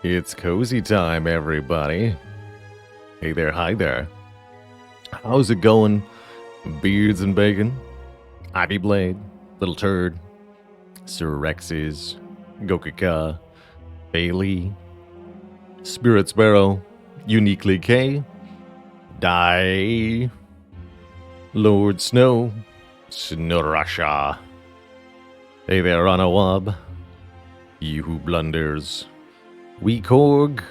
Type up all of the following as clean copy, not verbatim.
It's cozy time, everybody. Hey there, hi there. How's it going? Beards and bacon, Ivy Blade, Little Turd, Sir Rexes, Gokaka, Bailey, Spirit Sparrow, Uniquely K, Die, Lord Snow, Snorasha. Hey there, Anawab, You Who Blunders, Weekorg,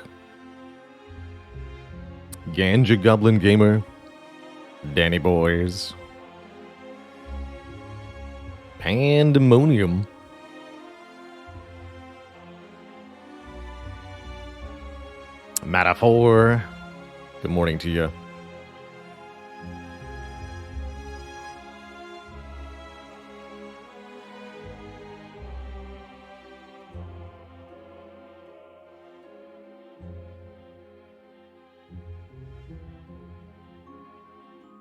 Ganja Goblin Gamer, Danny Boys, Pandemonium, Metaphor. Good morning to you.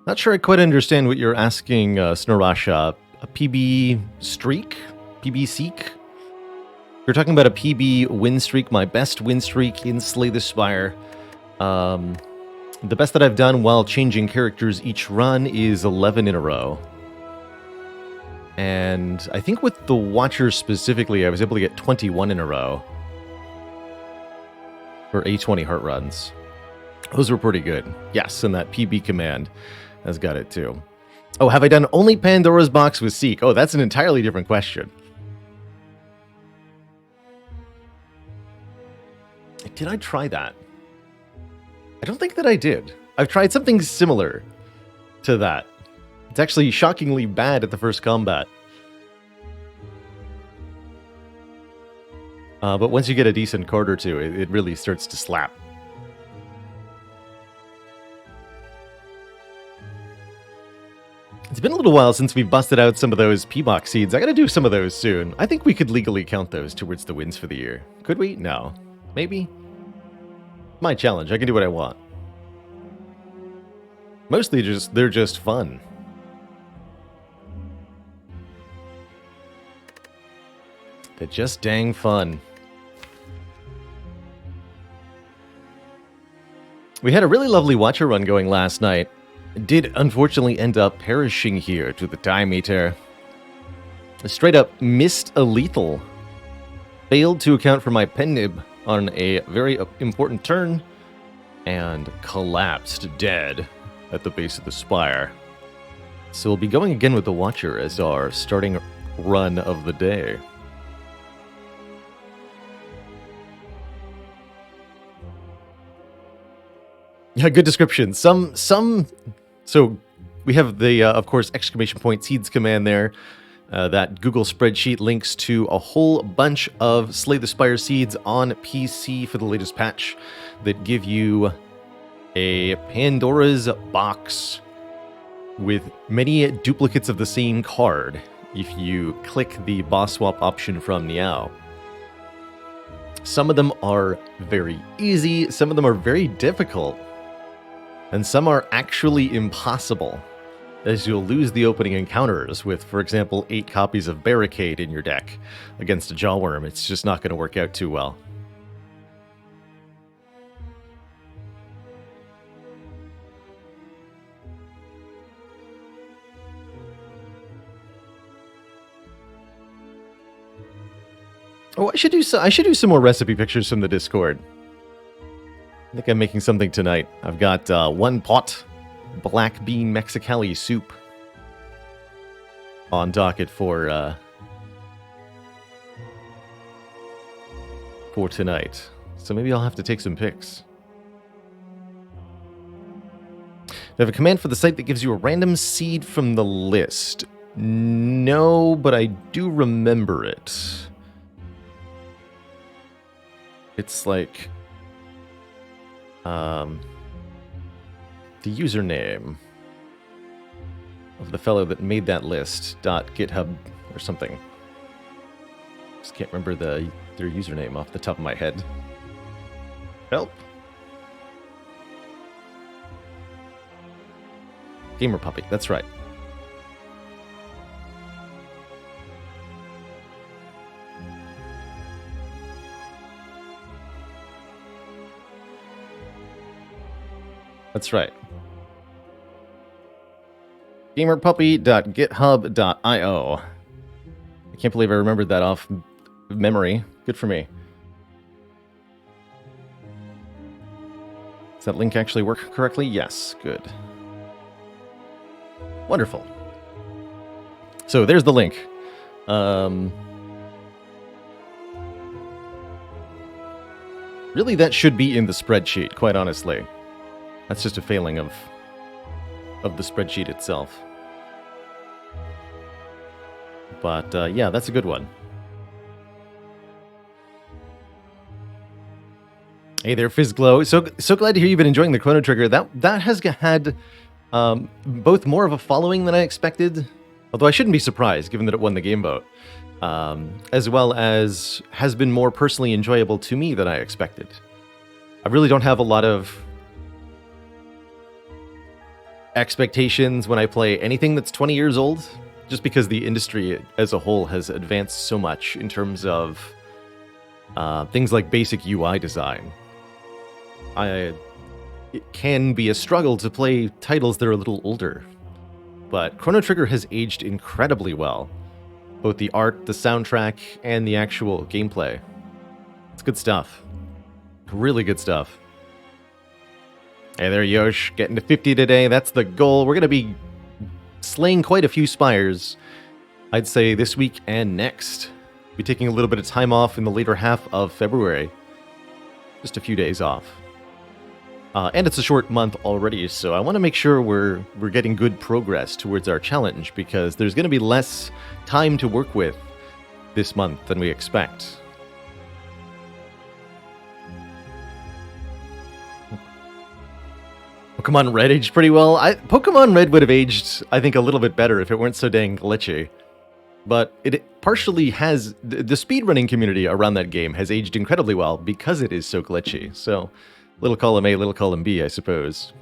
Not sure I quite understand what you're asking, Snorasha. A PB streak? PB seek? You're talking about a PB win streak, my best win streak in Slay the Spire. The best that I've done while changing characters each run is 11 in a row. And I think with the Watcher specifically, I was able to get 21 in a row for A20 heart runs. Those were pretty good. Yes, and that PB command has got it too. Oh, have I done only Pandora's Box with Seek? Oh, that's an entirely different question. Did I try that? I don't think that I did. I've tried something similar to that. It's actually shockingly bad at the first combat. But once you get a decent card or two, it really starts to slap. It's been a little while since we've busted out some of those P-Box seeds. I gotta do some of those soon. I think we could legally count those towards the wins for the year. Could we? No. Maybe? My challenge. I can do what I want. Mostly they're just fun. They're just dang fun. We had a really lovely Watcher run going last night. Did unfortunately end up perishing here to the time meter. Straight up missed a lethal. Failed to account for my pen nib on a very important turn. And collapsed dead at the base of the Spire. So we'll be going again with the Watcher as our starting run of the day. Yeah, good description. So we have the, of course, exclamation point seeds command there. That Google spreadsheet links to a whole bunch of Slay the Spire seeds on PC for the latest patch that give you a Pandora's box with many duplicates of the same card if you click the boss swap option from Niao. Some of them are very easy, some of them are very difficult, and some are actually impossible, as you'll lose the opening encounters with, for example, 8 copies of Barricade in your deck against a Jawworm. It's just not going to work out too well. Oh, I should do some more recipe pictures from the Discord. I think I'm making something tonight. I've got 1 pot black bean Mexicali soup on docket for tonight. So maybe I'll have to take some pics. I have a command for the site that gives you a random seed from the list. No, but I do remember it. It's like the username of the fellow that made that list .github or something. Just can't remember their username off the top of my head. Help. Gamer Puppy, that's right. That's right. gamerpuppy.github.io. I can't believe I remembered that off memory. Good for me. Does that link actually work correctly? Yes, good. Wonderful. So there's the link. Really, that should be in the spreadsheet, quite honestly. That's just a failing of the spreadsheet itself. But yeah, that's a good one. Hey there, Fizzglow. So glad to hear you've been enjoying the Chrono Trigger. That has had both more of a following than I expected, although I shouldn't be surprised given that it won the game vote, as well as has been more personally enjoyable to me than I expected. I really don't have a lot of expectations when I play anything that's 20 years old, just because the industry as a whole has advanced so much in terms of things like basic UI design. It can be a struggle to play titles that are a little older, but Chrono Trigger has aged incredibly well. Both the art, the soundtrack, and the actual gameplay. It's good stuff. Really good stuff. Hey there, Yosh. Getting to 50 today. That's the goal. We're going to be slaying quite a few spires, I'd say this week and next. Be taking a little bit of time off in the later half of February. Just a few days off. And it's a short month already, so I want to make sure we're getting good progress towards our challenge, because there's going to be less time to work with this month than we expect. Pokemon Red aged pretty well. Pokemon Red would have aged, I think, a little bit better if it weren't so dang glitchy. But it partially has... The speedrunning community around that game has aged incredibly well because it is so glitchy, so... Little column A, little column B, I suppose.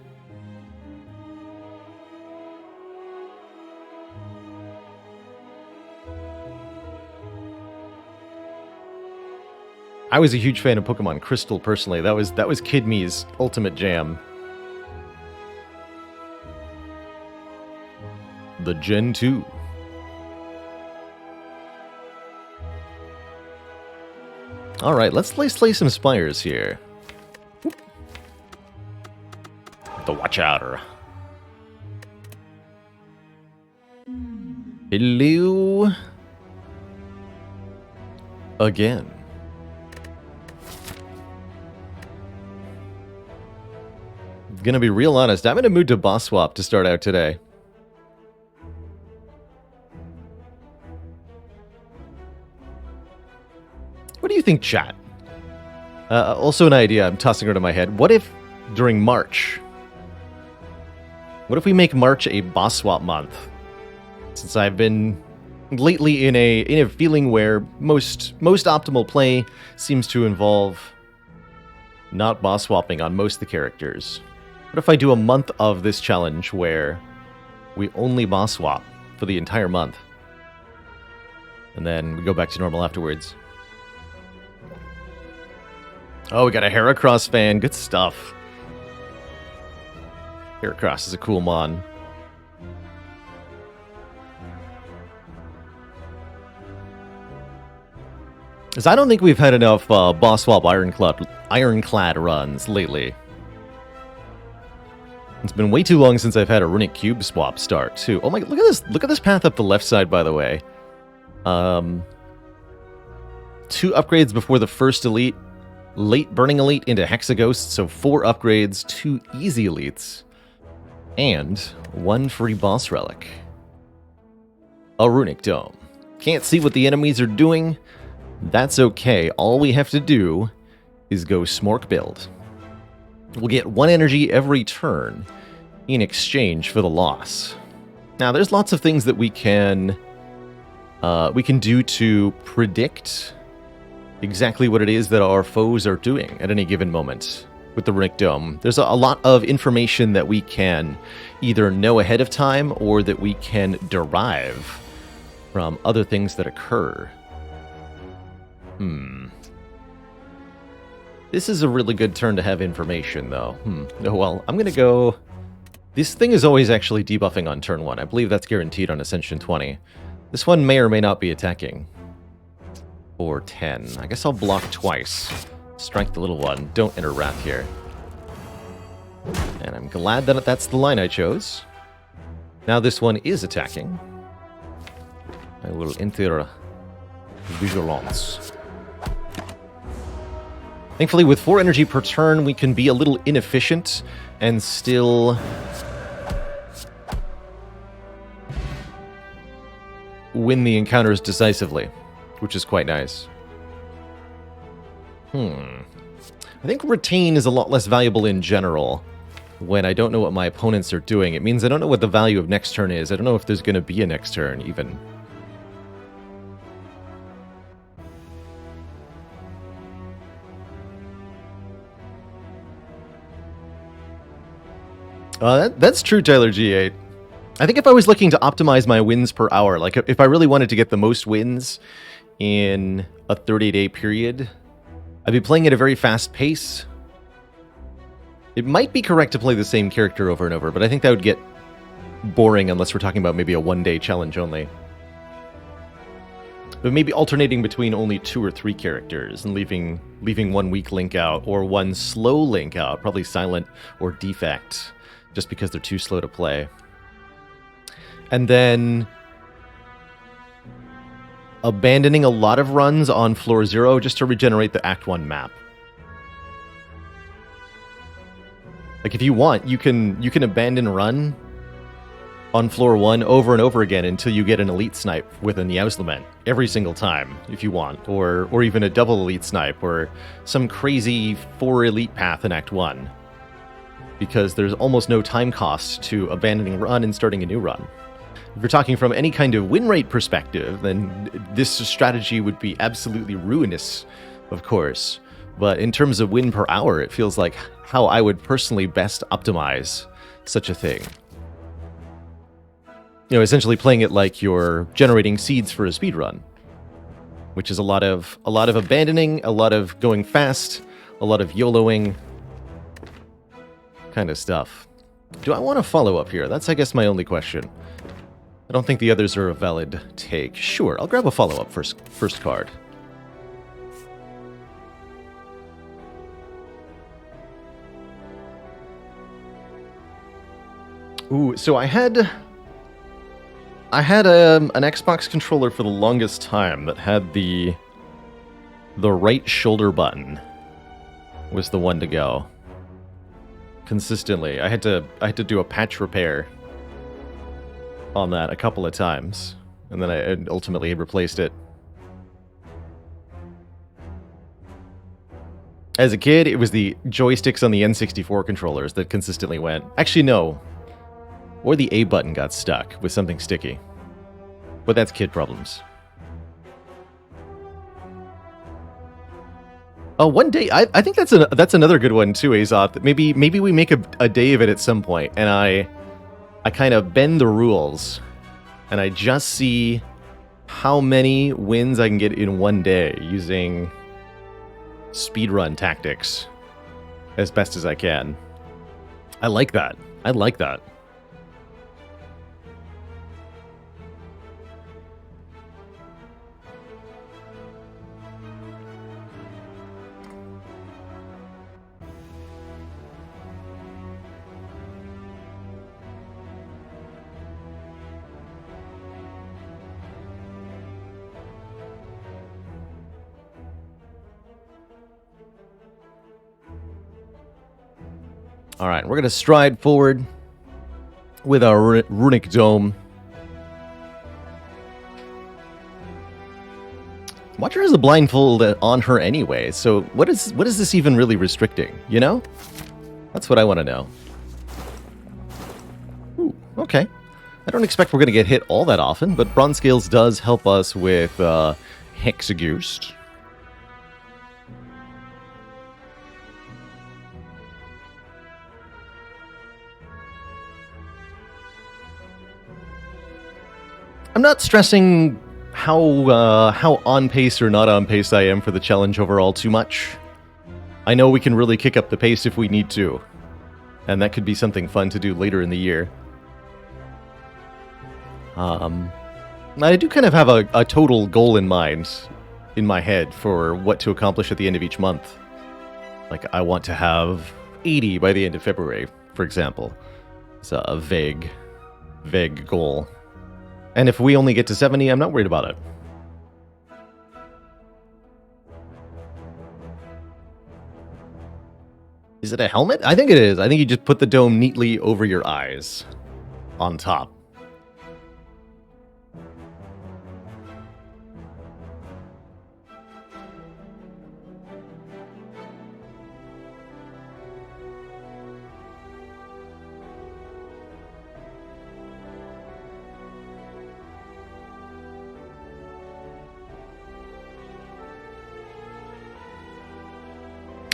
I was a huge fan of Pokemon Crystal, personally. That was Kid Me's ultimate jam. The Gen 2. Alright, let's slay some spires here. The Watch Outer. Hello. Again. Gonna be real honest, I'm in a mood to boss swap to start out today. What do you think, chat? Also an idea I'm tossing around in my head. What if during March... What if we make March a boss swap month? Since I've been lately in a feeling where most optimal play seems to involve not boss swapping on most of the characters. What if I do a month of this challenge where we only boss swap for the entire month? And then we go back to normal afterwards. Oh, we got a Heracross fan. Good stuff. Heracross is a cool mon. Because I don't think we've had enough boss swap ironclad runs lately. It's been way too long since I've had a runic cube swap start too. Oh my! Look at this! Look at this path up the left side, by the way. 2 upgrades before the first elite, late burning elite into Hexaghost, so 4 upgrades, 2 easy elites. And 1 free boss relic. A runic dome. Can't see what the enemies are doing. That's okay. All we have to do is go Smork build. We'll get 1 energy every turn in exchange for the loss. Now, there's lots of things that we can do to predict exactly what it is that our foes are doing at any given moment. With the Runic Dome, there's a lot of information that we can either know ahead of time or that we can derive from other things that occur. This is a really good turn to have information, though. Oh, well, I'm going to go... This thing is always actually debuffing on turn 1. I believe that's guaranteed on Ascension 20. This one may or may not be attacking. Or 10. I guess I'll block twice. Strike the little one. Don't enter Wrath here. And I'm glad that that's the line I chose. Now this one is attacking. I will enter Vigilance. Thankfully, with 4 energy per turn, we can be a little inefficient and still win the encounters decisively, which is quite nice. I think Retain is a lot less valuable in general when I don't know what my opponents are doing. It means I don't know what the value of next turn is. I don't know if there's going to be a next turn, even. That's true, Tyler G8. I think if I was looking to optimize my wins per hour, like if I really wanted to get the most wins in a 30-day period, I'd be playing at a very fast pace. It might be correct to play the same character over and over, but I think that would get boring unless we're talking about maybe a one-day challenge only. But maybe alternating between only 2 or 3 characters and leaving one weak link out or one slow link out, probably Silent or Defect, just because they're too slow to play. And then abandoning a lot of runs on floor 0 just to regenerate the Act 1 map. Like if you want, you can abandon run on floor 1 over and over again until you get an elite snipe with a Niao's Lament every single time if you want, or even a double elite snipe or some crazy 4 elite path in Act 1. Because there's almost no time cost to abandoning run and starting a new run. If you're talking from any kind of win rate perspective, then this strategy would be absolutely ruinous, of course. But in terms of win per hour, it feels like how I would personally best optimize such a thing. You know, essentially playing it like you're generating seeds for a speedrun, which is a lot of abandoning, a lot of going fast, a lot of YOLOing kind of stuff. Do I want to follow up here? That's, I guess, my only question. I don't think the others are a valid take. Sure, I'll grab a follow-up first card. Ooh, so I had an Xbox controller for the longest time that had the right shoulder button was the one to go. Consistently. I had to do a patch repair on that a couple of times, and then I ultimately replaced it. As a kid, it was the joysticks on the N64 controllers that consistently went. Actually, no. Or the A button got stuck with something sticky. But that's kid problems. Oh, one day, I think that's another good one too, Azoth. Maybe we make a day of it at some point, and I kind of bend the rules, and I just see how many wins I can get in one day using speedrun tactics as best as I can. I like that. I like that. All right, we're going to stride forward with our Runic Dome. Watcher has a blindfold on her anyway, so what is this even really restricting, you know? That's what I want to know. Ooh, okay. I don't expect we're going to get hit all that often, but Bronze Scales does help us with Hexagoost. I'm not stressing how on pace or not on pace I am for the challenge overall too much. I know we can really kick up the pace if we need to. And that could be something fun to do later in the year. I do kind of have a total goal in mind, in my head, for what to accomplish at the end of each month. Like, I want to have 80 by the end of February, for example. It's a vague goal. And if we only get to 70, I'm not worried about it. Is it a helmet? I think it is. I think you just put the dome neatly over your eyes on top.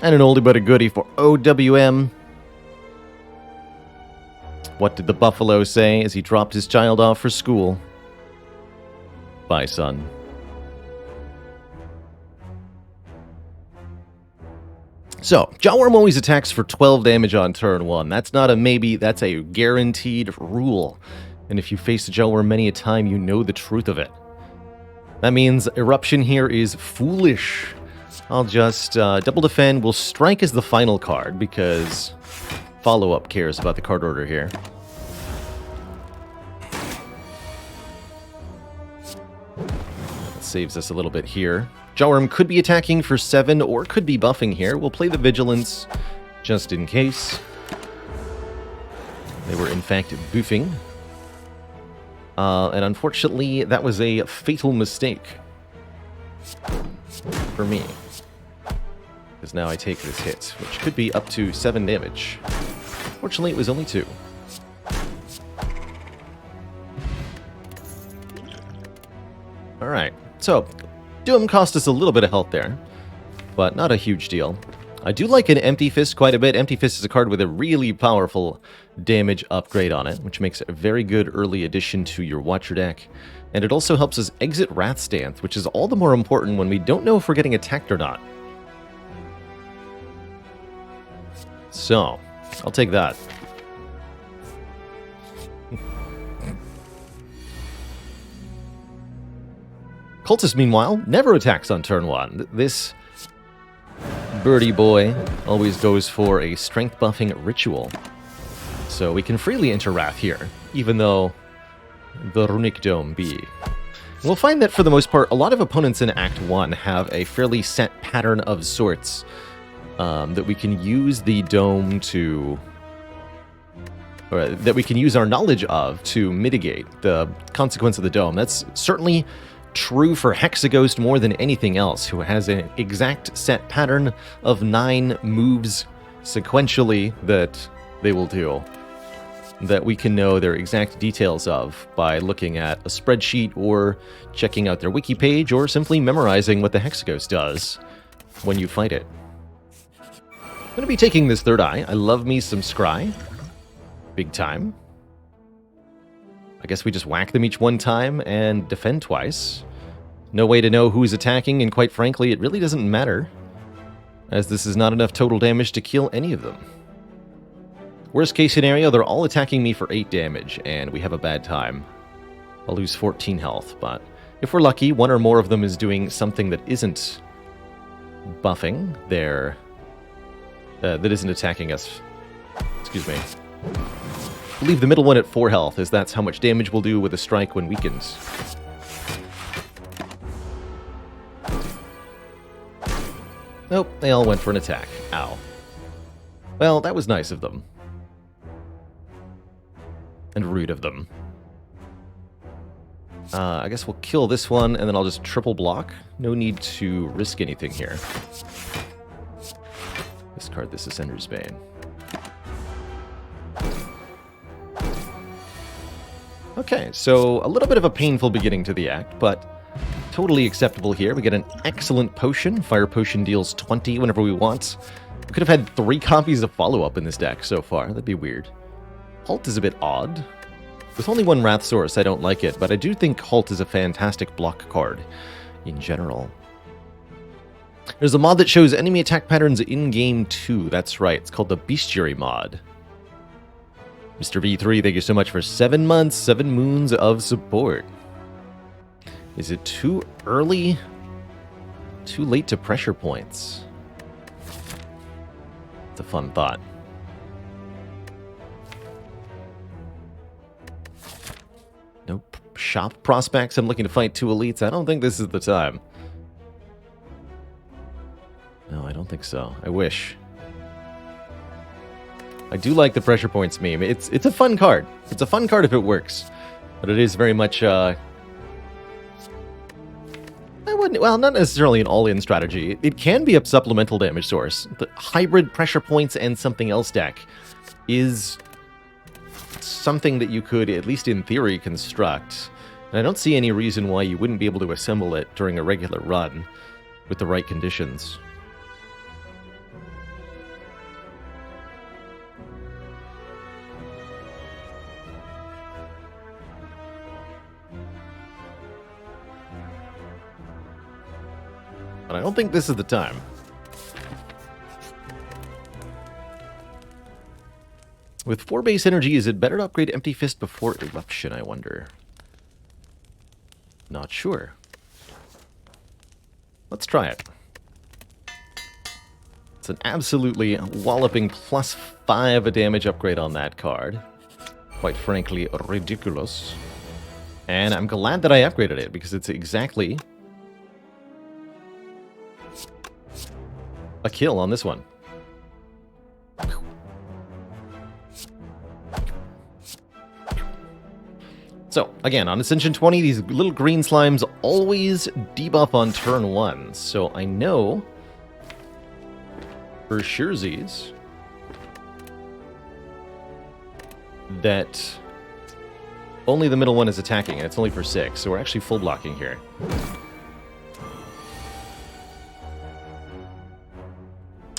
And an oldie but a goodie for OWM. What did the buffalo say as he dropped his child off for school? Bye, son. So, Jawworm always attacks for 12 damage on turn 1. That's not a maybe, that's a guaranteed rule. And if you face a Jawworm many a time, you know the truth of it. That means Eruption here is foolish. I'll just double defend. We'll strike as the final card because follow-up cares about the card order here. That saves us a little bit here. Jawworm could be attacking for 7 or could be buffing here. We'll play the Vigilance just in case. They were in fact boofing. And unfortunately, that was a fatal mistake for me. Because now I take this hit, which could be up to 7 damage. Fortunately, it was only 2. Alright, so Doom cost us a little bit of health there, but not a huge deal. I do like an Empty Fist quite a bit. Empty Fist is a card with a really powerful damage upgrade on it, which makes it a very good early addition to your Watcher deck. And it also helps us exit Wrath Stance, which is all the more important when we don't know if we're getting attacked or not. So, I'll take that. Cultist, meanwhile, never attacks on turn 1. This birdie boy always goes for a strength buffing ritual. So we can freely enter Wrath here, even though the Runic Dome be. We'll find that for the most part, a lot of opponents in Act 1 have a fairly set pattern of sorts that we can use the dome to... or that we can use our knowledge of to mitigate the consequence of the dome. That's certainly true for Hexaghost more than anything else, who has an exact set pattern of 9 moves sequentially that they will do, that we can know their exact details of by looking at a spreadsheet or checking out their wiki page or simply memorizing what the Hexaghost does when you fight it. I'm going to be taking this third eye. I love me some Scry. Big time. I guess we just whack them each one time and defend twice. No way to know who's attacking, and quite frankly, it really doesn't matter, as this is not enough total damage to kill any of them. Worst case scenario, they're all attacking me for 8 damage, and we have a bad time. I'll lose 14 health, but if we're lucky, one or more of them is doing something that isn't buffing their... that isn't attacking us. Excuse me. Leave the middle one at 4 health, as that's how much damage we'll do with a strike when weakened. Nope, they all went for an attack. Ow. Well, that was nice of them. And rude of them. I guess we'll kill this one, and then I'll just triple block. No need to risk anything here. Discard this Ascender's Bane. Okay, so a little bit of a painful beginning to the act, but totally acceptable here. We get an excellent potion. Fire Potion deals 20 whenever we want. We could have had 3 copies of follow-up in this deck so far. That'd be weird. Halt is a bit odd. With only 1 Wrath Source, I don't like it, but I do think Halt is a fantastic block card in general. There's a mod that shows enemy attack patterns in-game too. That's right. It's called the Bestiary mod. Mr. V3, thank you so much for 7 months, 7 moons of support. Is it too early? Too late to pressure points? It's a fun thought. Nope. Shop prospects. I'm looking to fight 2 elites. I don't think this is the time. No, I don't think so. I wish. I do like the pressure points meme. It's a fun card. It's a fun card if it works. But it is very much, I wouldn't, well, not necessarily an all-in strategy. It can be a supplemental damage source. The hybrid pressure points and something else deck is something that you could, at least in theory, construct. And I don't see any reason why you wouldn't be able to assemble it during a regular run with the right conditions. But I don't think this is the time. With 4 base energy, is it better to upgrade Empty Fist before Eruption, I wonder? Not sure. Let's try it. It's an absolutely walloping +5 damage upgrade on that card. Quite frankly, ridiculous. And I'm glad that I upgraded it, because it's exactly a kill on this one. So, again, on Ascension 20, these little green slimes always debuff on turn 1. So I know for surezies that only the middle one is attacking, and it's only for 6. So we're actually full blocking here.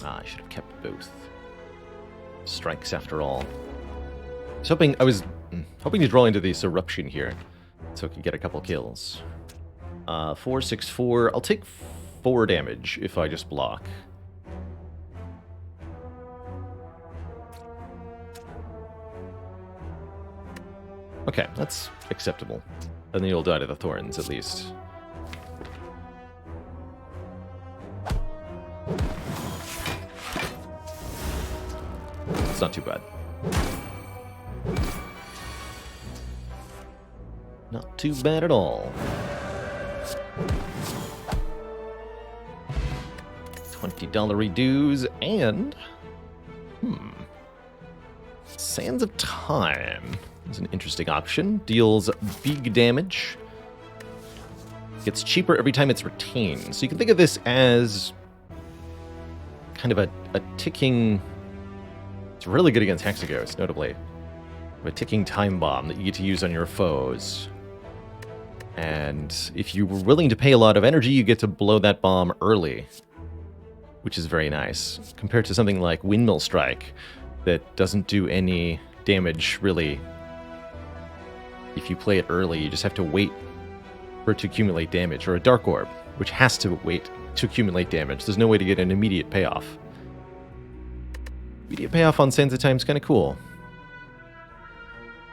I should have kept both strikes after all. I was hoping to draw into this eruption here, so I could get a couple kills. 4, 6, 4. I'll take 4 damage if I just block. Okay, that's acceptable. And then you'll die to the thorns, at least. It's not too bad. Not too bad at all. $20 redues and... Sands of Time is an interesting option. Deals big damage. Gets cheaper every time it's retained. So you can think of this as kind of a ticking... It's really good against Hexaghost, notably. A ticking time bomb that you get to use on your foes. And if you were willing to pay a lot of energy, you get to blow that bomb early, which is very nice, compared to something like Windmill Strike that doesn't do any damage, really. If you play it early, you just have to wait for it to accumulate damage, or a Dark Orb, which has to wait to accumulate damage. There's no way to get an immediate payoff. Immediate payoff on Sands of Time is kind of cool.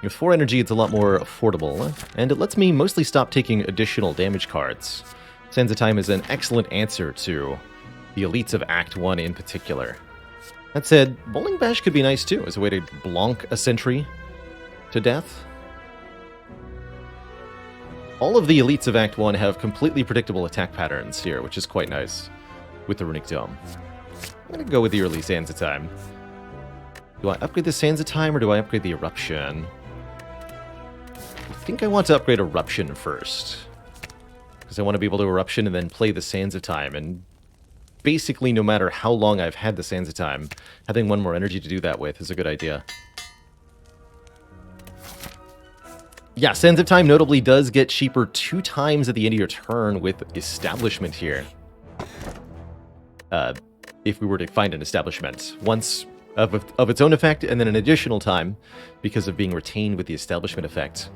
With 4 energy, it's a lot more affordable, and it lets me mostly stop taking additional damage cards. Sands of Time is an excellent answer to the elites of Act 1 in particular. That said, Bowling Bash could be nice too, as a way to blonk a sentry to death. All of the elites of Act 1 have completely predictable attack patterns here, which is quite nice with the Runic Dome. I'm going to go with the early Sands of Time. Do I upgrade the Sands of Time, or do I upgrade the Eruption? I think I want to upgrade Eruption first, because I want to be able to Eruption and then play the Sands of Time, and basically no matter how long I've had the Sands of Time, having 1 more energy to do that with is a good idea. Yeah, Sands of Time notably does get cheaper 2 times at the end of your turn with Establishment here. If we were to find an Establishment. Once of its own effect, and then an additional time because of being retained with the Establishment effect.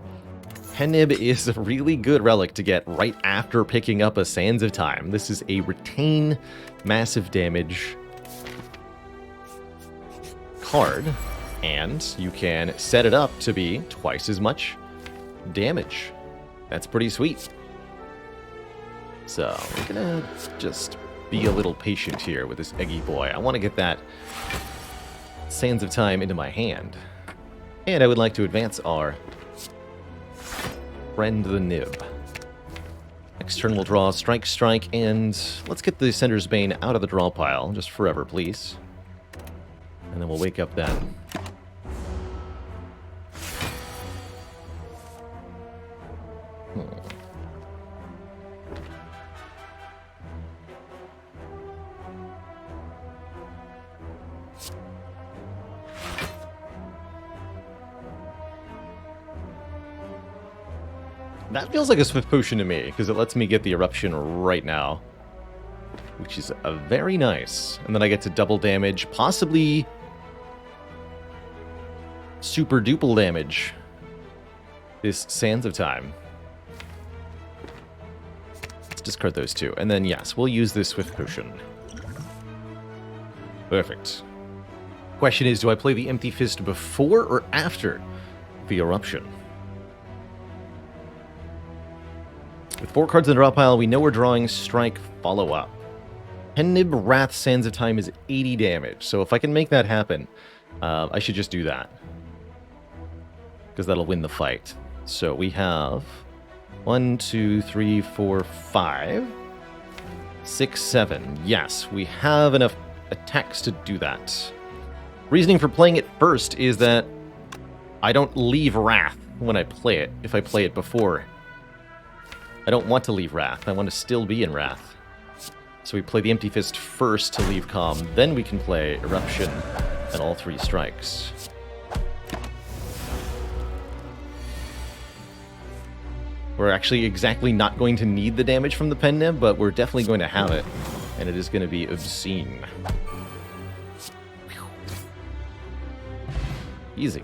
Pen Nib is a really good relic to get right after picking up a Sands of Time. This is a retain massive damage card, and you can set it up to be twice as much damage. That's pretty sweet. So we're gonna just be a little patient here with this Eggy boy. I want to get that Sands of Time into my hand. And I would like to advance our friend the Nib. Next turn we'll draw Strike, Strike, and let's get the Sender's Bane out of the draw pile, just forever, please. And then we'll wake up then. That feels like a Swift Potion to me, because it lets me get the Eruption right now. Which is very nice. And then I get to double damage, possibly super duple damage this Sands of Time. Let's discard those two. And then, yes, we'll use this Swift Potion. Perfect. Question is, do I play the Empty Fist before or after the Eruption? With 4 cards in the draw pile, we know we're drawing Strike Follow-Up. Pen Nib Wrath Sands of Time is 80 damage, so if I can make that happen, I should just do that. Because that'll win the fight. So we have 1, 2, 3, 4, 5, 6, 7. Yes, we have enough attacks to do that. Reasoning for playing it first is that I don't leave Wrath when I play it, if I play it before. I don't want to leave Wrath. I want to still be in Wrath. So we play the Empty Fist first to leave Calm. Then we can play Eruption and all 3 strikes. We're actually exactly not going to need the damage from the Pen Nib, but we're definitely going to have it. And it is going to be obscene. Easy.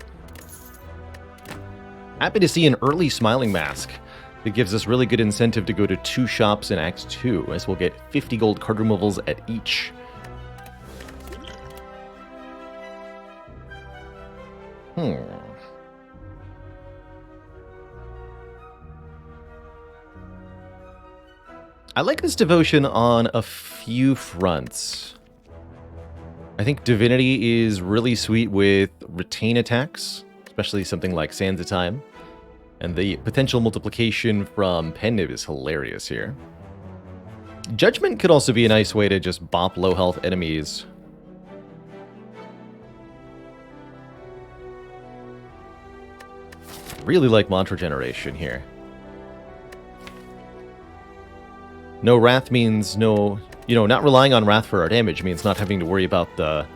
Happy to see an early Smiling Mask. It gives us really good incentive to go to 2 shops in Act 2, as we'll get 50 gold card removals at each. I like this devotion on a few fronts. I think Divinity is really sweet with retain attacks, especially something like Sands of Time. And the potential multiplication from Pen Nib is hilarious here. Judgment could also be a nice way to just bop low health enemies. Really like Mantra Generation here. No Wrath means no... not relying on Wrath for our damage means not having to worry about the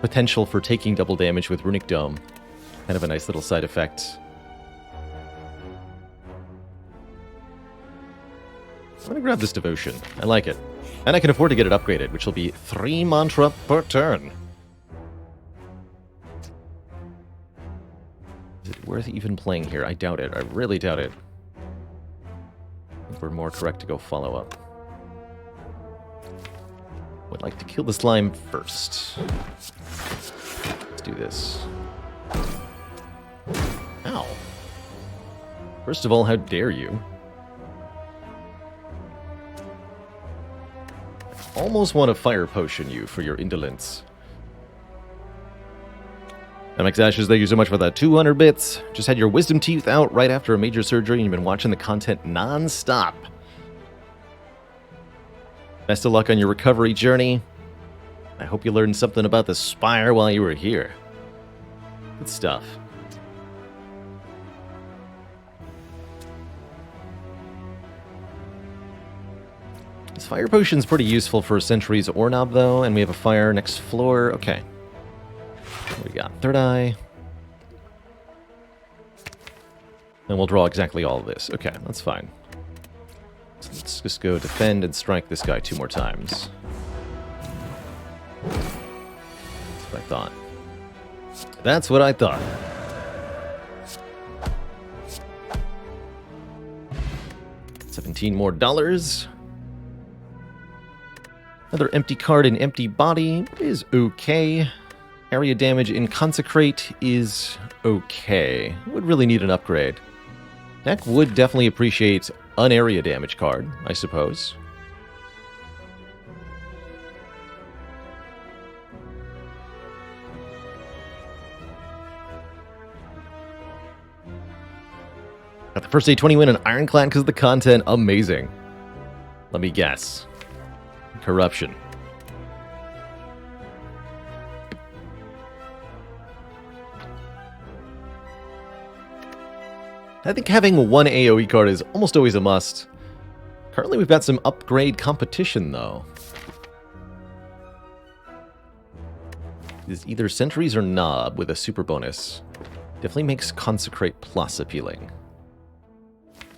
potential for taking double damage with Runic Dome. Kind of a nice little side effect. I'm going to grab this Devotion. I like it. And I can afford to get it upgraded, which will be 3 mantra per turn. Is it worth even playing here? I doubt it. I really doubt it. I think we're more correct to go follow up. Would like to kill the slime first. Let's do this. Ow. First of all, how dare you? Almost want to fire potion you for your indolence. MX Ashes, thank you so much for that 200 bits. Just had your wisdom teeth out right after a major surgery and you've been watching the content non-stop. Best of luck on your recovery journey. I hope you learned something about the Spire while you were here. Good stuff. This fire potion's pretty useful for Century's Ornob, though, and we have a fire next floor. Okay. What we got? Third Eye. And we'll draw exactly all of this. Okay, that's fine. So let's just go defend and strike this guy 2 more times. That's what I thought. That's what I thought. $17 more. Another empty card and empty body is okay. Area damage in Consecrate is okay. Would really need an upgrade. Deck would definitely appreciate an area damage card, I suppose. Got the first day 20 win on Ironclad because of the content. Amazing. Let me guess. Corruption. I think having one AoE card is almost always a must. Currently we've got some upgrade competition though. Is either Sentries or Knob with a super bonus. Definitely makes Consecrate Plus appealing.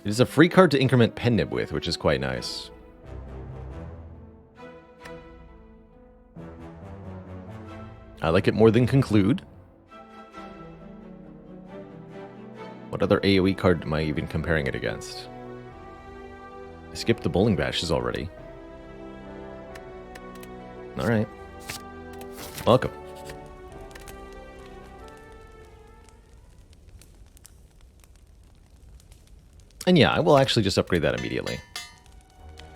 It is a free card to increment Pen Nib with, which is quite nice. I like it more than Conclude. What other AoE card am I even comparing it against? I skipped the Bowling Bashes already. Alright. Welcome. And yeah, I will actually just upgrade that immediately.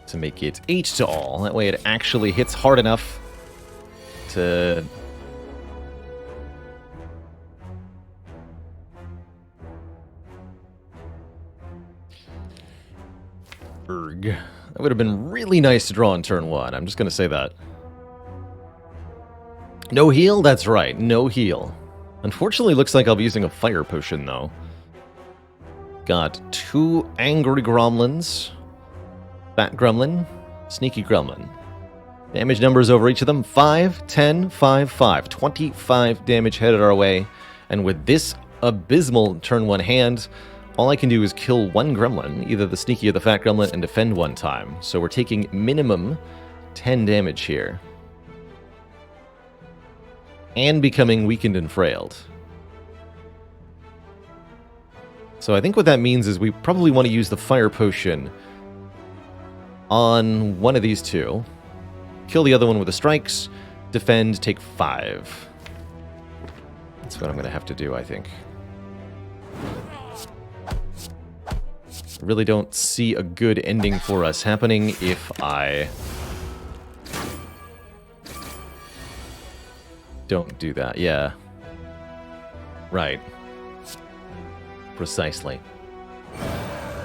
To make it 8 to all. That way it actually hits hard enough to... That would have been really nice to draw on turn 1. I'm just going to say that. No heal? That's right. No heal. Unfortunately, looks like I'll be using a fire potion, though. Got 2 Angry Gremlins. Fat Gremlin. Sneaky Gremlin. Damage numbers over each of them. 5, 10, 5, 5. 25 damage headed our way. And with this abysmal turn 1 hand... all I can do is kill one gremlin, either the sneaky or the fat gremlin, and defend one time. So we're taking minimum 10 damage here. And becoming weakened and frailed. So I think what that means is we probably want to use the fire potion on one of these two. Kill the other one with the strikes. Defend, take 5. That's what I'm going to have to do, I think. I really don't see a good ending for us happening if I don't do that. Yeah. Right. Precisely.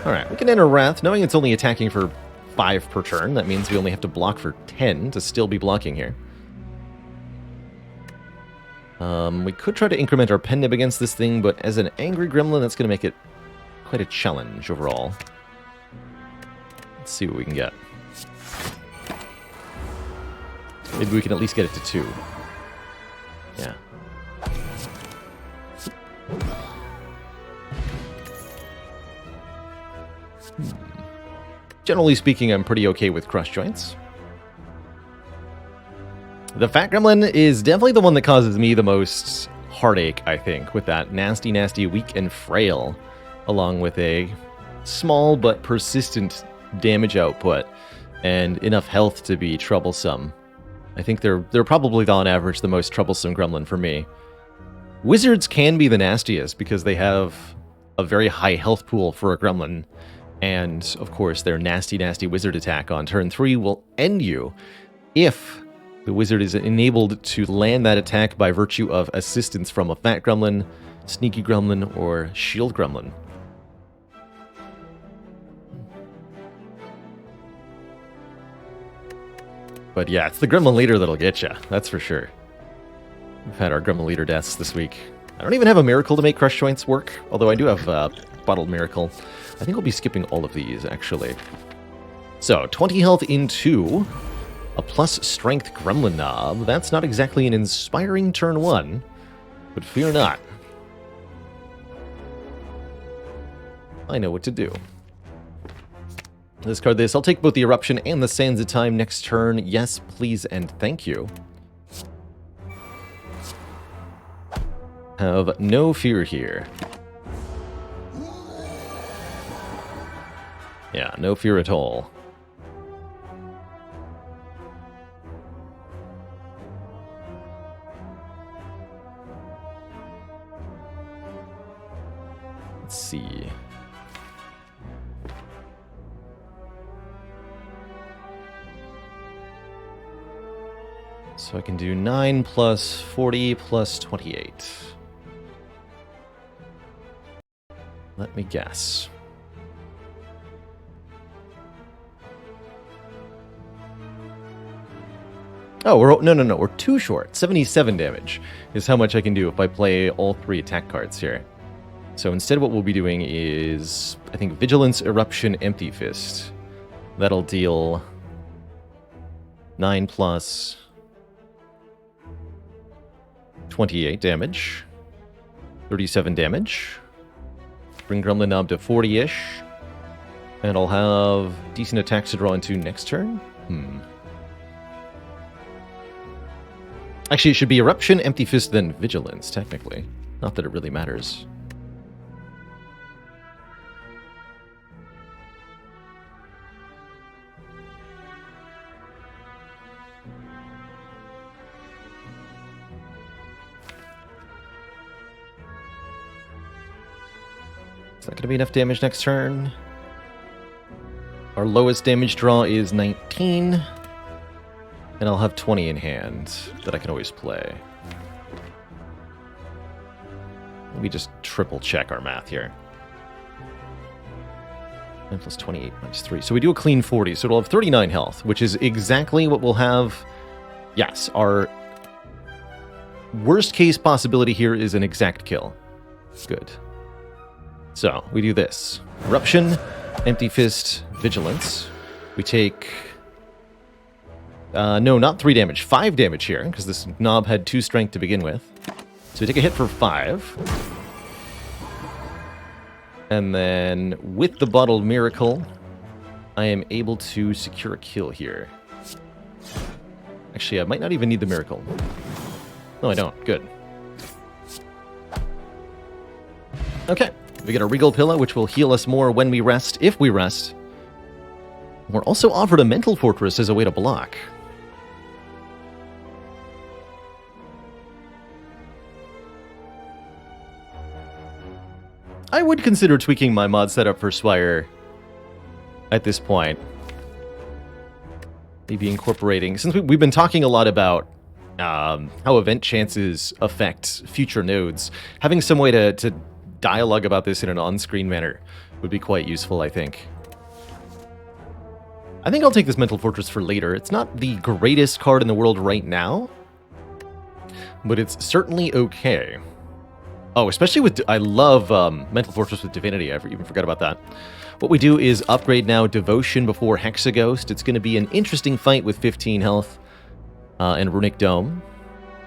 Alright, we can enter Wrath, knowing it's only attacking for 5 per turn. That means we only have to block for 10 to still be blocking here. We could try to increment our Pen Nib against this thing, but as an Angry Gremlin, that's going to make it quite a challenge overall. Let's see what we can get. Maybe we can at least get it to 2. Yeah. Generally speaking, I'm pretty okay with crush joints. The Fat Gremlin is definitely the one that causes me the most heartache, I think, with that nasty, nasty, weak and frail, along with a small but persistent damage output and enough health to be troublesome. I think they're probably, on average, the most troublesome gremlin for me. Wizards can be the nastiest because they have a very high health pool for a gremlin. And, of course, their nasty, nasty wizard attack on turn 3 will end you if the wizard is enabled to land that attack by virtue of assistance from a Fat Gremlin, Sneaky Gremlin, or Shield Gremlin. But yeah, it's the Gremlin Leader that'll get you, that's for sure. We've had our Gremlin Leader deaths this week. I don't even have a Miracle to make Crush Joints work, although I do have Bottled Miracle. I think we'll be skipping all of these, actually. So, 20 health in 2. A plus strength Gremlin Knob. That's not exactly an inspiring turn 1, but fear not. I know what to do. Discard this. I'll take both the Eruption and the Sands of Time next turn. Yes, please, and thank you. Have no fear here. Yeah, no fear at all. Let's see. So I can do 9 plus 40 plus 28. Let me guess. Oh, no. We're too short. 77 damage is how much I can do if I play all 3 attack cards here. So instead what we'll be doing is, I think, Vigilance, Eruption, Empty Fist. That'll deal 9 plus 28 damage. 37 damage. Bring Gremlin Knob to 40-ish. And I'll have decent attacks to draw into next turn. Actually, it should be Eruption, Empty Fist, then Vigilance, technically. Not that it really matters. Is that going to be enough damage next turn? Our lowest damage draw is 19. And I'll have 20 in hand that I can always play. Let me just triple check our math here. 9 plus 28 minus 3. So we do a clean 40, so it'll have 39 health, which is exactly what we'll have. Yes, our worst case possibility here is an exact kill. Good. So we do this. Eruption, Empty Fist, Vigilance. We take... no, not 3 damage. 5 damage here, because this knob had 2 strength to begin with. So we take a hit for 5. And then, with the Bottled Miracle, I am able to secure a kill here. Actually, I might not even need the Miracle. No, I don't. Good. Okay. We get a Regal Pillow, which will heal us more when we rest, if we rest. We're also offered a Mental Fortress as a way to block. I would consider tweaking my mod setup for Spire at this point. Maybe incorporating, since we've been talking a lot about how event chances affect future nodes, having some way to dialogue about this in an on-screen manner would be quite useful, I think. I think I'll take this Mental Fortress for later. It's not the greatest card in the world right now, but it's certainly okay. Oh, especially with... I love Mental Fortress with Divinity. I even forgot about that. What we do is upgrade now Devotion before Hexaghost. It's going to be an interesting fight with 15 health and Runic Dome.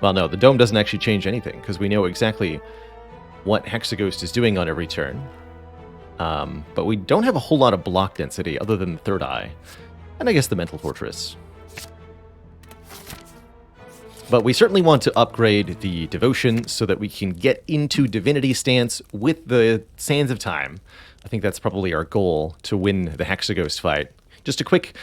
Well, no, the Dome doesn't actually change anything, because we know exactly what Hexaghost is doing on every turn. But we don't have a whole lot of block density other than the Third Eye. And I guess the Mental Fortress. But we certainly want to upgrade the Devotion so that we can get into Divinity stance with the Sands of Time. I think that's probably our goal to win the Hexaghost fight. Just a quick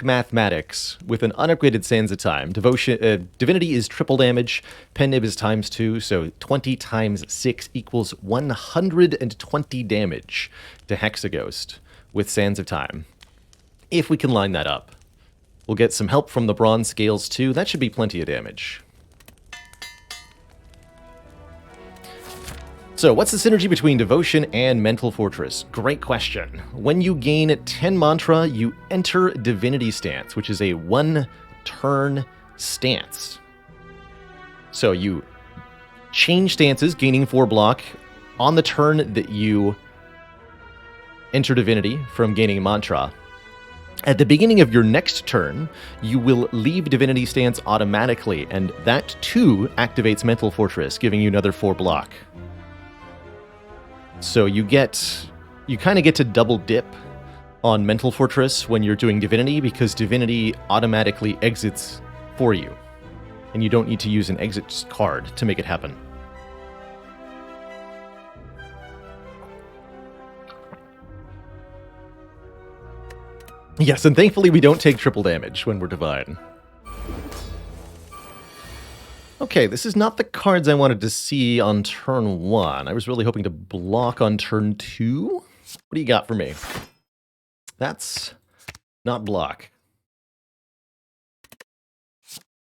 mathematics. With an unupgraded Sands of Time, Divinity is triple damage, Pen Nib is times 2, so 20 times 6 equals 120 damage to Hexaghost with Sands of Time. If we can line that up. We'll get some help from the Bronze Scales too. That should be plenty of damage. So, what's the synergy between Devotion and Mental Fortress? Great question. When you gain 10 Mantra, you enter Divinity Stance, which is a 1-turn stance. So you change stances, gaining 4 block, on the turn that you enter Divinity from gaining Mantra. At the beginning of your next turn, you will leave Divinity Stance automatically, and that too activates Mental Fortress, giving you another 4 block. So you kind of get to double dip on Mental Fortress when you're doing Divinity, because Divinity automatically exits for you, and you don't need to use an exit card to make it happen. Yes, and thankfully we don't take triple damage when we're divine. Okay, this is not the cards I wanted to see on turn 1. I was really hoping to block on turn 2. What do you got for me? That's not block.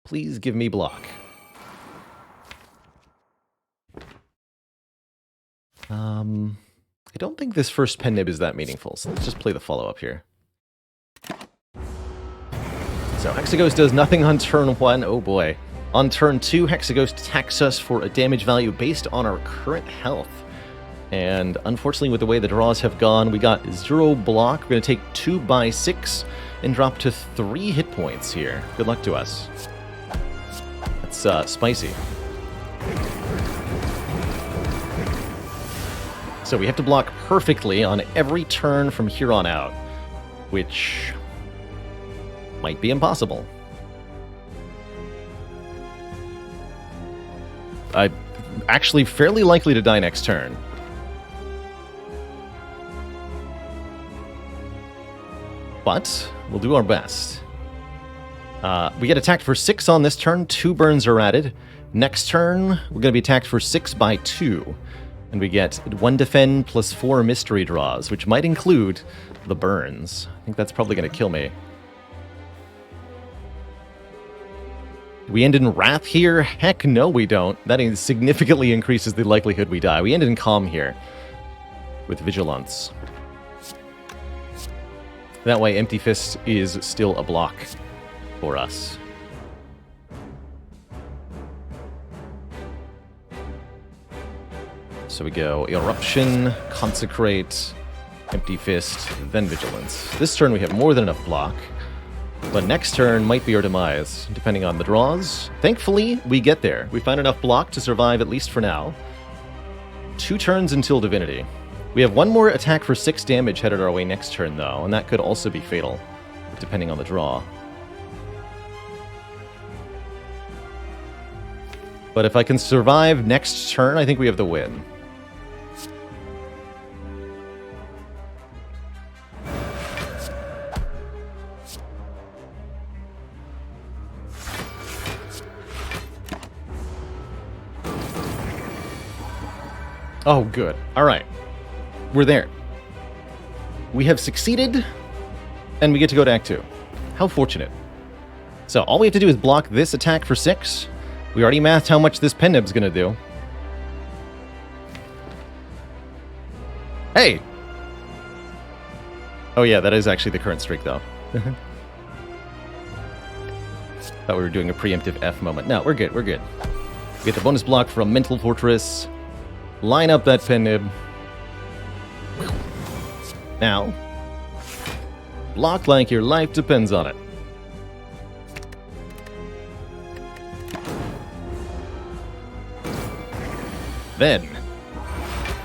Please give me block. I don't think this first pen nib is that meaningful, so let's just play the follow-up here. So Hexaghost does nothing on turn 1. Oh boy. On turn 2, Hexaghost attacks us for a damage value based on our current health. And unfortunately, with the way the draws have gone, we got 0 block. We're going to take 2 by 6 and drop to 3 hit points here. Good luck to us. That's spicy. So we have to block perfectly on every turn from here on out, which might be impossible. I'm actually fairly likely to die next turn. But we'll do our best. We get attacked for 6 on this turn. 2 burns are added. Next turn, we're going to be attacked for 6 by 2. And we get 1 defend plus 4 mystery draws, which might include the burns. I think that's probably going to kill me. Do we end in Wrath here? Heck no, we don't. That significantly increases the likelihood we die. We end in Calm here with Vigilance. That way, Empty Fist is still a block for us. So we go Eruption, Consecrate, Empty Fist, then Vigilance. This turn we have more than enough block, but next turn might be our demise, depending on the draws. Thankfully, we get there. We find enough block to survive, at least for now. 2 turns until Divinity. We have 1 more attack for 6 damage headed our way next turn, though, and that could also be fatal, depending on the draw. But if I can survive next turn, I think we have the win. Oh, good. All right. We're there. We have succeeded, and we get to go to Act 2. How fortunate. So all we have to do is block this attack for 6. We already mathed how much this pen nib's going to do. Hey! Oh yeah, that is actually the current streak, though. Thought we were doing a preemptive F moment. No, we're good, we're good. We get the bonus block from Mental Fortress. Line up that pen nib. Now, block like your life depends on it. Then,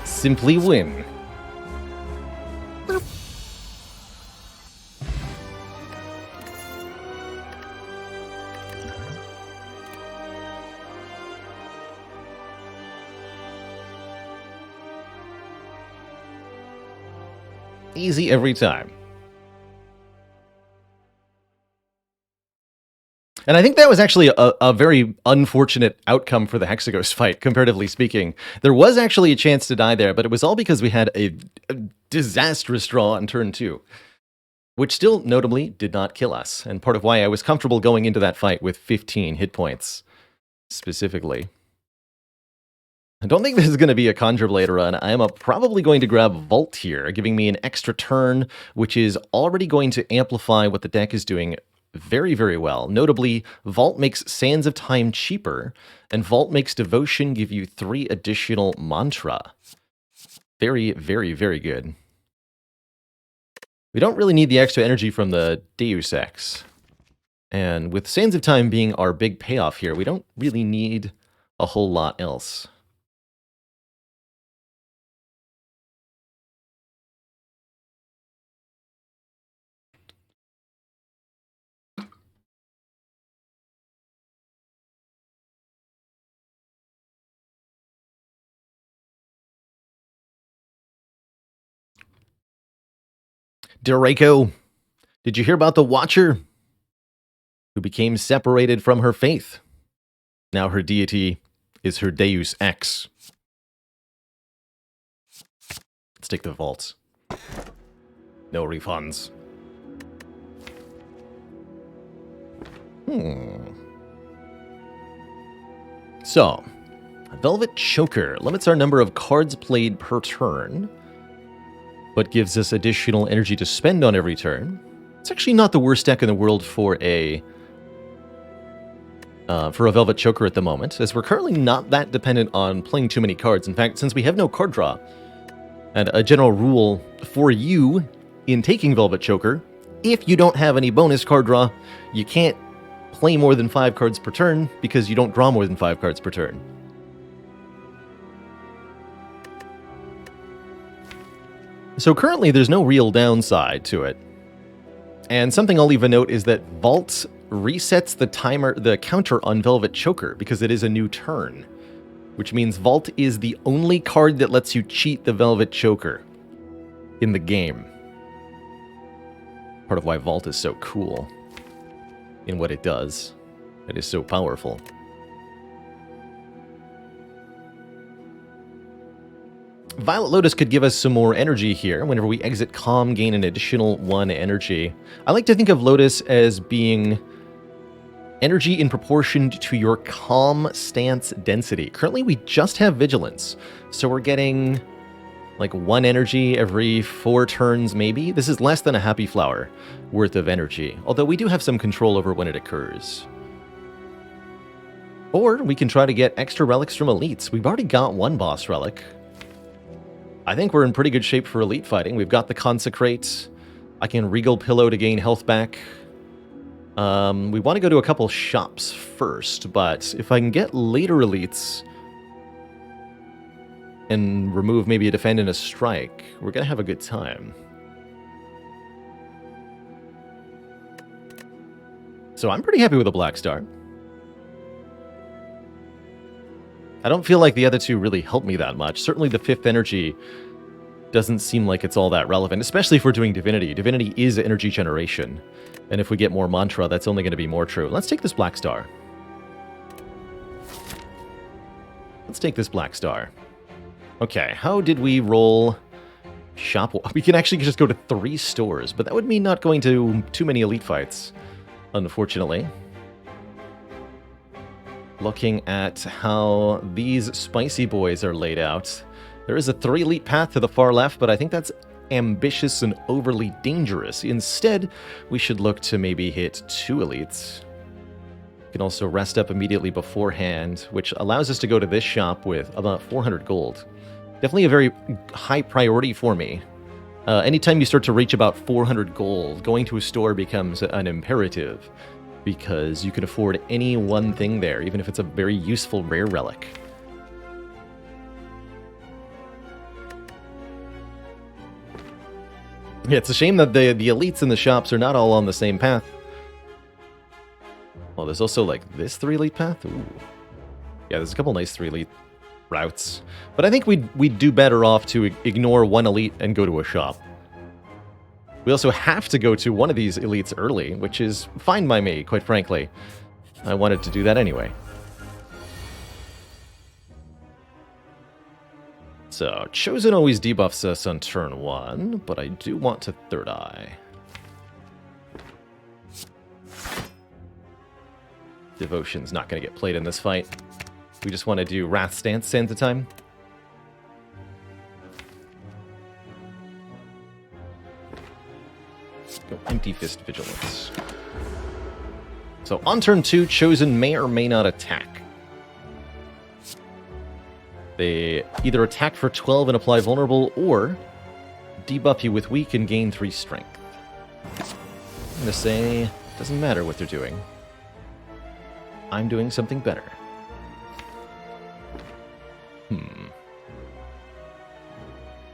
simply win. Easy every time. And I think that was actually a very unfortunate outcome for the Hexaghost fight, comparatively speaking. There was actually a chance to die there, but it was all because we had a disastrous draw on turn 2, which still notably did not kill us, and part of why I was comfortable going into that fight with 15 hit points, specifically. I don't think this is going to be a Conjure Blade run. I am probably going to grab Vault here, giving me an extra turn, which is already going to amplify what the deck is doing very, very well. Notably, Vault makes Sands of Time cheaper, and Vault makes Devotion give you 3 additional mantra. Very, very, very good. We don't really need the extra energy from the Deus Ex. And with Sands of Time being our big payoff here, we don't really need a whole lot else. Draco. Did you hear about the Watcher who became separated from her faith? Now her deity is her Deus Ex. Let's take the vaults. No refunds. So, Velvet Choker limits our number of cards played per turn, but gives us additional energy to spend on every turn. It's actually not the worst deck in the world for a Velvet Choker at the moment, as we're currently not that dependent on playing too many cards. In fact, since we have no card draw, and a general rule for you in taking Velvet Choker, if you don't have any bonus card draw, you can't play more than 5 cards per turn because you don't draw more than 5 cards per turn. So currently there's no real downside to it. And something I'll even note is that Vault resets the counter on Velvet Choker because it is a new turn, which means Vault is the only card that lets you cheat the Velvet Choker in the game. Part of why Vault is so cool in what it does. It is so powerful. Violet Lotus could give us some more energy here. Whenever we exit Calm, gain an additional 1 energy. I like to think of Lotus as being energy in proportion to your Calm stance density. Currently, we just have Vigilance, so we're getting like 1 energy every 4 turns, maybe. This is less than a Happy Flower worth of energy, although we do have some control over when it occurs. Or we can try to get extra relics from elites. We've already got 1 boss relic. I think we're in pretty good shape for elite fighting. We've got the Consecrate. I can Regal Pillow to gain health back. We want to go to a couple shops first, but if I can get later elites and remove maybe a defend and a strike, we're going to have a good time. So I'm pretty happy with the Black Star. I don't feel like the other two really help me that much. Certainly the 5th energy doesn't seem like it's all that relevant, especially if we're doing Divinity. Divinity is energy generation, and if we get more Mantra, that's only going to be more true. Let's take this Black Star. Let's take this Black Star. Okay, how did we roll shop? We can actually just go to 3 stores, but that would mean not going to too many elite fights, unfortunately. Looking at how these spicy boys are laid out, there is a 3 elite path to the far left, but I think that's ambitious and overly dangerous. Instead, we should look to maybe hit 2 elites. We can also rest up immediately beforehand, which allows us to go to this shop with about 400 gold. Definitely a very high priority for me. Anytime you start to reach about 400 gold, going to a store becomes an imperative, because you can afford any one thing there, even if it's a very useful rare relic. Yeah, it's a shame that the elites in the shops are not all on the same path. Well, there's also like this 3 elite path. Ooh. Yeah, there's a couple nice 3 elite routes. But I think we'd do better off to ignore 1 elite and go to a shop. We also have to go to one of these elites early, which is fine by me, quite frankly. I wanted to do that anyway. So, Chosen always debuffs us on turn 1, but I do want to Third Eye. Devotion's not going to get played in this fight. We just want to do Wrath Stance Sands of Time. Go Empty Fist Vigilance. So on turn 2, Chosen may or may not attack. They either attack for 12 and apply Vulnerable, or debuff you with Weak and gain 3 Strength. I'm going to say, it doesn't matter what they're doing. I'm doing something better.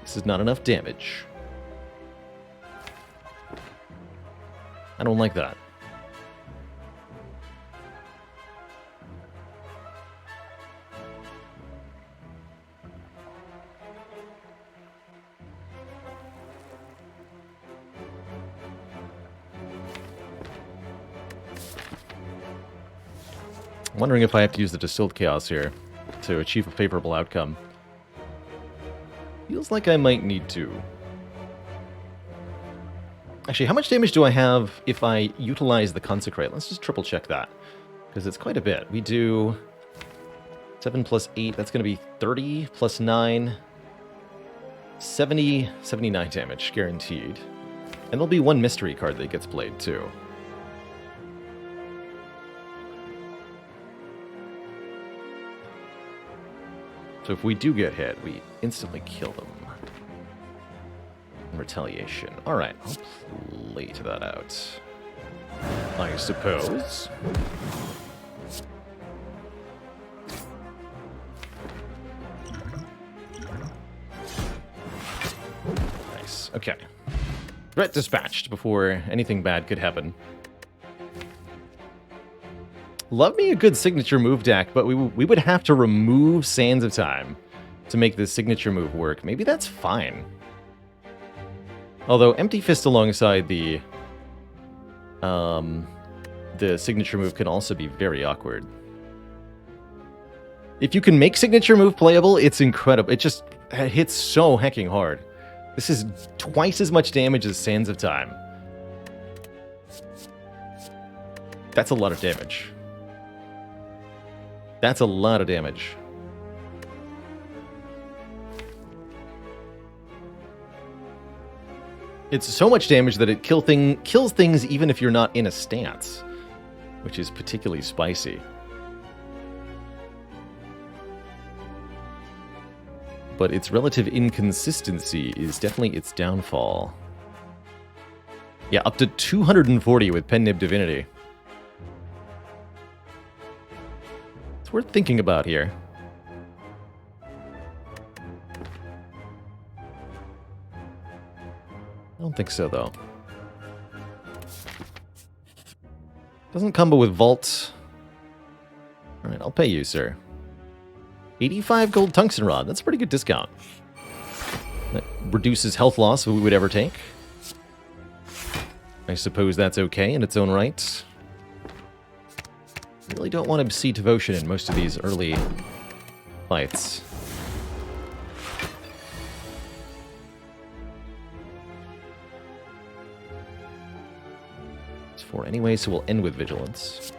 This is not enough damage. I don't like that. I'm wondering if I have to use the Distilled Chaos here to achieve a favorable outcome. Feels like I might need to. Actually, how much damage do I have if I utilize the Consecrate? Let's just triple check that, because it's quite a bit. We do 7 plus 8, that's going to be 30 plus 9, 70, 79 damage, guaranteed. And there'll be one mystery card that gets played, too. So if we do get hit, we instantly kill them. Retaliation. Alright, I'll play to that out, I suppose. Nice. Okay. Threat dispatched before anything bad could happen. Love me a good signature move deck, but we would have to remove Sands of Time to make this signature move work. Maybe that's fine. Although Empty Fist alongside the signature move can also be very awkward. If you can make signature move playable, it's incredible. It just hits so hecking hard. This is twice as much damage as Sands of Time. That's a lot of damage. That's a lot of damage. It's so much damage that it kills things even if you're not in a stance, which is particularly spicy. But its relative inconsistency is definitely its downfall. Yeah, up to 240 with Pen Nib Divinity. It's worth thinking about here. I don't think so, though. Doesn't combo with Vault. Alright, I'll pay you, sir. 85 gold tungsten rod. That's a pretty good discount. That reduces health loss we would ever take. I suppose that's okay in its own right. Really don't want to see Devotion in most of these early fights. It's 4 anyway, so we'll end with Vigilance.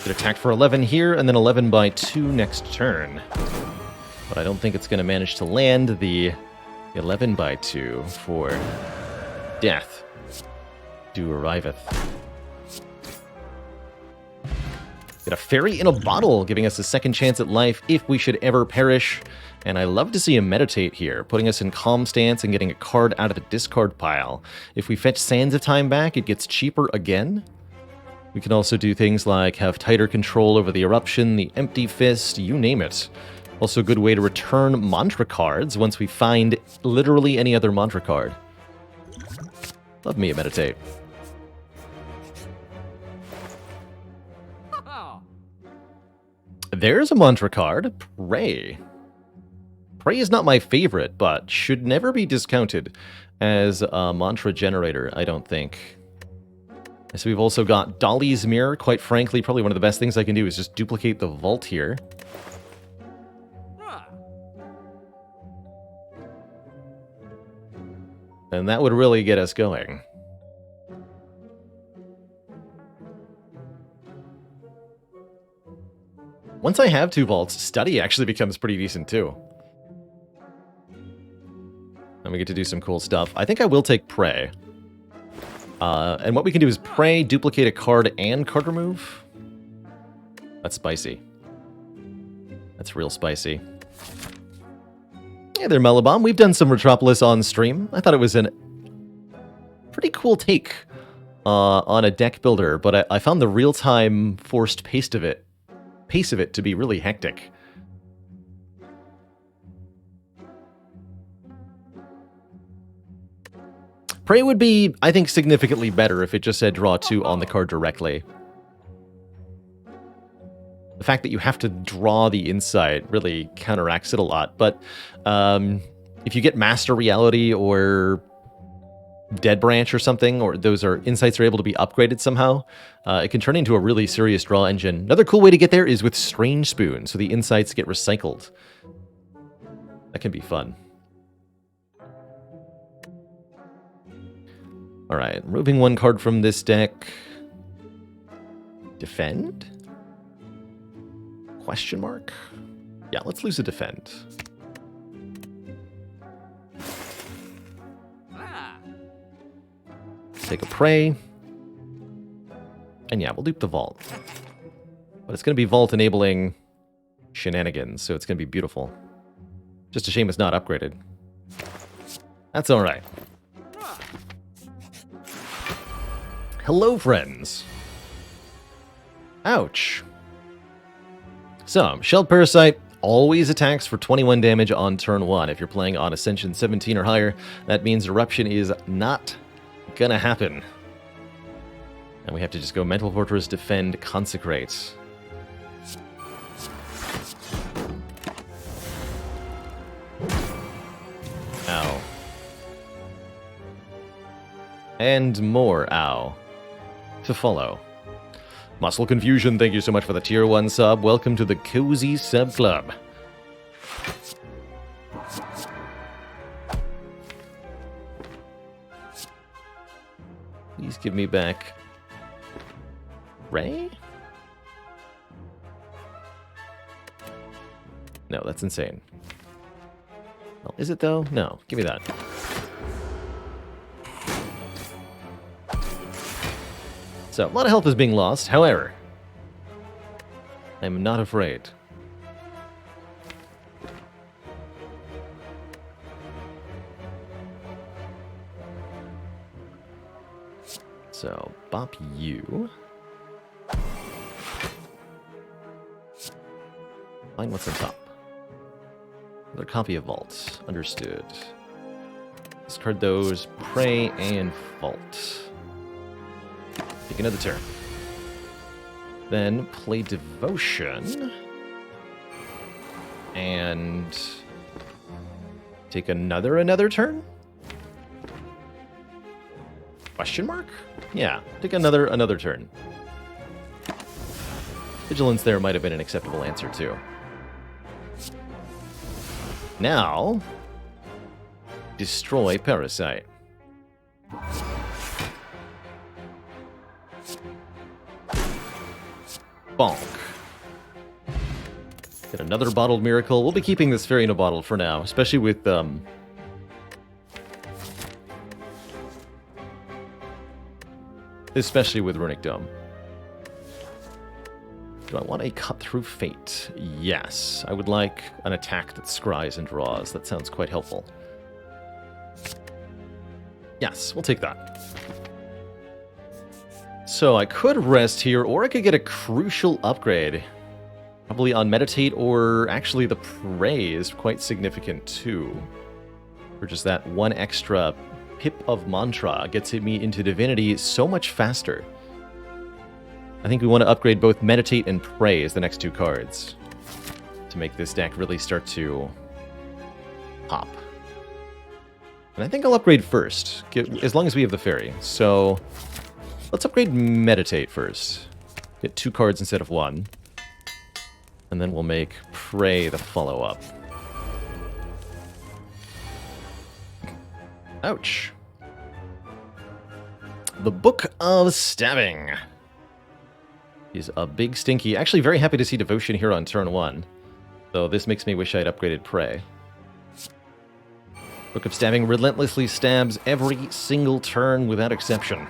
Get attacked for 11 here, and then 11 by 2 next turn. But I don't think it's going to manage to land the 11 by 2 for death. Do arriveth. Get a fairy in a bottle, giving us a second chance at life if we should ever perish. And I love to see him meditate here, putting us in calm stance and getting a card out of the discard pile. If we fetch Sands of Time back, it gets cheaper again. We can also do things like have tighter control over the Eruption, the Empty Fist, you name it. Also a good way to return mantra cards once we find literally any other mantra card. Love me a meditate. There's a mantra card, Pray. Pray is not my favorite, but should never be discounted as a mantra generator, I don't think. So we've also got Dolly's Mirror. Quite frankly, probably one of the best things I can do is just duplicate the vault here. And that would really get us going. Once I have 2 vaults, Study actually becomes pretty decent too. And we get to do some cool stuff. I think I will take Pray. And what we can do is Pray, duplicate a card, and card remove. That's spicy. That's real spicy. Hey there, Melobomb. We've done some Retropolis on stream. I thought it was a pretty cool take on a deck builder, but I found the real-time forced pace of it to be really hectic. Pray would be, I think, significantly better if it just said draw 2 on the card directly. The fact that you have to draw the insight really counteracts it a lot, but if you get Master Reality or dead branch or something, or those are insights are able to be upgraded somehow, it can turn into a really serious draw engine. Another cool way to get there is with Strange Spoon, so the insights get recycled. That can be fun. All right, removing one card from this deck. Defend? Question mark? Yeah, let's lose a defend. Take a prey. And yeah, we'll dupe the vault. But it's going to be vault enabling shenanigans, so it's going to be beautiful. Just a shame it's not upgraded. That's all right. Hello, friends. Ouch. So, Shelled Parasite always attacks for 21 damage on turn 1. If you're playing on Ascension 17 or higher, that means Eruption is not gonna happen. And we have to just go Mental Fortress, Defend, Consecrate. Ow. And more ow. To follow. Muscle Confusion, thank you so much for the tier 1 sub. Welcome to the Cozy Sub Club. Please give me back Ray? No, that's insane. Well, is it though? No, give me that. So, a lot of health is being lost. However, I'm not afraid. So, bop you. Find what's on top. Another copy of Vault. Understood. Discard those. Prey and Vault. Take another turn. Then play Devotion. And take another turn? Question mark? Yeah, take another turn. Vigilance there might have been an acceptable answer too. Now, destroy Parasite. Bonk. Get another bottled miracle. We'll be keeping this fairy in a bottle for now, especially with Runic Dome. Do I want a cut through fate? Yes. I would like an attack that scries and draws. That sounds quite helpful. Yes, we'll take that. So I could rest here, or I could get a crucial upgrade. Probably on Meditate, or actually the Prey is quite significant too. For just that one extra pip of Mantra gets me into Divinity so much faster. I think we want to upgrade both Meditate and Prey as the next two cards to make this deck really start to pop. And I think I'll upgrade first, as long as we have the Fairy. So let's upgrade Meditate first. Get 2 cards instead of 1. And then we'll make Prey the follow-up. Ouch. The Book of Stabbing. He's a big stinky. Actually, very happy to see Devotion here on turn 1. So this makes me wish I'd upgraded Prey. Book of Stabbing relentlessly stabs every single turn without exception.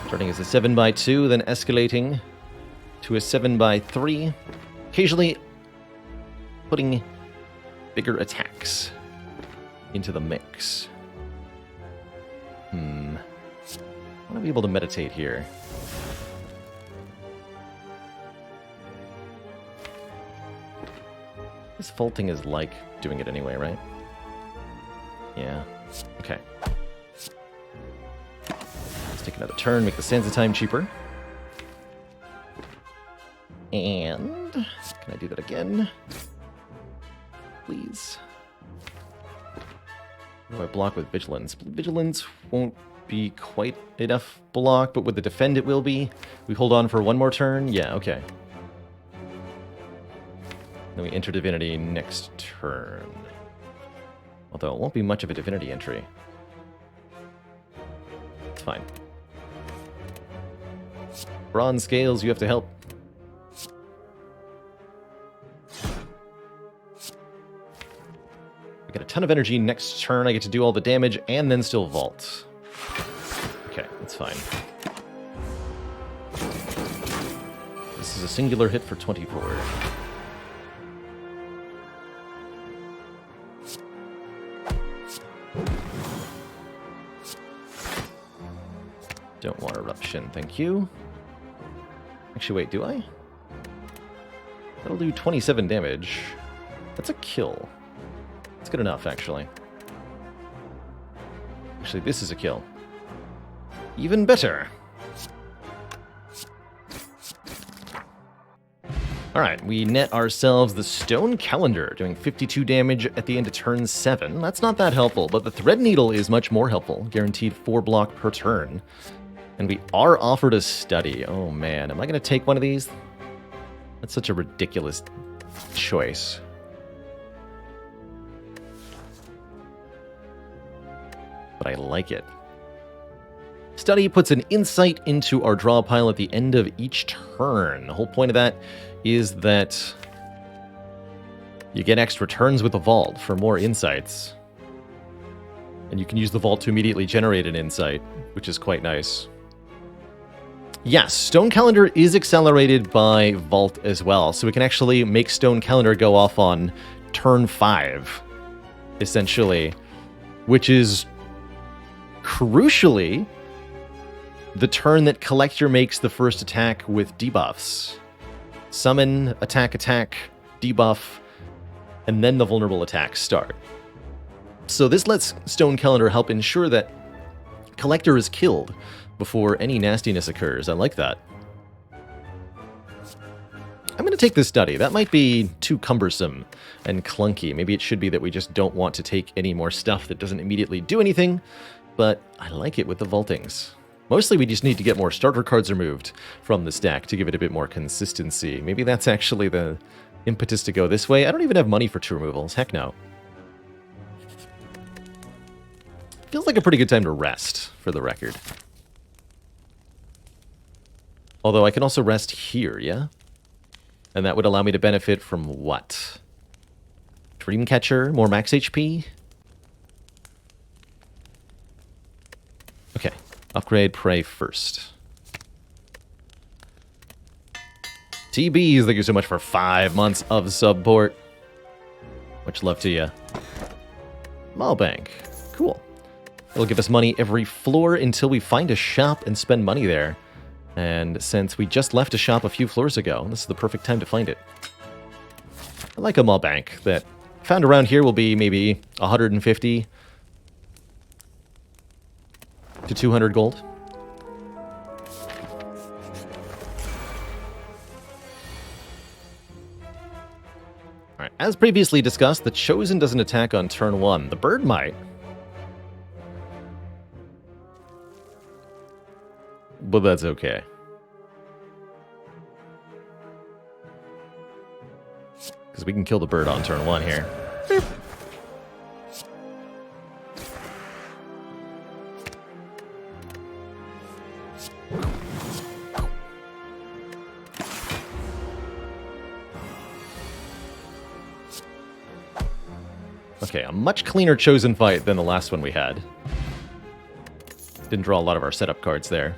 Starting as a 7x2, then escalating to a 7x3. Occasionally putting bigger attacks into the mix. I want to be able to meditate here. This faulting is like doing it anyway, right? Yeah. Okay. Let's take another turn, make the Sands of Time cheaper. And can I do that again? please. What do I block with Vigilance? Vigilance won't be quite enough block, but with the Defend it will be. We hold on for one more turn? Yeah, okay. Then we enter Divinity next turn. Although it won't be much of a Divinity entry. It's fine. Bronze Scales, you have to help. I get a ton of energy next turn. I get to do all the damage and then still vault. Okay, that's fine. This is a singular hit for 24. Don't want Eruption, thank you. Actually, wait, do I? That'll do 27 damage. That's a kill. It's good enough, actually. Actually, this is a kill. Even better. Alright, we net ourselves the Stone Calendar, doing 52 damage at the end of turn 7. That's not that helpful, but the Thread Needle is much more helpful. Guaranteed 4 block per turn. And we are offered a study. Oh man, am I going to take one of these? That's such a ridiculous choice. But I like it. Study puts an insight into our draw pile at the end of each turn. The whole point of that is that you get extra turns with the vault for more insights. And you can use the vault to immediately generate an insight, which is quite nice. Yes, Stone Calendar is accelerated by Vault as well, so we can actually make Stone Calendar go off on turn 5, essentially, which is crucially the turn that Collector makes the first attack with debuffs. Summon, attack, debuff, and then the vulnerable attacks start. So this lets Stone Calendar help ensure that Collector is killed before any nastiness occurs. I like that. I'm going to take this study. That might be too cumbersome and clunky. Maybe it should be that we just don't want to take any more stuff that doesn't immediately do anything, but I like it with the vaultings. Mostly we just need to get more starter cards removed from the stack to give it a bit more consistency. Maybe that's actually the impetus to go this way. I don't even have money for 2 removals. Heck no. Feels like a pretty good time to rest, for the record. Although I can also rest here, yeah? And that would allow me to benefit from what? Dreamcatcher, more max HP? Okay, upgrade Prey first. TBs, thank you so much for 5 months of support. Much love to you. Malbank, cool. It'll give us money every floor until we find a shop and spend money there. And since we just left a shop a few floors ago, this is the perfect time to find it. I like a mall bank that found around here will be maybe 150 to 200 gold. Alright, as previously discussed, the Chosen doesn't attack on turn 1. The bird might. But that's okay. Because we can kill the bird on turn 1 here. Okay, a much cleaner Chosen fight than the last one we had. Didn't draw a lot of our setup cards there.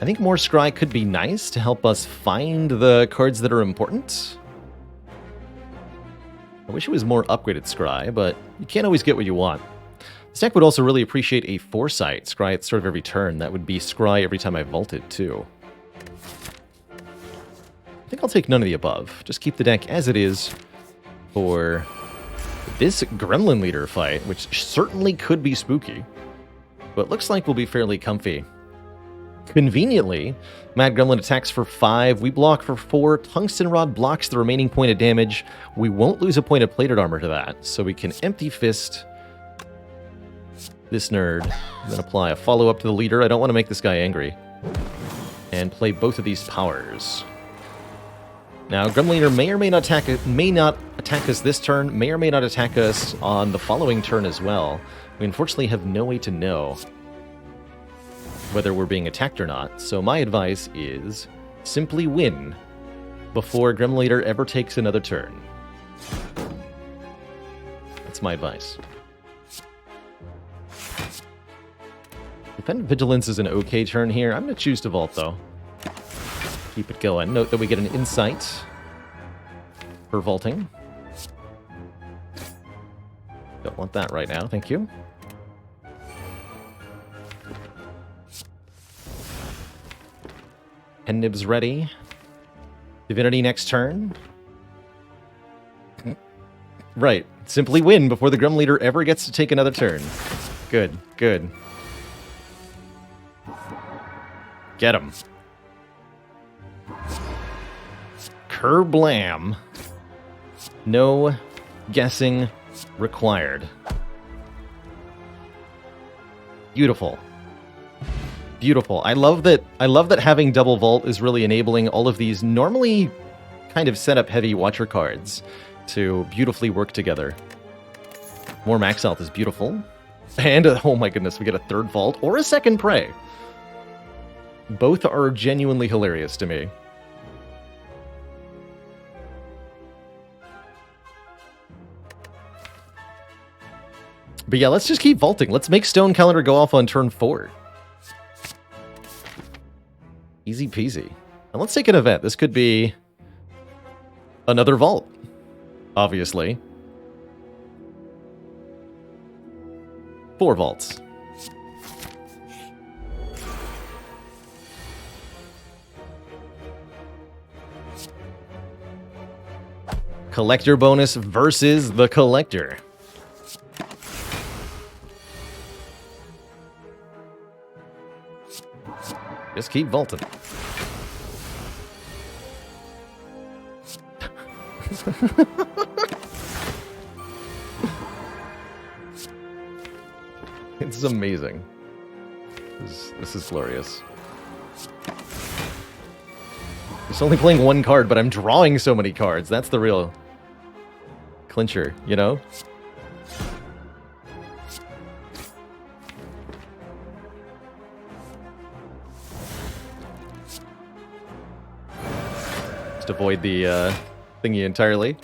I think more Scry could be nice to help us find the cards that are important. I wish it was more upgraded Scry, but you can't always get what you want. This deck would also really appreciate a Foresight Scry at sort of every turn. That would be Scry every time I vaulted, too. I think I'll take none of the above. Just keep the deck as it is for this Gremlin Leader fight, which certainly could be spooky, but looks like we'll be fairly comfy. Conveniently, Mad Gremlin attacks for 5, we block for 4, Tungsten Rod blocks the remaining point of damage. We won't lose a point of plated armor to that, so we can Empty Fist this nerd, then apply a follow-up to the leader. I don't want to make this guy angry. And play both of these powers. Now, Gremlin Leader may or may not attack us this turn, may or may not attack us on the following turn as well. We unfortunately have no way to know whether we're being attacked or not, so my advice is simply win before Gremlin Leader ever takes another turn. That's my advice. Defend Vigilance is an okay turn here. I'm going to choose to vault, though. Keep it going. Note that we get an insight for vaulting. Don't want that right now, thank you. Nibs ready. Divinity next turn. Right. Simply win before the Gremlin Leader ever gets to take another turn. Good, good. Get him. Kerblam. No guessing required. Beautiful. Beautiful. I love that having double vault is really enabling all of these normally kind of setup heavy watcher cards to beautifully work together. More max health is beautiful. And oh my goodness, we get a third vault or a second prey. Both are genuinely hilarious to me. But yeah, let's just keep vaulting. Let's make Stone Calendar go off on turn 4. Easy peasy. And let's take an event. This could be another vault, obviously. 4 vaults. Collector bonus versus the Collector. Just keep vaulting. It's amazing. This is glorious. It's only playing 1 card, but I'm drawing so many cards. That's the real clincher, you know? Just avoid the thingy entirely.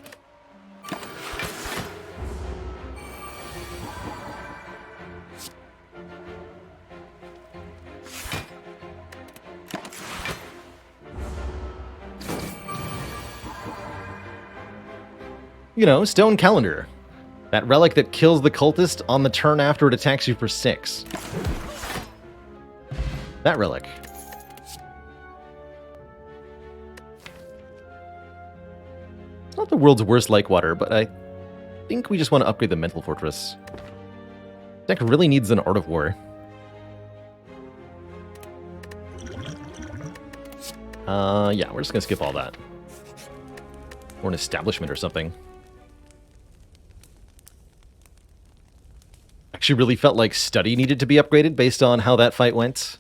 You know, Stone Calendar. That relic that kills the cultist on the turn after it attacks you for 6. That relic. Not the world's worst like water, but I think we just want to upgrade the Mental Fortress. Deck really needs an Art of War. Yeah, we're just gonna skip all that. Or an establishment or something. Actually really felt like Study needed to be upgraded based on how that fight went.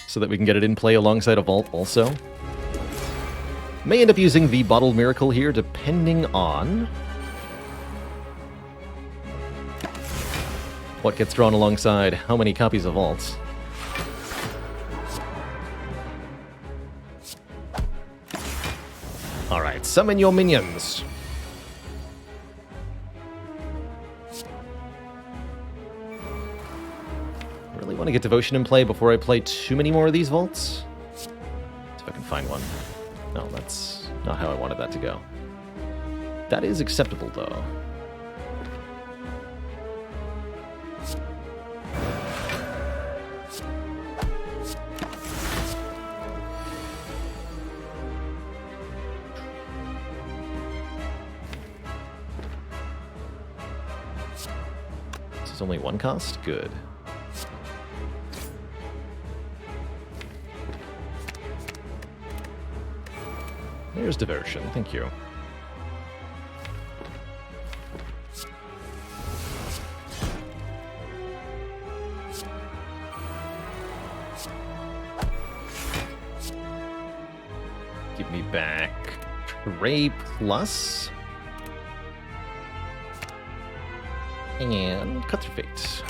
So that we can get it in play alongside a vault also. May end up using the Bottled Miracle here, depending on what gets drawn alongside how many copies of vaults. Alright, summon your minions. Really want to get Devotion in play before I play too many more of these vaults. See if I can find one. No, that's not how I wanted that to go. That is acceptable, though. This is only 1 cost? Good. There's Devotion. Thank you. Give me back Ray Plus. And Cut Through Fate.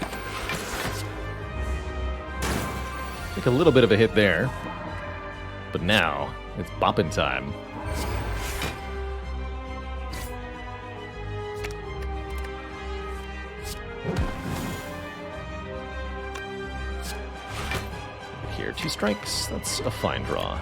Take a little bit of a hit there. But now, it's bopping time. Here, 2 strikes. That's a fine draw.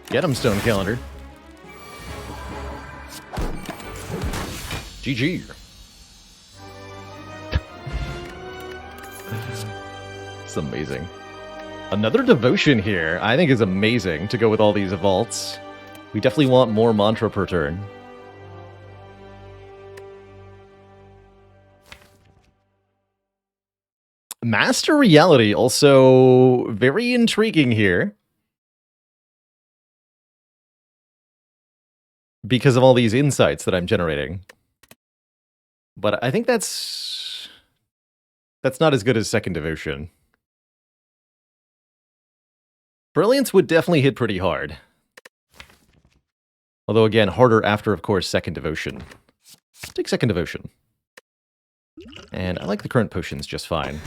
Get him, Stone Calendar. GG. It's amazing. Another Devotion here, I think is amazing to go with all these vaults. We definitely want more mantra per turn. Master Reality, also very intriguing here. Because of all these insights that I'm generating. But I think that's not as good as Second Devotion. Brilliance would definitely hit pretty hard. Although again, harder after, of course, Second Devotion. Let's take Second Devotion. And I like the current potions just fine.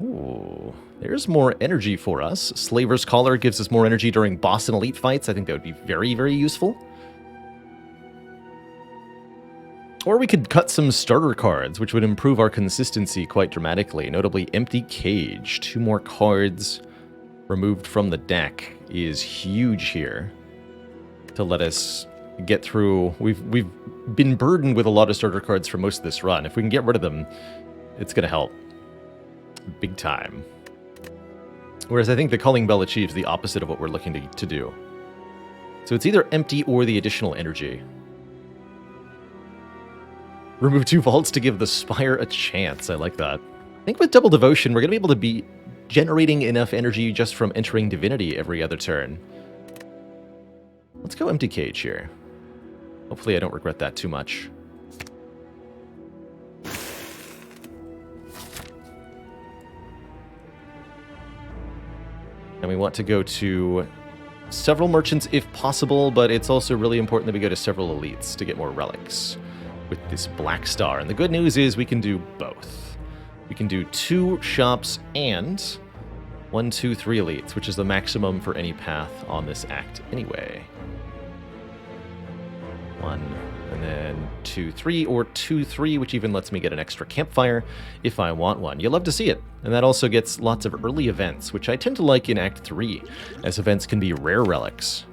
Ooh, there's more energy for us. Slaver's Collar gives us more energy during boss and elite fights. I think that would be very, very useful. Or we could cut some starter cards, which would improve our consistency quite dramatically. Notably, Empty Cage. 2 more cards removed from the deck is huge here to let us get through. We've been burdened with a lot of starter cards for most of this run. If we can get rid of them, it's going to help. Big time. Whereas I think the Calling Bell achieves the opposite of what we're looking to do. So it's either empty or the additional energy. Remove 2 vaults to give the Spire a chance. I like that. I think with Double Devotion, we're going to be able to be generating enough energy just from entering Divinity every other turn. Let's go Empty Cage here. Hopefully I don't regret that too much. And we want to go to several merchants if possible, but it's also really important that we go to several elites to get more relics with this Black Star. And the good news is we can do both. We can do 2 shops and 1, 2, 3 elites, which is the maximum for any path on this act anyway. 1, and then 2, 3, or 2, 3, which even lets me get an extra campfire if I want one. You'll love to see it. And that also gets lots of early events, which I tend to like in Act 3, as events can be rare relics,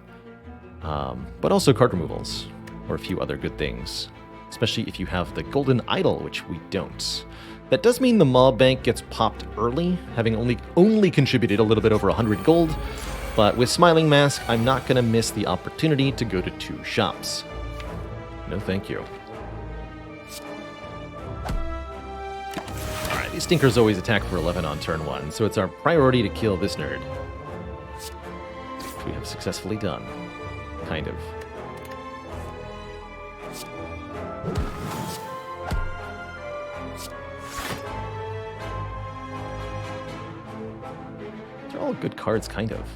but also card removals, or a few other good things, especially if you have the Golden Idol, which we don't. That does mean the Mob Bank gets popped early, having only contributed a little bit over 100 gold, but with Smiling Mask, I'm not going to miss the opportunity to go to 2 shops. No thank you. Alright, these stinkers always attack for 11 on turn 1, so it's our priority to kill this nerd. Which we have successfully done. Kind of. They're all good cards, kind of.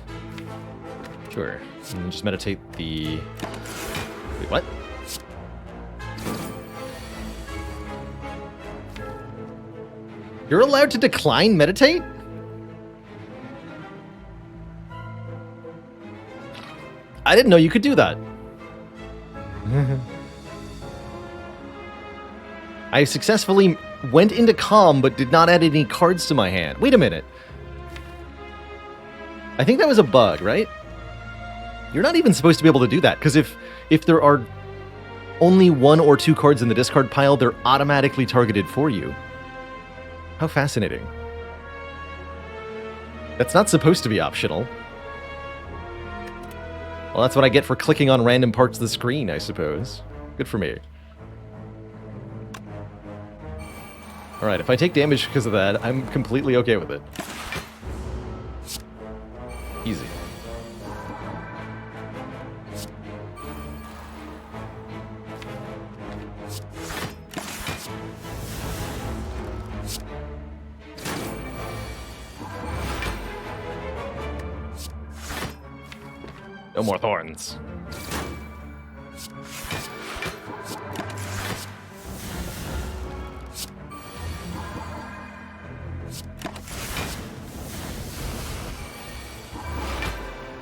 Sure. And just meditate the... Wait, what? You're allowed to decline meditate? I didn't know you could do that. I successfully went into calm, but did not add any cards to my hand. Wait a minute. I think that was a bug, right? You're not even supposed to be able to do that, because if there are only 1 or 2 cards in the discard pile, they're automatically targeted for you. How fascinating. That's not supposed to be optional. Well, that's what I get for clicking on random parts of the screen, I suppose. Good for me. Alright, if I take damage because of that, I'm completely okay with it. Easy. No more thorns.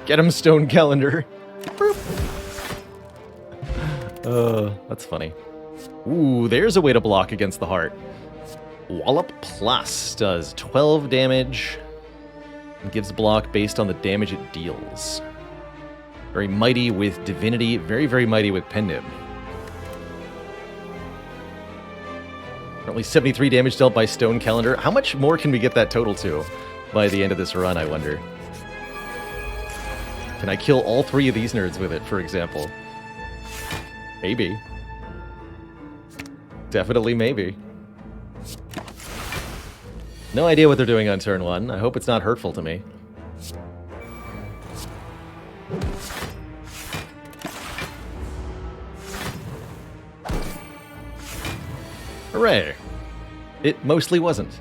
Get him, Stone Calendar. That's funny. Ooh, there's a way to block against the heart. Wallop Plus does 12 damage and gives block based on the damage it deals. Very mighty with Divinity, very, very mighty with Penib. Currently 73 damage dealt by Stone Calendar. How much more can we get that total to by the end of this run, I wonder? Can I kill all 3 of these nerds with it, for example? Maybe. Definitely maybe. No idea what they're doing on turn 1. I hope it's not hurtful to me. Hooray! It mostly wasn't.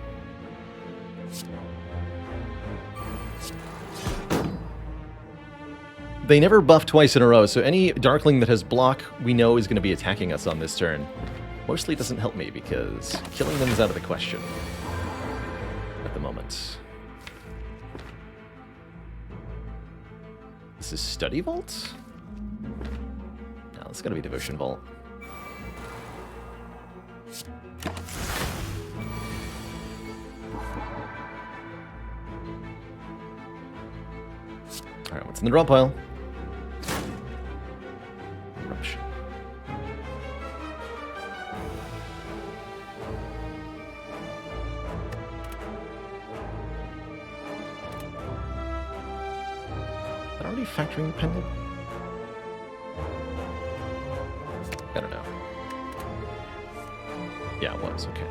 They never buff twice in a row, so any Darkling that has block, we know is going to be attacking us on this turn. Mostly doesn't help me, because killing them is out of the question at the moment. This is Study Vault? No, it's got to be Devotion Vault. Alright, what's in the draw pile? Rubbish. Is that already factoring the pendant? I don't know. Yeah, it was, okay.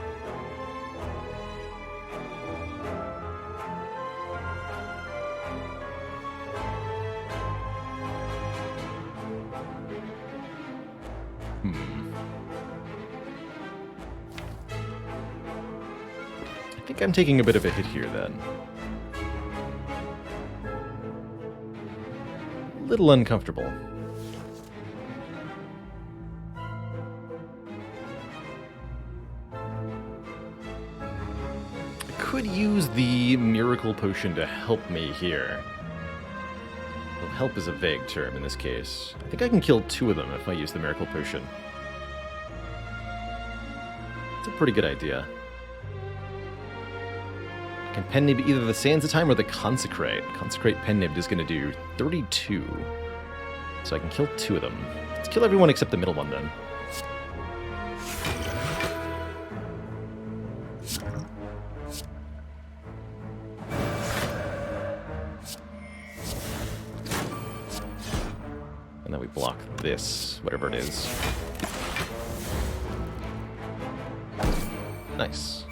I think I'm taking a bit of a hit here, then. A little uncomfortable. Could use the Miracle Potion to help me here. Well, help is a vague term in this case. I think I can kill 2 of them if I use the Miracle Potion. It's a pretty good idea. I can Pen Nib either the Sands of Time or the Consecrate. Consecrate Pen Nib is going to do 32. So I can kill 2 of them. Let's kill everyone except the middle one then. And then we block this, whatever it is. Nice.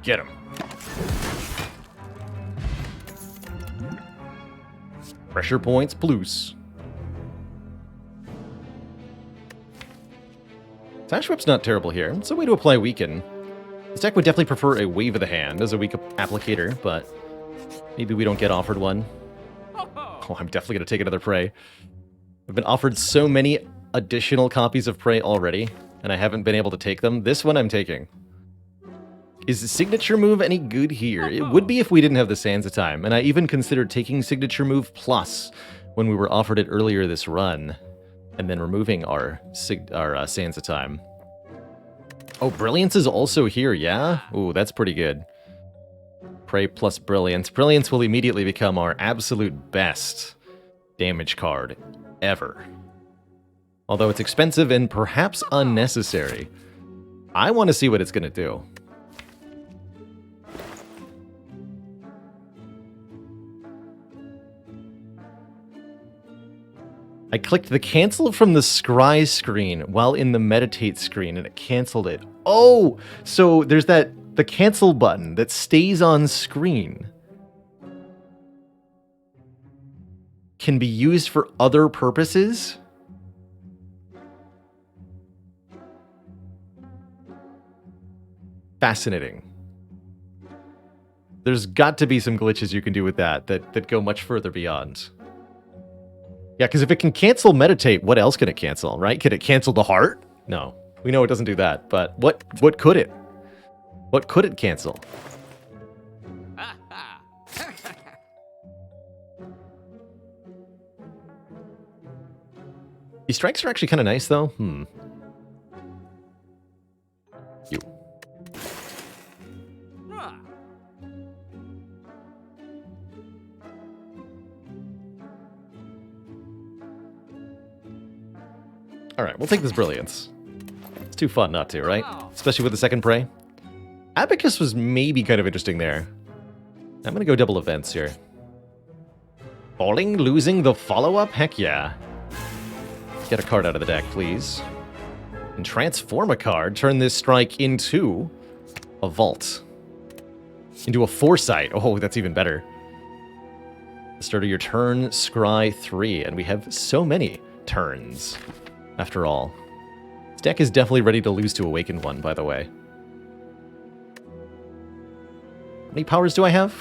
Get him. Pressure points plus. Sash Whip's not terrible here. It's a way to apply Weaken. This deck would definitely prefer a Wave of the Hand as a weak applicator, but maybe we don't get offered one. Oh, I'm definitely going to take another Prey. I've been offered so many additional copies of Prey already, and I haven't been able to take them. This one I'm taking. Is the Signature Move any good here? It would be if we didn't have the Sands of Time, and I even considered taking Signature Move Plus when we were offered it earlier this run, and then removing our Sands of Time. Oh, Brilliance is also here, yeah? Ooh, that's pretty good. Prey plus Brilliance. Brilliance will immediately become our absolute best damage card ever. Although it's expensive and perhaps unnecessary. I want to see what it's going to do. I clicked the cancel from the scry screen while in the meditate screen and it canceled it. Oh, so there's the cancel button that stays on screen. Can be used for other purposes? Fascinating. There's got to be some glitches you can do with that go much further beyond. Yeah, because if it can cancel meditate, what else can it cancel, right? Can it cancel the heart? No. We know it doesn't do that, but what could it? What could it cancel? These strikes are actually kind of nice, though. You. Alright, we'll take this Brilliance. It's too fun not to, right? Especially with the second Prey. Abacus was maybe kind of interesting there. I'm gonna go double events here. Falling, losing the follow-up? Heck yeah. Get a card out of the deck, please. And transform a card. Turn this strike into a Vault. Into a Foresight. Oh, that's even better. Start of your turn, scry 3. And we have so many turns. After all. This deck is definitely ready to lose to Awakened One, by the way. How many powers do I have?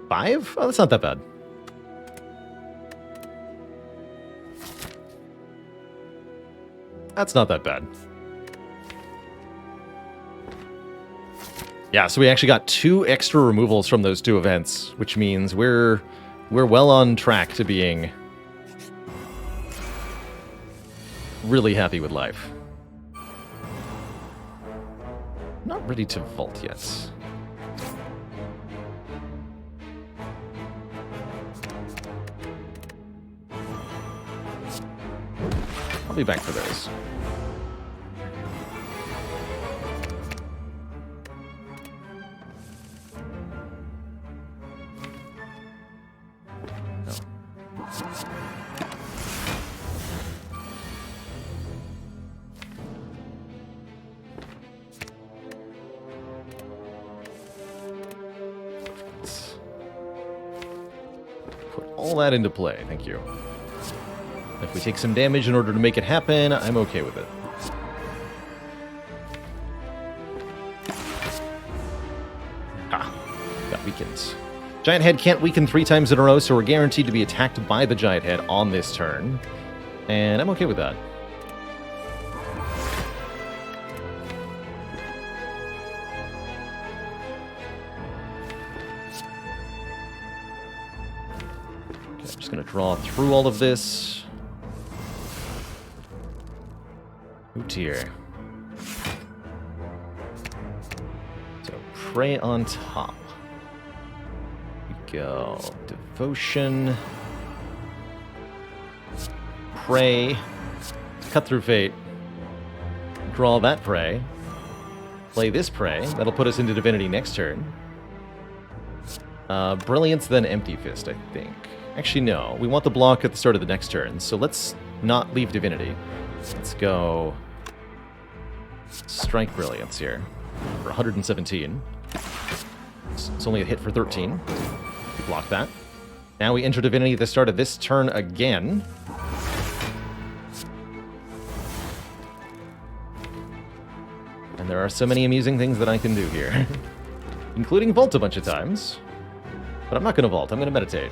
5? Oh, that's not that bad. That's not that bad. Yeah, so we actually got 2 extra removals from those 2 events, which means we're well on track to being really happy with life. Not ready to vault yet. I'll be back for those. All that into play, thank you. If we take some damage in order to make it happen, I'm okay with it. Ah, got weakened. Giant Head can't weaken 3 times in a row, so we're guaranteed to be attacked by the Giant Head on this turn. And I'm okay with that. Just going to draw through all of this. Ooh, dear. So, Prey on top. We go. Devotion. Prey. Cut through fate. Draw that Prey. Play this Prey. That'll put us into Divinity next turn. Brilliance, then Empty Fist, I think. Actually, no. We want the block at the start of the next turn, so let's not leave Divinity. Let's go Strike Brilliance here for 117. It's only a hit for 13. We block that. Now we enter Divinity at the start of this turn again. And there are so many amusing things that I can do here. Including Vault a bunch of times. But I'm not going to Vault, I'm going to Meditate.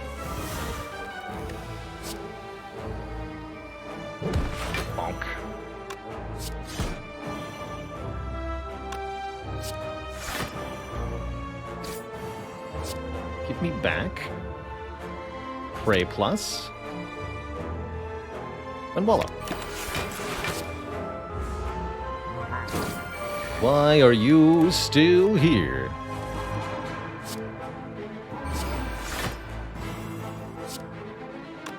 Bonk. Give me back. Prey plus. And voila. Why are you still here?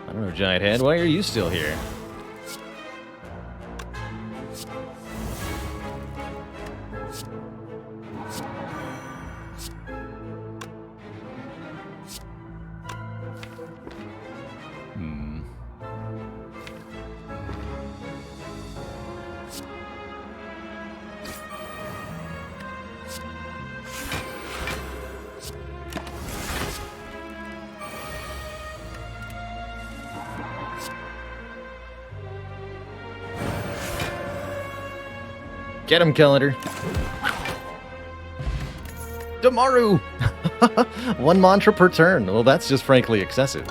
I don't know, Giant Head, why are you still here? Get him, Calendar. Damaru! One mantra per turn. Well, that's just frankly excessive.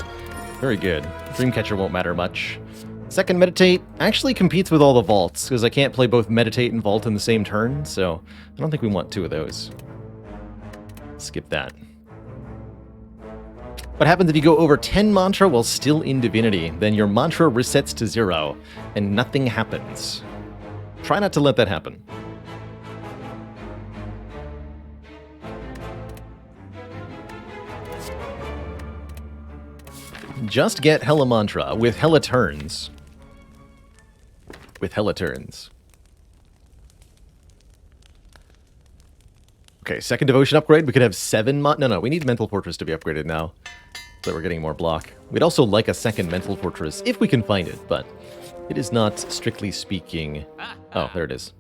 Very good. Dreamcatcher won't matter much. Second Meditate actually competes with all the vaults, because I can't play both Meditate and Vault in the same turn, so I don't think we want two of those. Skip that. What happens if you go over 10 mantra while still in Divinity? Then your mantra resets to 0, and nothing happens. Try not to let that happen. Just get Hella Mantra with Hella turns. With Hella turns. Okay, second devotion upgrade. We could have 7 No, we need Mental Fortress to be upgraded now. So we're getting more block. We'd also like a second Mental Fortress if we can find it, but it is not, strictly speaking... Oh, there it is.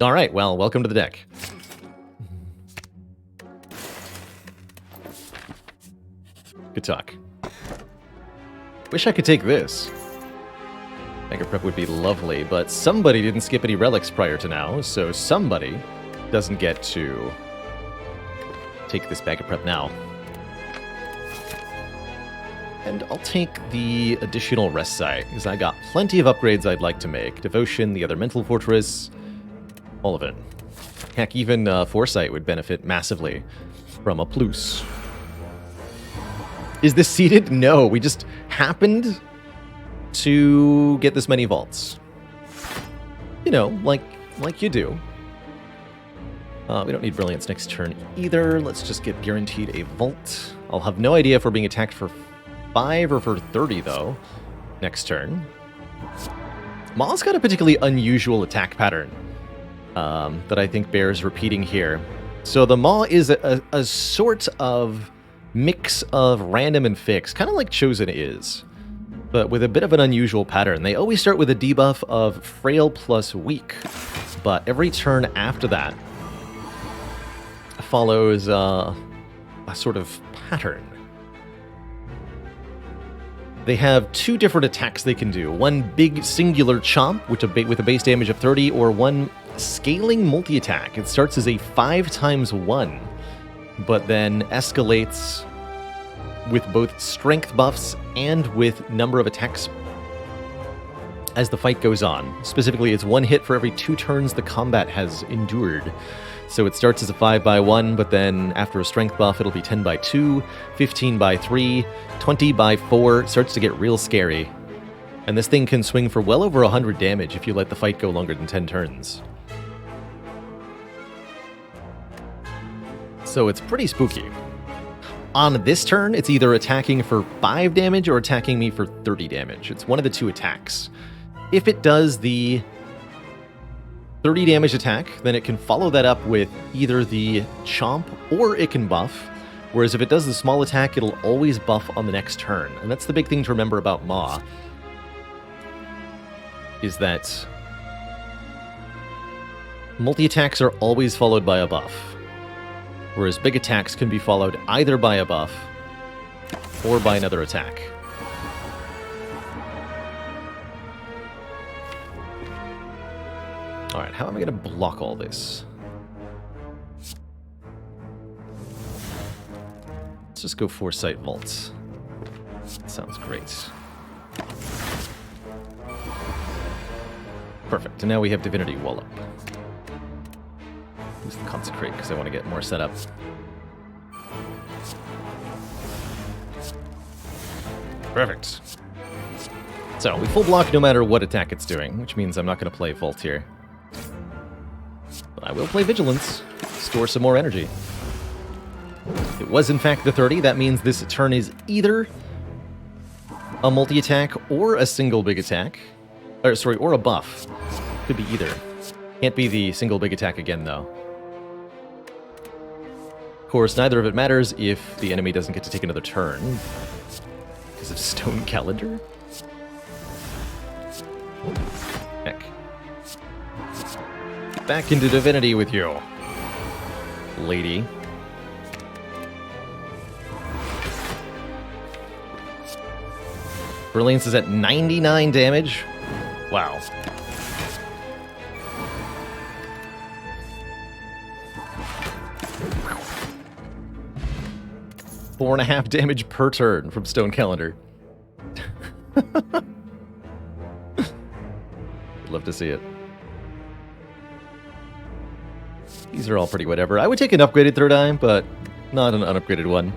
Alright, well, welcome to the deck. Good talk. Wish I could take this. Mega Prep would be lovely, but somebody didn't skip any relics prior to now, so somebody doesn't get to take this Bag of Prep now. And I'll take the additional rest site, because I got plenty of upgrades I'd like to make. Devotion, the other Mental Fortress, all of it. Heck, even Foresight would benefit massively from a plus. Is this seeded? No, we just happened to get this many vaults. You know, like you do. We don't need Brilliance next turn either. Let's just get guaranteed a vault. I'll have no idea if we're being attacked for 5 or for 30, though, next turn. Maw's got a particularly unusual attack pattern that I think bears repeating here. So the Maw is a sort of mix of random and fixed, kind of like Chosen is, but with a bit of an unusual pattern. They always start with a debuff of Frail plus Weak, but every turn after that follows a sort of pattern. They have 2 different attacks they can do. One big singular chomp, with a base damage of 30, or one scaling multi-attack. It starts as a 5x1, but then escalates with both strength buffs and with number of attacks as the fight goes on. Specifically, it's 1 hit for every 2 turns the combat has endured. So it starts as a 5x1, but then after a strength buff, it'll be 10x2, 15x3, 20x4. It starts to get real scary. And this thing can swing for well over 100 damage if you let the fight go longer than 10 turns. So it's pretty spooky. On this turn, it's either attacking for 5 damage or attacking me for 30 damage. It's one of the 2 attacks. If it does the 30 damage attack, then it can follow that up with either the chomp or it can buff. Whereas if it does the small attack, it'll always buff on the next turn. And that's the big thing to remember about Maw, is that multi-attacks are always followed by a buff. Whereas big attacks can be followed either by a buff or by another attack. Alright, how am I going to block all this? Let's just go Foresight Vault. Sounds great. Perfect, and now we have Divinity Wallop. Use the Consecrate because I want to get more set up. Perfect. So, we full block no matter what attack it's doing, which means I'm not going to play Vault here. But I will play Vigilance, store some more energy. It was in fact the 30. That means this turn is either a multi-attack or a single big attack. Or, sorry, or a buff. Could be either. Can't be the single big attack again, though. Of course, neither of it matters if the enemy doesn't get to take another turn. Because of Stone Calendar? Heck. Back into Divinity with you, lady. Brilliance is at 99 damage. Wow. Four and a half damage per turn from Stone Calendar. I'd love to see it. These are all pretty whatever. I would take an upgraded third eye, but not an unupgraded one.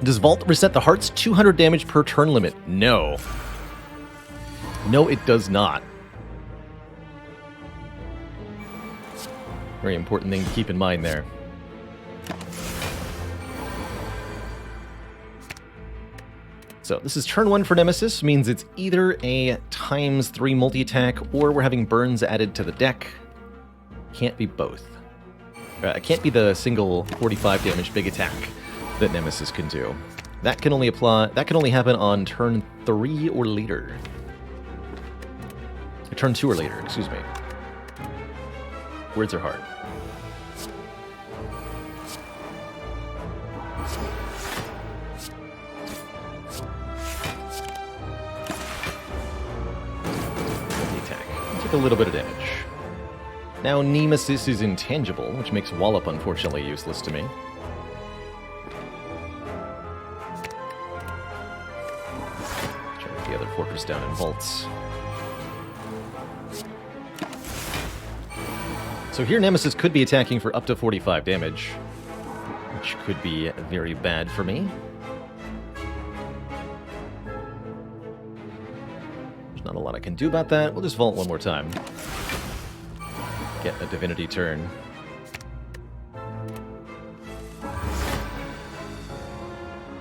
Does Vault reset the heart's 200 damage per turn limit? No. No, it does not. Very important thing to keep in mind there. So this is turn 1 for Nemesis, means it's either a ×3 multi-attack or we're having burns added to the deck. Can't be both. It can't be the single 45 damage big attack that Nemesis can do. That can only apply. That can only happen on turn 3 or later. Or turn 2 or later, excuse me. Words are hard. A little bit of damage. Now Nemesis is intangible, which makes Wallop unfortunately useless to me. Try to get the other fortress down in vaults. So here Nemesis could be attacking for up to 45 damage, which could be very bad for me. Not a lot I can do about that. We'll just vault one more time. Get a divinity turn.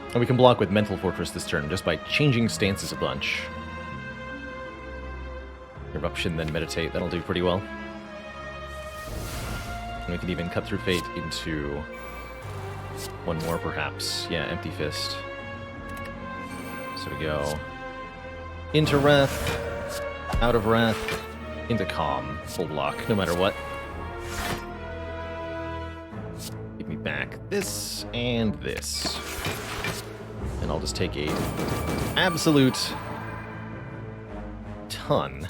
And we can block with Mental Fortress this turn just by changing stances a bunch. Eruption, then Meditate. That'll do pretty well. And we can even cut through Fate into one more, perhaps. Yeah, Empty Fist. So we go into Wrath, out of Wrath, into Calm. Full block, no matter what. Give me back this and this. And I'll just take a absolute ton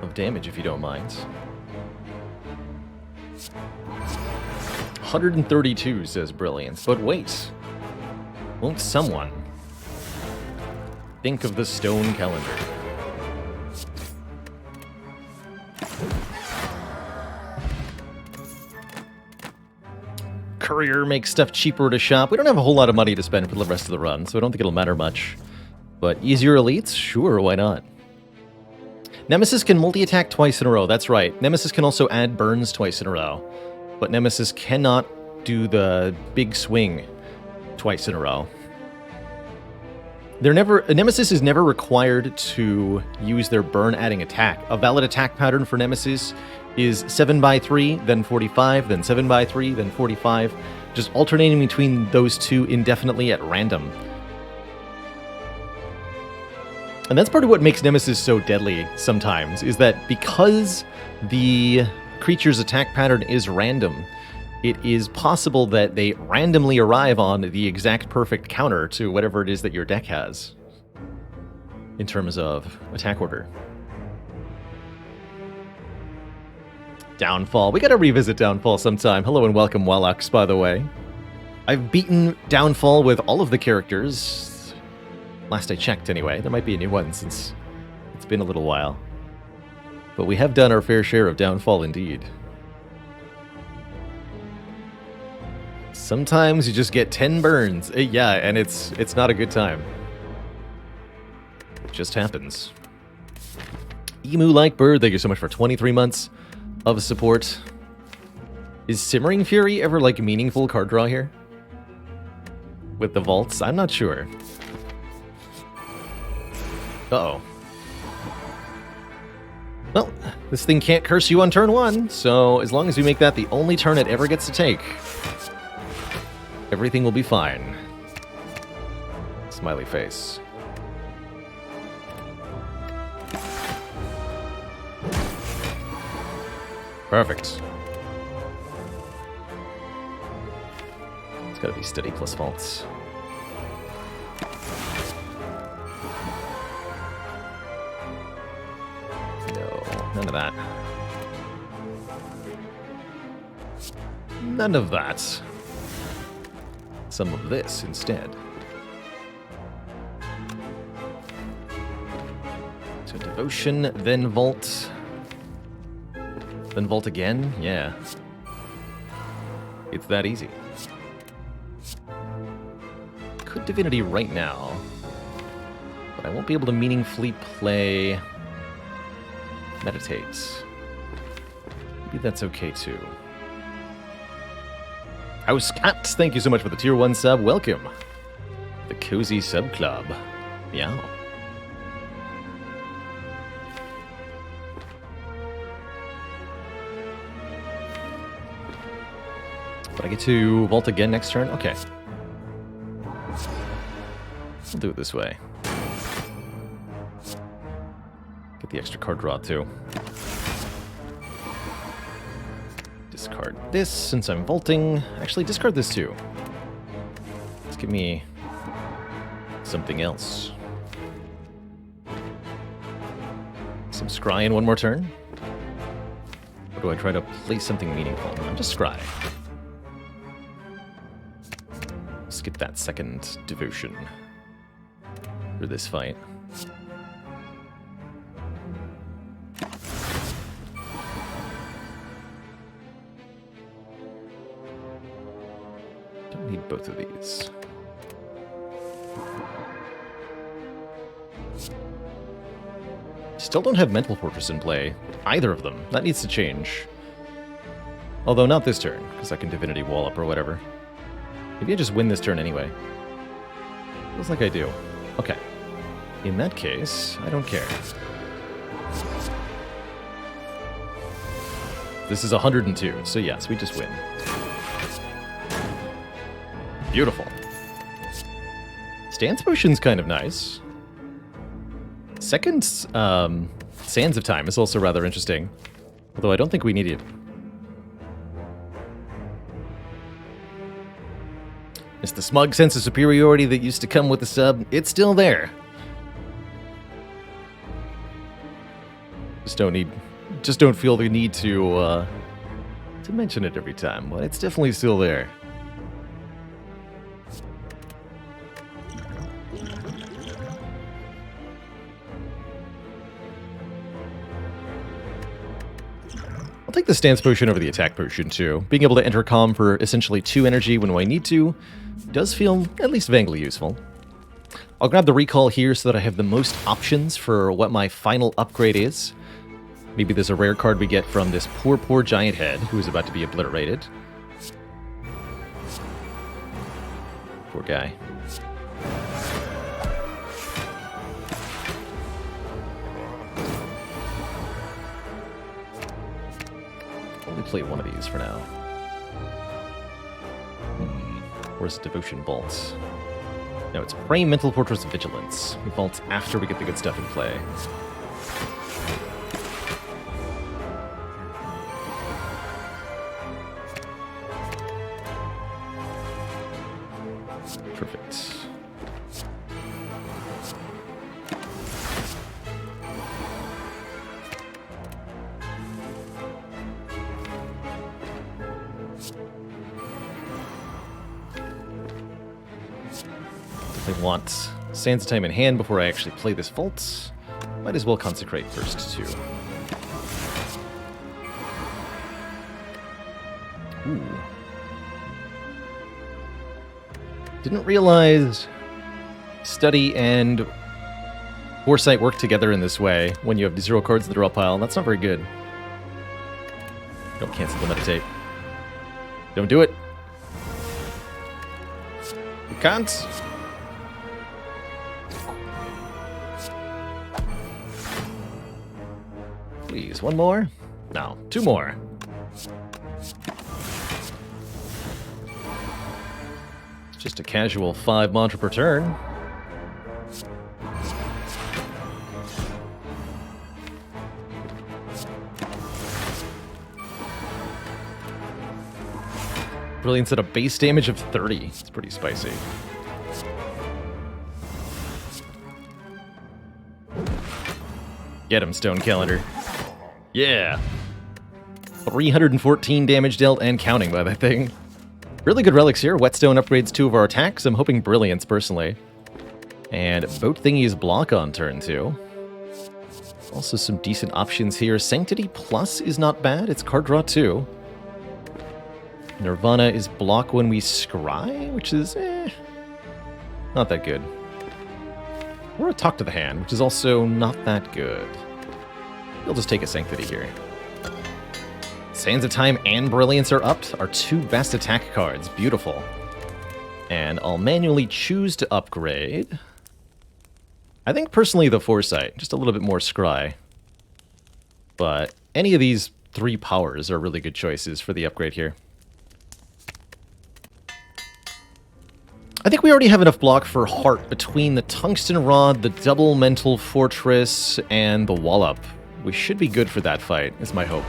of damage, if you don't mind. 132, says Brilliance. But wait. Won't someone think of the Stone Calendar? Courier makes stuff cheaper to shop. We don't have a whole lot of money to spend for the rest of the run, so I don't think it'll matter much. But easier elites? Sure, why not? Nemesis can multi-attack twice in a row. That's right. Nemesis can also add burns twice in a row. But Nemesis cannot do the big swing twice in a row. Nemesis is never required to use their burn-adding attack. A valid attack pattern for Nemesis is 7x3, then 45, then 7x3, then 45, just alternating between those two indefinitely at random. And that's part of what makes Nemesis so deadly sometimes, is that because the creature's attack pattern is random, it is possible that they randomly arrive on the exact perfect counter to whatever it is that your deck has in terms of attack order. Downfall. We gotta revisit Downfall sometime. Hello and welcome, Wallux, by the way. I've beaten Downfall with all of the characters. Last I checked, anyway. There might be a new one since it's been a little while. But we have done our fair share of Downfall indeed. Sometimes you just get 10 burns. Yeah, and it's not a good time. just happens. Emu Like Bird, thank you so much for 23 months of support. Is Simmering Fury ever, like, meaningful card draw here? With the vaults? I'm not sure. Uh-oh. Well, this thing can't curse you on turn 1, so as long as we make that the only turn it ever gets to take, everything will be fine. Smiley face. Perfect. It's gotta be steady plus faults. No, none of that. None of that. Some of this instead. So Devotion, then Vault. Then Vault again? Yeah. It's that easy. Could Divinity right now, but I won't be able to meaningfully play Meditate. Maybe that's okay too. House Cat, thank you so much for the tier 1 sub. Welcome. The Cozy Sub Club. Meow. But I get to vault again next turn? Okay. We'll do it this way. Get the extra card draw too. Discard this since I'm vaulting. Actually, discard this too. Let's give me something else. Some scry in one more turn? Or do I try to play something meaningful? I'm just scry. Skip that second devotion for this fight. Don't need both of these. Still don't have Mental Fortress in play. Either of them. That needs to change. Although not this turn, because I can Divinity Wall up or whatever. Maybe I just win this turn anyway. Feels like I do. Okay. In that case, I don't care. This is 102, so yes, we just win. Beautiful. Stance Potion's kind of nice. Second, Sands of Time is also rather interesting. Although I don't think we need it. It's the smug sense of superiority that used to come with the sub. It's still there. Just don't feel the need to mention it every time, but it's definitely still there. I'll take the Stance Potion over the Attack Potion, too. Being able to enter Calm for essentially 2 energy when I need to does feel at least vaguely useful. I'll grab the Recall here so that I have the most options for what my final upgrade is. Maybe there's a rare card we get from this poor giant head who is about to be obliterated. Poor guy. Only play one of these for now. Where's Devotion Vault? No, it's Pray Mental Fortress Vigilance. We vault after we get the good stuff in play. Perfect. I want Sands of Time in hand before I actually play this vault. Might as well consecrate first, too. Ooh. Didn't realize study and Foresight work together in this way when you have 0 cards in the draw pile. That's not very good. Don't cancel the meditate. Don't do it. You can't. Please, one more? No, 2 more. Just a casual 5 mantra per turn. Brilliance at a base damage of 30. It's pretty spicy. Get him, Stone Calendar. Yeah. 314 damage dealt and counting by that thing. Really good relics here. Whetstone upgrades 2 of our attacks. I'm hoping Brilliance, personally. And Boat Thingy's block on turn 2. Also some decent options here. Sanctity Plus is not bad. It's card draw 2. Nirvana is block when we scry, which is, not that good. Or a Talk to the Hand, which is also not that good. We'll just take a Sanctity here. Sands of Time and Brilliance are upped, our 2 best attack cards. Beautiful. And I'll manually choose to upgrade. I think personally the Foresight, just a little bit more scry. But any of these 3 powers are really good choices for the upgrade here. I think we already have enough block for Heart between the Tungsten Rod, the Double Mental Fortress, and the Wallop. We should be good for that fight, is my hope.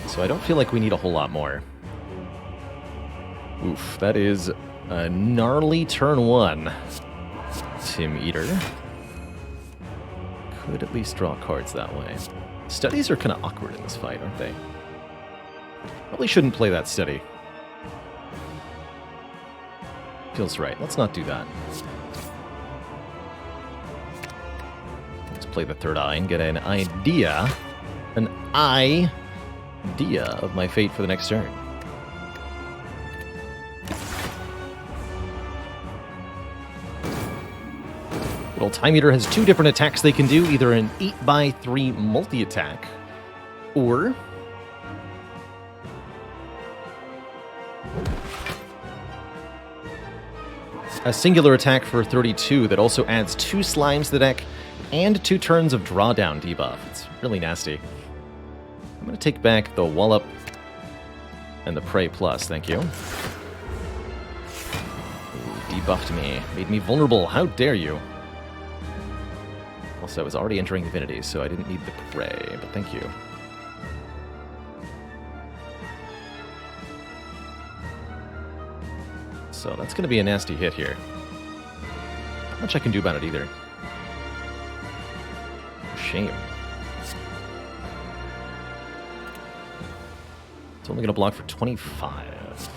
So I don't feel like we need a whole lot more. Oof, that is a gnarly turn 1. Tim Eater. Could at least draw cards that way. Studies are kind of awkward in this fight, aren't they? Probably shouldn't play that study. Feels right. Let's not do that. Let's play the 3rd eye and get an idea. An idea of my fate for the next turn. Little Time Eater has 2 different attacks they can do. Either an 8x3 multi-attack, or a singular attack for 32 that also adds 2 slimes to the deck and 2 turns of drawdown debuff. It's really nasty. I'm going to take back the Wallop and the Prey Plus, thank you. Ooh, debuffed me, made me vulnerable, how dare you. Also, I was already entering Divinity, so I didn't need the Prey, but thank you. So that's going to be a nasty hit here. Not much I can do about it either. Shame. It's only going to block for 25.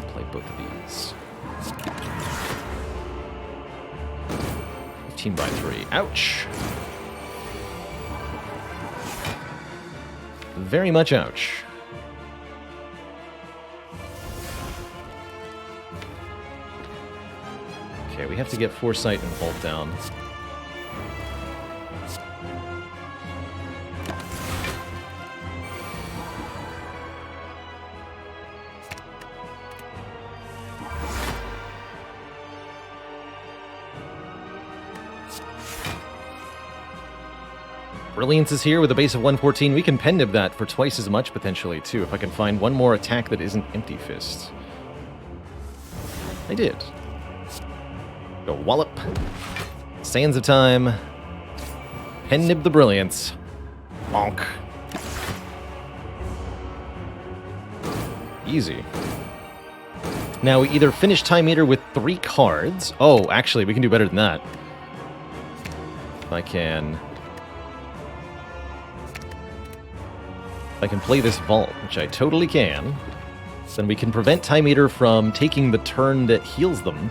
Play both of these. 15x3. Ouch! Very much ouch. Okay, we have to get Foresight and Vault down. Brilliance is here with a base of 114. We can pen-nib that for twice as much, potentially, too, if I can find one more attack that isn't Empty Fist. I did. Go Wallop. Sands of Time. Pen-nib the Brilliance. Bonk. Easy. Now we either finish Time Eater with 3 cards. Oh, actually, we can do better than that. If I can play this Vault, which I totally can, then we can prevent Time Eater from taking the turn that heals them.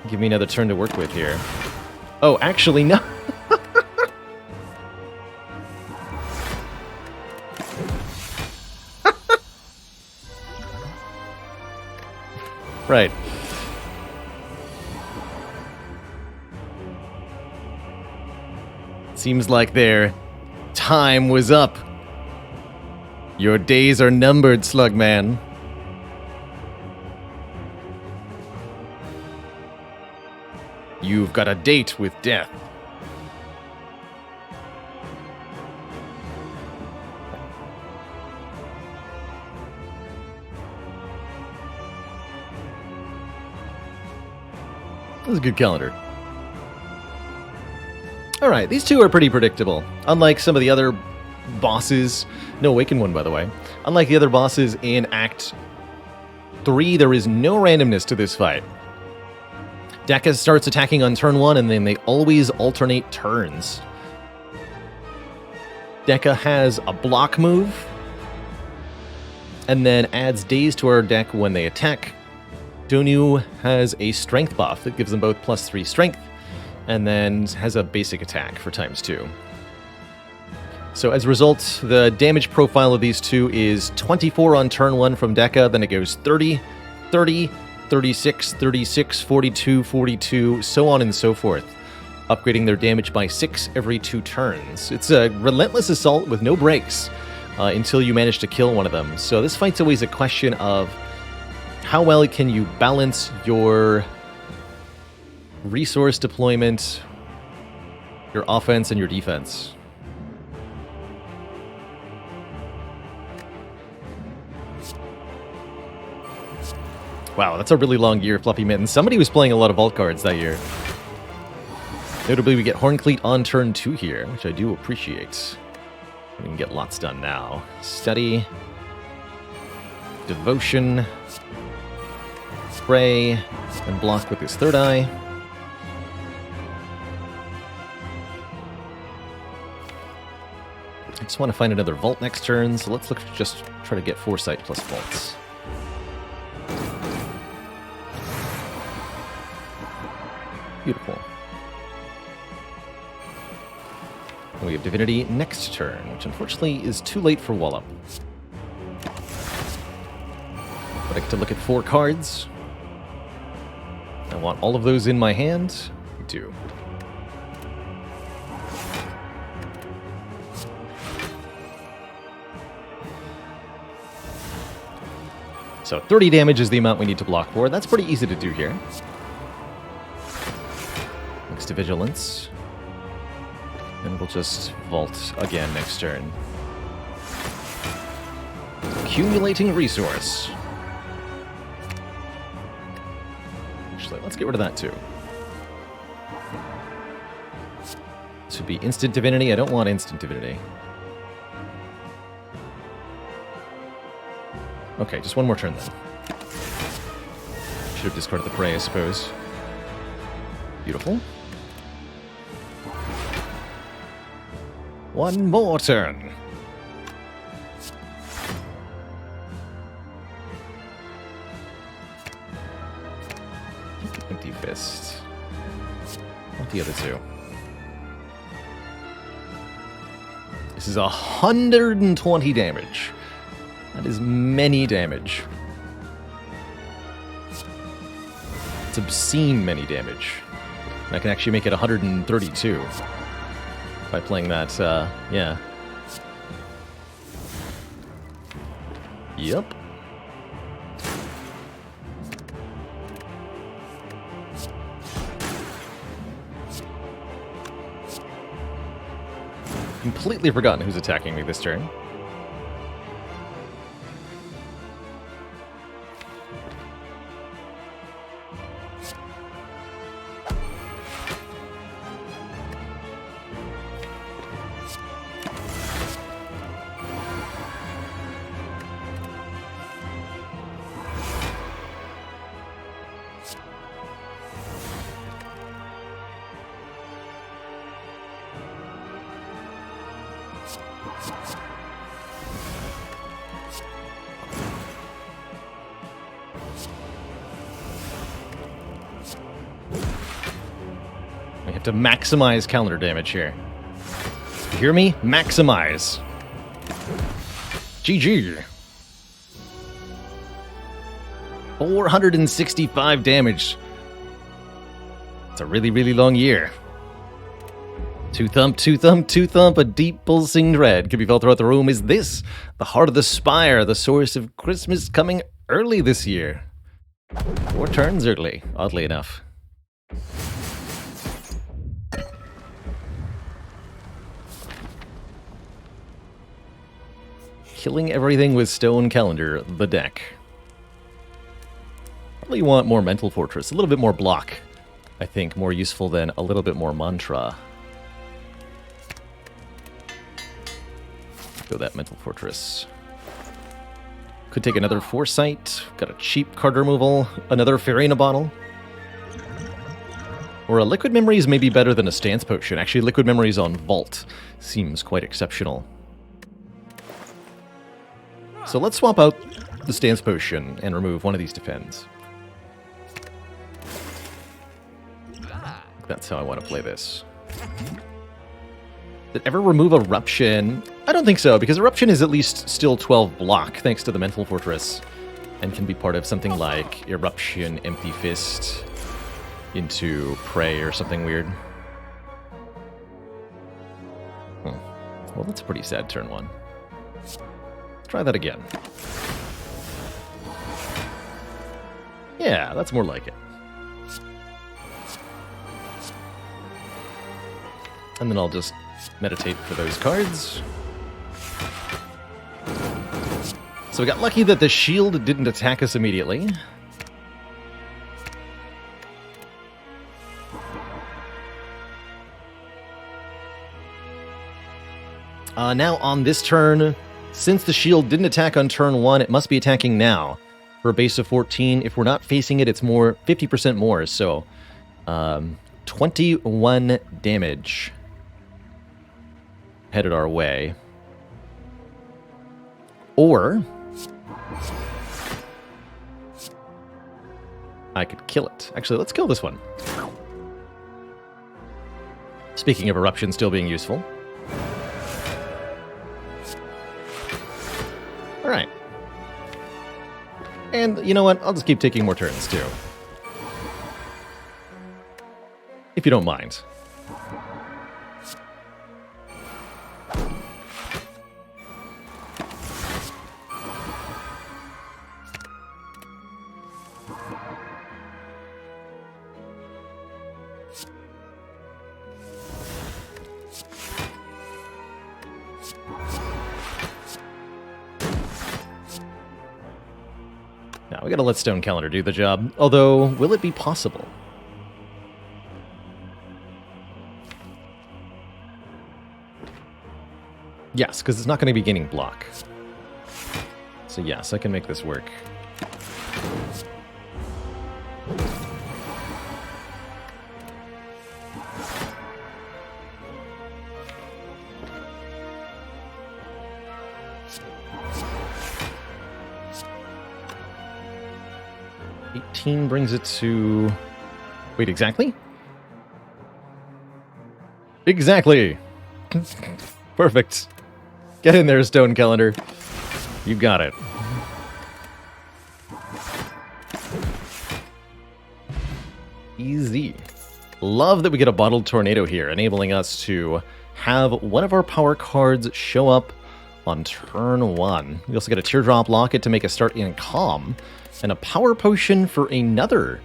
Give me another turn to work with here. Oh, actually, no. Right. Seems like their time was up. Your days are numbered, Slugman. You've got a date with death. This is a good calendar. Alright, these two are pretty predictable. Unlike some of the other bosses... No Awakened one, by the way. Unlike the other bosses in Act 3, there is no randomness to this fight. Deka starts attacking on turn 1, and then they always alternate turns. Deka has a block move, and then adds daze to our deck when they attack. Donu has a strength buff that gives them both +3 strength, and then has a basic attack for ×2. So as a result, the damage profile of these two is 24 on turn 1 from Deka, then it goes 30, 30, 36, 36, 42, 42, so on and so forth, upgrading their damage by 6 every 2 turns. It's a relentless assault with no breaks until you manage to kill one of them. So this fight's always a question of how well can you balance your resource deployment, your offense, and your defense. Wow, that's a really long year, Fluffy Mitten. Somebody was playing a lot of vault cards that year. Notably, we get Horncleat on turn 2 here, which I do appreciate. We can get lots done now. Study. Devotion. Spray. And block with his third eye. I just want to find another vault next turn, so let's look just try to get Foresight plus vaults. Beautiful. And we have Divinity next turn, which unfortunately is too late for Wallop. But I get to look at 4 cards. I want all of those in my hand. I do. So 30 damage is the amount we need to block for. That's pretty easy to do here. Next to Vigilance. And we'll just vault again next turn. Accumulating resource. Actually, let's get rid of that too. This would be Instant Divinity. I don't want Instant Divinity. Okay, just one more turn then. Should have discarded the prey, I suppose. Beautiful. One more turn. Empty Fist. Not the other two. This is 120 damage. That is many damage. It's obscene many damage. And I can actually make it 132 by playing that, yeah. Yep. Completely forgotten who's attacking me this turn. We have to maximize calendar damage here. You hear me? Maximize. GG. 465 damage. It's a really, really long year. Two thump, two thump, two thump, a deep pulsing dread can be felt throughout the room. Is this the heart of the Spire, the source of Christmas coming early this year? 4 turns early, oddly enough. Killing everything with Stone Calendar, the deck. Probably want more Mental Fortress, a little bit more block. I think more useful than a little bit more mantra. Go that Mental Fortress. Could take another Foresight. Got a cheap card removal. Another Fairy in a Bottle. Or a Liquid Memories may be better than a Stance Potion. Actually, Liquid Memories on Vault seems quite exceptional. So let's swap out the Stance Potion and remove one of these defends. That's how I want to play this. Did it ever remove Eruption? I don't think so, because Eruption is at least still 12 block, thanks to the Mental Fortress, and can be part of something like Eruption, Empty Fist, into Prey or something weird. Well, that's a pretty sad turn 1. Let's try that again. Yeah, that's more like it. And then I'll just meditate for those cards. So we got lucky that the shield didn't attack us immediately. Now on this turn, since the shield didn't attack on turn 1, it must be attacking now. For a base of 14, if we're not facing it, it's more 50% more, so 21 damage headed our way. Or I could kill it. Actually, let's kill this one. Speaking of Eruption still being useful. Alright. And you know what? I'll just keep taking more turns, too. If you don't mind. Now, we gotta let Stone Calendar do the job. Although, will it be possible? Yes, because it's not going to be gaining block. So yes, I can make this work. Brings it to... Wait, exactly? Exactly! Perfect. Get in there, Stone Calendar. You got it. Easy. Love that we get a Bottled Tornado here, enabling us to have one of our power cards show up on turn 1. We also get a Teardrop Locket to make us start in Calm, and a Power Potion for another.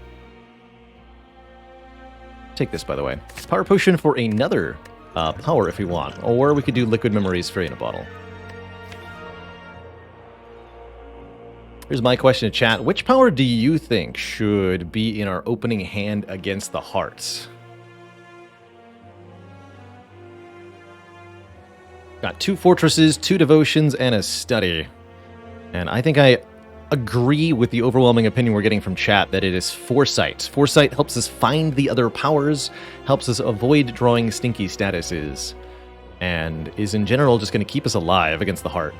Take this, by the way. Power Potion for another power if we want. Or we could do Liquid Memories Fairy in a Bottle. Here's my question to chat. Which power do you think should be in our opening hand against the Hearts? Got 2 Fortresses, 2 Devotions, and a Study. And I think I agree with the overwhelming opinion we're getting from chat that it is Foresight. Foresight helps us find the other powers, helps us avoid drawing stinky statuses, and is in general just going to keep us alive against the Heart.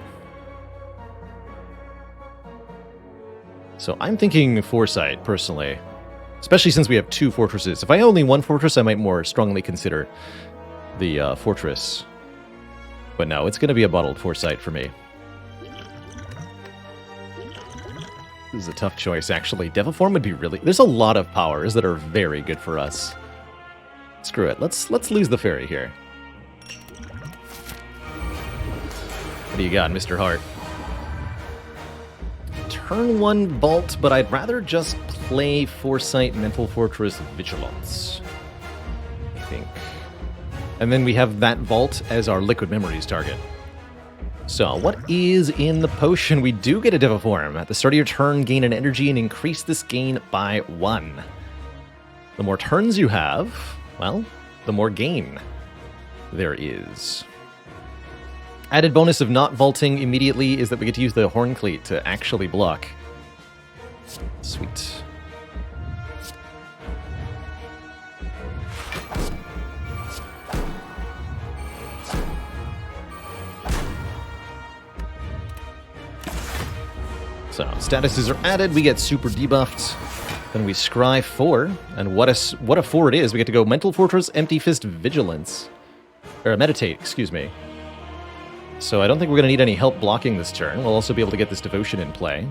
So I'm thinking Foresight, personally. Especially since we have 2 Fortresses. If I had only 1 Fortress, I might more strongly consider the Fortress. But no, it's going to be a Bottled Foresight for me. This is a tough choice, actually. Deviform would be really... There's a lot of powers that are very good for us. Screw it. Let's lose the fairy here. What do you got, Mr. Hart? Turn 1 Vault, but I'd rather just play Foresight, Mental Fortress, Vigilance. I think. And then we have that Vault as our Liquid Memories target. So, what is in the potion? We do get a Deviform. At the start of your turn, gain an energy and increase this gain by 1. The more turns you have, well, the more gain there is. Added bonus of not vaulting immediately is that we get to use the Horn Cleat to actually block. Sweet. So, statuses are added, we get super debuffed, then we scry 4, and what a 4 it is. We get to go Mental Fortress, Empty Fist, Vigilance. Or Meditate, excuse me. So I don't think we're going to need any help blocking this turn. We'll also be able to get this Devotion in play.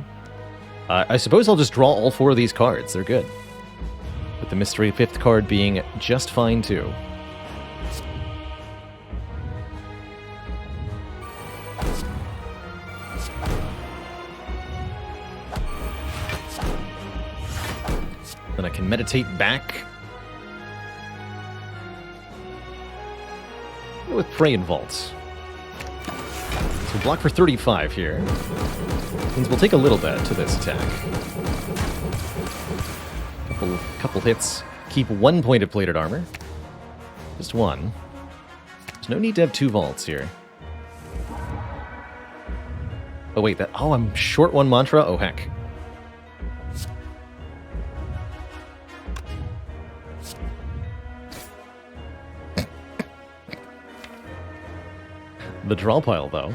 I suppose I'll just draw all 4 of these cards. They're good. With the Mystery 5th card being just fine, too. Then I can meditate back. With Prey and Vault. So block for 35 here. Means we'll take a little bit to this attack. Couple hits. Keep 1 point of plated armor. Just 1. There's no need to have 2 vaults here. Oh wait, oh, I'm short 1 mantra? Oh heck. The draw pile, though.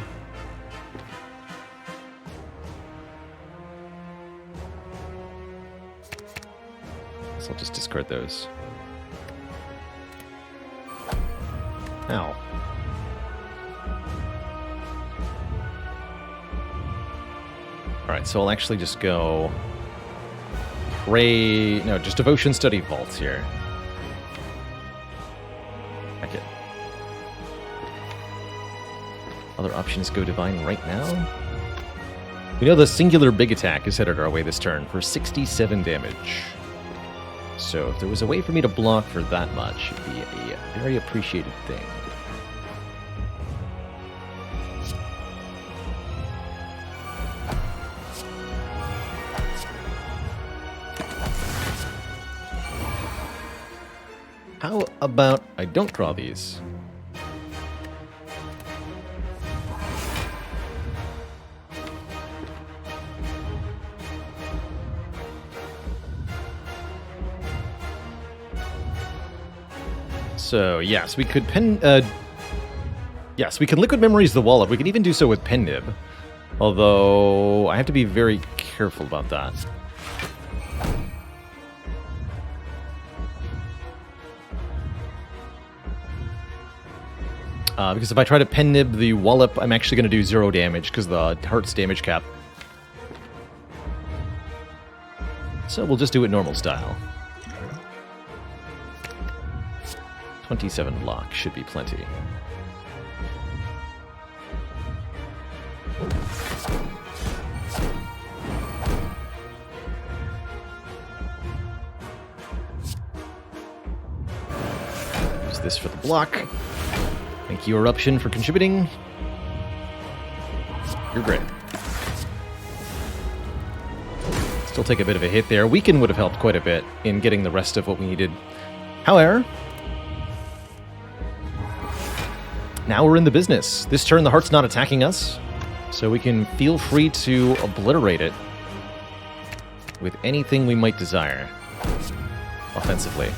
So I'll just discard those. Ow. Alright, so I'll actually just go... Pray... No, just Devotion, Study, Vault here. Heck it. Other options go Divine right now. We know the singular big attack is headed our way this turn for 67 damage. So if there was a way for me to block for that much, it'd be a very appreciated thing. How about I don't draw these? So, yes, we could yes, we can Liquid Memories the wallet. We can even do so with Pen Nib. Although, I have to be very careful about that. Because if I try to Pen Nib the Wallop, I'm actually going to do 0 damage because the Heart's damage cap. So we'll just do it normal style. 27 block should be plenty. Use this for the block. Thank you, Eruption, for contributing. You're great. Still take a bit of a hit there. Weaken would have helped quite a bit in getting the rest of what we needed. However, now we're in the business. This turn, the Heart's not attacking us, so we can feel free to obliterate it with anything we might desire offensively.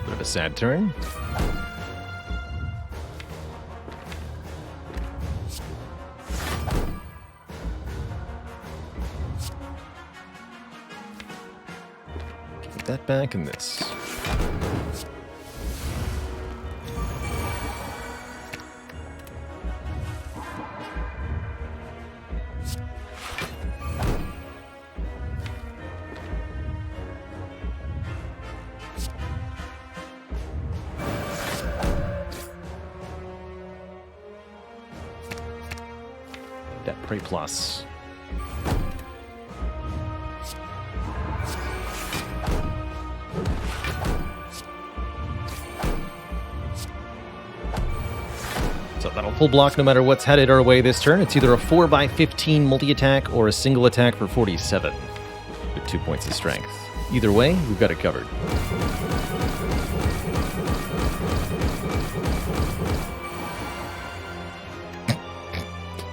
Bit of a sad turn. Get that back in this. Prey Plus. So that'll full block no matter what's headed our way this turn. It's either a 4x15 multi-attack or a single attack for 47 with 2 points of strength. Either way, we've got it covered.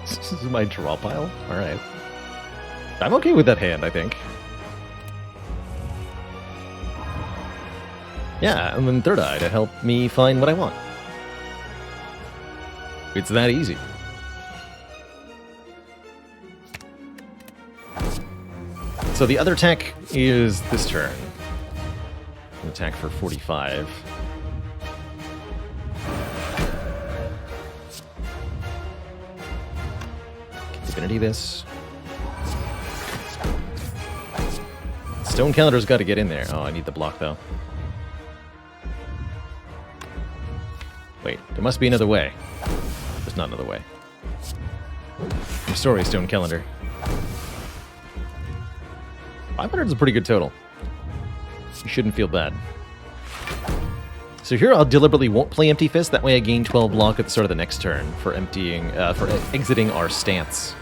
This is my draw pile? Alright. I'm okay with that hand, I think. Yeah, and then Third Eye to help me find what I want. It's that easy. So the other attack is this turn. An attack for 45. Divinity this. Stone Calendar's got to get in there. Oh, I need the block though. Wait, there must be another way. There's not another way. I'm sorry, Stone Calendar. 500 is a pretty good total. You shouldn't feel bad. So here I'll deliberately won't play Empty Fist. That way I gain 12 block at the start of the next turn for exiting our stance.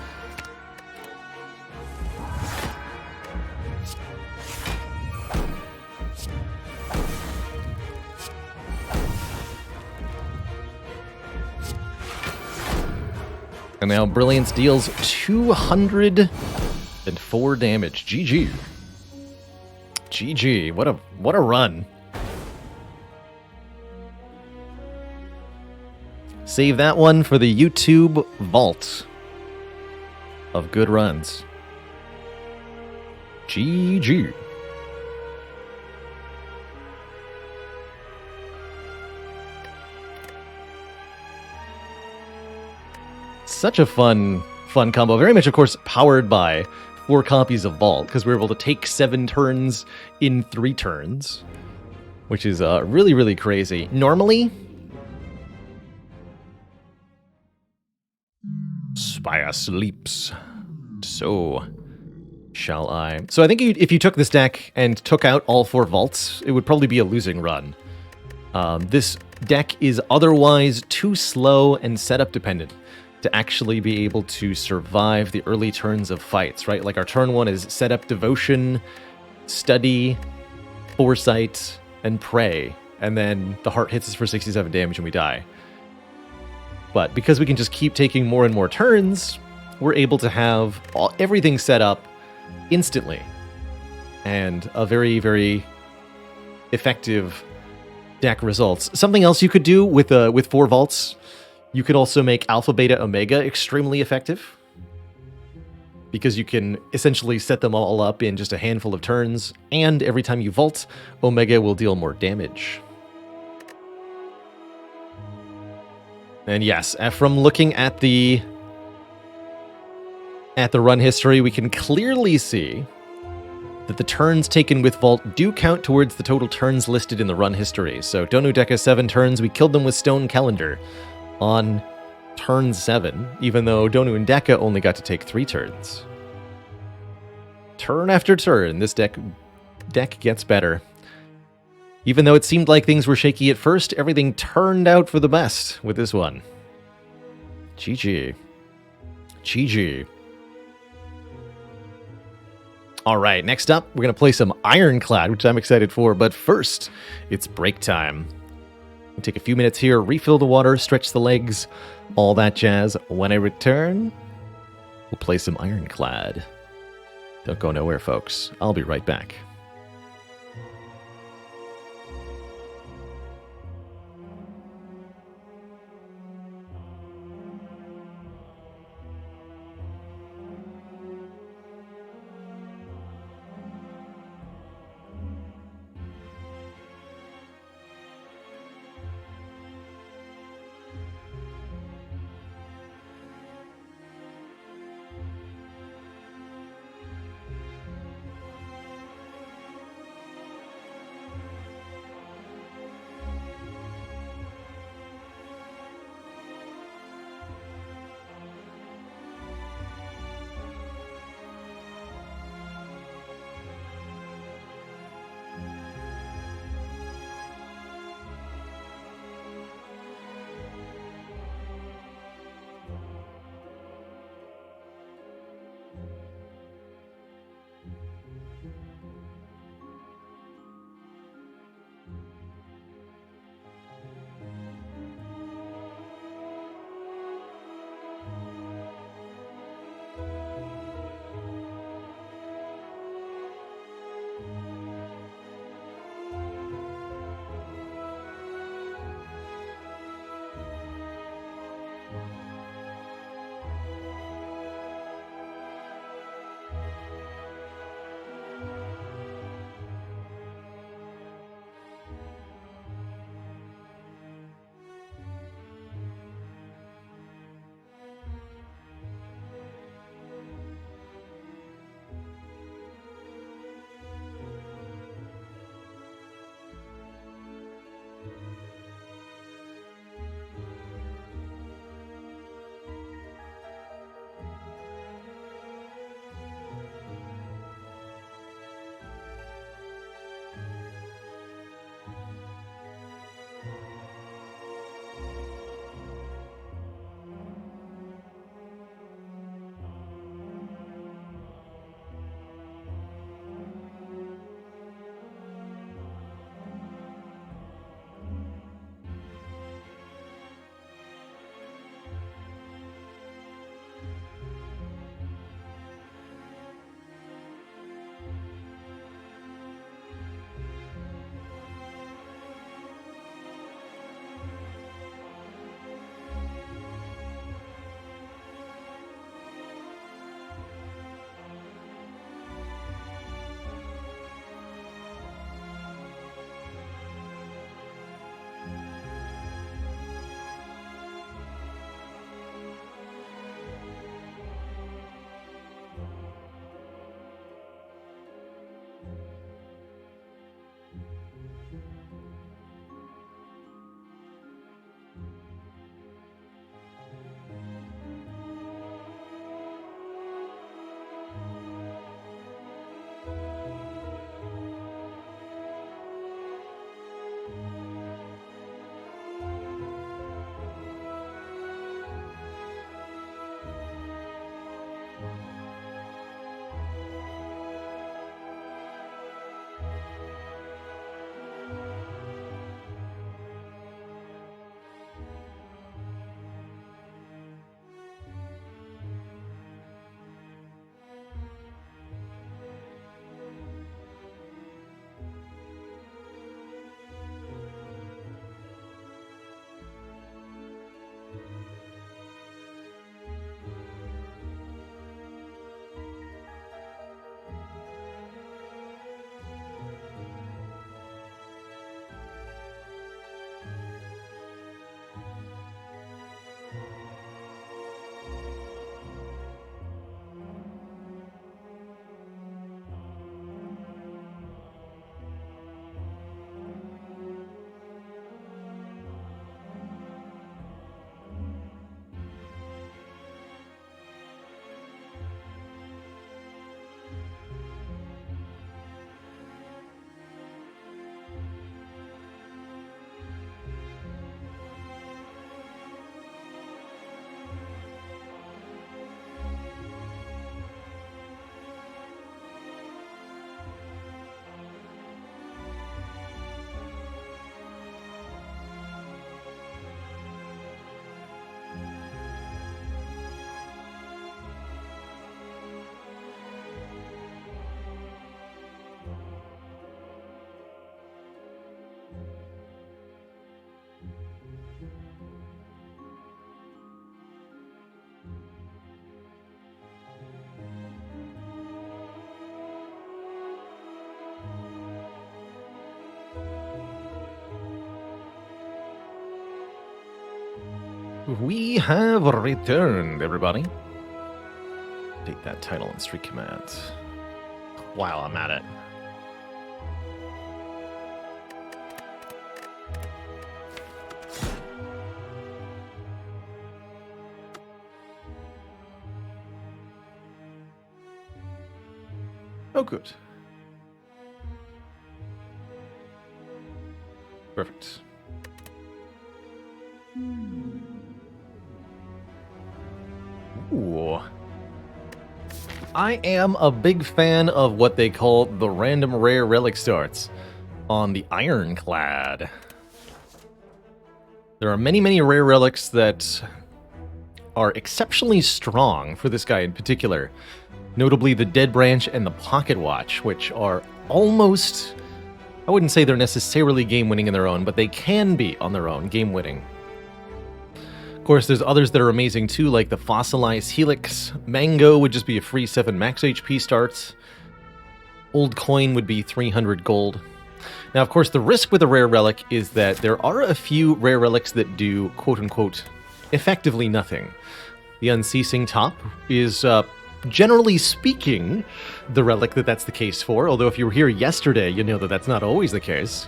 And now Brilliance deals 204 damage. GG. GG. What a run. Save that one for the YouTube vault of good runs. GG. Such a fun combo. Very much, of course, powered by 4 copies of Vault, because we're able to take 7 turns in 3 turns, which is really, really crazy. Normally, Spire sleeps. So shall I. So I think if you took this deck and took out all 4 vaults, it would probably be a losing run. This deck is otherwise too slow and setup dependent to actually be able to survive the early turns of fights, right? Like our turn 1 is setup, devotion, study, foresight, and pray. And then the heart hits us for 67 damage and we die. But because we can just keep taking more and more turns, we're able to have everything set up instantly. And a very, very effective deck results. Something else you could do with 4 vaults, you could also make Alpha, Beta, Omega extremely effective. Because you can essentially set them all up in just a handful of turns, and every time you vault, Omega will deal more damage. And yes, from looking at the run history, we can clearly see that the turns taken with Vault do count towards the total turns listed in the run history. So Donu Deka 7 turns, we killed them with Stone Calendar on turn 7, even though Donu and Deka only got to take 3 turns. Turn after turn, this deck gets better. Even though it seemed like things were shaky at first, everything turned out for the best with this one. GG. GG. Alright, next up, we're going to play some Ironclad, which I'm excited for, but first, it's break time. We'll take a few minutes here, refill the water, stretch the legs, all that jazz. When I return, we'll play some Ironclad. Don't go nowhere, folks. I'll be right back. We have returned, everybody. Take that title and street command while I'm at it. Oh, good. Perfect. Ooh. I am a big fan of what they call the random rare relic starts on the Ironclad. There are many, many rare relics that are exceptionally strong for this guy in particular. Notably the Dead Branch and the Pocket Watch, which are almost... I wouldn't say they're necessarily game-winning in their own, but they can be on their own game-winning. Of course, there's others that are amazing too, like the Fossilized Helix. Mango would just be a free 7 max HP start. Old Coin would be 300 gold. Now, of course, the risk with a rare relic is that there are a few rare relics that do, quote-unquote, effectively nothing. The Unceasing Top is, generally speaking, the relic that's the case for, although if you were here yesterday, you know that that's not always the case.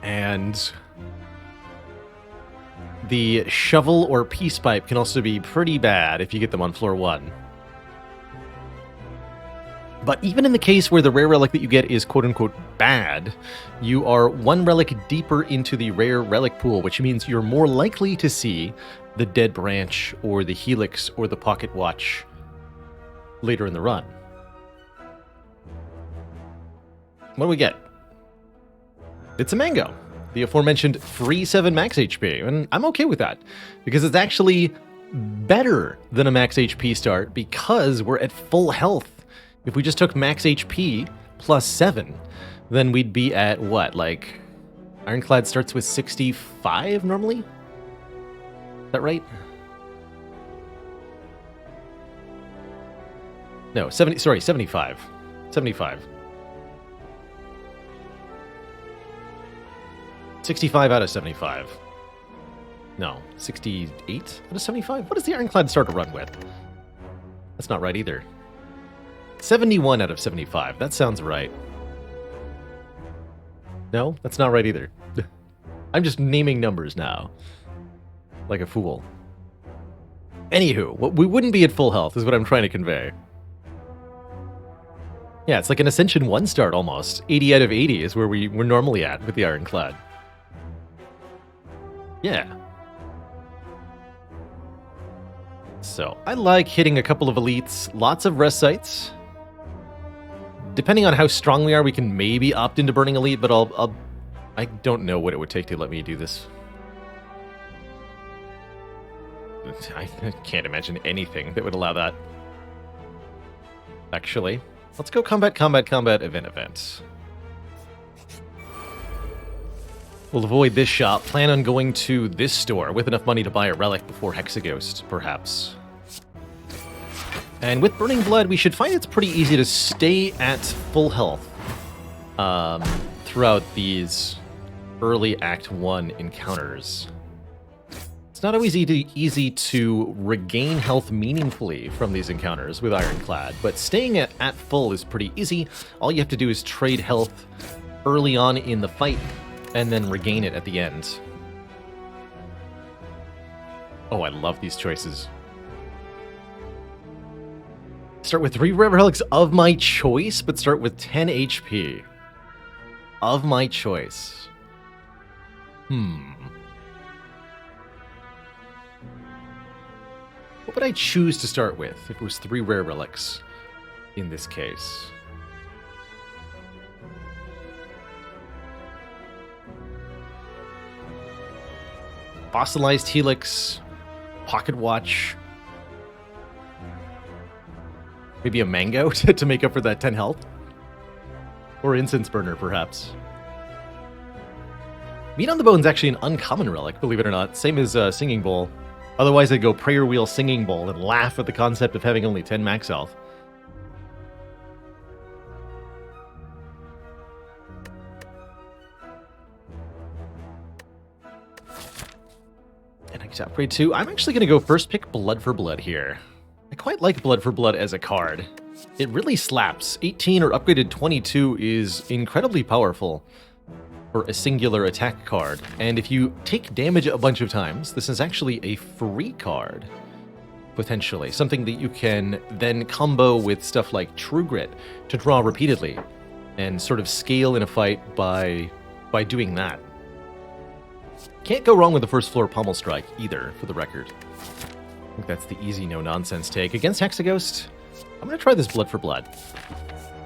And the Shovel or Peace Pipe can also be pretty bad if you get them on floor 1. But even in the case where the rare relic that you get is quote-unquote bad, you are one relic deeper into the rare relic pool, which means you're more likely to see the Dead Branch or the Helix or the Pocket Watch later in the run. What do we get? It's a Mango, the aforementioned free 7 max HP, and I'm okay with that, because it's actually better than a max HP start because we're at full health. If we just took max HP plus 7, then we'd be at what, like, Ironclad starts with 65 normally? Is that right? No, 75. 75. 65 out of 75. No, 68 out of 75? What does the Ironclad start to run with? That's not right either. 71 out of 75. That sounds right. No, that's not right either. I'm just naming numbers now. Like a fool. Anywho, we wouldn't be at full health is what I'm trying to convey. Yeah, it's like an Ascension 1 start almost. 80 out of 80 is where we're normally at with the Ironclad. Yeah. So, I like hitting a couple of elites, lots of rest sites. Depending on how strong we are, we can maybe opt into burning elite, but I don't know what it would take to let me do this. I can't imagine anything that would allow that. Actually, let's go combat, event. We'll avoid this shop, plan on going to this store with enough money to buy a relic before Hexaghost, perhaps. And with Burning Blood, we should find it's pretty easy to stay at full health throughout these early Act 1 encounters. It's not always easy to regain health meaningfully from these encounters with Ironclad, but staying at full is pretty easy. All you have to do is trade health early on in the fight, and then regain it at the end. Oh, I love these choices. Start with 3 rare relics of my choice, but start with 10 HP. Of my choice. What would I choose to start with if it was 3 rare relics in this case? Fossilized Helix, Pocket Watch, maybe a Mango to make up for that 10 health? Or Incense Burner, perhaps. Meat on the Bone's actually an uncommon relic, believe it or not. Same as Singing Bowl. Otherwise, I'd go Prayer Wheel Singing Bowl and laugh at the concept of having only 10 max health. And like to upgrade to? I'm actually going to go first pick Blood for Blood here. I quite like Blood for Blood as a card. It really slaps. 18 or upgraded 22 is incredibly powerful for a singular attack card. And if you take damage a bunch of times, this is actually a free card, potentially. Something that you can then combo with stuff like True Grit to draw repeatedly and sort of scale in a fight by doing that. Can't go wrong with the first floor Pommel Strike either, for the record. I think that's the easy no-nonsense take. Against Hexaghost, I'm going to try this Blood for Blood.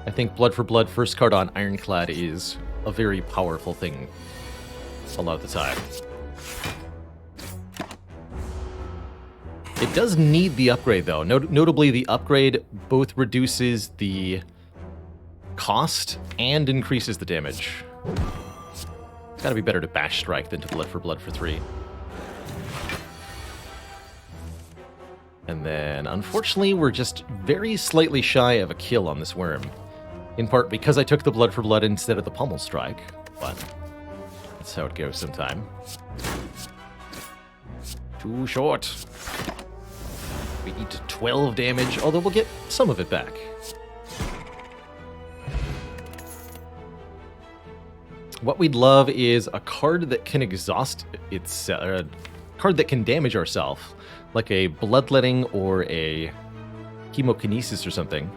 I think Blood for Blood, first card on Ironclad, is a very powerful thing a lot of the time. It does need the upgrade, though. Notably, the upgrade both reduces the cost and increases the damage. It's gotta be better to Bash Strike than to Blood for Blood for 3. And then, unfortunately, we're just very slightly shy of a kill on this worm. In part because I took the Blood for Blood instead of the Pommel Strike, but that's how it goes sometime. Too short. We eat 12 damage, although we'll get some of it back. What we'd love is a card that can exhaust its... a card that can damage ourselves, like a Bloodletting or a Chemokinesis or something.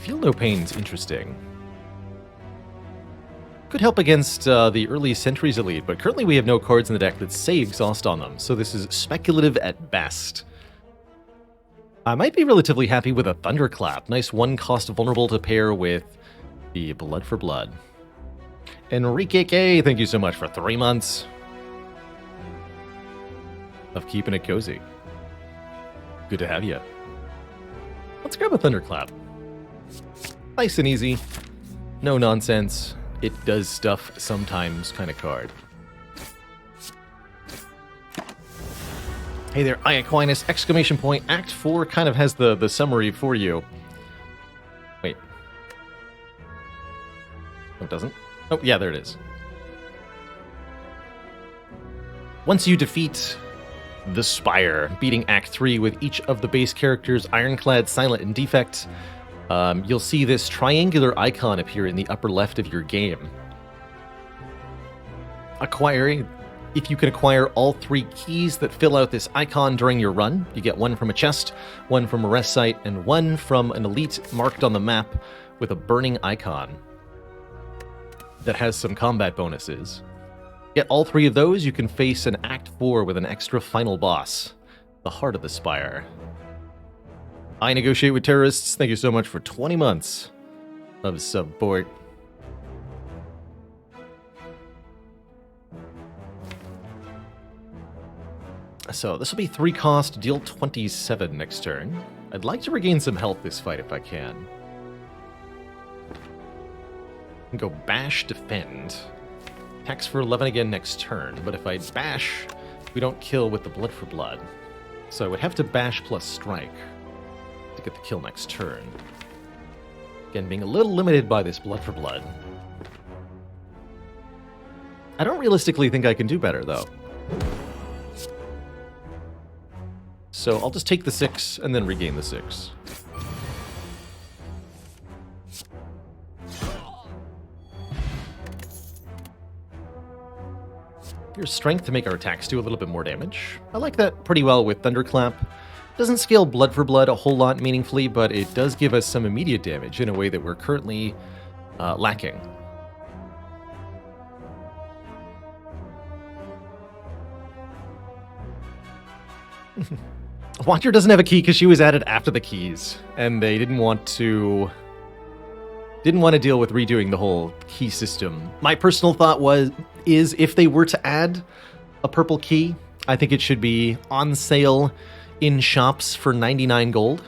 Feel No Pain's interesting. Could help against the early Sentries Elite, but currently we have no cards in the deck that say exhaust on them, so this is speculative at best. I might be relatively happy with a Thunderclap. Nice one-cost vulnerable to pair with the Blood for Blood. Enrique K, thank you so much for 3 months of keeping it cozy. Good to have you. Let's grab a Thunderclap. Nice and easy. No nonsense. It does stuff sometimes kind of card. Hey there, Iaquinus! Exclamation point. Act 4 kind of has the summary for you. Wait. No, it doesn't. Oh, yeah, there it is. Once you defeat the Spire, beating Act 3 with each of the base characters, Ironclad, Silent, and Defect, you'll see this triangular icon appear in the upper left of your game. If you can acquire all 3 keys that fill out this icon during your run, you get 1 from a chest, 1 from a rest site, and 1 from an elite marked on the map with a burning icon that has some combat bonuses. Get all 3 of those, you can face an Act 4 with an extra final boss, the Heart of the Spire. I negotiate with terrorists. Thank you so much for 20 months of support. So this will be 3 cost, deal 27 next turn. I'd like to regain some health this fight if I can. Go Bash, Defend. Attacks for 11 again next turn, but if I Bash, we don't kill with the Blood for Blood. So I would have to Bash plus Strike to get the kill next turn. Again, being a little limited by this Blood for Blood. I don't realistically think I can do better, though. So I'll just take the 6 and then regain the 6. Here's Strength to make our attacks do a little bit more damage. I like that pretty well with Thunderclap. Doesn't scale Blood for Blood a whole lot meaningfully, but it does give us some immediate damage in a way that we're currently lacking. Watcher doesn't have a key because she was added after the keys, and they didn't want to deal with redoing the whole key system. My personal thought is if they were to add a purple key, I think it should be on sale in shops for 99 gold,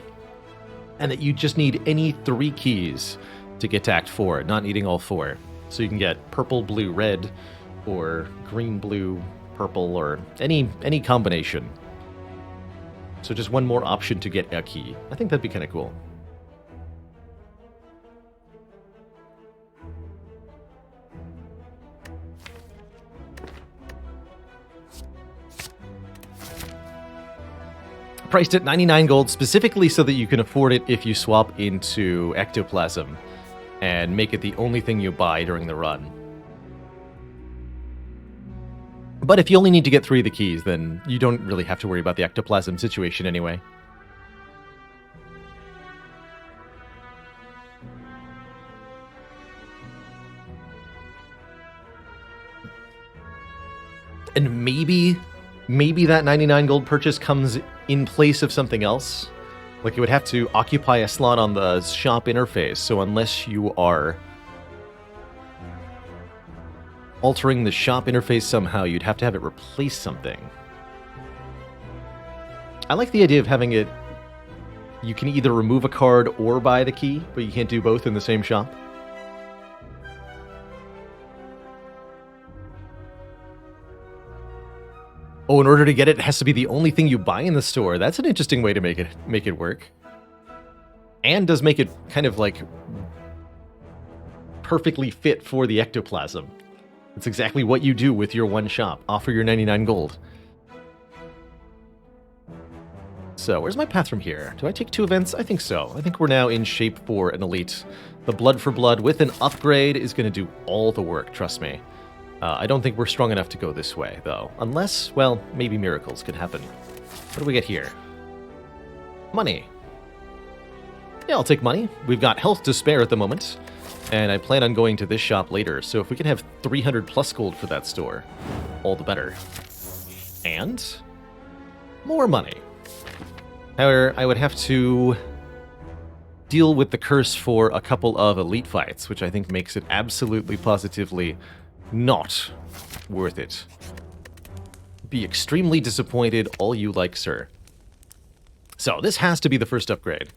and that you just need any 3 keys to get to Act 4, not needing all 4. So you can get purple, blue, red, or green, blue, purple, or any combination. So just one more option to get a key. I think that'd be kind of cool. Priced at 99 gold, specifically so that you can afford it if you swap into ectoplasm and make it the only thing you buy during the run. But if you only need to get 3 of the keys, then you don't really have to worry about the ectoplasm situation anyway. And maybe that 99 gold purchase comes in place of something else. Like, it would have to occupy a slot on the shop interface, so unless you are altering the shop interface somehow, you'd have to have it replace something. I like the idea of having it... You can either remove a card or buy the key, but you can't do both in the same shop. Oh, in order to get it, it has to be the only thing you buy in the store. That's an interesting way to make it work. And does make it kind of like perfectly fit for the ectoplasm. It's exactly what you do with your one shop. Offer your 99 gold. So, where's my path from here? Do I take 2 events? I think so. I think we're now in shape for an elite. The Blood for Blood with an upgrade is going to do all the work, trust me. I don't think we're strong enough to go this way, though. Unless, well, maybe miracles could happen. What do we get here? Money. Yeah, I'll take money. We've got health to spare at the moment. And I plan on going to this shop later, so if we can have 300 plus gold for that store, all the better. And more money. However, I would have to deal with the curse for a couple of elite fights, which I think makes it absolutely positively not worth it. Be extremely disappointed, all you like, sir. So, this has to be the first upgrade.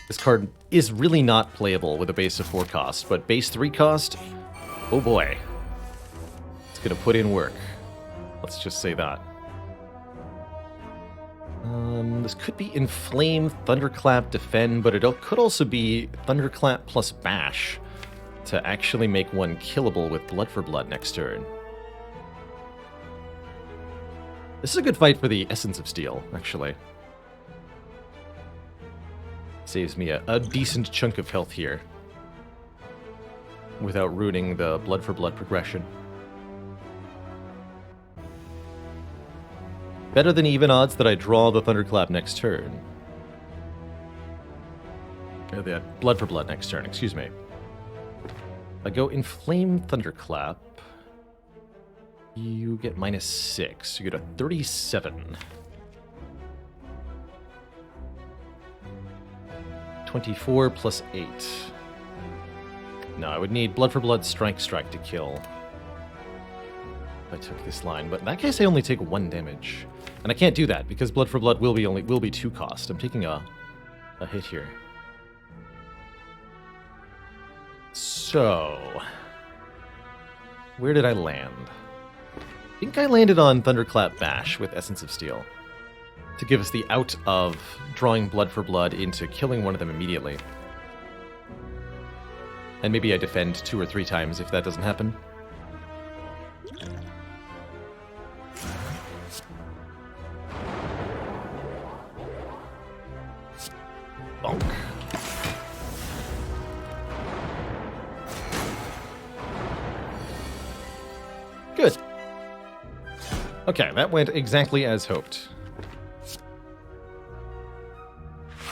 This card is really not playable with a base of 4 cost, but base 3 cost, oh boy. It's gonna put in work. Let's just say that. This could be Inflame, Thunderclap, Defend, but it could also be Thunderclap plus Bash to actually make one killable with Blood for Blood next turn. This is a good fight for the Essence of Steel, actually. Saves me a decent chunk of health here without ruining the Blood for Blood progression. Better than even odds that I draw the Thunderclap next turn. Or the Blood for Blood next turn, excuse me. I go Inflame Thunderclap. You get -6. You get a 37. 24 plus 8. No, I would need Blood for Blood, Strike to kill. If I took this line, but in that case I only take 1 damage. And I can't do that because Blood for Blood will be 2 cost. I'm taking a hit here. So, where did I land? I think I landed on Thunderclap Bash with Essence of Steel to give us the out of drawing Blood for Blood into killing one of them immediately. And maybe I defend 2 or 3 times if that doesn't happen. Bonk. Good. Okay, that went exactly as hoped.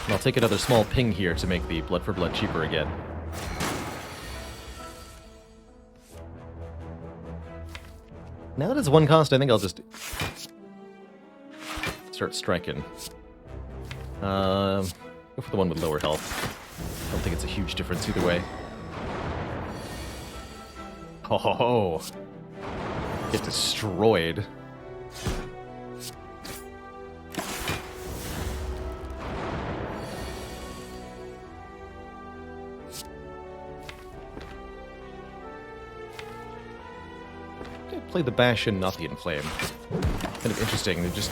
And I'll take another small ping here to make the Blood for Blood cheaper again. Now that it's 1 cost, I think I'll just start striking. Go for the one with lower health. I don't think it's a huge difference either way. Ho ho ho! Get destroyed. Play the Bash and not the Inflame. Kind of interesting. It just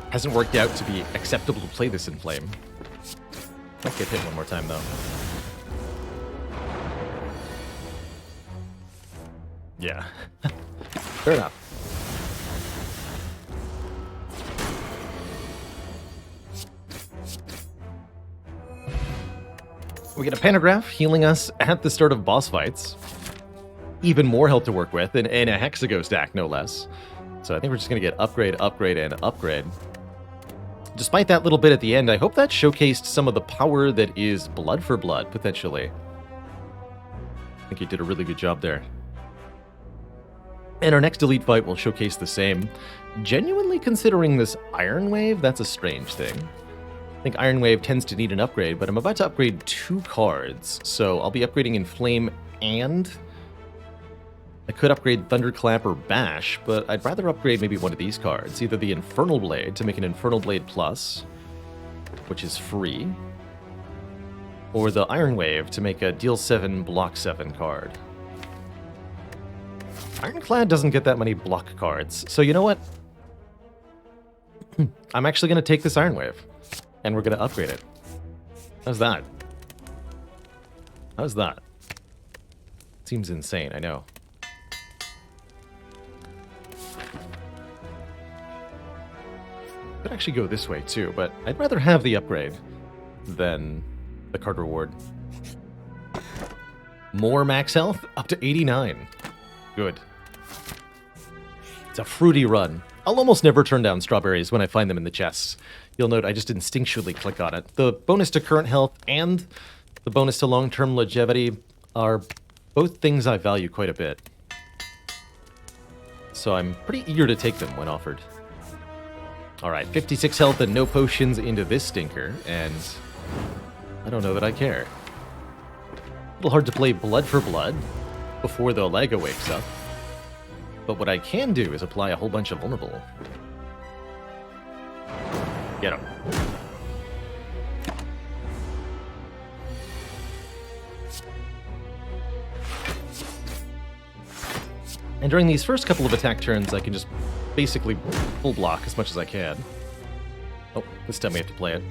hasn't worked out to be acceptable to play this Inflame. Might get hit one more time, though. Yeah. Fair enough. We get a pantograph healing us at the start of boss fights. Even more health to work with, and a hexago stack, no less. So I think we're just going to get upgrade, upgrade, and upgrade. Despite that little bit at the end, I hope that showcased some of the power that is blood for blood, potentially. I think you did a really good job there. And our next elite fight will showcase the same. Genuinely considering this Iron Wave, that's a strange thing. I think Iron Wave tends to need an upgrade, but I'm about to upgrade 2 cards. So I'll be upgrading Inflame and... I could upgrade Thunderclap or Bash, but I'd rather upgrade maybe one of these cards. Either the Infernal Blade to make an Infernal Blade Plus, which is free, or the Iron Wave to make a Deal 7, Block 7 card. Ironclad doesn't get that many block cards, so you know what? I'm actually going to take this Iron Wave, and we're going to upgrade it. How's that? How's that? Seems insane, I know. Could actually go this way too, but I'd rather have the upgrade than the card reward. More max health, up to 89. Good. It's a fruity run. I'll almost never turn down strawberries when I find them in the chests. You'll note I just instinctually click on it. The bonus to current health and the bonus to long-term longevity are both things I value quite a bit. So I'm pretty eager to take them when offered. Alright, 56 health and no potions into this stinker, and I don't know that I care. A little hard to play blood for blood before the Lego wakes up, but what I can do is apply a whole bunch of vulnerable. Get him. And during these first couple of attack turns, I can just basically full block as much as I can. Oh, this time we have to play it.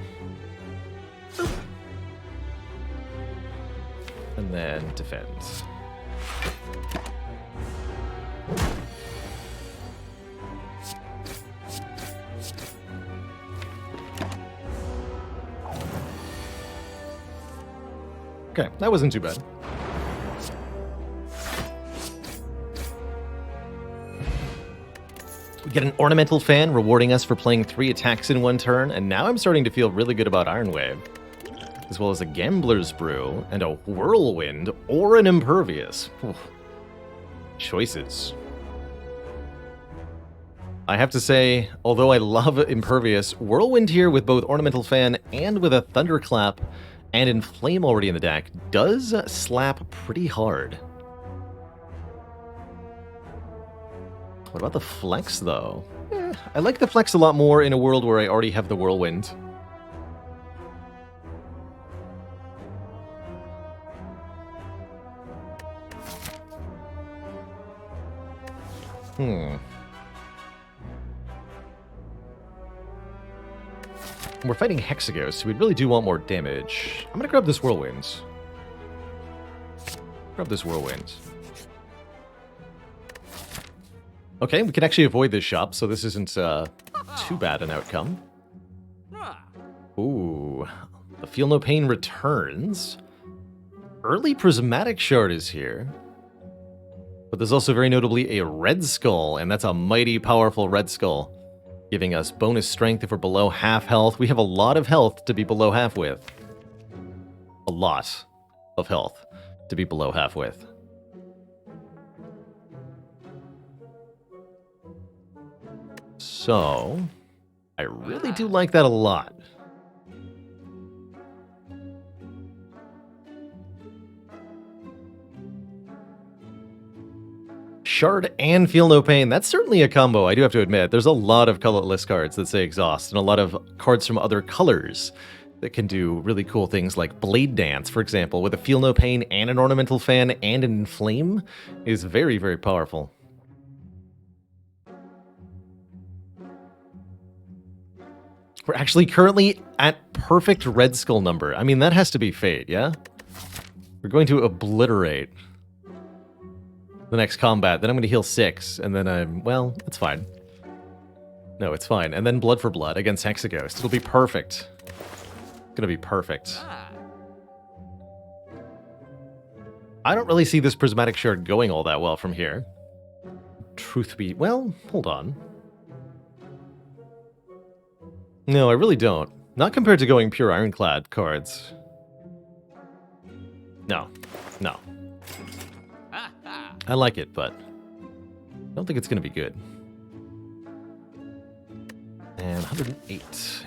And then defend. Okay, that wasn't too bad. We get an Ornamental Fan rewarding us for playing 3 attacks in 1 turn, and now I'm starting to feel really good about Iron Wave. As well as a Gambler's Brew, and a Whirlwind, or an Impervious. Oof. Choices. I have to say, although I love Impervious, Whirlwind here with both Ornamental Fan and with a Thunderclap and Inflame already in the deck does slap pretty hard. What about the Flex, though? I like the Flex a lot more in a world where I already have the Whirlwind. We're fighting Hexagos, so we really do want more damage. I'm gonna grab this Whirlwind. Grab this Whirlwind. Okay, we can actually avoid this shop, so this isn't too bad an outcome. Ooh, the Feel No Pain returns. Early Prismatic Shard is here. But there's also very notably a Red Skull, and that's a mighty powerful Red Skull, giving us bonus strength if we're below half health. We have a lot of health to be below half with. A lot of health to be below half with. So, I really do like that a lot. Shard and Feel No Pain, that's certainly a combo, I do have to admit. There's a lot of colorless cards that say Exhaust, and a lot of cards from other colors that can do really cool things like Blade Dance, for example, with a Feel No Pain and an Ornamental Fan and an Inflame is very, very powerful. We're actually currently at perfect Red Skull number. I mean, that has to be fate, yeah? We're going to obliterate the next combat. Then I'm going to heal 6, and then well, it's fine. No, it's fine. And then Blood for Blood against Hexaghost. It'll be perfect. It's going to be perfect. I don't really see this prismatic shard going all that well from here. Truth be... Well, hold on. No, I really don't. Not compared to going pure Ironclad cards. No. No. I like it, but I don't think it's going to be good. And 108.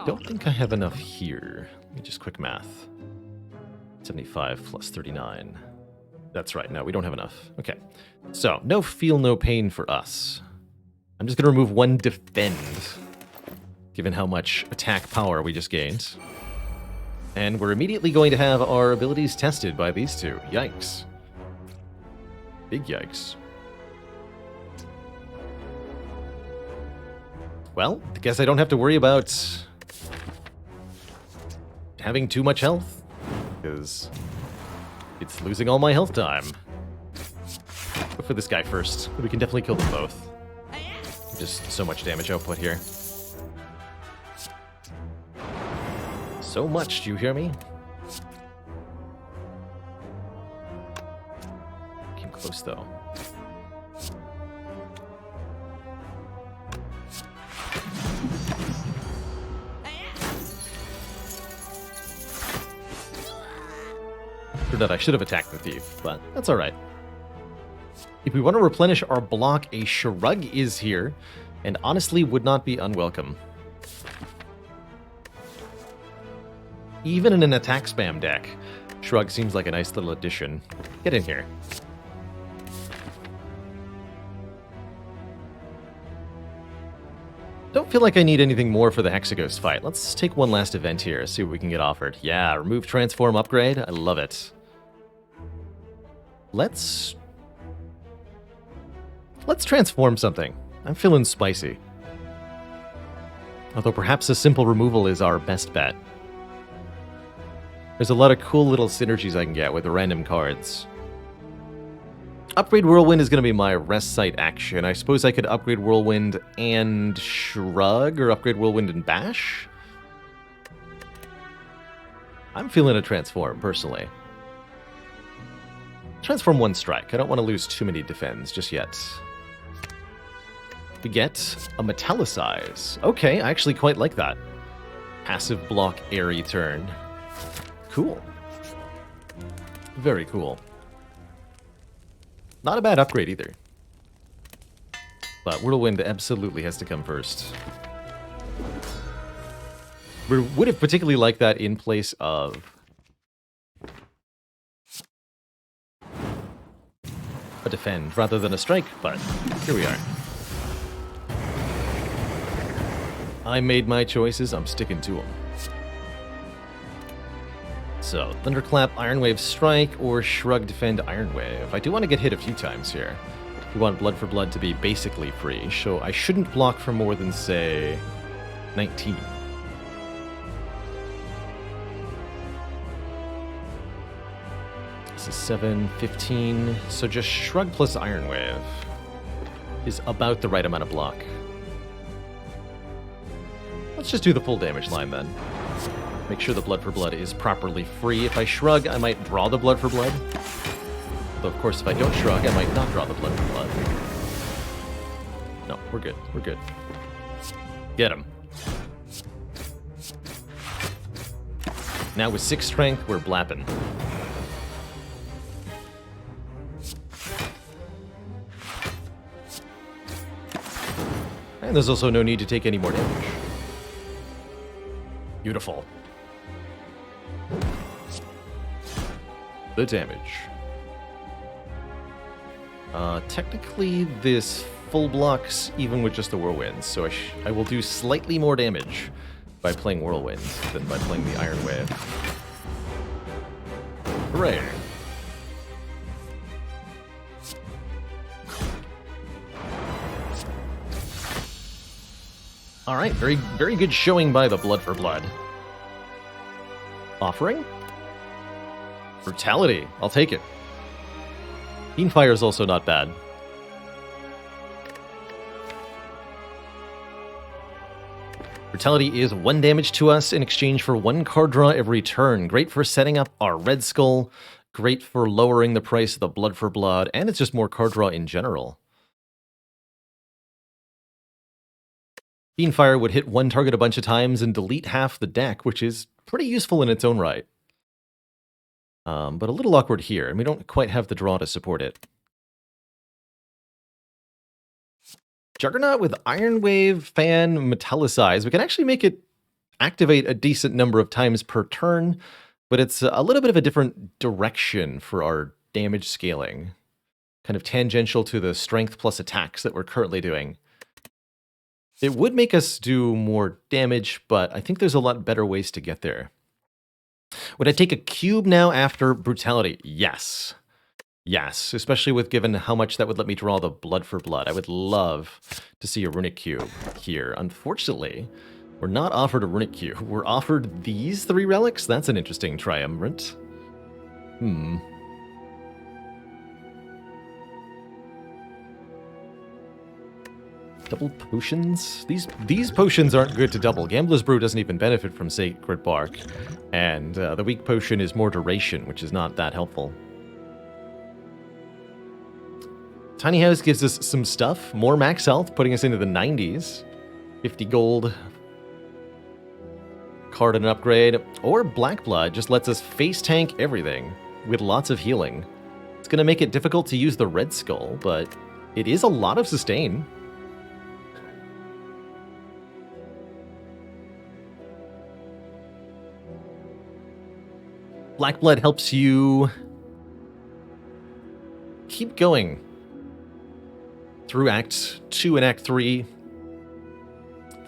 Don't think I have enough here. Let me just quick math. 75 plus 39. That's right. No, we don't have enough. Okay. So, no feel, no pain for us. I'm just going to remove one defend, given how much attack power we just gained. And we're immediately going to have our abilities tested by these two. Yikes. Big yikes. Well, I guess I don't have to worry about having too much health, because it's losing all my health time. Go for this guy first. We can definitely kill them both. Just so much damage output here. So much, do you hear me? Came close, though. For that, I should have attacked the thief, but that's alright. If we want to replenish our block, a Shrug is here, and honestly would not be unwelcome. Even in an attack spam deck, Shrug seems like a nice little addition. Get in here. Don't feel like I need anything more for the Hexaghost fight. Let's take one last event here, see what we can get offered. Yeah, remove transform upgrade. I love it. Let's transform something. I'm feeling spicy. Although perhaps a simple removal is our best bet. There's a lot of cool little synergies I can get with random cards. Upgrade Whirlwind is going to be my rest site action. I suppose I could upgrade Whirlwind and Shrug, or upgrade Whirlwind and Bash? I'm feeling a transform, personally. Transform one strike. I don't want to lose too many defends just yet. We get a Metallicize. Okay, I actually quite like that. Passive block airy turn. Cool. Very cool. Not a bad upgrade either. But Whirlwind absolutely has to come first. We would have particularly liked that in place of a defend rather than a strike, but here we are. I made my choices, I'm sticking to them. So, Thunderclap, Ironwave Strike, or Shrug Defend Ironwave. I do want to get hit a few times here. We want Blood for Blood to be basically free, so I shouldn't block for more than, say, 19. This is 7, 15, so just Shrug plus Ironwave is about the right amount of block. Let's just do the full damage line then. Make sure the Blood for Blood is properly free. If I Shrug, I might draw the Blood for Blood. Though, of course, if I don't Shrug, I might not draw the Blood for Blood. No, we're good. We're good. Get him. Now with 6 strength, we're blapping. And there's also no need to take any more damage. Beautiful. The damage. Technically, this full blocks even with just the Whirlwind, so I will do slightly more damage by playing Whirlwind than by playing the Iron Wave. Hooray! Alright, very good showing by the Blood for Blood. Offering? Brutality. I'll take it. Fiendfire is also not bad. Brutality is 1 damage to us in exchange for 1 card draw every turn. Great for setting up our Red Skull. Great for lowering the price of the Blood for Blood. And it's just more card draw in general. Fiendfire would hit 1 target a bunch of times and delete half the deck, which is pretty useful in its own right. But a little awkward here, and we don't quite have the draw to support it. Juggernaut with Iron Wave, Fan, Metallicize. We can actually make it activate a decent number of times per turn, but it's a little bit of a different direction for our damage scaling. Kind of tangential to the strength plus attacks that we're currently doing. It would make us do more damage, but I think there's a lot better ways to get there. Would I take a cube now after Brutality? Yes. Yes, especially with given how much that would let me draw the Blood for Blood. I would love to see a Runic Cube here. Unfortunately, we're not offered a Runic Cube. We're offered these 3 relics? That's an interesting triumvirate. Double potions? These potions aren't good to double. Gambler's Brew doesn't even benefit from Sacred Bark. And the weak potion is more duration, which is not that helpful. Tiny House gives us some stuff. More max health, putting us into the 90s. 50 gold. Card and an upgrade. Or Black Blood just lets us face tank everything with lots of healing. It's going to make it difficult to use the Red Skull, but it is a lot of sustain. Black Blood helps you keep going through Act 2 and Act 3,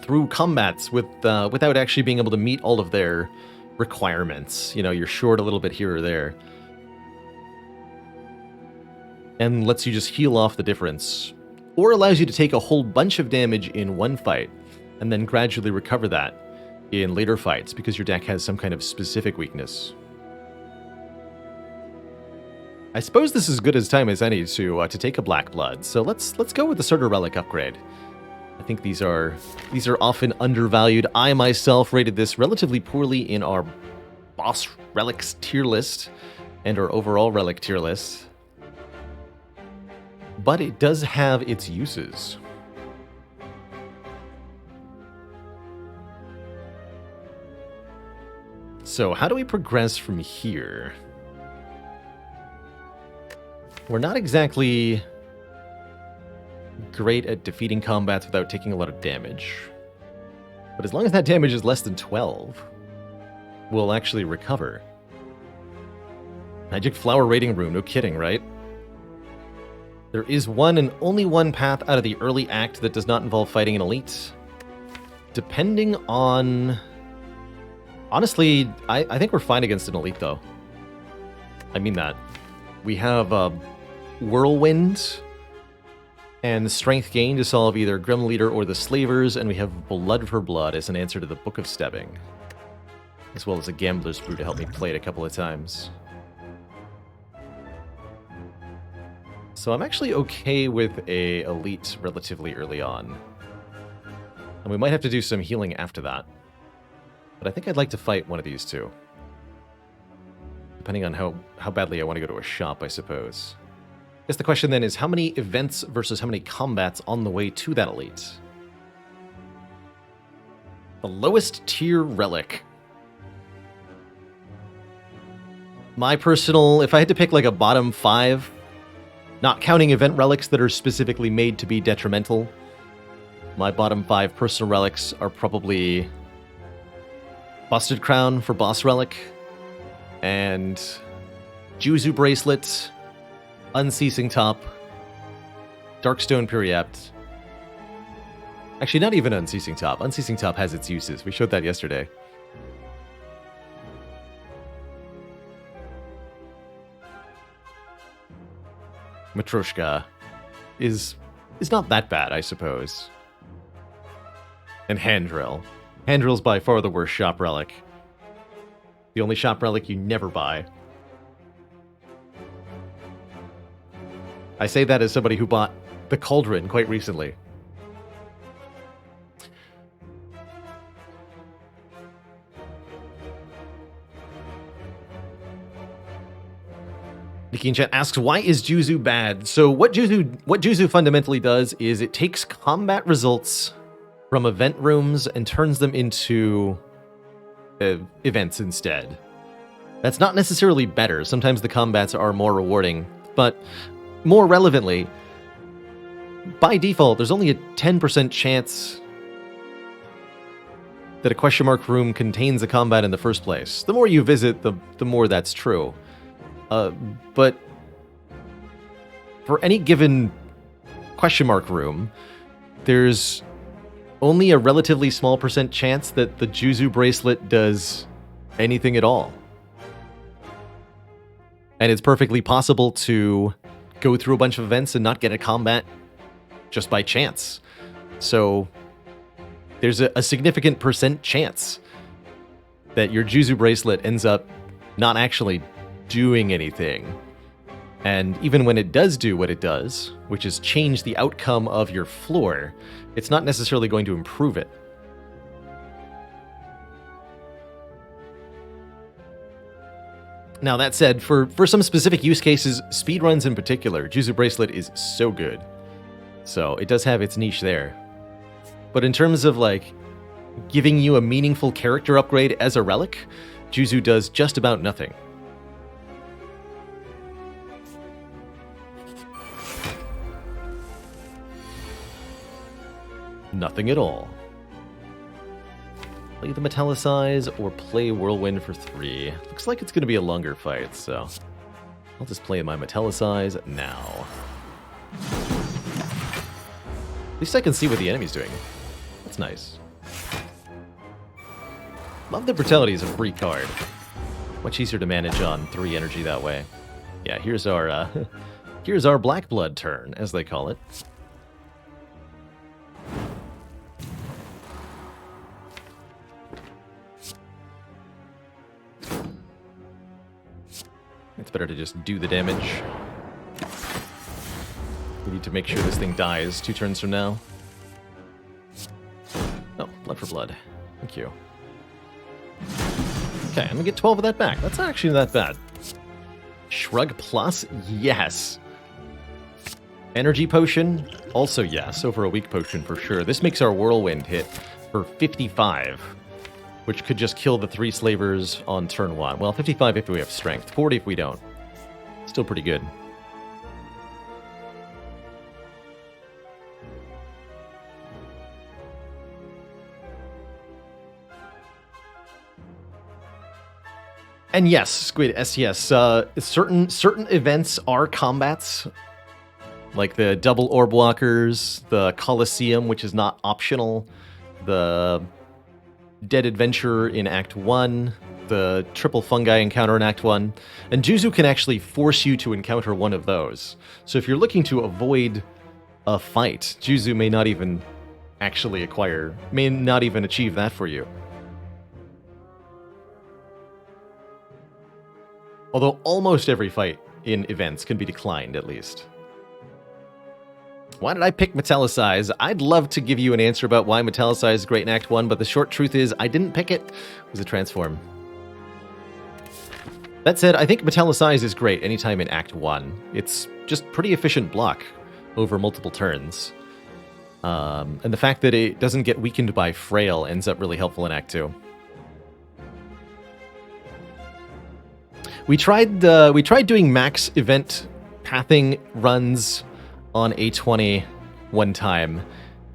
through combats without actually being able to meet all of their requirements. You know, you're short a little bit here or there. And lets you just heal off the difference. Or allows you to take a whole bunch of damage in one fight, and then gradually recover that in later fights, because your deck has some kind of specific weakness. I suppose this is as good as time as any to take a Black Blood, so let's go with the Starter Relic upgrade. I think these are often undervalued. I myself rated this relatively poorly in our Boss Relics tier list and our overall Relic tier list, but it does have its uses. So how do we progress from here? We're not exactly great at defeating combats without taking a lot of damage. But as long as that damage is less than 12, we'll actually recover. Magic Flower Rating Room, no kidding, right? There is one and only one path out of the early act that does not involve fighting an elite. Depending on... Honestly, I think we're fine against an elite, though. I mean that. We have Whirlwind and Strength Gain to solve either Grim Leader or the Slavers, and we have Blood for Blood as an answer to the Book of Stepping, as well as a Gambler's Brew to help me play it a couple of times. So I'm actually okay with a elite relatively early on. And we might have to do some healing after that. But I think I'd like to fight one of these two. Depending on how badly I want to go to a shop, I suppose. I guess the question then is how many events versus how many combats on the way to that elite? The lowest tier relic. My personal, if I had to pick like a bottom 5, not counting event relics that are specifically made to be detrimental, my bottom 5 personal relics are probably Busted Crown for Boss Relic, and Juzu Bracelet, Unceasing Top, Darkstone Periapt. Actually, not even Unceasing Top. Unceasing Top has its uses. We showed that yesterday. Matryoshka is not that bad, I suppose. And Handrill. Handrill's by far the worst shop relic. The only shop relic you never buy. I say that as somebody who bought the Cauldron quite recently. Nikki in chat asks, why is Juzu bad? So what Juzu fundamentally does is it takes combat results from event rooms and turns them into events instead. That's not necessarily better. Sometimes the combats are more rewarding, but more relevantly, by default, there's only a 10% chance that a question mark room contains a combat in the first place. The more you visit, the more that's true. But for any given question mark room, there's only a relatively small percent chance that the Juzu bracelet does anything at all. And it's perfectly possible to go through a bunch of events and not get a combat just by chance. So there's a significant percent chance that your Juzu bracelet ends up not actually doing anything. And even when it does do what it does, which is change the outcome of your floor, it's not necessarily going to improve it. Now, that said, for some specific use cases, speedruns in particular, Juzu Bracelet is so good. So it does have its niche there. But in terms of, like, giving you a meaningful character upgrade as a relic, Juzu does just about nothing. Nothing at all. Play the Metallicize or play Whirlwind for 3. Looks like it's going to be a longer fight, so I'll just play my Metallicize now. At least I can see what the enemy's doing. That's nice. Love the Brutality as a free card. Much easier to manage on 3 energy that way. Yeah, here's our Black Blood turn, as they call it. It's better to just do the damage. We need to make sure this thing dies 2 turns from now. Oh, blood for blood. Thank you. Okay, I'm gonna get 12 of that back. That's not actually that bad. Shrug plus? Yes. Energy potion? Also yes, over a weak potion for sure. This makes our Whirlwind hit for 55. Which could just kill the 3 slavers on turn 1. Well, 55 if we have strength, 40 if we don't. Still pretty good. And yes, Squid SES, certain events are combats. Like the double orb walkers, the Colosseum, which is not optional, the Dead Adventurer in Act 1, the triple fungi encounter in Act 1, and Juzu can actually force you to encounter one of those. So if you're looking to avoid a fight, Juzu may not even achieve that for you. Although almost every fight in events can be declined, at least. Why did I pick Metallicize? I'd love to give you an answer about why Metallicize is great in Act 1, but the short truth is I didn't pick it. It was a transform. That said, I think Metallicize is great anytime in Act 1. It's just pretty efficient block over multiple turns. And the fact that it doesn't get weakened by Frail ends up really helpful in Act 2. We tried doing max event pathing runs on A20 one time,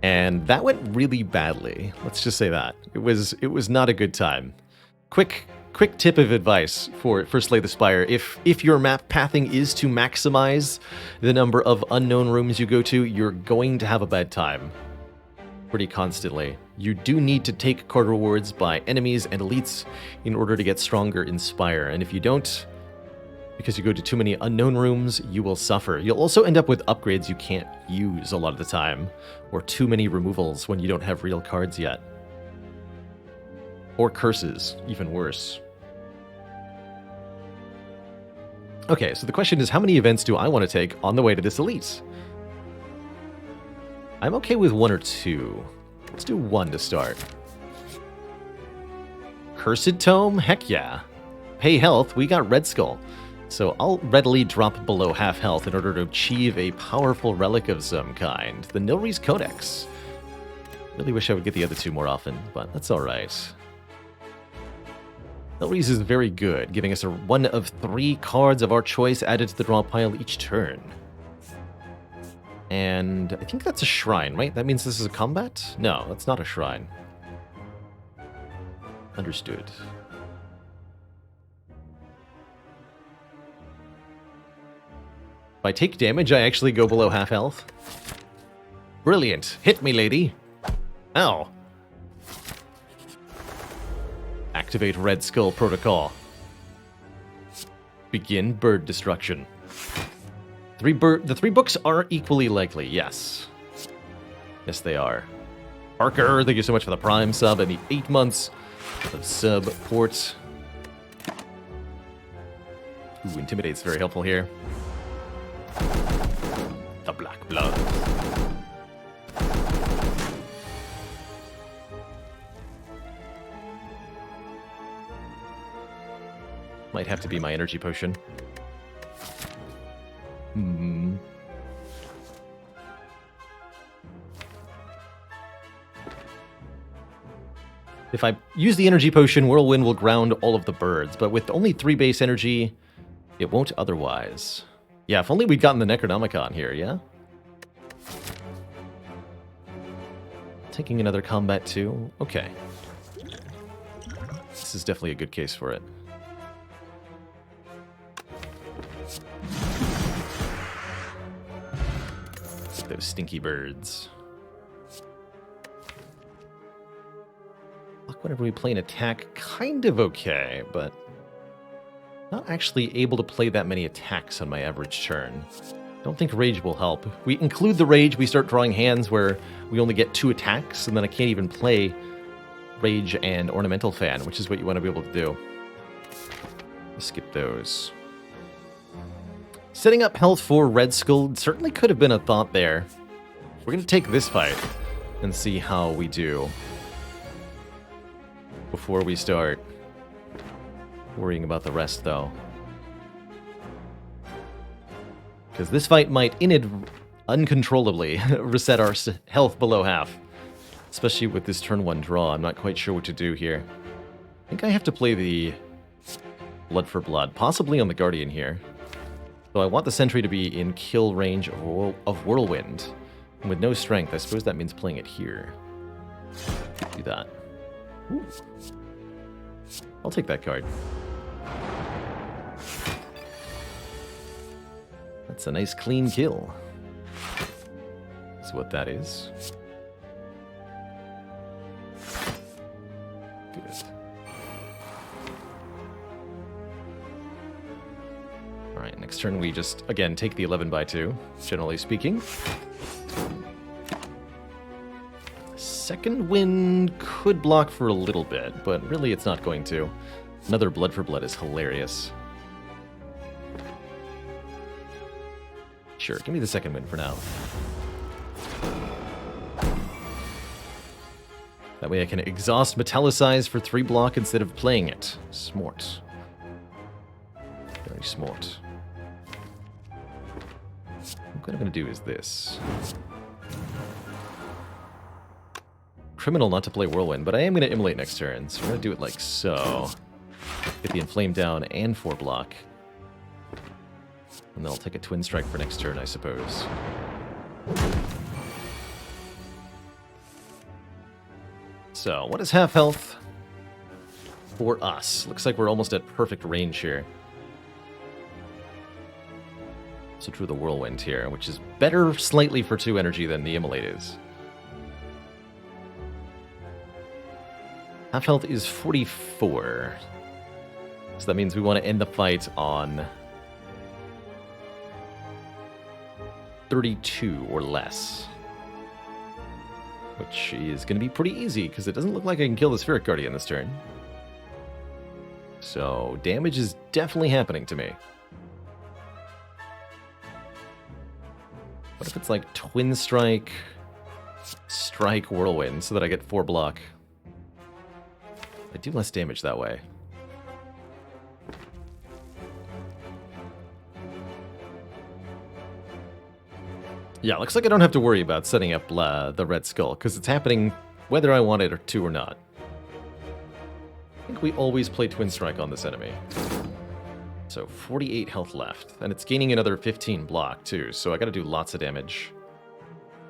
and that went really badly. Let's just say that. It was not a good time. Quick tip of advice for Slay the Spire. If your map pathing is to maximize the number of unknown rooms you go to, you're going to have a bad time pretty constantly. You do need to take card rewards by enemies and elites in order to get stronger in Spire, and if you don't, because you go to too many unknown rooms, you will suffer. You'll also end up with upgrades you can't use a lot of the time, or too many removals when you don't have real cards yet. Or curses, even worse. Okay, so the question is, how many events do I want to take on the way to this elite? I'm okay with 1 or 2. Let's do 1 to start. Cursed Tome? Heck yeah. Pay health, we got Red Skull. So I'll readily drop below half health in order to achieve a powerful relic of some kind. The Nilri's Codex. Really wish I would get the other two more often, but that's alright. Nilri's is very good, giving us one of 3 cards of our choice added to the draw pile each turn. And I think that's a shrine, right? That means this is a combat? No, that's not a shrine. Understood. If I take damage, I actually go below half health. Brilliant. Hit me, lady. Ow. Activate Red Skull Protocol. Begin bird destruction. The 3 books are equally likely, yes. Yes, they are. Parker, thank you so much for the Prime sub and the 8 months of support. Ooh, Intimidate's very helpful here. The Black Blood. Might have to be my energy potion. If I use the energy potion, Whirlwind will ground all of the birds, but with only 3 base energy, it won't otherwise. Yeah, if only we'd gotten the Necronomicon here, yeah? Taking another combat too? Okay. This is definitely a good case for it. Those stinky birds. Luck whenever we play an attack, kind of okay, but not actually able to play that many attacks on my average turn. Don't think rage will help. If we include the rage, we start drawing hands where we only get 2 attacks, and then I can't even play rage and ornamental fan, which is what you want to be able to do. Let's skip those. Setting up health for Red Skull certainly could have been a thought there. We're going to take this fight and see how we do before we start worrying about the rest, though. Because this fight might uncontrollably reset our health below half. Especially with this turn 1 draw. I'm not quite sure what to do here. I think I have to play the Blood for Blood, possibly on the Guardian here. So I want the Sentry to be in kill range of Whirlwind. And with no strength, I suppose that means playing it here. Do that. Ooh. I'll take that card. That's a nice clean kill. That's what that is. Good. Alright, next turn we just, again, take the 11/2, generally speaking. Second Wind could block for a little bit, but really it's not going to. Another Blood for Blood is hilarious. Sure, give me the second Wind for now. That way I can exhaust Metallicize for 3 block instead of playing it. Smart. Very smart. What I'm going to do is this. Criminal not to play Whirlwind, but I am going to Immolate next turn, so we're going to do it like so. Get the Inflame down and 4 block. And then I'll take a Twin Strike for next turn, I suppose. So, what is half health for us? Looks like we're almost at perfect range here. So true the Whirlwind here, which is better slightly for 2 energy than the Immolate is. Half health is 44. So that means we want to end the fight on 32 or less. Which is going to be pretty easy, because it doesn't look like I can kill the Spheric Guardian this turn. So, damage is definitely happening to me. What if it's like Twin Strike, Strike, Whirlwind, so that I get 4 block? I do less damage that way. Yeah, looks like I don't have to worry about setting up the Red Skull, because it's happening whether I want it to or not. I think we always play Twin Strike on this enemy. So 48 health left, and it's gaining another 15 block too, so I gotta do lots of damage.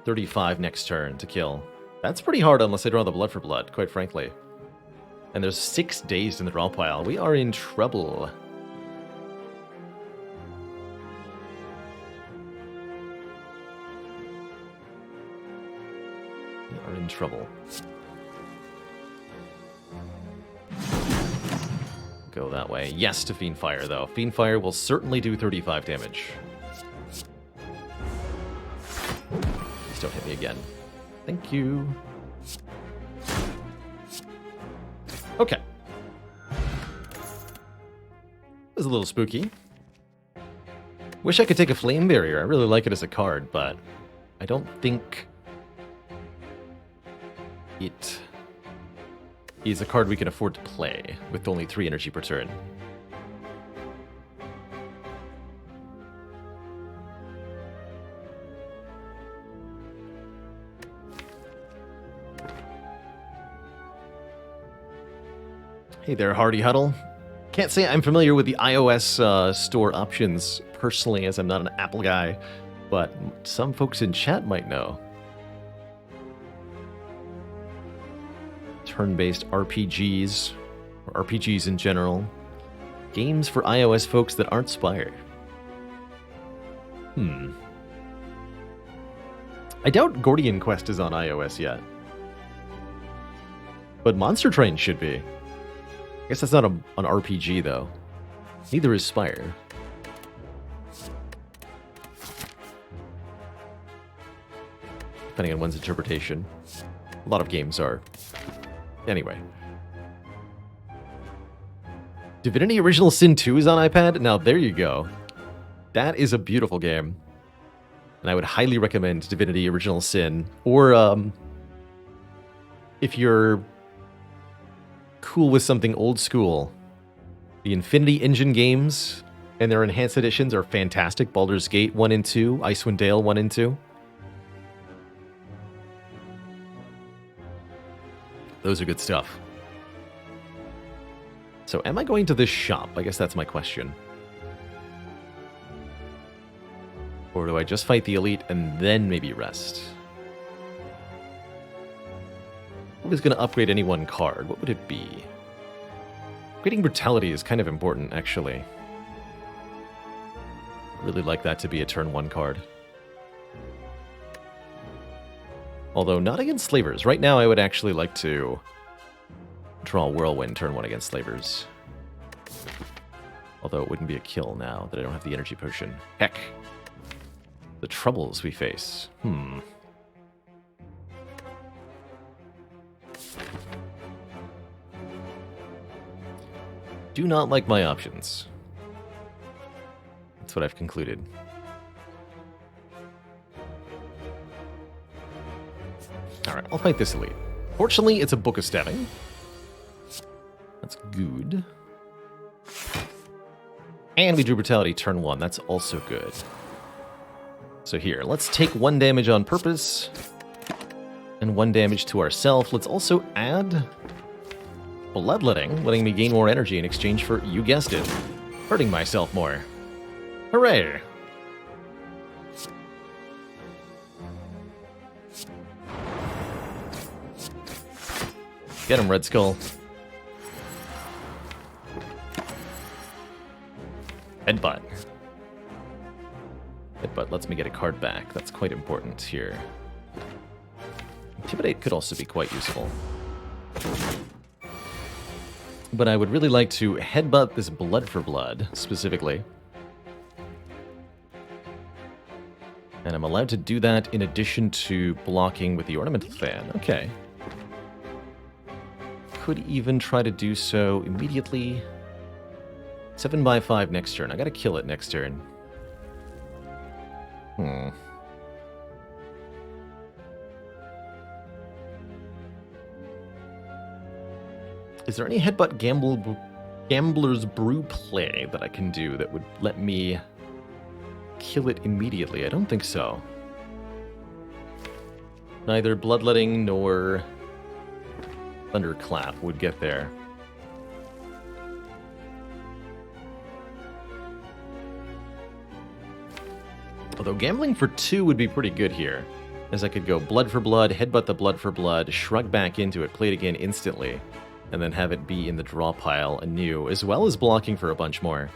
35 next turn to kill. That's pretty hard unless I draw the Blood for Blood, quite frankly. And there's 6 days in the draw pile. We are in trouble. We are in trouble. Go that way. Yes to Fiend Fire, though. Fiend Fire will certainly do 35 damage. Please don't hit me again. Thank you. Okay. It was a little spooky. Wish I could take a Flame Barrier. I really like it as a card, but I don't think it is a card we can afford to play with only 3 energy per turn. Hey there, Hardy Huddle. Can't say I'm familiar with the iOS store options personally, as I'm not an Apple guy, but some folks in chat might know. Turn-based RPGs, or RPGs in general. Games for iOS folks that aren't Spire. I doubt Gordian Quest is on iOS yet. But Monster Train should be. I guess that's not an RPG, though. Neither is Spire. Depending on one's interpretation. A lot of games are. Anyway. Divinity Original Sin 2 is on iPad? Now, there you go. That is a beautiful game. And I would highly recommend Divinity Original Sin. Or, if you're cool with something old school, the Infinity Engine games and their enhanced editions are fantastic. Baldur's Gate 1 and 2, Icewind Dale 1 and 2. Those are good stuff. So am I going to this shop? I guess that's my question. Or do I just fight the elite and then maybe rest? What is going to upgrade any one card? What would it be? Upgrading Brutality is kind of important, actually. Really like that to be a turn 1 card. Although not against Slavers. Right now I would actually like to draw Whirlwind turn 1 against Slavers. Although it wouldn't be a kill now that I don't have the energy potion. Heck. The troubles we face. Do not like my options. That's what I've concluded. Alright, I'll fight this elite. Fortunately, it's a Book of Stabbing. That's good. And we drew Brutality turn 1. That's also good. So here, let's take 1 damage on purpose. And 1 damage to ourselves. Let's also add Bloodletting, letting me gain more energy in exchange for, you guessed it, hurting myself more. Hooray! Get him, Red Skull. Headbutt. Headbutt lets me get a card back. That's quite important here. Intimidate could also be quite useful. But I would really like to headbutt this Blood for Blood, specifically. And I'm allowed to do that in addition to blocking with the Ornamental Fan. Okay. Could even try to do so immediately. 7/5 next turn. I gotta kill it next turn. Is there any Headbutt Gambler's Brew play that I can do that would let me kill it immediately? I don't think so. Neither Bloodletting nor Thunderclap would get there. Although gambling for 2 would be pretty good here, as I could go Blood for Blood, Headbutt the Blood for Blood, Shrug back into it, play it again instantly, and then have it be in the draw pile anew, as well as blocking for a bunch more.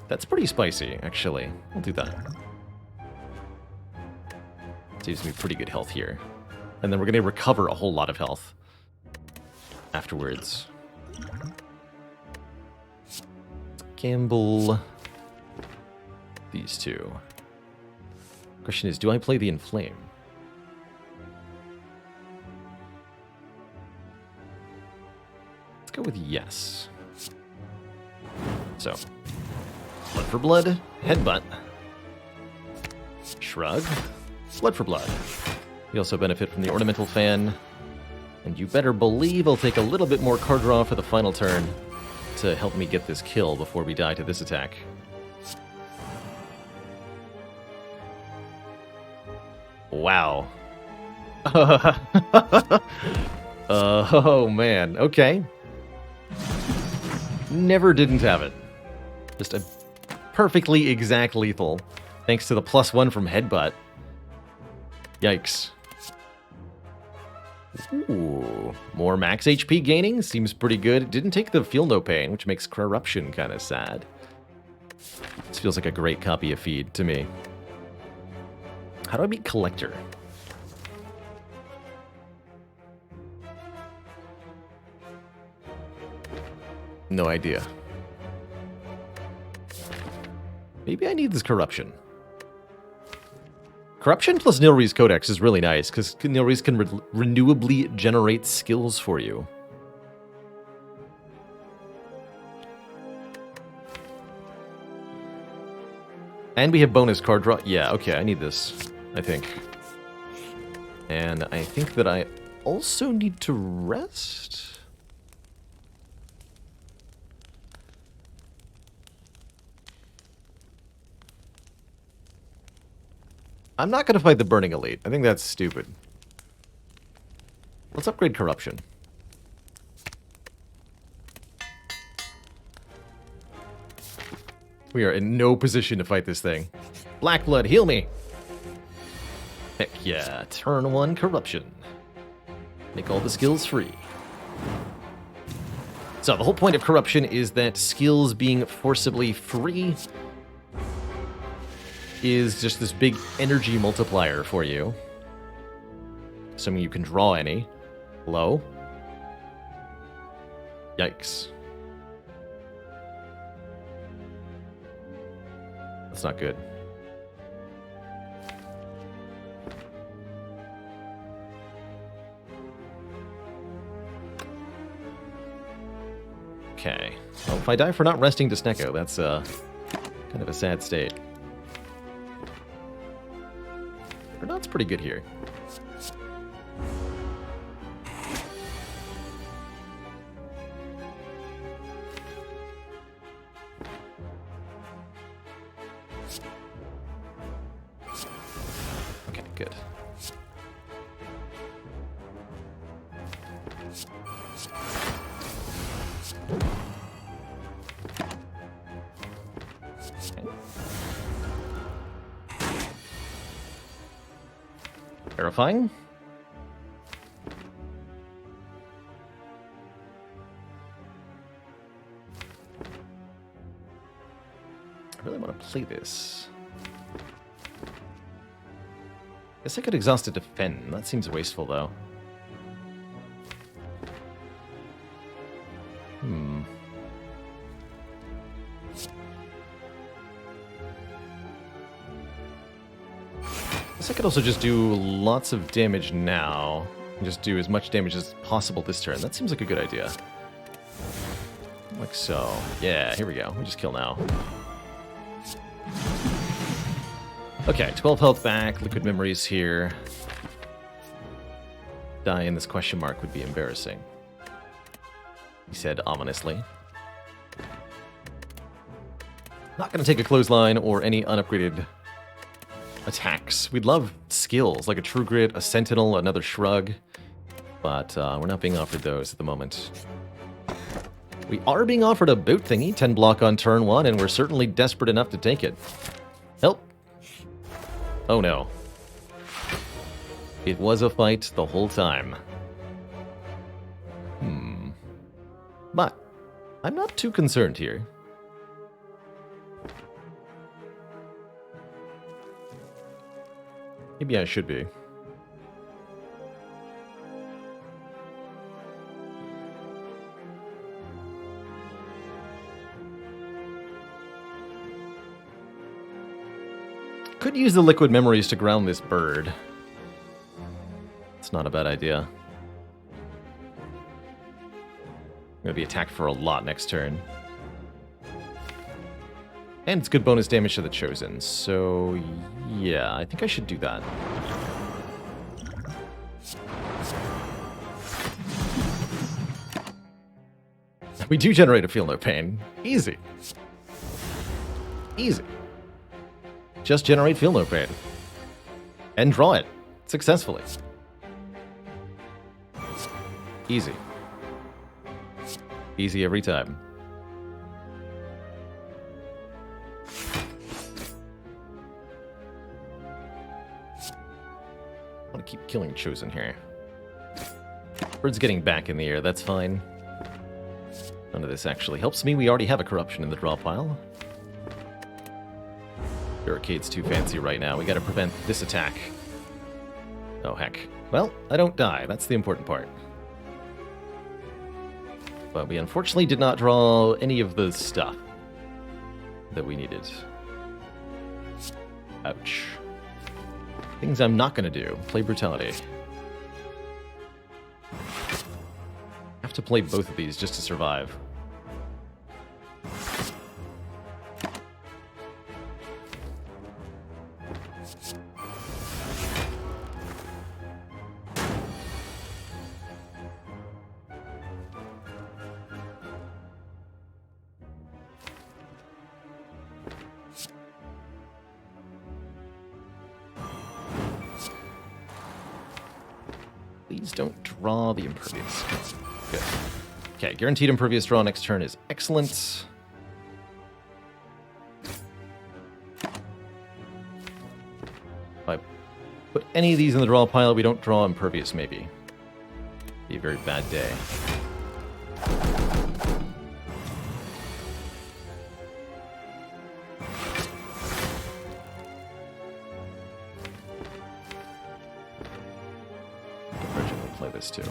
That's pretty spicy, actually. I'll do that. Saves me pretty good health here. And then we're going to recover a whole lot of health afterwards. Let's gamble these 2. Question is, do I play the Inflame? Let's go with yes. So, Blood for Blood, Headbutt, Shrug, Blood for Blood. You also benefit from the Ornamental Fan, and you better believe I'll take a little bit more card draw for the final turn to help me get this kill before we die to this attack. Wow. Oh man, okay. Never didn't have it. Just a perfectly exact lethal, thanks to the +1 from Headbutt. Yikes. Ooh, more max HP gaining seems pretty good. It didn't take the Feel No Pain, which makes Corruption kind of sad. This feels like a great copy of Feed to me. How do I beat Collector? No idea. Maybe I need this Corruption. Corruption plus Nilri's Codex is really nice, because Nilri's can renewably generate skills for you. And we have bonus card draw. Yeah, okay, I need this, I think. And I think that I also need to rest? I'm not going to fight the Burning Elite. I think that's stupid. Let's upgrade Corruption. We are in no position to fight this thing. Black Blood, heal me! Heck yeah, turn 1 Corruption. Make all the skills free. So the whole point of Corruption is that skills being forcibly free is just this big energy multiplier for you. Assuming you can draw any. Hello? Yikes. That's not good. Okay. Well, if I die for not resting to Snecko, that's kind of a sad state. That's pretty good here. Okay, good. Terrifying. I really want to play this. Guess I could exhaust to defend. That seems wasteful, though. I could also just do lots of damage now, and just do as much damage as possible this turn. That seems like a good idea. Like so. Yeah, here we go. We just kill now. Okay, 12 health back, liquid memories here. Die in this question mark would be embarrassing, he said ominously. Not going to take a clothesline or any unupgraded attacks. We'd love skills, like a True Grit, a Sentinel, another Shrug. But we're not being offered those at the moment. We are being offered a boot thingy, 10 block on turn 1, and we're certainly desperate enough to take it. Help! Oh no. It was a fight the whole time. But I'm not too concerned here. Maybe I should be. Could use the liquid memories to ground this bird. It's not a bad idea. I'm gonna be attacked for a lot next turn. And it's good bonus damage to the Chosen, so yeah, I think I should do that. We do generate a Feel No Pain. Easy. Easy. Just generate Feel No Pain. And draw it successfully. Easy. Easy every time. I want to keep killing Chosen here. Bird's getting back in the air, that's fine. None of this actually helps me. We already have a corruption in the draw pile. Barricade's too fancy right now. We gotta prevent this attack. Oh, heck. Well, I don't die. That's the important part. But we unfortunately did not draw any of the stuff that we needed. Ouch. Things I'm not gonna do. Play Brutality. Have to play both of these just to survive. Please don't draw the Impervious. Good. Okay, guaranteed Impervious draw next turn is excellent. If I put any of these in the draw pile, we don't draw Impervious, maybe. Be a very bad day. Play this too.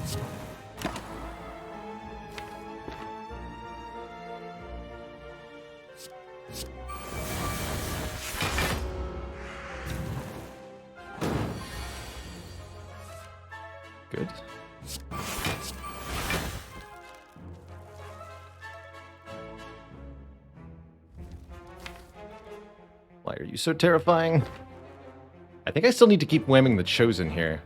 Good. Why are you so terrifying? I think I still need to keep whamming the Chosen here.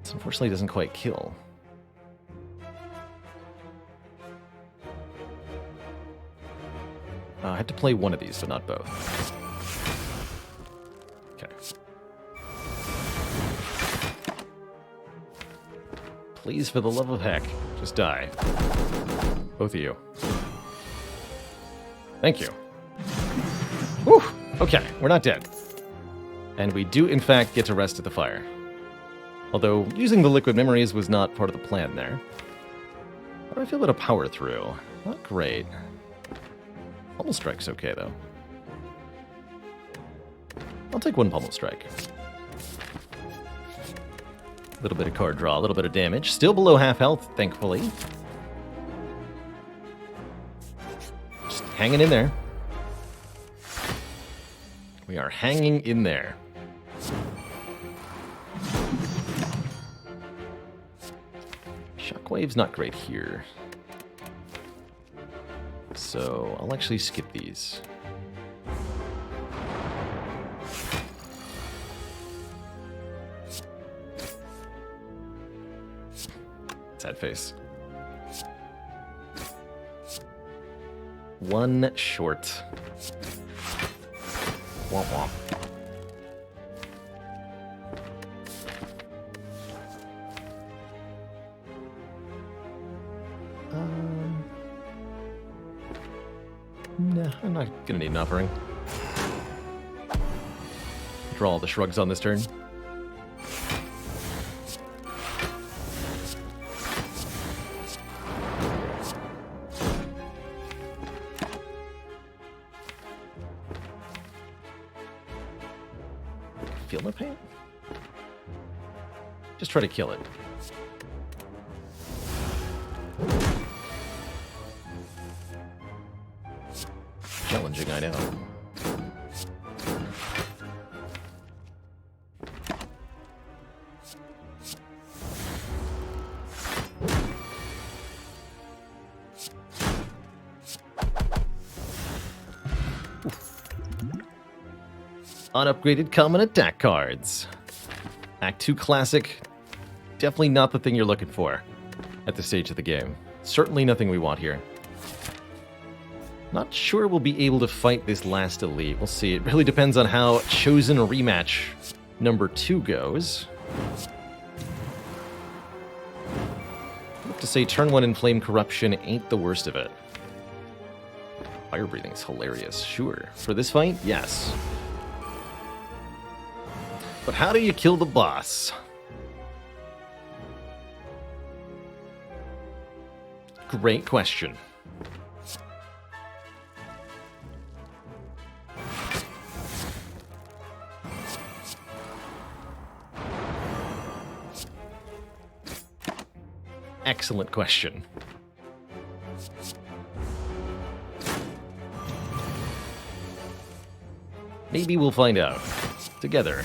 This unfortunately doesn't quite kill. I had to play one of these, but not both. Okay. Please, for the love of heck, just die. Both of you. Thank you. Whew! Okay, we're not dead. And we do, in fact, get to rest at the fire. Although, using the liquid memories was not part of the plan there. How do I feel about a power through? Not great. Pummel Strike's okay, though. I'll take one Pummel Strike. A little bit of card draw, a little bit of damage. Still below half health, thankfully. Just hanging in there. We are hanging in there. Shockwave's not great here. So I'll actually skip these. Sad face. One short. Womp womp. Nah, I'm not gonna need an offering. Draw all the shrugs on this turn. Feel no pain? Just try to kill it. Challenging, I know. Unupgraded common attack cards. Act 2 Classic. Definitely not the thing you're looking for at this stage of the game. Certainly nothing we want here. Not sure we'll be able to fight this last elite. We'll see. It really depends on how Chosen Rematch number 2 goes. I have to say, turn 1 in Flame Corruption ain't the worst of it. Fire Breathing's hilarious. Sure. For this fight, yes. But how do you kill the boss? Great question. Excellent question. Maybe we'll find out together.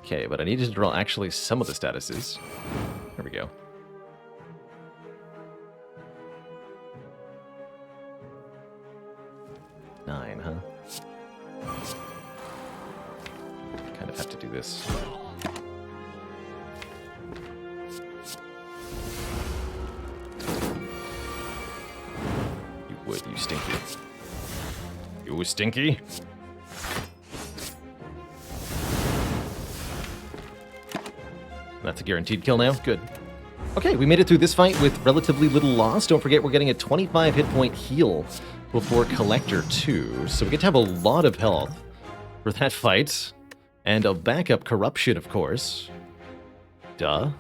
Okay, but I needed to draw actually some of the statuses. There we go. Nine, huh? Kind of have to do this. You would, you stinky. You stinky? That's a guaranteed kill now. Good. Okay, we made it through this fight with relatively little loss. Don't forget, we're getting a 25 hit point heal before Collector 2. So we get to have a lot of health for that fight. And a backup Corruption, of course. Duh.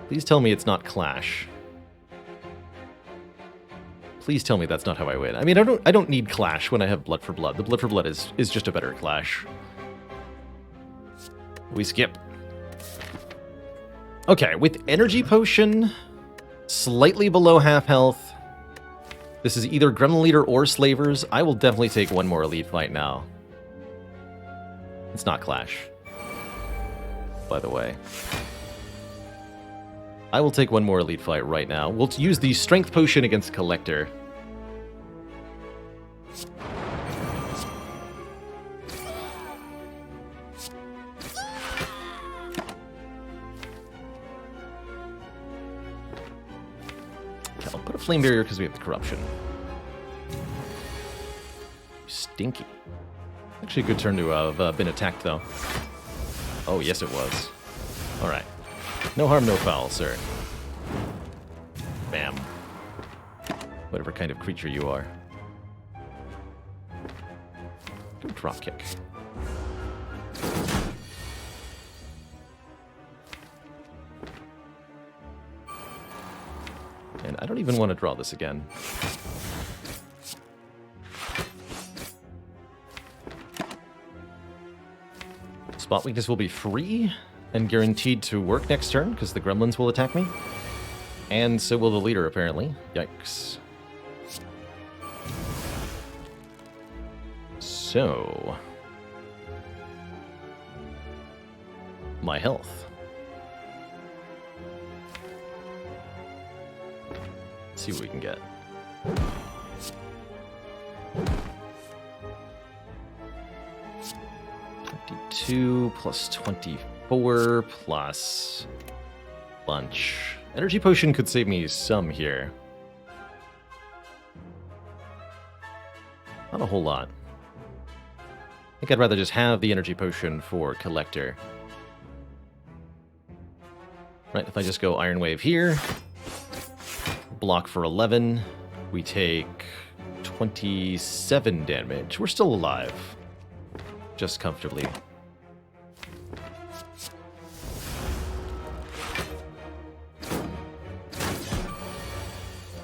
Please tell me it's not Clash. Please tell me that's not how I win. I mean, I don't need Clash when I have Blood for Blood. The Blood for Blood is just a better Clash. We skip. Okay, with Energy Potion, slightly below half health. This is either Gremlin Leader or Slavers. I will definitely take one more Elite fight now. It's not Clash, by the way. I will take one more Elite fight right now. We'll use the Strength Potion against Collector. I'll put a Flame Barrier because we have the Corruption. Stinky. Actually a good turn to have been attacked, though. Oh, yes it was. Alright. No harm, no foul, sir. Bam. Whatever kind of creature you are. Good drop kick. And I don't even want to draw this again. Spot Weakness will be free and guaranteed to work next turn, because the gremlins will attack me. And so will the leader, apparently. Yikes. So... my health. Let's see what we can get. 52 plus 24 plus lunch. Energy potion could save me some here. Not a whole lot. I think I'd rather just have the energy potion for collector. Right, if I just go Iron Wave here, block for 11, we take 27 damage. We're still alive. Just comfortably.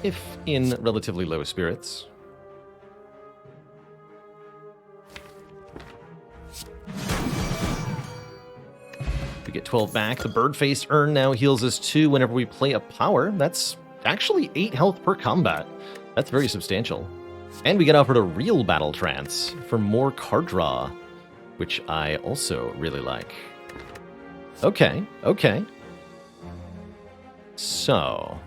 If in relatively low spirits. We get 12 back. The bird-faced urn now heals us 2 whenever we play a power. That's actually 8 health per combat. That's very substantial. And we get offered a real battle trance for more card draw, which I also really like. Okay, okay. So...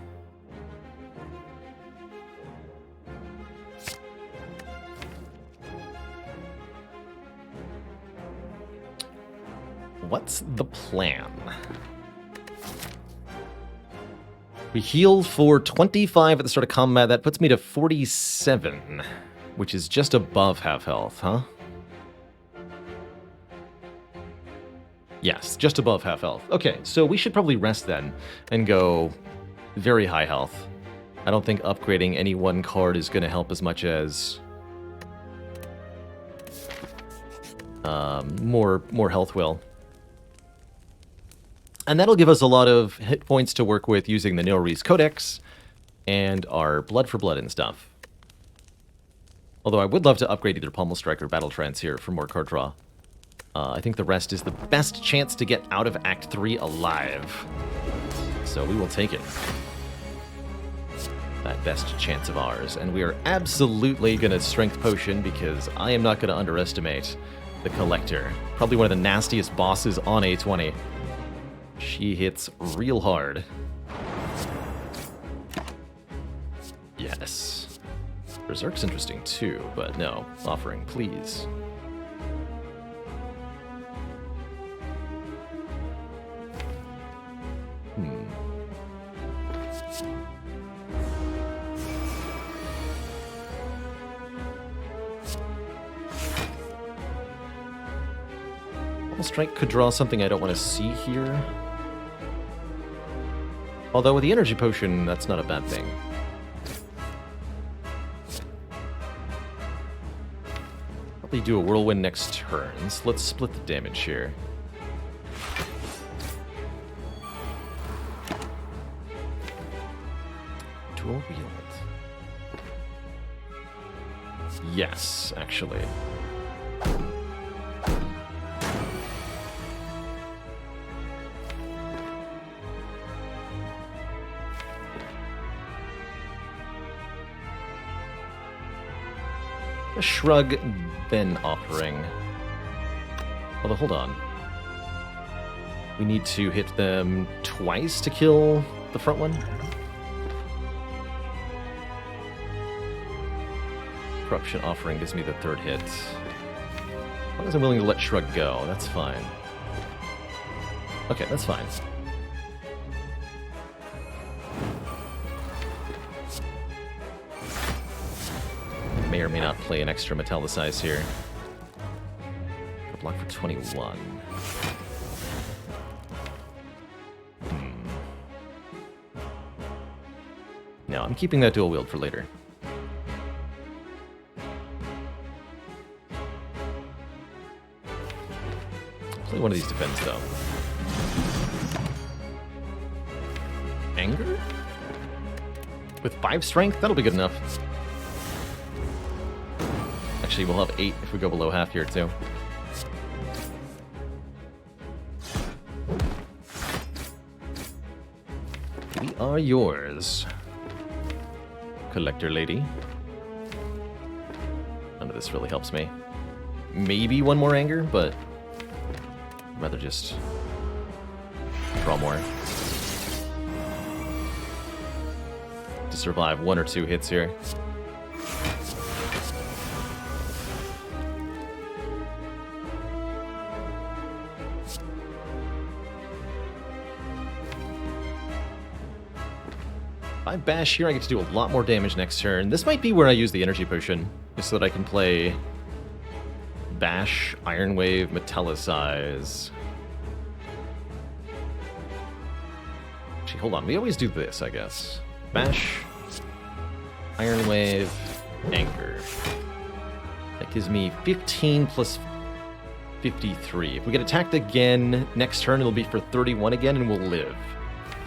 what's the plan? We heal for 25 at the start of combat. That puts me to 47, which is just above half health, huh? Yes, just above half health. Okay, so we should probably rest then and go very high health. I don't think upgrading any one card is going to help as much as more health will. And that'll give us a lot of hit points to work with using the Nilri's Codex and our Blood for Blood and stuff. Although I would love to upgrade either Pommel Strike or Battle Trance here for more card draw. I think the rest is the best chance to get out of Act 3 alive. So we will take it. That best chance of ours. And we are absolutely going to Strength Potion because I am not going to underestimate the Collector. Probably one of the nastiest bosses on A20. She hits real hard. Yes. Berserk's interesting too, but no. Offering, please. Strike could draw something I don't want to see here. Although with the energy potion, that's not a bad thing. Probably do a whirlwind next turn. So let's split the damage here. Dual wield. Yes, actually. A shrug, then offering. Although, hold on. We need to hit them twice to kill the front one? Corruption offering gives me the third hit. As long as I'm willing to let shrug go, that's fine. Okay, that's fine. May or may not play an extra metallicize here. Block for 21. No, I'm keeping that dual wield for later. Play one of these defends, though. Anger? With 5 strength? That'll be good enough. Actually, we'll have 8 if we go below half here, too. We are yours, Collector Lady. None of this really helps me. Maybe one more anger, but I'd rather just draw more. To survive 1 or 2 hits here. If I bash here, I get to do a lot more damage next turn. This might be where I use the energy potion, just so that I can play bash, Iron Wave, Metallicize. Actually, hold on. We always do this, I guess. Bash, Iron Wave, Anchor. That gives me 15 plus 53. If we get attacked again next turn, it'll be for 31 again, and we'll live.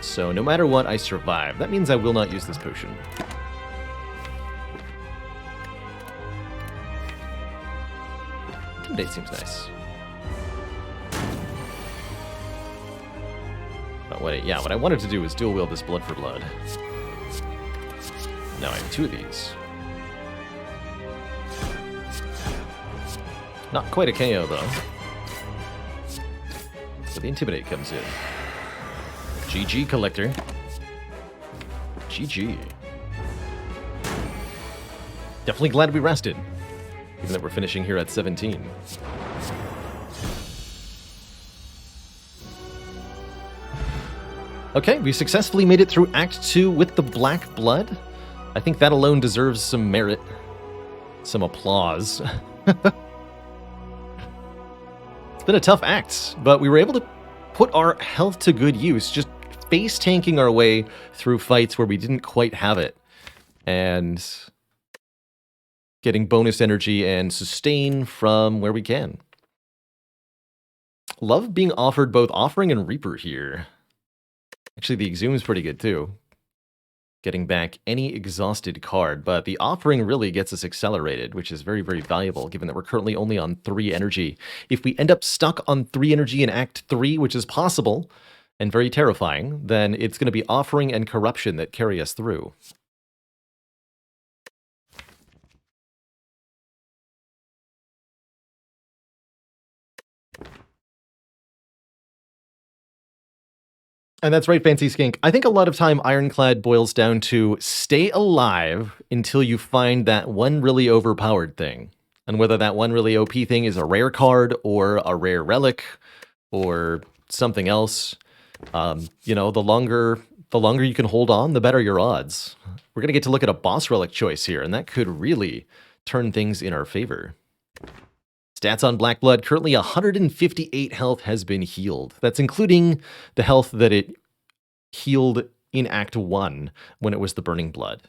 So no matter what, I survive. That means I will not use this potion. Intimidate seems nice. But what I wanted to do was dual wield this Blood for Blood. Now I have 2 of these. Not quite a KO, though. So the Intimidate comes in. GG, Collector. GG. Definitely glad we rested, even that we're finishing here at 17. Okay, we successfully made it through Act 2 with the Black Blood. I think that alone deserves some merit, some applause. It's been a tough act, but we were able to put our health to good use, just face tanking our way through fights where we didn't quite have it, and getting bonus energy and sustain from where we can. Love being offered both Offering and Reaper here. Actually, the Exhume is pretty good too. Getting back any exhausted card, but the Offering really gets us accelerated, which is very, very valuable, given that we're currently only on 3 energy. If we end up stuck on 3 energy in Act 3, which is possible, and very terrifying, then it's going to be Offering and Corruption that carry us through. And that's right, Fancy Skink. I think a lot of time Ironclad boils down to stay alive until you find that one really overpowered thing. And whether that one really OP thing is a rare card or a rare relic or something else, you know, the longer you can hold on, the better your odds. We're going to get to look at a boss relic choice here, and that could really turn things in our favor. Stats on Black Blood, currently 158 health has been healed. That's including the health that it healed in Act 1 when it was the Burning Blood.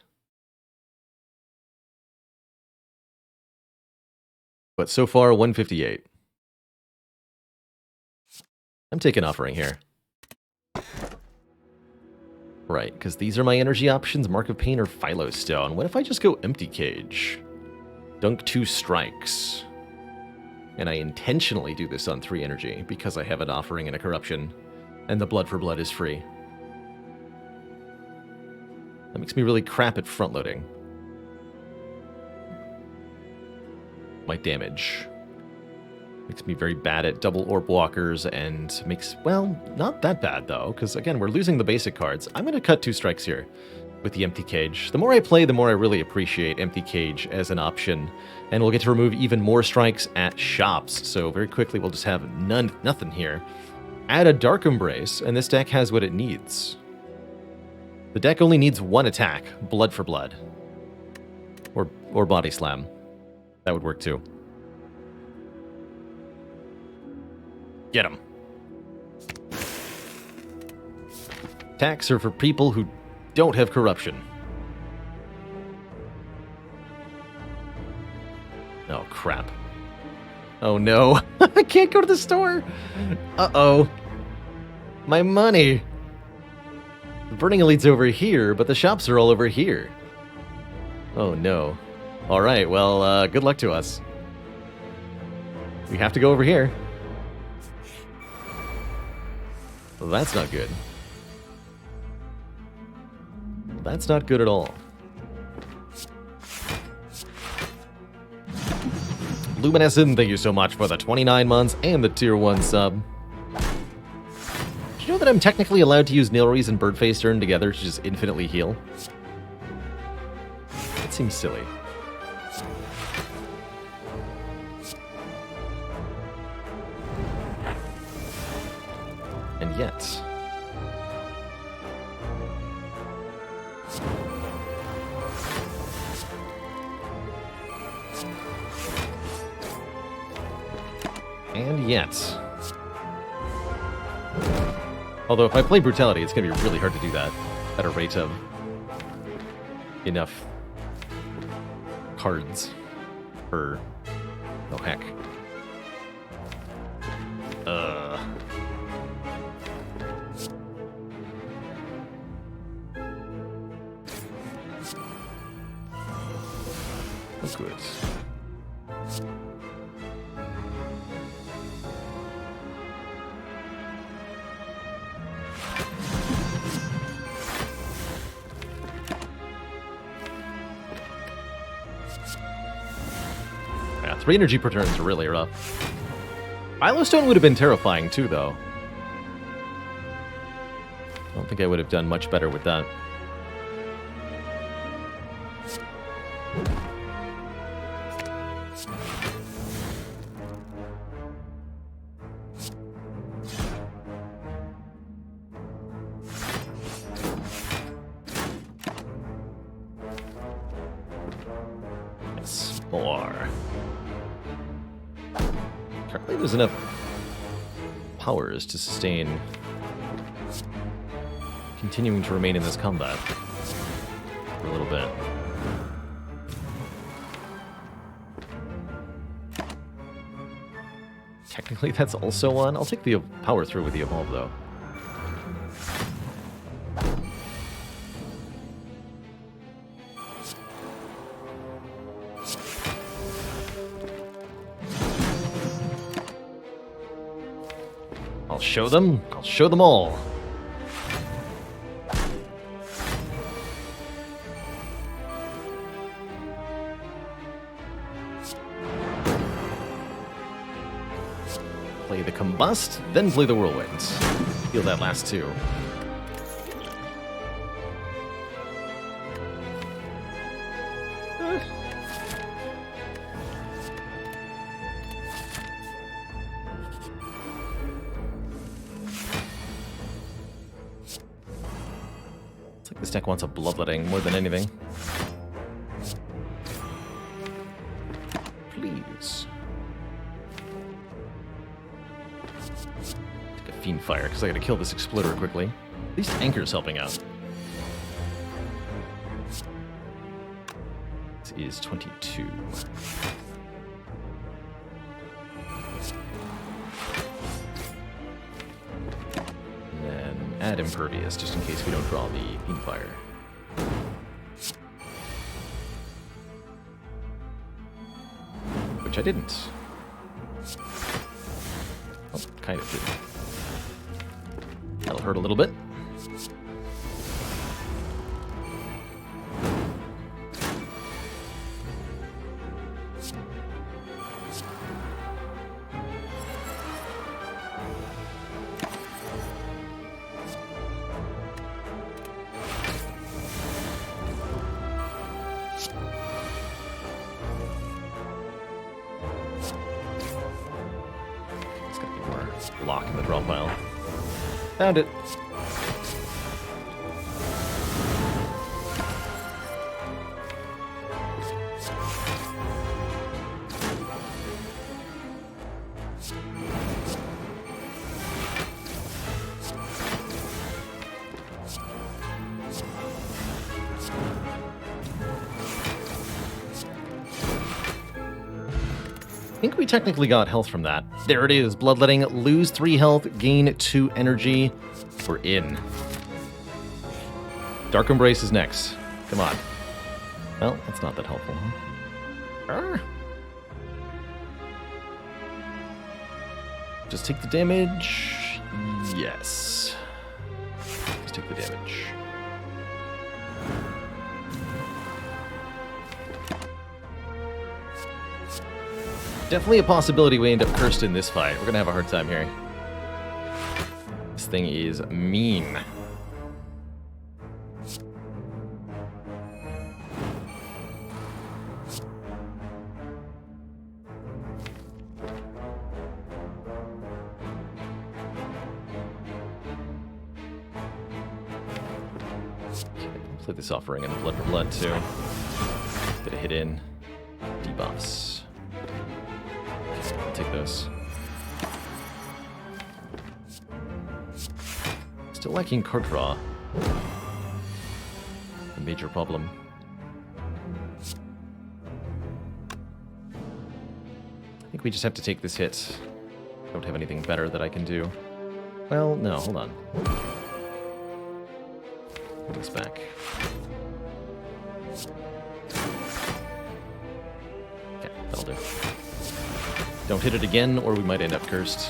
But so far, 158. I'm taking Offering here. Right, because these are my energy options, Mark of Pain or Philo Stone. What if I just go Empty Cage? Dunk 2 strikes. And I intentionally do this on 3 energy because I have an Offering and a Corruption, and the Blood for Blood is free. That makes me really crap at front-loading. My damage. Makes me very bad at double orb walkers, and makes, well, not that bad though, because again, we're losing the basic cards. I'm going to cut 2 strikes here with the Empty Cage. The more I play, the more I really appreciate Empty Cage as an option. And we'll get to remove even more strikes at shops. So very quickly, we'll just have nothing here. Add a Dark Embrace, and this deck has what it needs. The deck only needs 1 attack, Blood for Blood. Or Body Slam. That would work too. Get him. Attacks are for people who don't have Corruption. Oh, crap. Oh, no. I can't go to the store. Uh-oh. My money. The Burning Elite's over here, but the shops are all over here. Oh, no. All right, well, good luck to us. We have to go over here. Well, that's not good. That's not good at all. Luminescent, thank you so much for the 29 months and the tier 1 sub. Did you know that I'm technically allowed to use Nilrees and Birdface Turn together to just infinitely heal? That seems silly. And yet... And yet. Although if I play Brutality, it's going to be really hard to do that at a rate of enough cards per... Oh, heck. That's good. Yeah, 3 energy per turn is really rough. Milestone would have been terrifying too, though. I don't think I would have done much better with that. Spire. Currently there's enough powers to sustain continuing to remain in this combat for a little bit. Technically that's also on. I'll take the power through with the evolve though. I'll show them. I'll show them all. Play the Combust, then play the Whirlwinds. Feel that last two. This deck wants a bloodletting more than anything. Please. Take a Fiend Fire, because I gotta kill this Exploder quickly. At least Anchor's helping out. This is 22. Add Impervious, just in case we don't draw the Fiend Fire. Which I didn't. Oh, kind of did. That'll hurt a little bit. Lock in the draw pile. Found it. I think we technically got health from that. There it is, Bloodletting. Lose 3 health, gain 2 energy. We're in. Dark Embrace is next. Come on. Well, that's not that helpful, huh? Just take the damage. Yes. Just take the damage. Definitely a possibility we end up cursed in this fight. We're gonna have a hard time here. This thing is mean. Play this offering and the Blood for Blood too. Bit of hit in. Debuffs. I'll take those. Still lacking card draw. A major problem. I think we just have to take this hit. Don't have anything better that I can do. Well, no, hold on. Put this back. Okay, that'll do. Don't hit it again, or we might end up cursed.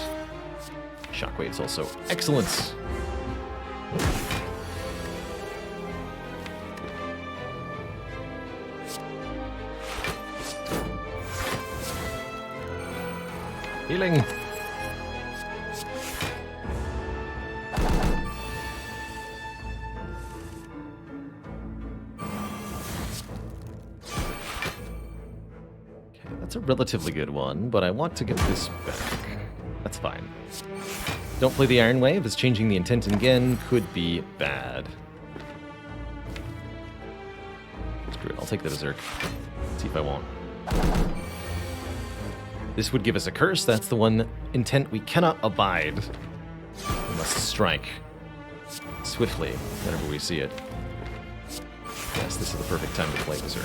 Shockwave's also excellent. Healing. That's a relatively good one, but I want to get this back. That's fine. Don't play the Iron Wave, as changing the intent again could be bad. Screw it, I'll take the Berserk. See if I won't. This would give us a curse. That's the one intent we cannot abide. We must strike swiftly whenever we see it. Yes, this is the perfect time to play Berserk.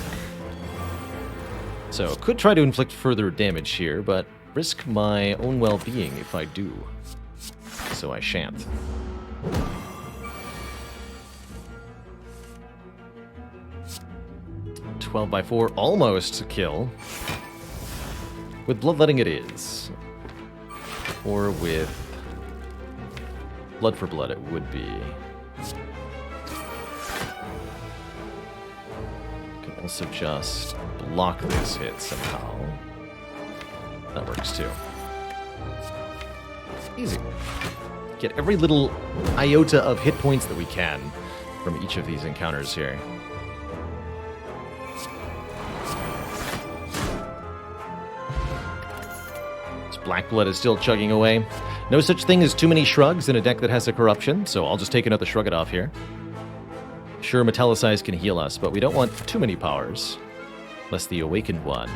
So, could try to inflict further damage here, but risk my own well-being if I do. So I shan't. "12/4, almost a kill. With Bloodletting it is. Or with Blood for Blood it would be. Can also just block this hit somehow. That works too. Easy. Get every little iota of hit points that we can from each of these encounters here. Black Blood is still chugging away. No such thing as too many shrugs in a deck that has a corruption, so I'll just take another Shrug It Off here. Sure, Metallicize can heal us, but we don't want too many powers. Lest the Awakened One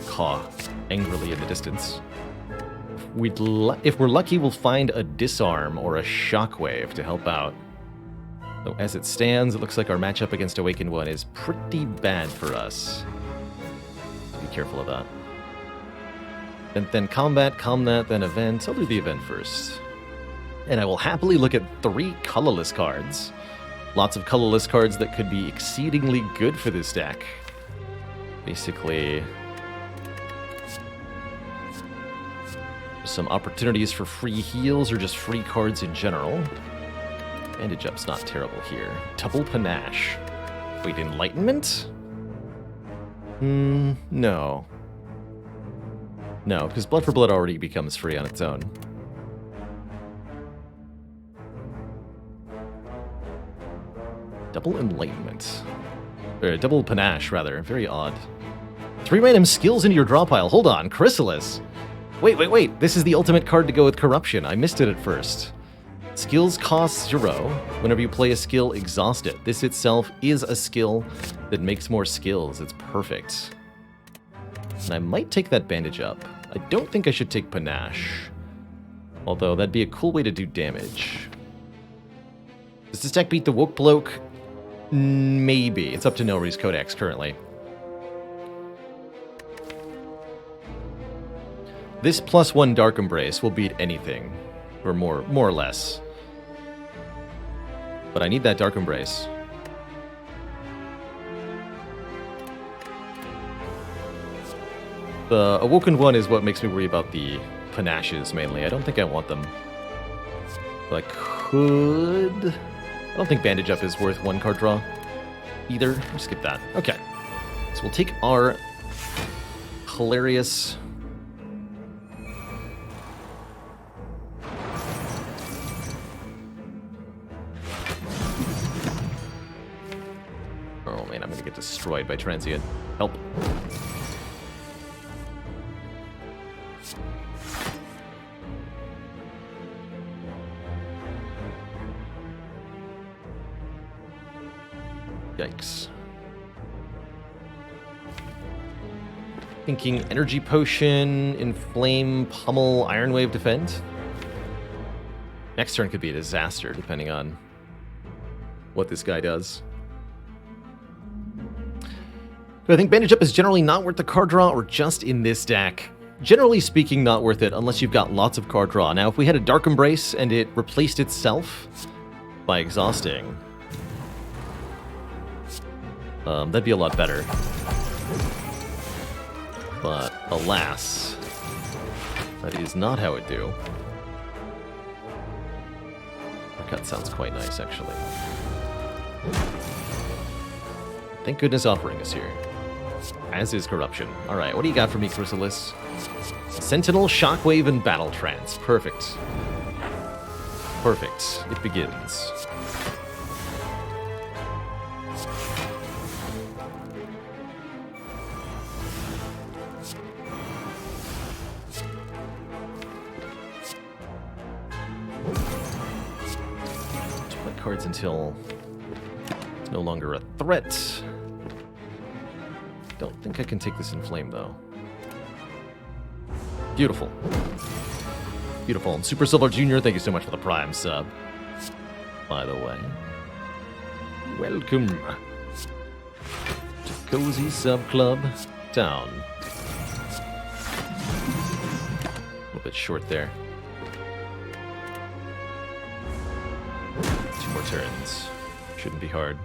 caw angrily in the distance. If we're lucky, we'll find a Disarm or a Shockwave to help out. Though as it stands, it looks like our matchup against Awakened One is pretty bad for us. So be careful of that. And then combat, then event. I'll do the event first. And I will happily look at 3 colorless cards. Lots of colorless cards that could be exceedingly good for this deck. Basically, some opportunities for free heals or just free cards in general. Bandage Up's not terrible here. Double Panache. Wait, Enlightenment? No. No, because Blood for Blood already becomes free on its own. Double Enlightenment. Or double Panache, rather. Very odd. 3 random skills into your draw pile. Hold on, Chrysalis. Wait. This is the ultimate card to go with Corruption. I missed it at first. Skills cost 0. Whenever you play a skill, exhaust it. This itself is a skill that makes more skills. It's perfect. And I might take that Bandage Up. I don't think I should take Panache. Although, that'd be a cool way to do damage. Does this deck beat the Woke Bloke? Maybe. It's up to Nilri's Codex currently. This +1 Dark Embrace will beat anything. Or more or less. But I need that Dark Embrace. The Awoken One is what makes me worry about the Panaches, mainly. I don't think I want them. But I could... I don't think Bandage Up is worth 1 card draw either. I'll skip that. Okay. So we'll take our hilarious... Oh man, I'm gonna get destroyed by Transient. Help. Yikes. Thinking Energy Potion, Inflame, Pummel, Iron Wave, Defend. Next turn could be a disaster, depending on what this guy does. But I think Bandage Up is generally not worth the card draw, or just in this deck. Generally speaking, not worth it unless you've got lots of card draw. Now, if we had a Dark Embrace and it replaced itself by exhausting, that'd be a lot better. But alas, that is not how it do. Cut sounds quite nice, actually. Thank goodness Offering is here. As is Corruption. Alright, what do you got for me, Chrysalis? Sentinel, Shockwave, and Battle Trance. Perfect. Perfect. It begins. Cards until it's no longer a threat. Don't think I can take this in flame, though. Beautiful. Beautiful. And Super Silver Jr., thank you so much for the Prime sub. By the way. Welcome to Cozy Sub Club Town. A little bit short there. More turns. Shouldn't be hard.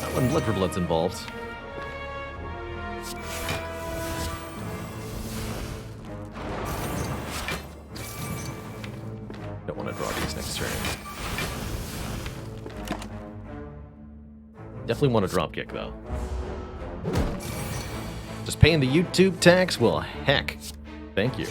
Not when Blood for Blood's involved. Don't want to draw these next turn. Definitely want to drop kick, though. Just paying the YouTube tax? Well, heck. Thank you.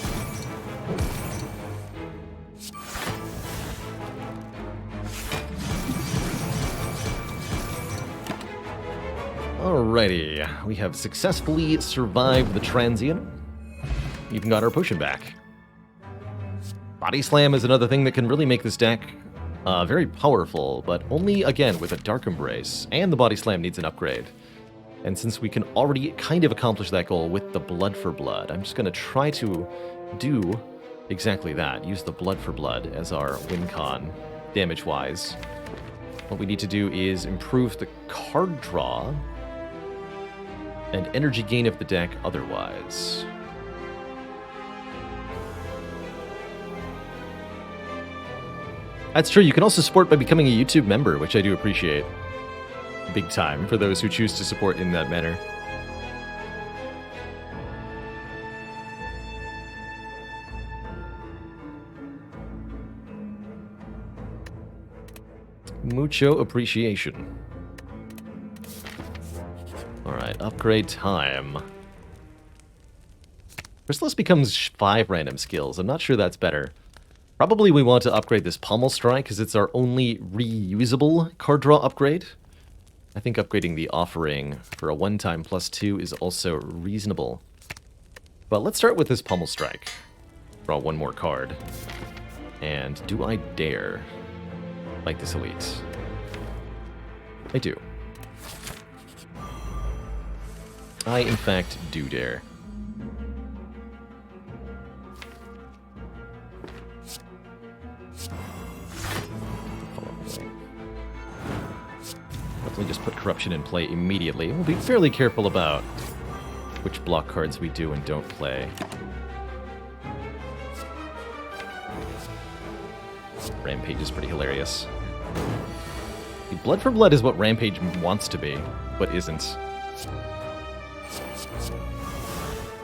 Alrighty, we have successfully survived the transient. Even got our potion back. Body Slam is another thing that can really make this deck very powerful, but only, again, with a Dark Embrace. And the Body Slam needs an upgrade. And since we can already kind of accomplish that goal with the Blood for Blood, I'm just going to try to do exactly that. Use the Blood for Blood as our win con, damage-wise. What we need to do is improve the card draw and energy gain of the deck otherwise. That's true, you can also support by becoming a YouTube member, which I do appreciate. Big time, for those who choose to support in that manner. Mucho appreciation. Alright, upgrade time. Chrysalis becomes 5 random skills. I'm not sure that's better. Probably we want to upgrade this Pommel Strike because it's our only reusable card draw upgrade. I think upgrading the Offering for a one-time +2 is also reasonable. But let's start with this Pommel Strike. Draw one more card. And do I dare like this Elite? I do. I, in fact, do dare. Definitely just put Corruption in play immediately. We'll be fairly careful about which block cards we do and don't play. Rampage is pretty hilarious. Blood for Blood is what Rampage wants to be, but isn't.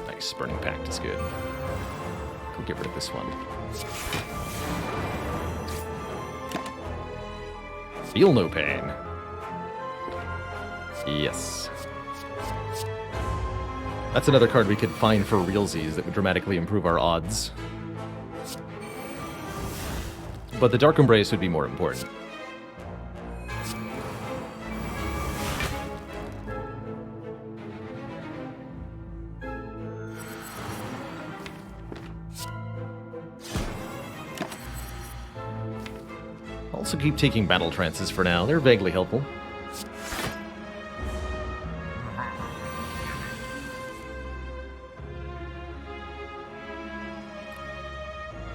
Nice, Burning Pact is good. We'll get rid of this one. Feel no pain. Yes. That's another card we could find for realsies that would dramatically improve our odds. But the Dark Embrace would be more important. Also keep taking Battle Trances for now. They're vaguely helpful.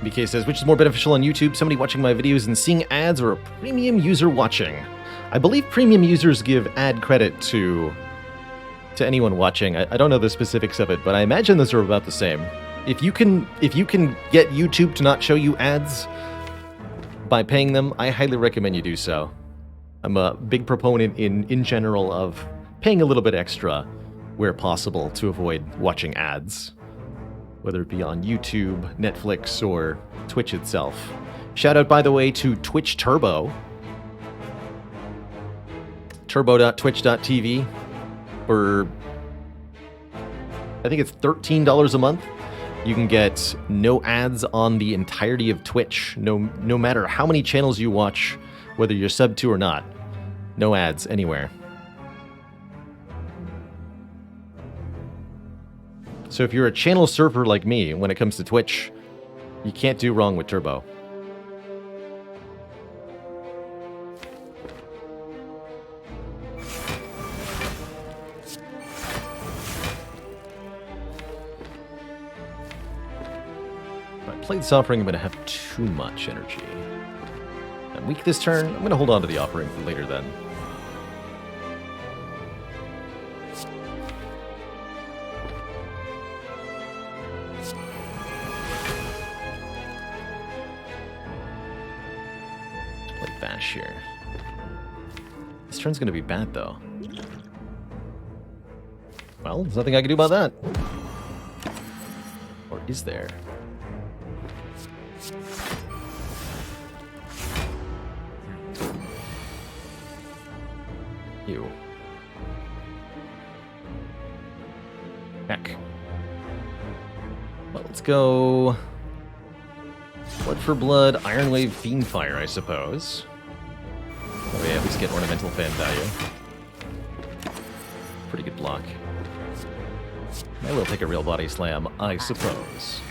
BK says, which is more beneficial on YouTube, somebody watching my videos and seeing ads, or a premium user watching? I believe premium users give ad credit to anyone watching. I don't know the specifics of it, but I imagine those are about the same. If you can get YouTube to not show you ads by paying them, I highly recommend you do so. I'm a big proponent in general of paying a little bit extra where possible to avoid watching ads, whether it be on YouTube, Netflix, or Twitch itself. Shout out, by the way, to Twitch Turbo. Turbo.twitch.tv for, I think it's $13 a month. You can get no ads on the entirety of Twitch, no matter how many channels you watch, whether you're subbed to or not. No ads anywhere. So if you're a channel surfer like me, when it comes to Twitch, you can't do wrong with Turbo. If I play this offering, I'm going to have too much energy. I'm weak this turn. I'm going to hold on to the offering for later then. Play Bash here. This turn's going to be bad, though. Well, there's nothing I can do about that. Or is there? Ew. Heck. Well, let's go... Blood for Blood, Iron Wave, Fiendfire, I suppose. Oh yeah, at least get Ornamental Fan value. Pretty good block. I will take a real body slam, I suppose.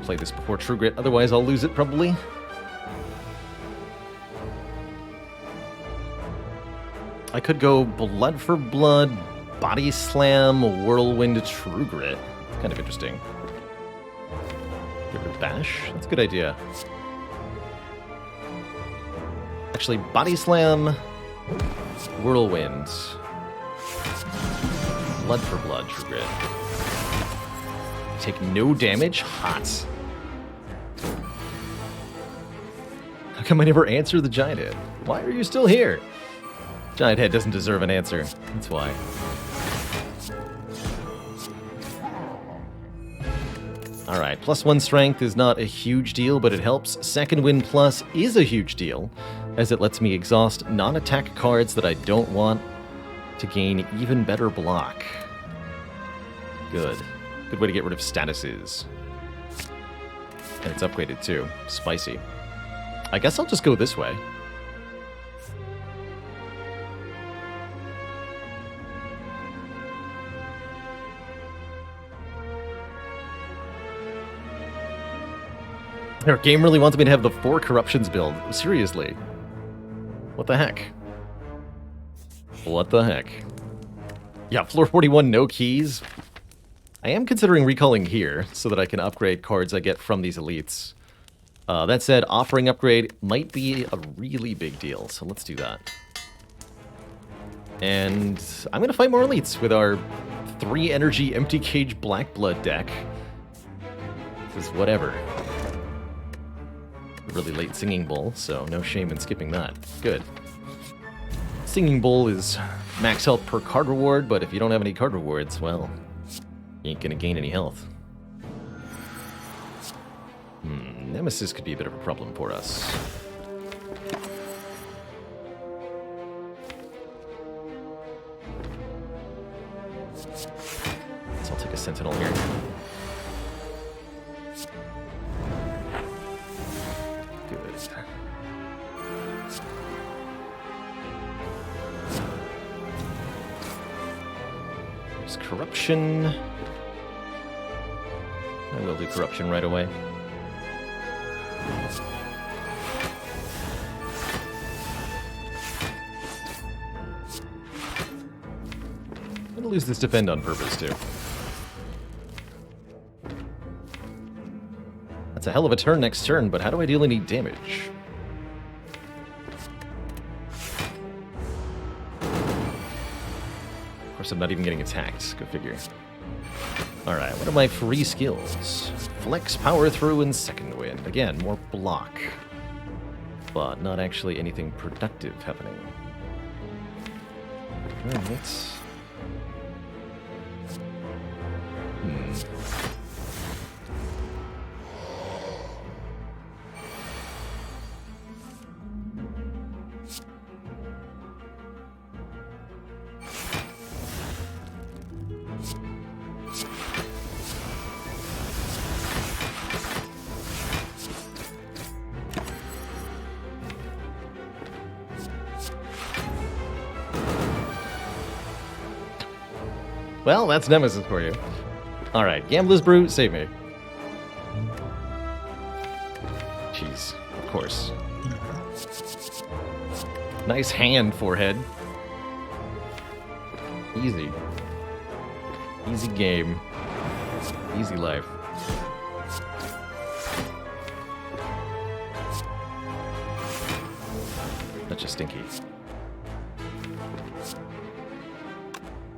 Play this before True Grit, otherwise I'll lose it probably. I could go Blood for Blood, Body Slam, Whirlwind, True Grit. Kind of interesting. Get rid of Bash? That's a good idea. Actually, Body Slam, Whirlwind, Blood for Blood, True Grit. Take no damage? Hot. How come I never answer the Giant Head? Why are you still here? Giant Head doesn't deserve an answer. That's why. Alright, +1 strength is not a huge deal, but it helps. Second Wind Plus is a huge deal, as it lets me exhaust non-attack cards that I don't want to gain even better block. Good. Good way to get rid of statuses. And it's upgraded too. Spicy. I guess I'll just go this way. Our game really wants me to have the 4 corruptions build. Seriously. What the heck? What the heck? Yeah, floor 41, no keys. I am considering recalling here, so that I can upgrade cards I get from these elites. That said, offering upgrade might be a really big deal, so let's do that. And I'm going to fight more elites with our 3 energy empty cage black blood deck. This is whatever. A really late Singing Bowl, so no shame in skipping that. Good. Singing Bowl is max health per card reward, but if you don't have any card rewards, well, you ain't gonna gain any health. Nemesis could be a bit of a problem for us. So I'll take a Sentinel here. Good. There's Corruption. I will do corruption right away. I'm gonna lose this defend on purpose, too. That's a hell of a turn next turn, but how do I deal any damage? Of course, I'm not even getting attacked. Go figure. Alright, what are my free skills? Flex, Power Through, and Second Wind. Again, more block. But not actually anything productive happening. Alright. Well, that's Nemesis for you. Alright, Gambler's Brew, save me. Jeez, of course. Nice hand, forehead. Easy. Easy game. Easy life. Such a stinky.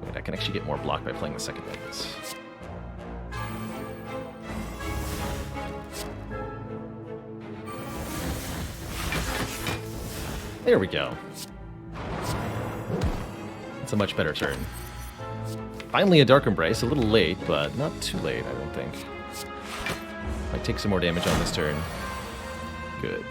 Wait, I can actually get more block by playing the second ones. There we go. It's a much better turn. Finally a Dark Embrace, a little late, but not too late, I don't think. Might take some more damage on this turn. Good.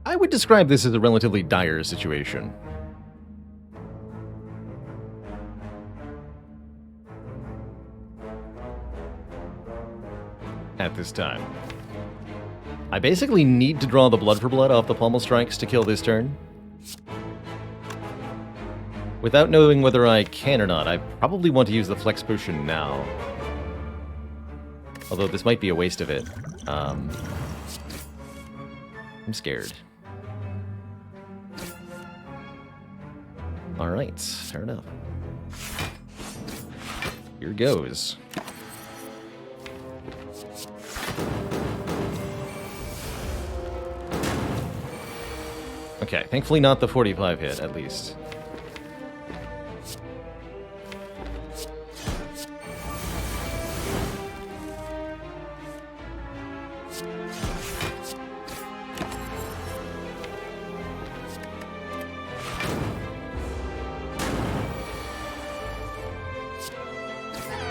I would describe this as a relatively dire situation. At this time. I basically need to draw the Blood for Blood off the Pommel Strikes to kill this turn. Without knowing whether I can or not, I probably want to use the Flex Potion now. Although this might be a waste of it. I'm scared. Alright, fair enough. Here goes. Okay, thankfully not the 45 hit, at least.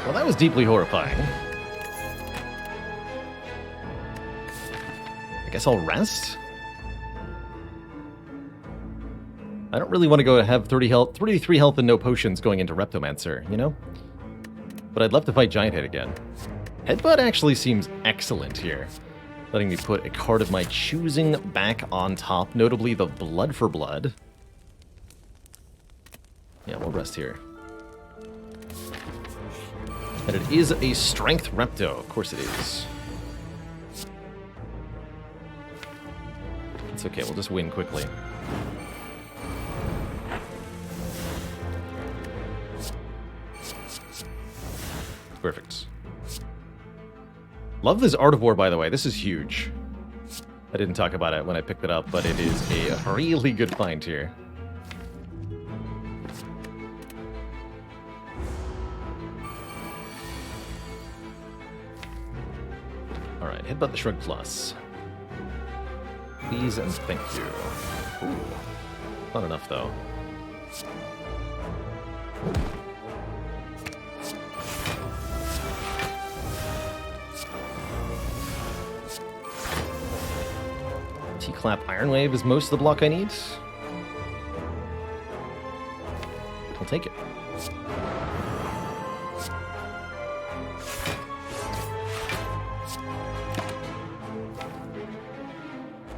Well, that was deeply horrifying. I guess I'll rest? I don't really want to go have 33 health and no potions going into Reptomancer, you know? But I'd love to fight Giant Hit again. Headbutt actually seems excellent here. Letting me put a card of my choosing back on top, notably the Blood for Blood. Yeah, we'll rest here. And it is a Strength Repto. Of course it is. It's okay, we'll just win quickly. Perfect. Love this Art of War, by the way. This is huge. I didn't talk about it when I picked it up, but it is a really good find here. Alright, Headbutt the Shrug Plus. Please and thank you. Ooh. Not enough, though. T-Clap Iron Wave is most of the block I need. I'll take it.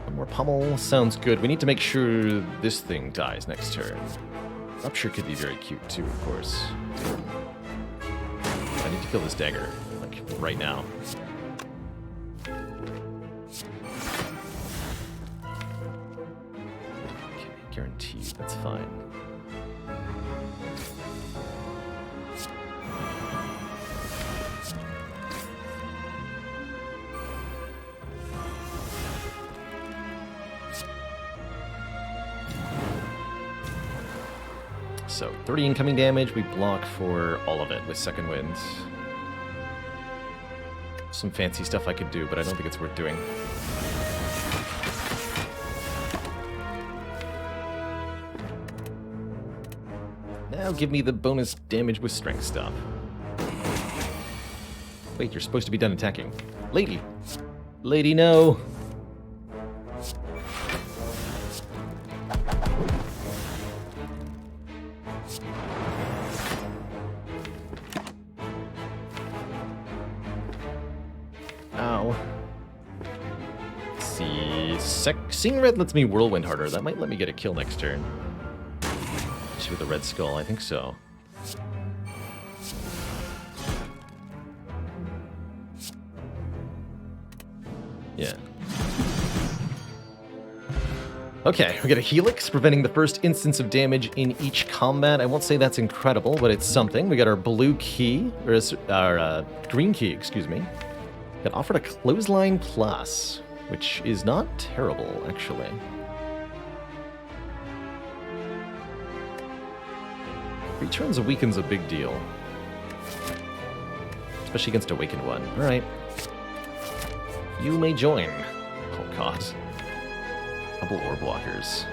One more pummel sounds good. We need to make sure this thing dies next turn. Rupture could be very cute too, of course. I need to kill this dagger, like, right now. Okay, guaranteed, that's fine. So, 30 incoming damage, we block for all of it with Second Wind. Some fancy stuff I could do, but I don't think it's worth doing. Now give me the bonus damage with strength stuff. Wait, you're supposed to be done attacking. Lady! Lady, no! Ow. Let's see. Seeing red lets me whirlwind harder. That might let me get a kill next turn. Just with the red skull, I think so. Yeah. Okay, we got a Helix, preventing the first instance of damage in each combat. I won't say that's incredible, but it's something. We got our blue key, or our green key, excuse me. Got offered a Clothesline Plus, which is not terrible, actually. Returns Awaken's a big deal. Especially against Awakened one. Alright. You may join. Oh god. Couple orb walkers.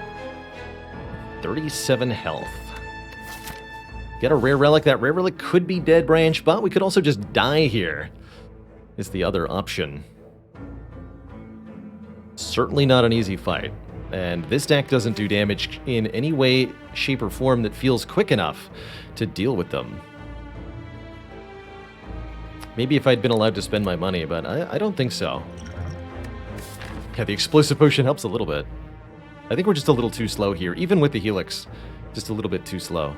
37 health. Get a rare relic. That rare relic could be Dead Branch, but we could also just die here. Is the other option. Certainly not an easy fight. And this deck doesn't do damage in any way, shape, or form that feels quick enough to deal with them. Maybe if I'd been allowed to spend my money, but I don't think so. Yeah, the Explosive Potion helps a little bit. I think we're just a little too slow here, even with the Helix. Just a little bit too slow.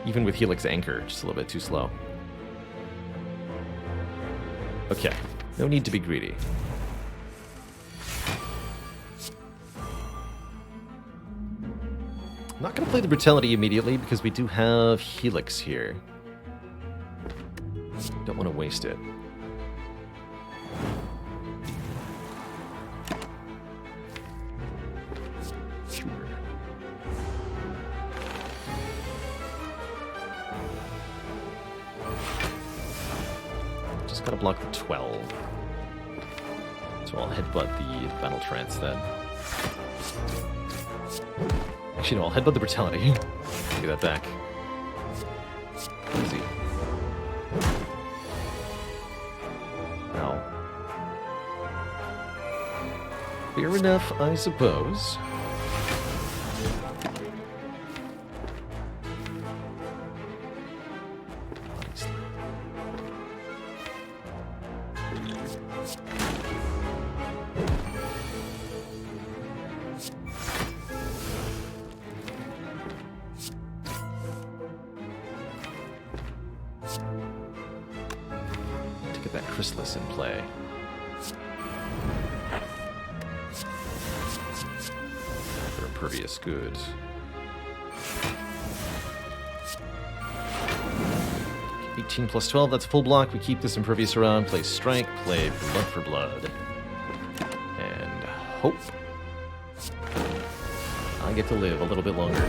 Even with Helix Anchor, just a little bit too slow. Okay, no need to be greedy. I'm not going to play the Brutality immediately because we do have Helix here. Don't want to waste it. Sure. Just gotta block the 12. So I'll headbutt the Battle Trance then. Actually, no, I'll headbutt the Brutality. Get that back. Easy. Ow. Fair enough, I suppose. Get that Chrysalis in play. For Impervious, good. Okay, 18 plus 12, that's full block. We keep this Impervious around, play Strike, play Blood for Blood. And hope I get to live a little bit longer.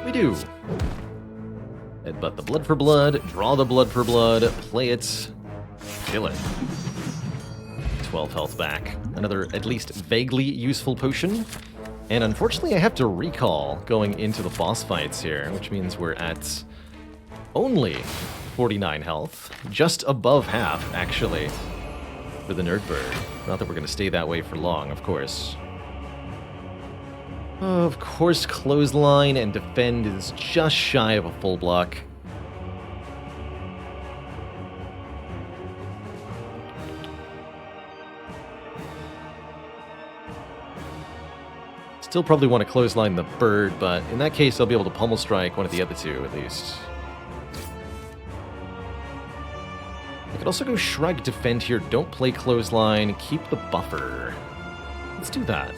We do. Headbutt the Blood for Blood, draw the Blood for Blood, play it, kill it. 12 health back. Another at least vaguely useful potion. And unfortunately I have to recall going into the boss fights here, which means we're at only 49 health. Just above half, actually. for the Nerd Bird. Not that we're going to stay that way for long, of course. Of course, clothesline and defend is just shy of a full block. Still probably want to clothesline the bird, but in that case, I'll be able to pummel strike one of the other two, at least. I could also go shrug, defend here, don't play clothesline, keep the buffer. Let's do that.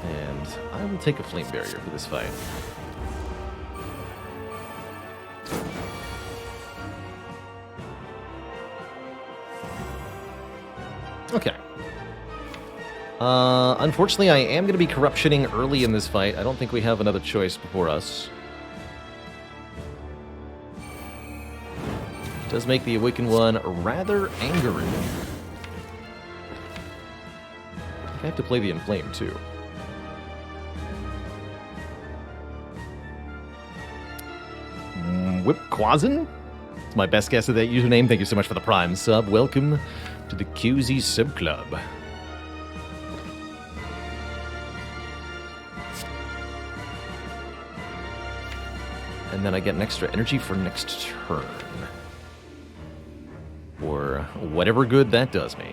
And I will take a flame barrier for this fight. Okay. Unfortunately, I am going to be corruptioning early in this fight. I don't think we have another choice before us. It does make the Awakened One rather angry. I have to play the Inflame, too. Whip Quasin? It's my best guess of that username. Thank you so much for the Prime sub. Welcome to the QZ Sub Club. And then I get an extra energy for next turn. Or whatever good that does me.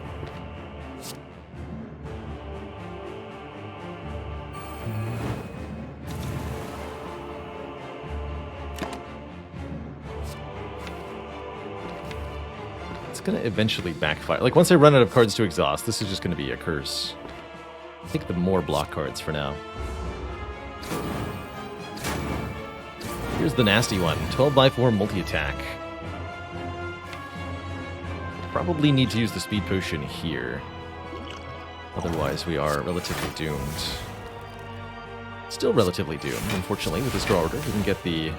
It's going to eventually backfire. Like, once I run out of cards to exhaust, this is just going to be a curse. I think the more block cards for now. Here's the nasty one. 12x4 multi-attack. Probably need to use the speed potion here. Otherwise, we are relatively doomed. Still relatively doomed, unfortunately, with this draw order. We can get the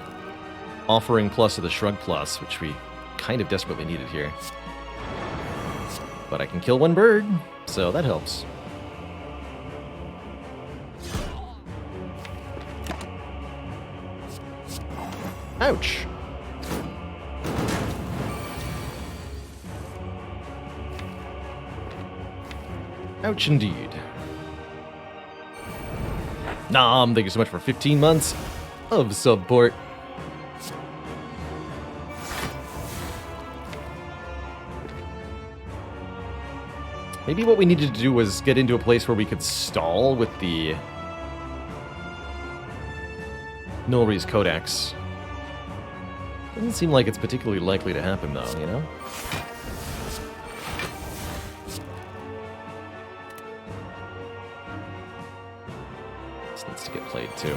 Offering Plus or the Shrug Plus, which we kind of desperately needed here. But I can kill one bird, so that helps. Ouch! Ouch indeed. Nom, thank you so much for 15 months of support. Maybe what we needed to do was get into a place where we could stall with the Nulri's Codex. Doesn't seem like it's particularly likely to happen, though, you know? This needs to get played, too.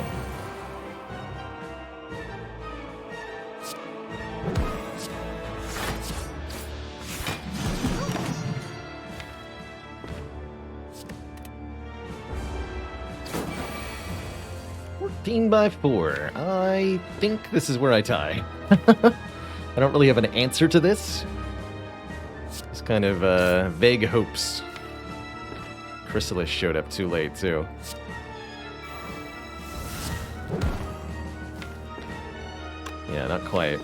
By 4. I think this is where I tie. I don't really have an answer to this. Just kind of vague hopes. Chrysalis showed up too late, too. Yeah, not quite.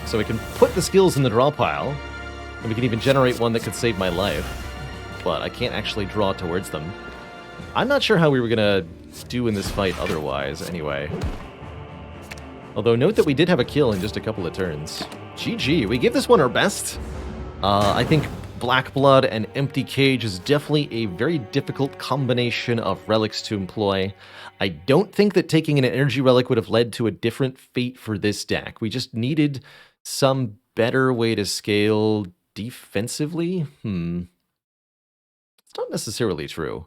So we can put the skills in the draw pile, and we can even generate one that could save my life. But I can't actually draw towards them. I'm not sure how we were gonna do in this fight otherwise, anyway. Although, note that we did have a kill in just a couple of turns. GG, we gave this one our best. I think Black Blood and Empty Cage is definitely a very difficult combination of relics to employ. I don't think that taking an energy relic would have led to a different fate for this deck. We just needed some better way to scale defensively. It's not necessarily true.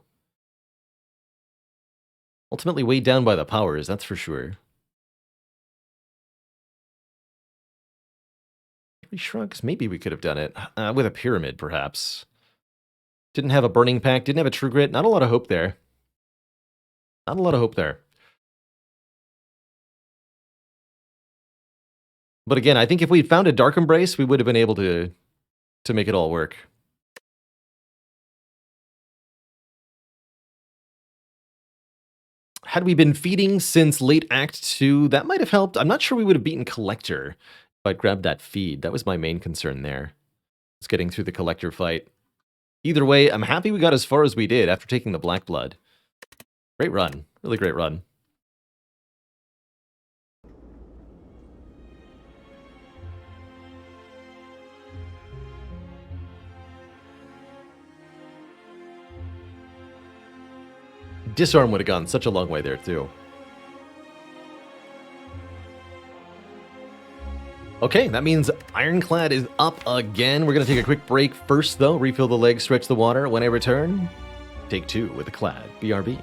Ultimately weighed down by the powers, that's for sure. 3 shrugs? Maybe we could have done it. With a pyramid, perhaps. Didn't have a burning pack, didn't have a true grit. Not a lot of hope there. Not a lot of hope there. But again, I think if we'd found a Dark Embrace, we would have been able to make it all work. Had we been feeding since late Act 2, that might have helped. I'm not sure we would have beaten Collector I'd grabbed that feed. That was my main concern there. It's getting through the collector fight. Either way, I'm happy we got as far as we did after taking the Black Blood. Great run. Really great run. Disarm would have gone such a long way there, too. Okay, that means Ironclad is up again. We're going to take a quick break first, though. Refill the legs, stretch the water. When I return, take 2 with the Clad. BRB.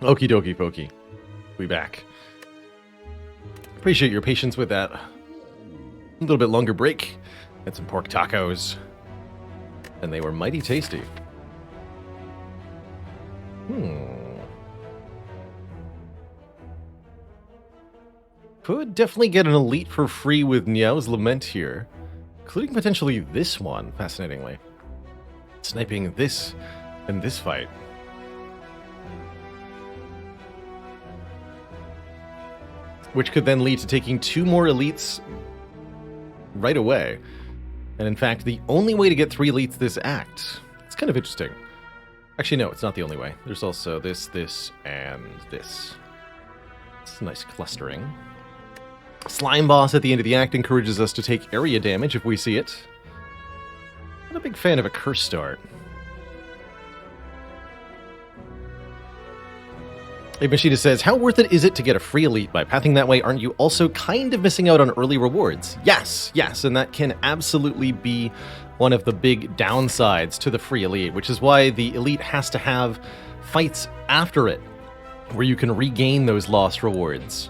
Okie dokie pokey. We back. Appreciate your patience with that. A little bit longer break. Had some pork tacos. And they were mighty tasty. Could definitely get an elite for free with Niao's Lament here. Including potentially this one, fascinatingly. Sniping this and this fight. Which could then lead to taking 2 more elites right away. And in fact, the only way to get 3 elites this act. It's kind of interesting. Actually, no, it's not the only way. There's also this, and this. It's a nice clustering. Slime Boss at the end of the act encourages us to take area damage if we see it. Not a big fan of a curse start. Machida says, how worth it is it to get a free elite? By pathing that way, aren't you also kind of missing out on early rewards? Yes, and that can absolutely be one of the big downsides to the free elite, which is why the elite has to have fights after it, where you can regain those lost rewards.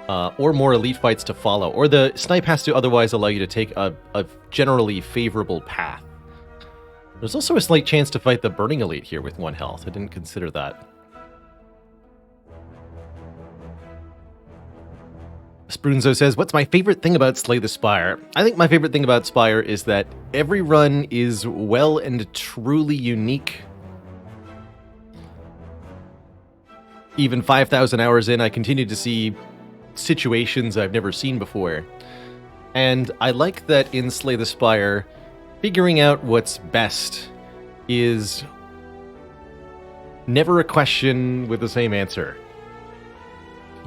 Or more elite fights to follow, or the snipe has to otherwise allow you to take a generally favorable path. There's also a slight chance to fight the Burning Elite here with 1 health. I didn't consider that. Sprunzo says, what's my favorite thing about Slay the Spire? I think my favorite thing about Spire is that every run is well and truly unique. Even 5,000 hours in, I continue to see situations I've never seen before. And I like that in Slay the Spire, figuring out what's best is never a question with the same answer.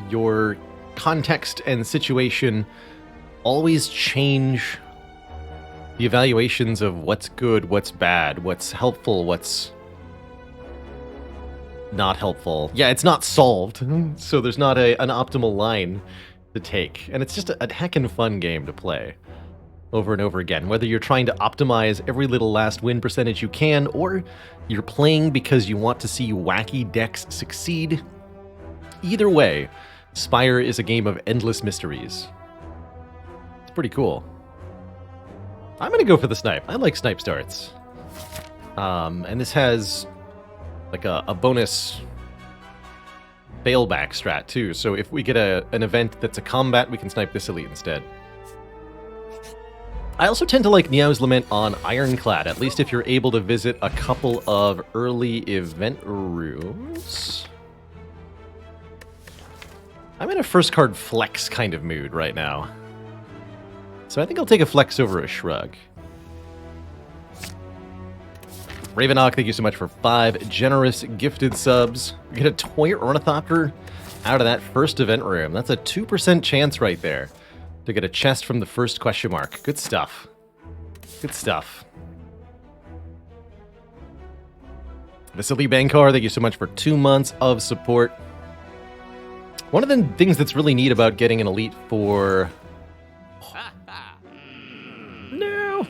Your context and situation always change the evaluations of what's good, what's bad, what's helpful, what's not helpful. Yeah, it's not solved, so there's not an optimal line to take. And it's just a heckin' fun game to play over and over again. Whether you're trying to optimize every little last win percentage you can, or you're playing because you want to see wacky decks succeed. Either way, Spire is a game of endless mysteries. It's pretty cool. I'm gonna go for the snipe. I like snipe starts. And this has like a bonus bailback strat too. So if we get an event that's a combat, we can snipe this elite instead. I also tend to like Niao's Lament on Ironclad, at least if you're able to visit a couple of early event rooms. I'm in a first card flex kind of mood right now. So I think I'll take a flex over a shrug. Ravenhawk, thank you so much for 5 generous gifted subs. We get a toy ornithopter out of that first event room. That's a 2% chance right there to get a chest from the first question mark. Good stuff. Good stuff. Vasily Bankar, thank you so much for 2 months of support. One of the things that's really neat about getting an elite for... No!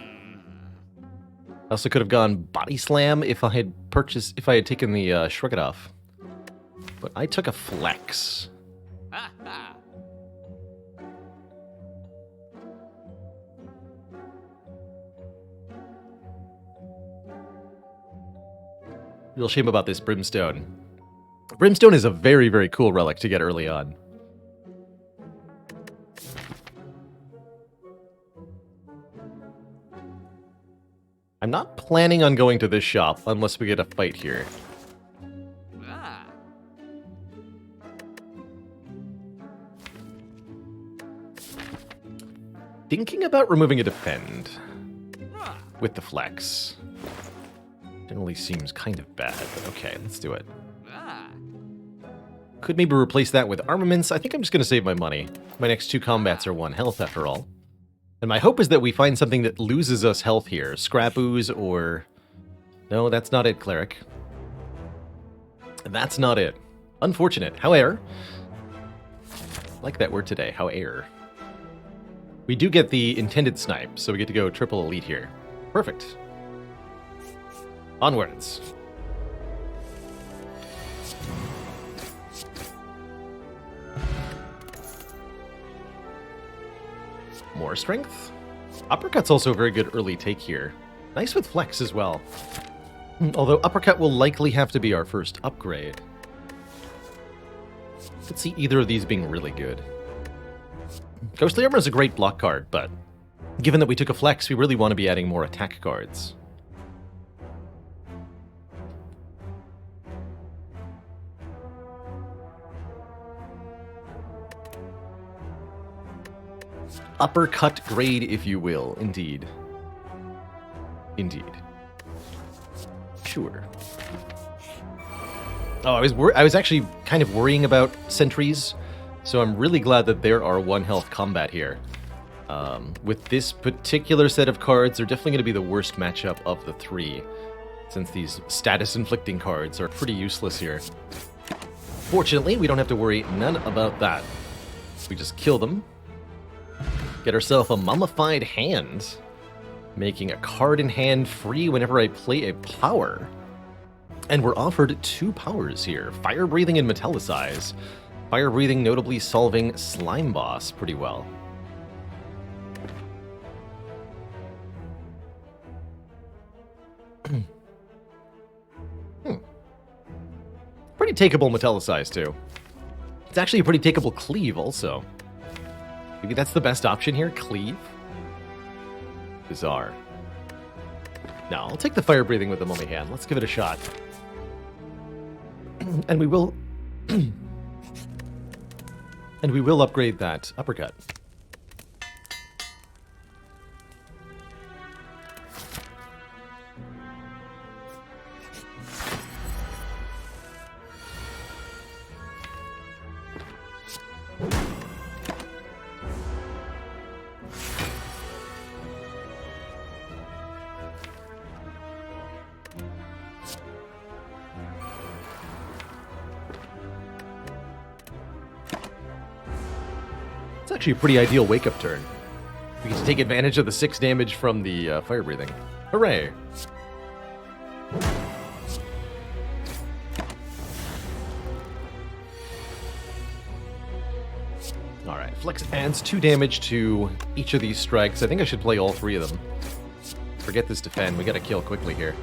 I also could have gone Body Slam if I had taken the Shrug It Off. But I took a Flex. Real shame about this Brimstone. Brimstone is a very, very cool relic to get early on. I'm not planning on going to this shop unless we get a fight here. Thinking about removing a defend with the flex. Generally seems kind of bad, but okay, let's do it. Could maybe replace that with armaments. I think I'm just going to save my money. My next 2 combats are 1 health after all. And my hope is that we find something that loses us health here. Scrap ooze or... No, that's not it, Cleric. That's not it. Unfortunate. However... like that word today. However. We do get the intended snipe, so we get to go triple elite here. Perfect. Onwards. More strength. Uppercut's also a very good early take here. Nice with flex as well. Although uppercut will likely have to be our first upgrade. Could see either of these being really good. Ghostly Armor is a great block card, but given that we took a flex, we really want to be adding more attack cards. Uppercut grade, if you will. Indeed. Indeed. Sure. Oh, I was actually kind of worrying about sentries, so I'm really glad that there are 1 health combat here. With this particular set of cards, they're definitely going to be the worst matchup of the 3, since these status-inflicting cards are pretty useless here. Fortunately, we don't have to worry none about that. We just kill them. Get ourselves a Mummified Hand, making a card in hand free whenever I play a power. And we're offered 2 powers here, Fire Breathing and Metallicize. Fire Breathing notably solving Slime Boss pretty well. Pretty takeable Metallicize too. It's actually a pretty takeable Cleave also. Maybe that's the best option here, Cleave? Bizarre. No, I'll take the Fire Breathing with the Mummy Hand. Let's give it a shot. And we will... and we will upgrade that Uppercut. Actually a pretty ideal wake-up turn. We get to take advantage of the 6 damage from the Fire Breathing. Hooray! Alright, Flex adds 2 damage to each of these strikes. I think I should play all 3 of them. Forget this defend, we gotta kill quickly here.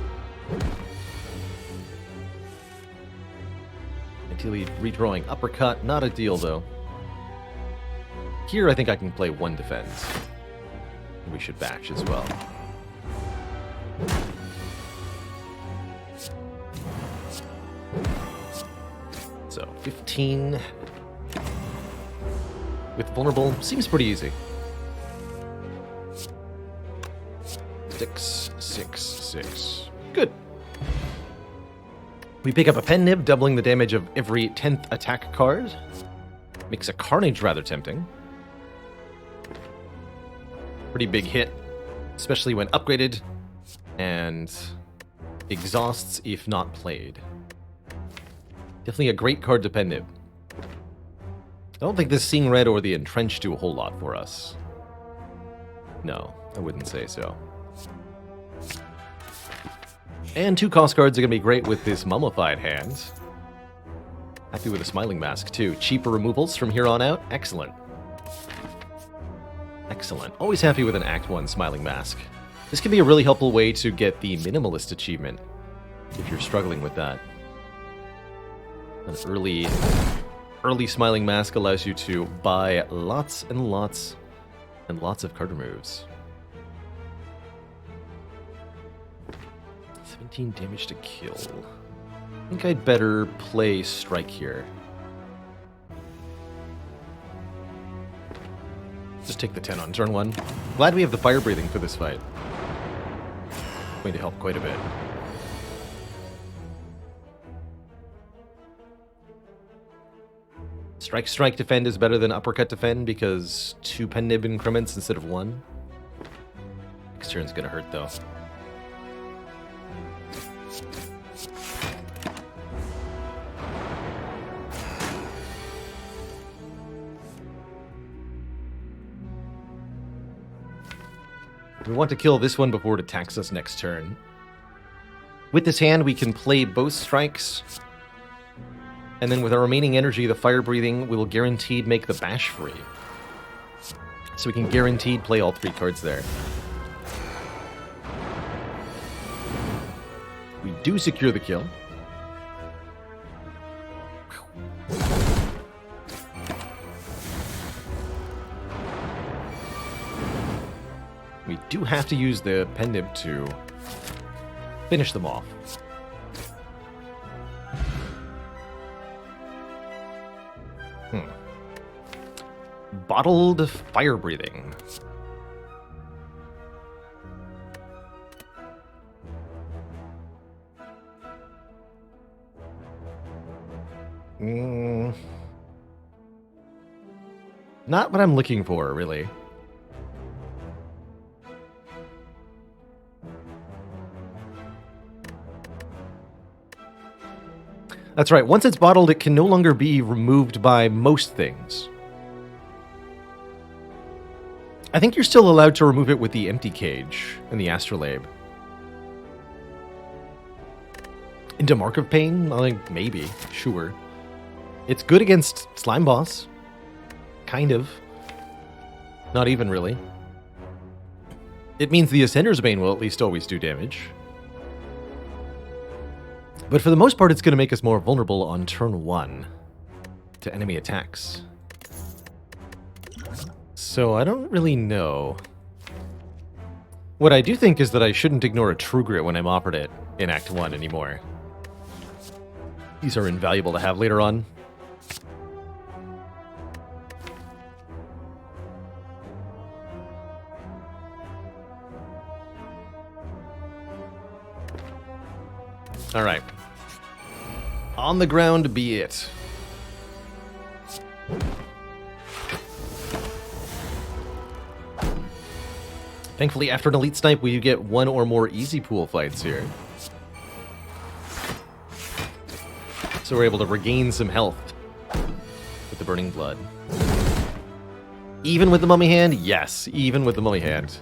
Ideally redrawing Uppercut, not a deal though. Here, I think I can play 1 defense. We should bash as well. So, 15. With vulnerable, seems pretty easy. 6, 6, 6. Good. We pick up a Pen Nib, doubling the damage of every 10th attack card. Makes a Carnage rather tempting. Pretty big hit, especially when upgraded, and exhausts if not played. Definitely a great card to Pen Nib. I don't think this Seeing Red or the Entrench do a whole lot for us. No, I wouldn't say so. And 2 cost cards are going to be great with this Mummified Hand. Happy with a Smiling Mask too. Cheaper removals from here on out. Excellent. Excellent. Always happy with an Act 1 Smiling Mask. This can be a really helpful way to get the Minimalist achievement, if you're struggling with that. An early Smiling Mask allows you to buy lots and lots and lots of card removes. 17 damage to kill. I think I'd better play Strike here. Just take the 10 on turn 1. Glad we have the Fire Breathing for this fight. Going to help quite a bit. Strike, defend is better than Uppercut defend because 2 Pen Nib increments instead of 1. Next turn's gonna hurt though. We want to kill this one before it attacks us next turn. With this hand, we can play both strikes. And then with our remaining energy, the Fire Breathing will guaranteed make the bash free. So we can guaranteed play all 3 cards there. We do secure the kill. We do have to use the pendant to finish them off. Bottled fire breathing. Not what I'm looking for, really. That's right, once it's bottled, it can no longer be removed by most things. I think you're still allowed to remove it with the empty cage and the astrolabe. Into Mark of Pain? I think maybe, sure. It's good against Slime Boss. Kind of. Not even really. It means the Ascender's Bane will at least always do damage. But for the most part, it's going to make us more vulnerable on turn 1 to enemy attacks. So I don't really know. What I do think is that I shouldn't ignore a True Grit when I'm offered it in Act 1 anymore. These are invaluable to have later on. Alright. On the ground be it. Thankfully, after an Elite Snipe, we get 1 or more easy pool fights here. So we're able to regain some health with the Burning Blood. Even with the Mummy Hand? Yes, even with the Mummy Hand.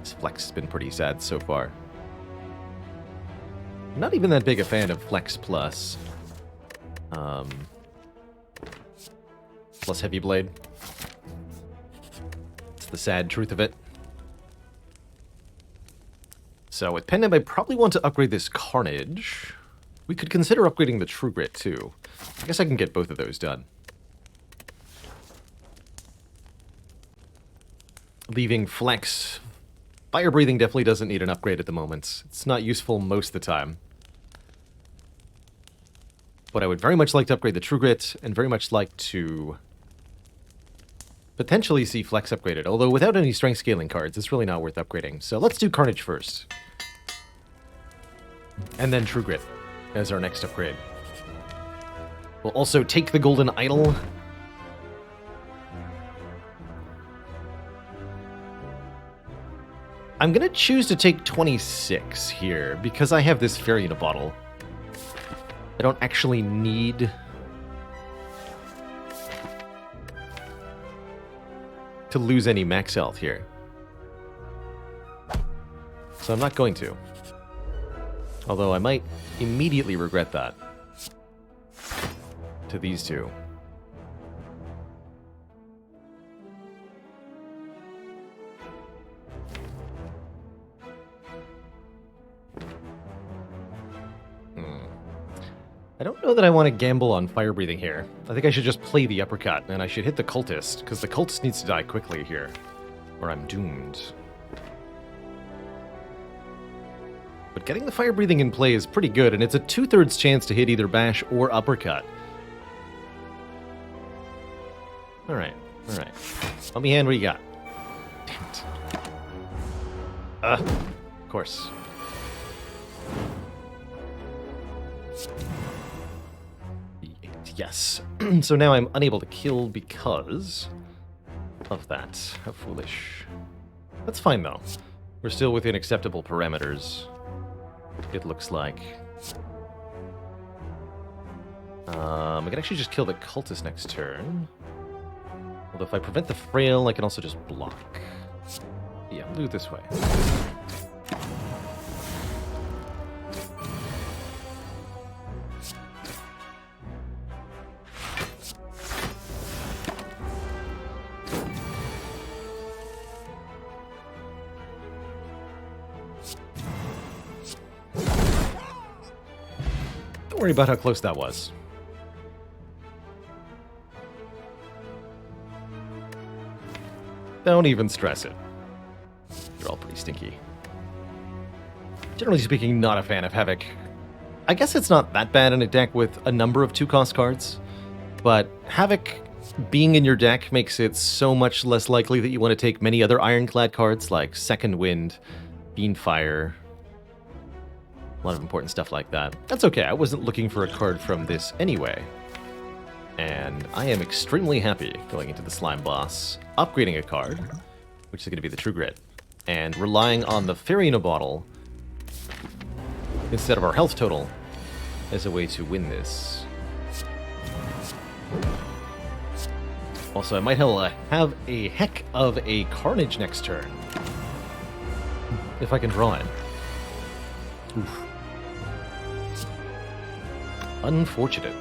This Flex has been pretty sad so far. I'm not even that big a fan of Flex Plus. Plus Heavy Blade. It's the sad truth of it. So with Pendant, I probably want to upgrade this Carnage. We could consider upgrading the True Grit too. I guess I can get both of those done. Leaving Flex. Fire Breathing definitely doesn't need an upgrade at the moment. It's not useful most of the time. But I would very much like to upgrade the True Grit, and very much like to potentially see Flex upgraded. Although without any strength scaling cards, it's really not worth upgrading. So let's do Carnage first. And then True Grit as our next upgrade. We'll also take the Golden Idol. I'm going to choose to take 26 here, because I have this Fairy in a Bottle. I don't actually need to lose any max health here. So I'm not going to. Although I might immediately regret that. To these two. I don't know that I want to gamble on Fire Breathing here. I think I should just play the Uppercut, and I should hit the Cultist, because the Cultist needs to die quickly here, or I'm doomed. But getting the Fire Breathing in play is pretty good, and it's a 2/3 chance to hit either Bash or Uppercut. Alright, alright. Mummy Hand, what do you got? Damn it. Of course. Yes. So now I'm unable to kill because of that. How foolish. That's fine, though. We're still within acceptable parameters, it looks like. I can actually just kill the Cultist next turn. Although if I prevent the Frail, I can also just block. Yeah, I'll do it this way. worry about how close that was. Don't even stress it. You're all pretty stinky. Generally speaking, not a fan of Havoc. I guess it's not that bad in a deck with a number of 2-cost cards, but Havoc being in your deck makes it so much less likely that you want to take many other Ironclad cards like Second Wind, Beanfire, a lot of important stuff like that. That's okay, I wasn't looking for a card from this anyway. And I am extremely happy going into the Slime Boss, upgrading a card, which is going to be the True Grit, and relying on the Fairy in a Bottle instead of our health total as a way to win this. Also, I might have a heck of a Carnage next turn, if I can draw it. Oof. Unfortunate.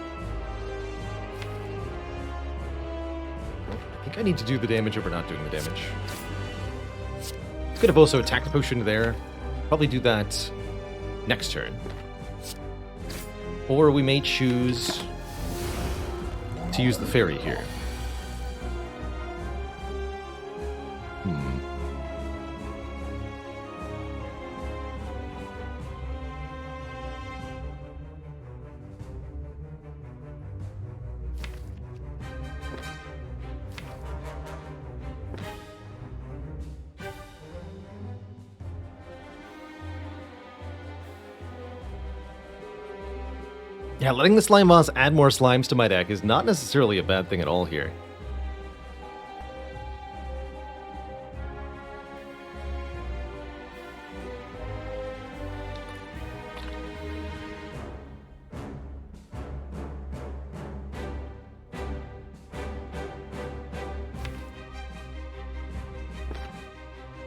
I think I need to do the damage over not doing the damage. Could have also attacked the potion there. Probably do that next turn. Or we may choose to use the fairy here. Yeah, letting the Slime Boss add more slimes to my deck is not necessarily a bad thing at all here.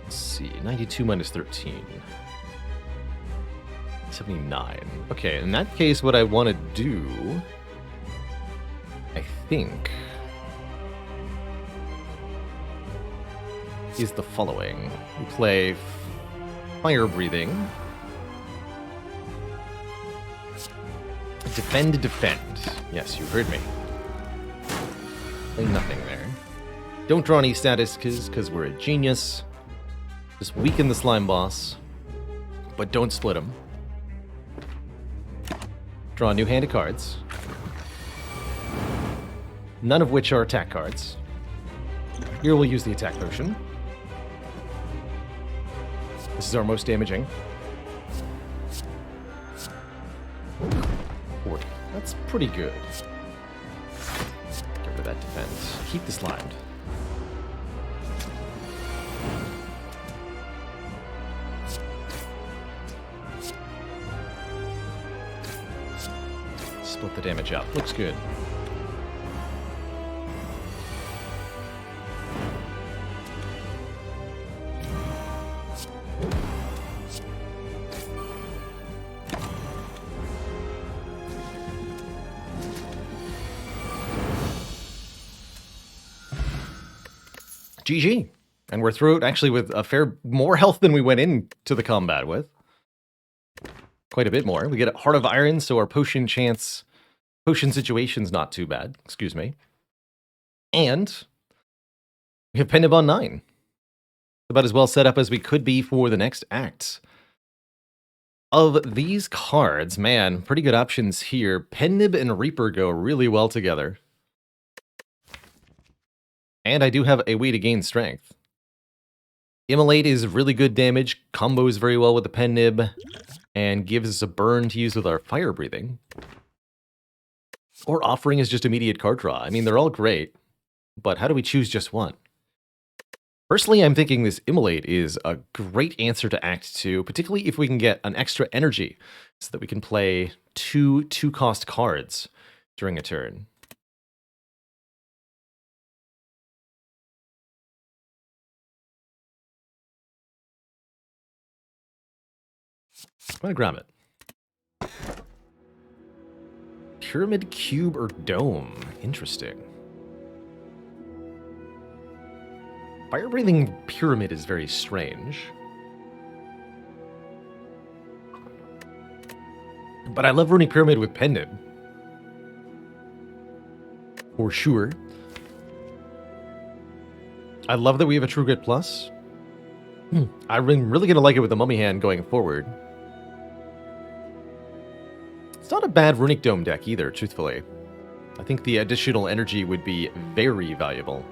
Let's see, 92 minus 13. 79. Okay, in that case, what I want to do, I think, is the following. We play Fire Breathing. Defend, defend. Yes, you heard me. Play nothing there. Don't draw any status because we're a genius. Just weaken the Slime Boss, but don't split him. Draw a new hand of cards, none of which are attack cards. Here we'll use the attack potion. This is our most damaging. 40. That's pretty good. Get rid of that defense. Keep the slimed. Split the damage up. Looks good. GG. And we're through it actually with a fair more health than we went into the combat with. Quite a bit more. We get a Heart of Iron, so our potion situation's not too bad. Excuse me. And we have Penib on 9. About as well set up as we could be for the next act. Of these cards, man, pretty good options here. Penib and Reaper go really well together. And I do have a way to gain strength. Immolate is really good damage, combos very well with the Penib, and gives us a burn to use with our Fire Breathing. Or Offering is just immediate card draw. I mean, they're all great, but how do we choose just one? Personally, I'm thinking this Immolate is a great answer to Act 2, particularly if we can get an extra energy, so that we can play two cost cards during a turn. I'm gonna grab it. Pyramid, cube, or dome? Interesting. Fire-breathing pyramid is very strange. But I love Runic Pyramid with Pendant. For sure. I love that we have a True Grit Plus. I'm really going to like it with the Mummy Hand going forward. It's not a bad Runic Dome deck either, truthfully. I think the additional energy would be very valuable.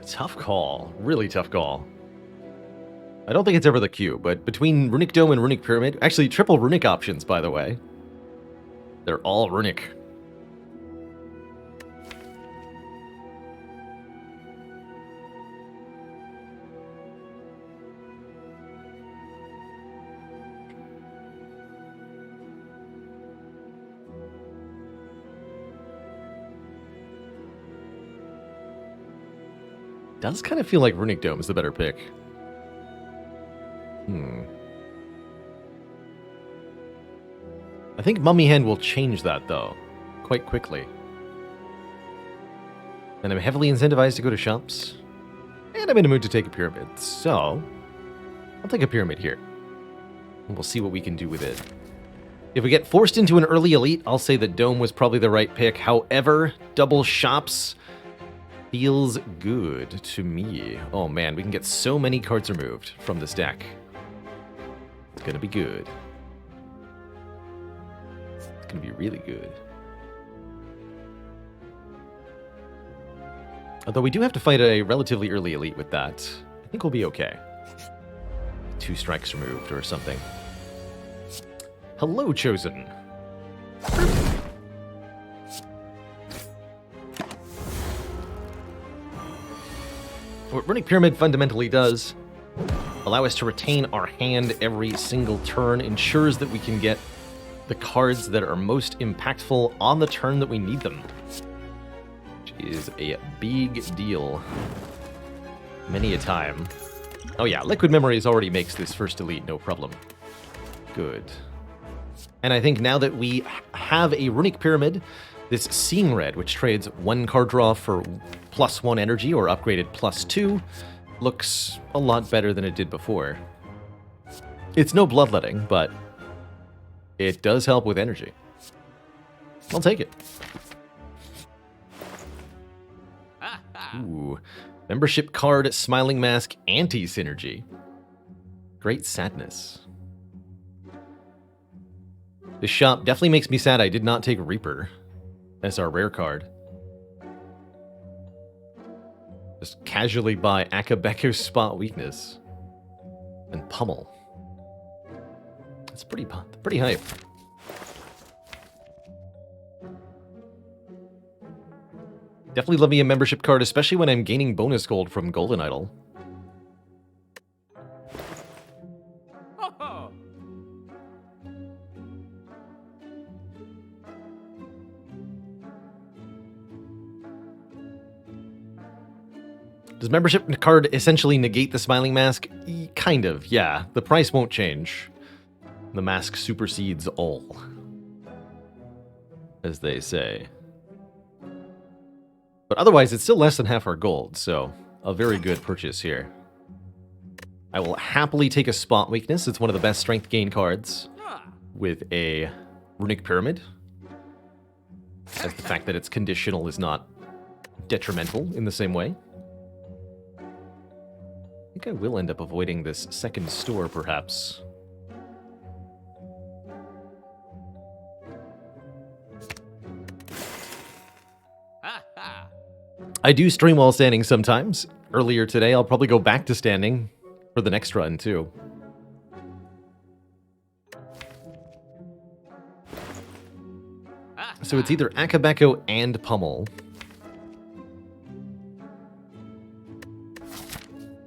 Tough call. Really tough call. I don't think it's ever the Q, but between Runic Dome and Runic Pyramid... Actually, triple Runic options, by the way. They're all Runic. Does kind of feel like Runic Dome is the better pick. I think Mummy Hand will change that, though, quite quickly. And I'm heavily incentivized to go to shops. And I'm in a mood to take a pyramid, so I'll take a pyramid here. And we'll see what we can do with it. If we get forced into an early elite, I'll say that Dome was probably the right pick. However, double shops feels good to me. Oh man, we can get so many cards removed from this deck. It's gonna be good. It's gonna be really good. Although we do have to fight a relatively early elite with that. I think we'll be okay. 2 strikes removed or something. Hello, Chosen. What Runic Pyramid fundamentally does, allow us to retain our hand every single turn, ensures that we can get the cards that are most impactful on the turn that we need them. Which is a big deal. Many a time. Oh yeah, Liquid Memories already makes this first elite no problem. Good. And I think now that we have a Runic Pyramid, this Seeing Red, which trades 1 card draw for +1 energy or upgraded +2, looks a lot better than it did before. It's no bloodletting, but it does help with energy. I'll take it. Ooh. Membership card, Smiling Mask, Anti-Synergy. Great Sadness. This shop definitely makes me sad I did not take Reaper as our rare card. Just casually buy Akabeko's Spot Weakness and Pummel. That's pretty hype. Definitely love me a membership card, especially when I'm gaining bonus gold from Golden Idol. Does membership card essentially negate the Smiling Mask? Kind of, yeah. The price won't change. The mask supersedes all, as they say. But otherwise, it's still less than half our gold, so a very good purchase here. I will happily take a Spot Weakness. It's one of the best strength gain cards with a Runic Pyramid, as the fact that it's conditional is not detrimental in the same way. I think I will end up avoiding this second store, perhaps. I do stream while standing sometimes. Earlier today, I'll probably go back to standing for the next run, too. So it's either Akabeko and Pummel.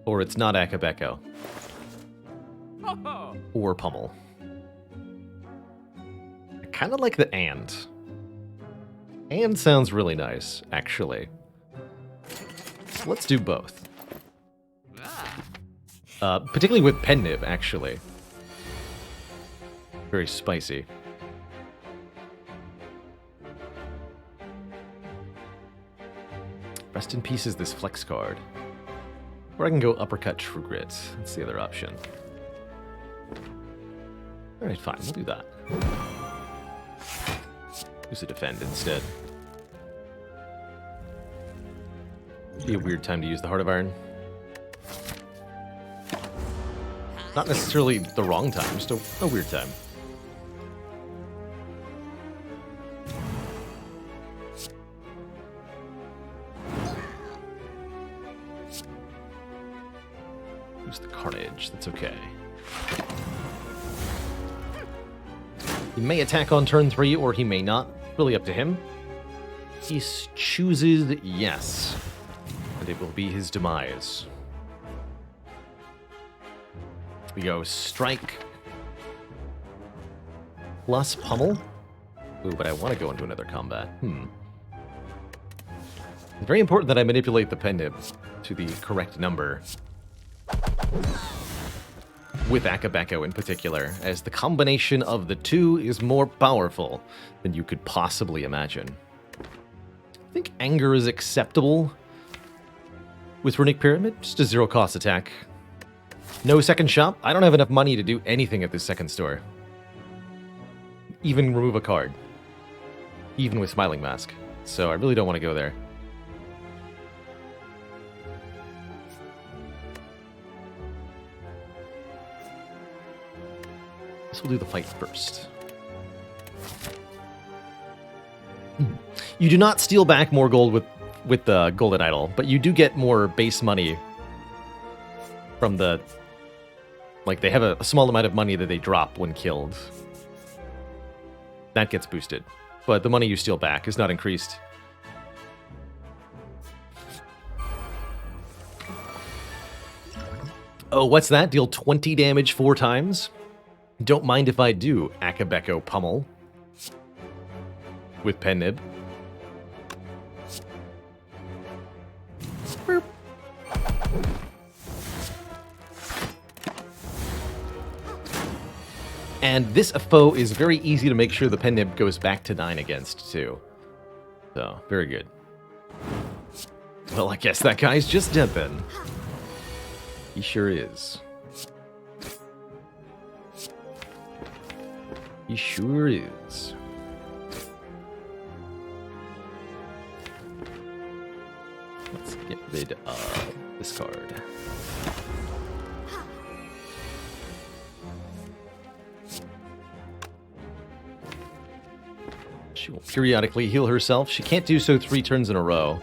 Or it's not Akabeko. Or Pummel. I kind of like the and. And sounds really nice, actually. So let's do both. Particularly with Pen Nib, actually. Very spicy. Rest in peace is this flex card. Or I can go uppercut True Grit. That's the other option. Alright, fine, we'll do that. Use a defend instead. Be a weird time to use the Heart of Iron. Not necessarily the wrong time, just a weird time. Use the Carnage, that's okay. He may attack on turn 3, or he may not. Really up to him. He chooses yes. And it will be his demise. We go strike. Plus pummel. Ooh, but I want to go into another combat. It's very important that I manipulate the pen nib to the correct number. With Akabeko in particular, as the combination of the two is more powerful than you could possibly imagine. I think Anger is acceptable with Runic Pyramid, just a zero-cost attack. No second shop. I don't have enough money to do anything at this second store. Even remove a card. Even with Smiling Mask. So I really don't want to go there. So we'll do the fight first. You do not steal back more gold with the Golden Idol, but you do get more base money from the... Like, they have a small amount of money that they drop when killed. That gets boosted. But the money you steal back is not increased. Oh, what's that? Deal 20 damage 4 times? Don't mind if I do, Akabeko Pummel. With pen nib. Burp. And this foe is very easy to make sure the pen nib goes back to 9 against, too. So, very good. Well, I guess that guy's just dead then. He sure is. He sure is. Let's get rid of this card. She will periodically heal herself. She can't do so 3 turns in a row.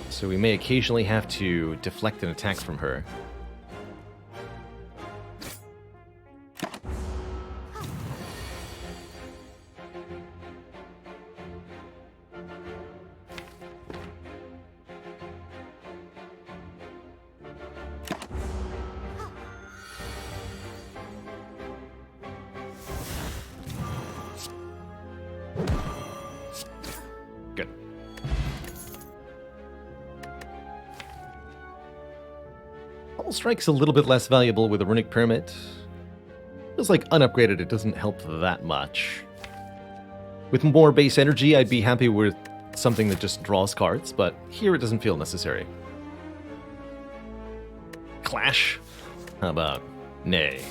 So we may occasionally have to deflect an attack from her. Good. Pummel Strike's a little bit less valuable with a Runic Pyramid. Feels like unupgraded, it doesn't help that much. With more base energy, I'd be happy with something that just draws cards, but here it doesn't feel necessary. Clash? How about nay?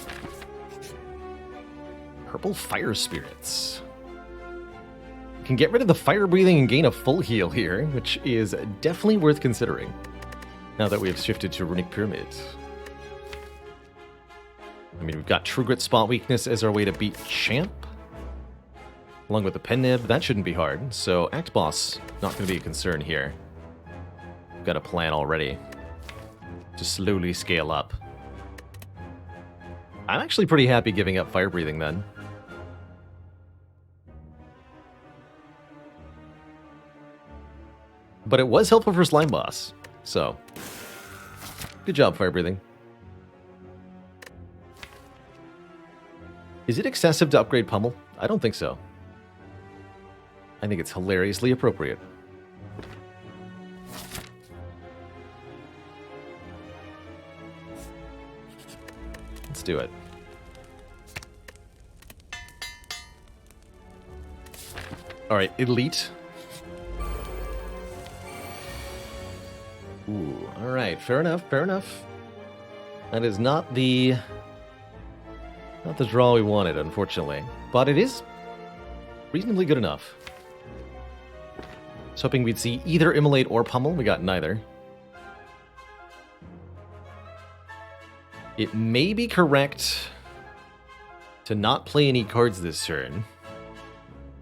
Purple Fire Spirits. Can get rid of the fire breathing and gain a full heal here, which is definitely worth considering. Now that we have shifted to Runic Pyramid. I mean, we've got True Grit Spot Weakness as our way to beat Champ. Along with the Pen Nib, that shouldn't be hard. So Act Boss, not going to be a concern here. We've got a plan already to slowly scale up. I'm actually pretty happy giving up fire breathing then. But it was helpful for Slime Boss, so good job, fire breathing. Is it excessive to upgrade Pummel? I don't think so. I think it's hilariously appropriate. Let's do it. Alright, Elite. Ooh, alright, fair enough, fair enough. That is not the draw we wanted, unfortunately. But it is reasonably good enough. I was hoping we'd see either Immolate or Pummel. We got neither. It may be correct to not play any cards this turn.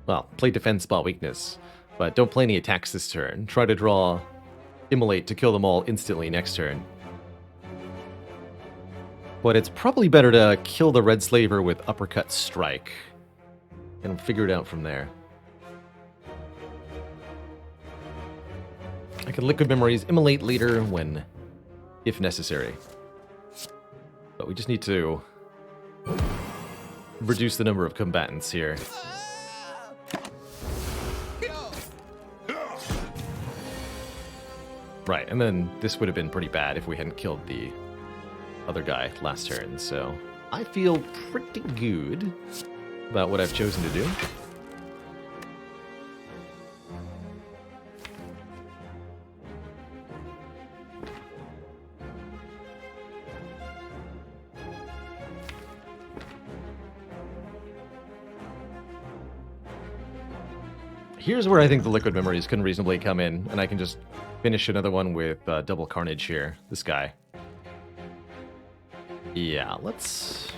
Well, play Defense Spot Weakness, but don't play any attacks this turn. Try to draw Immolate to kill them all instantly next turn. But it's probably better to kill the Red Slaver with Uppercut Strike and figure it out from there. I can Liquid Memories Immolate later when, if necessary. But we just need to reduce the number of combatants here. Right, and then this would have been pretty bad if we hadn't killed the other guy last turn, so I feel pretty good about what I've chosen to do. Here's where I think the Liquid Memories can reasonably come in, and I can just finish another one with double Carnage here. This guy. Yeah, let's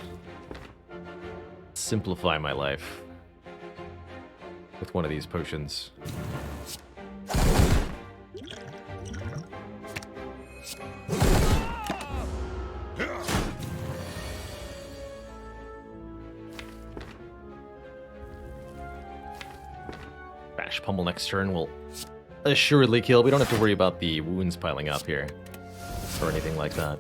simplify my life with one of these potions. Bash Pummel next turn will assuredly kill. We don't have to worry about the wounds piling up here or anything like that.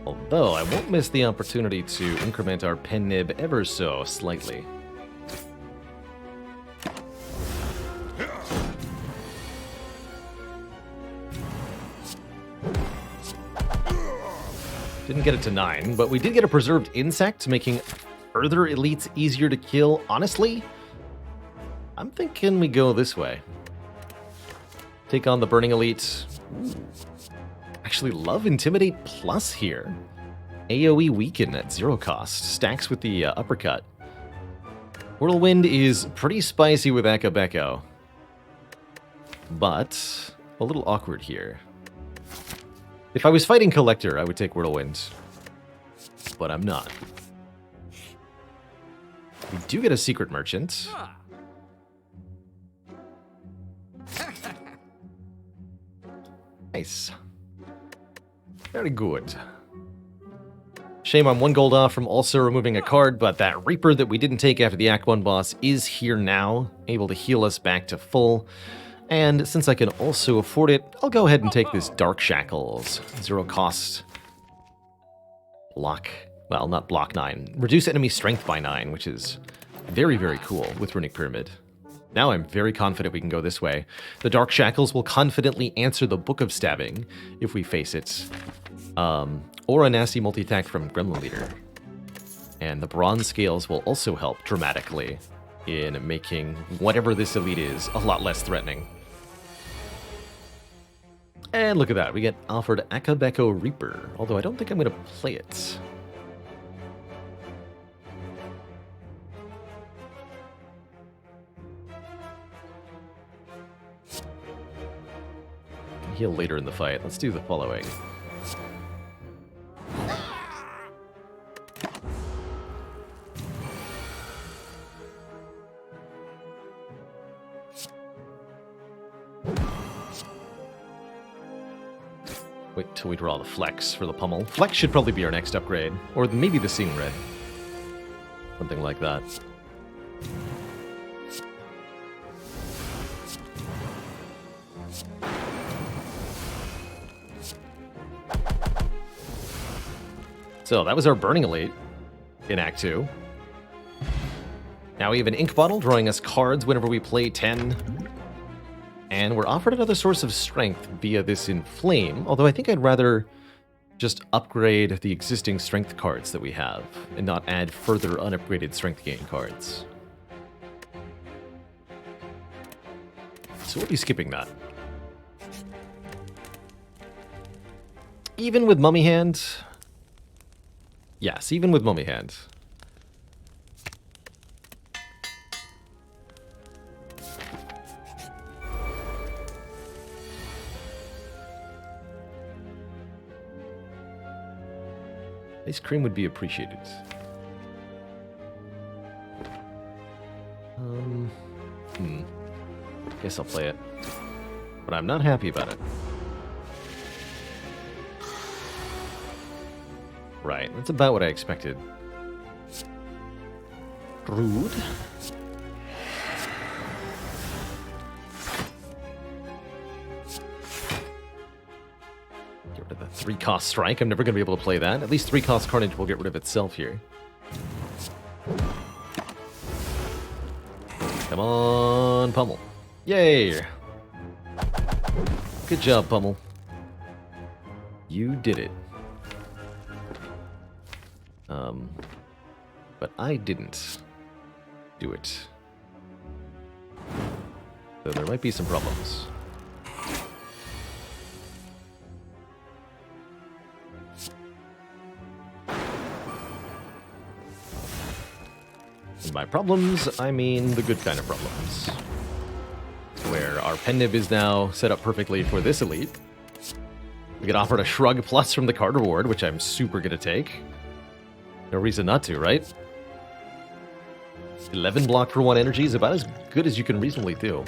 Although, I won't miss the opportunity to increment our pen nib ever so slightly. Didn't get it to 9, but we did get a Preserved Insect, making further elites easier to kill. Honestly, I'm thinking we go this way. Take on the Burning Elite. Ooh. Actually love Intimidate Plus here. AoE Weaken at 0 cost. Stacks with the Uppercut. Whirlwind is pretty spicy with Akabeko, but a little awkward here. If I was fighting Collector, I would take Whirlwind, but I'm not. We do get a Secret Merchant. Nice. Very good. Shame I'm 1 gold off from also removing a card, but that Reaper that we didn't take after the Act 1 boss is here now, able to heal us back to full. And since I can also afford it, I'll go ahead and take this Dark Shackles. 0 cost. Block. Well, not block 9. Reduce enemy strength by 9, which is very, very cool with Runic Pyramid. Now I'm very confident we can go this way. The Dark Shackles will confidently answer the Book of Stabbing if we face it. Or a nasty multi-attack from Gremlin Leader. And the Bronze Scales will also help dramatically in making whatever this elite is a lot less threatening. And look at that, we get offered Akabeko Reaper, although I don't think I'm going to play it. Can heal later in the fight. Let's do the following. Wait till we draw the Flex for the Pummel. Flex should probably be our next upgrade. Or maybe the Seeing Red. Something like that. So that was our Burning Elite in Act 2. Now we have an Ink Bottle drawing us cards whenever we play 10. And we're offered another source of strength via this Inflame, although I think I'd rather just upgrade the existing strength cards that we have and not add further unupgraded strength gain cards. So we'll be skipping that. Even with Mummy Hand? Yes, even with Mummy Hand. Ice cream would be appreciated. Guess I'll play it. But I'm not happy about it. Right, that's about what I expected. Rude. Get rid of the 3-cost strike. I'm never going to be able to play that. At least 3-cost carnage will get rid of itself here. Come on, Pummel. Yay! Good job, Pummel. You did it. But I didn't do it. So there might be some problems. And by problems, I mean the good kind of problems. Where our pen nib is now set up perfectly for this elite. We get offered a Shrug Plus from the card reward, which I'm super gonna take. No reason not to, right? 11 block for 1 energy is about as good as you can reasonably do.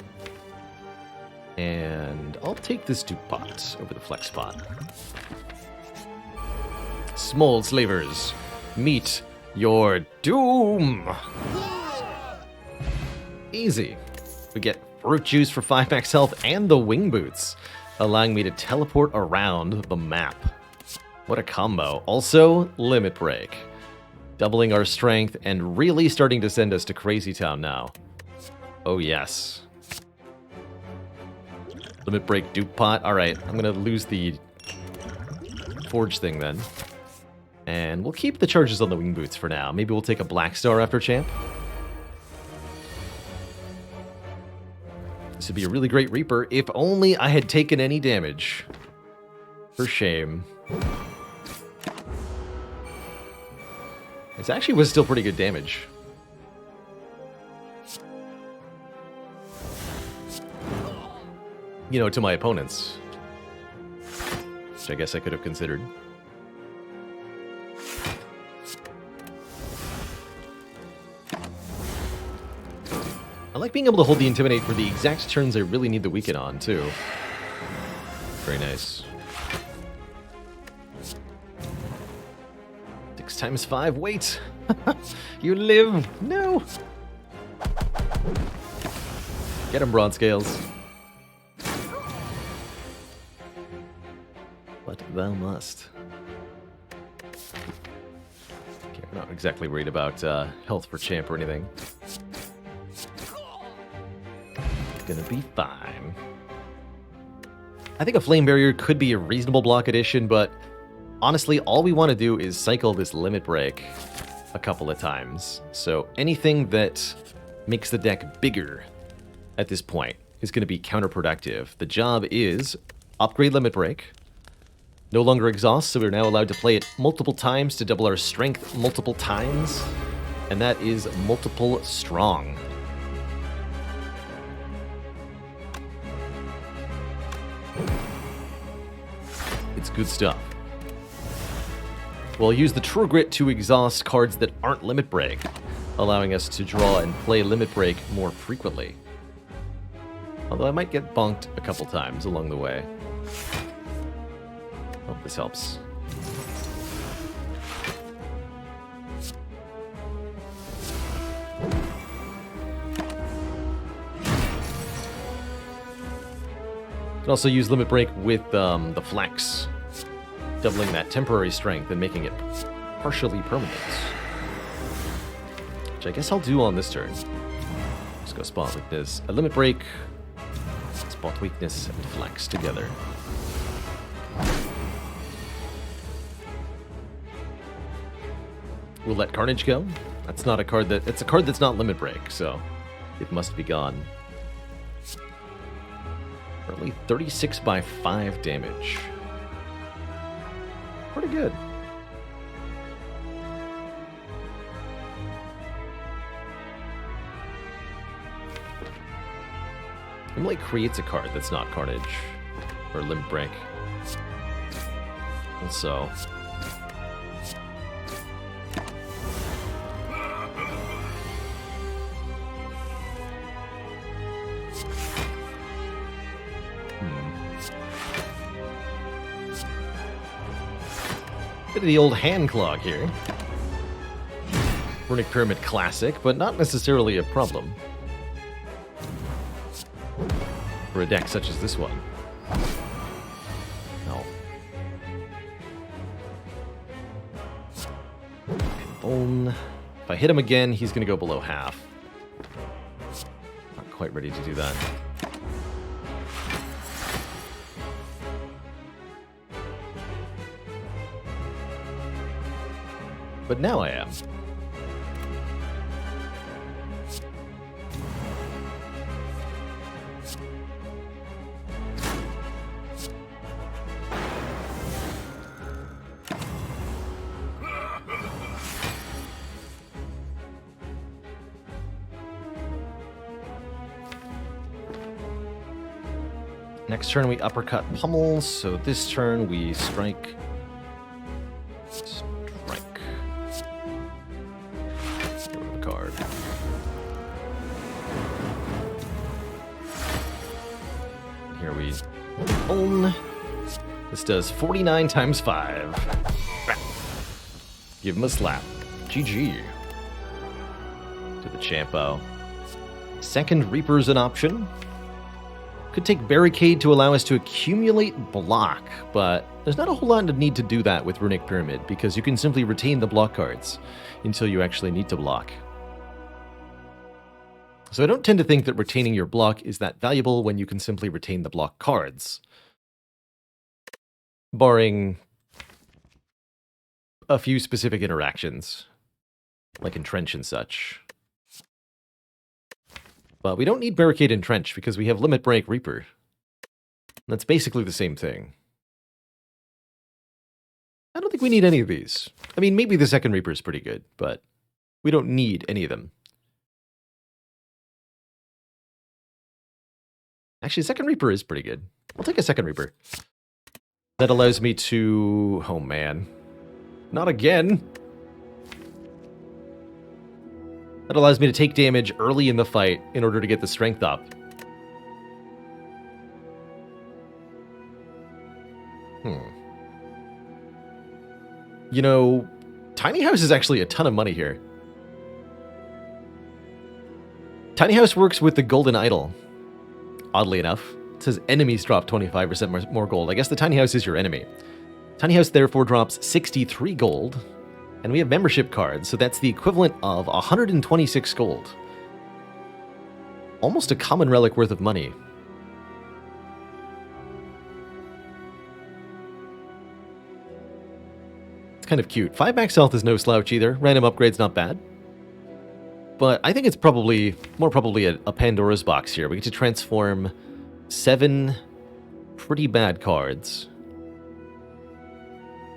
And I'll take this Duke Pot over the Flex Pot. Small slavers, meet your doom! Easy. We get Fruit Juice for 5 max health and the Wing Boots, allowing me to teleport around the map. What a combo. Also, Limit Break. Doubling our strength and really starting to send us to Crazy Town now. Oh yes. Limit Break Duke Pot. Alright, I'm gonna lose the Forge thing then. And we'll keep the charges on the Wing Boots for now. Maybe we'll take a Black Star after Champ. This would be a really great Reaper if only I had taken any damage. For shame. It actually was still pretty good damage. You know, to my opponents. Which I guess I could have considered. I like being able to hold the Intimidate for the exact turns I really need the weaken on, too. Very nice. 6 times 5, wait! You live! No! Get him, Broad Scales. But thou must. Okay, we're not exactly worried about health for Champ or anything. Gonna be fine. I think a Flame Barrier could be a reasonable block addition, but honestly, all we want to do is cycle this Limit Break a couple of times. So anything that makes the deck bigger at this point is going to be counterproductive. The job is upgrade Limit Break, no longer exhaust, so we're now allowed to play it multiple times to double our strength multiple times, and that is multiple strong. It's good stuff. We'll use the True Grit to exhaust cards that aren't Limit Break, allowing us to draw and play Limit Break more frequently. Although I might get bonked a couple times along the way. Hope this helps. Can also use Limit Break with the Flex, doubling that temporary strength and making it partially permanent. Which I guess I'll do on this turn. Let's go Spot Weakness, a Limit Break, Spot Weakness, and Flex together. We'll let Carnage go. That's not a card that... It's a card that's not Limit Break, so it must be gone. Currently 36 by 5 damage. Pretty good. Emily creates a card that's not Carnage or Limit Break. Also, bit of the old hand clog here. Runic Pyramid classic, but not necessarily a problem for a deck such as this one. No. Bone. If I hit him again, he's going to go below half. Not quite ready to do that. But now I am. Next turn we uppercut pummel, so this turn we strike. Strike. Get rid of the card. Here we own. This does 49 times 5. Give him a slap. GG. To the Champo. Second Reaper's an option. Could take Barricade to allow us to accumulate block, but there's not a whole lot of need to do that with Runic Pyramid, because you can simply retain the block cards until you actually need to block. So I don't tend to think that retaining your block is that valuable when you can simply retain the block cards. Barring a few specific interactions, like Entrench and such. But we don't need Barricade and Trench because we have Limit Break Reaper. That's basically the same thing. I don't think we need any of these. I mean, maybe the second Reaper is pretty good, but we don't need any of them. Actually, second Reaper is pretty good. I'll take a second Reaper. That allows me to... Oh, man. Not again! That allows me to take damage early in the fight in order to get the strength up. You know, Tiny House is actually a ton of money here. Tiny House works with the Golden Idol. Oddly enough, it says enemies drop 25% more gold. I guess the Tiny House is your enemy. Tiny House therefore drops 63 gold. And we have membership cards, so that's the equivalent of 126 gold. Almost a common relic worth of money. It's kind of cute. 5 max health is no slouch either. Random upgrade's not bad. But I think it's more probably a Pandora's box here. We get to transform 7 pretty bad cards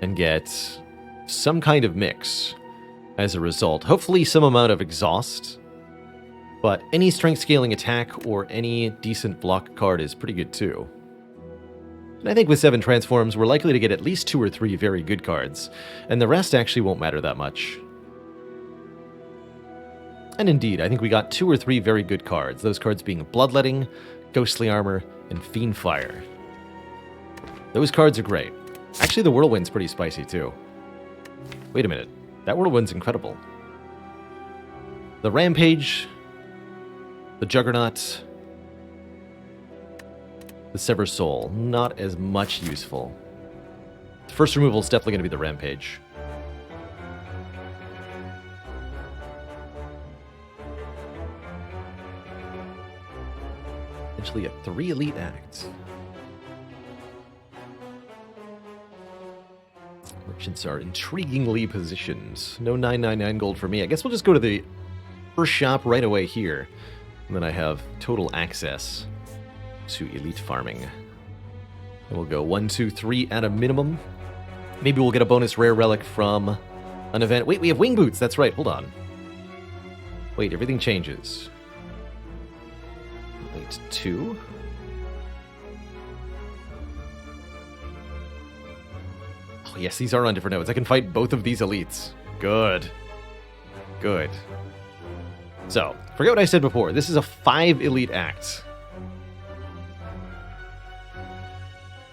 and get some kind of mix as a result. Hopefully some amount of exhaust, but any strength scaling attack or any decent block card is pretty good too. And I think with 7 transforms, we're likely to get at least 2 or 3 very good cards, and the rest actually won't matter that much. And indeed, I think we got 2 or 3 very good cards, those cards being Bloodletting, Ghostly Armor, and Fiend Fire. Those cards are great. Actually, the Whirlwind's pretty spicy too. Wait a minute, that Whirlwind's incredible. The Rampage, the Juggernaut, the Sever Soul, not as much useful. The first removal is definitely going to be the Rampage. Eventually a 3 Elite Acts. Merchants are intriguingly positioned. No 999 gold for me. I guess we'll just go to the first shop right away here. And then I have total access to elite farming. And we'll go 1, 2, 3 at a minimum. Maybe we'll get a bonus rare relic from an event. Wait, we have wing boots. That's right. Hold on. Wait, everything changes. Wait, 2. Oh, yes, these are on different nodes. I can fight both of these elites. Good. Good. So, forget what I said before. This is a 5 elite act.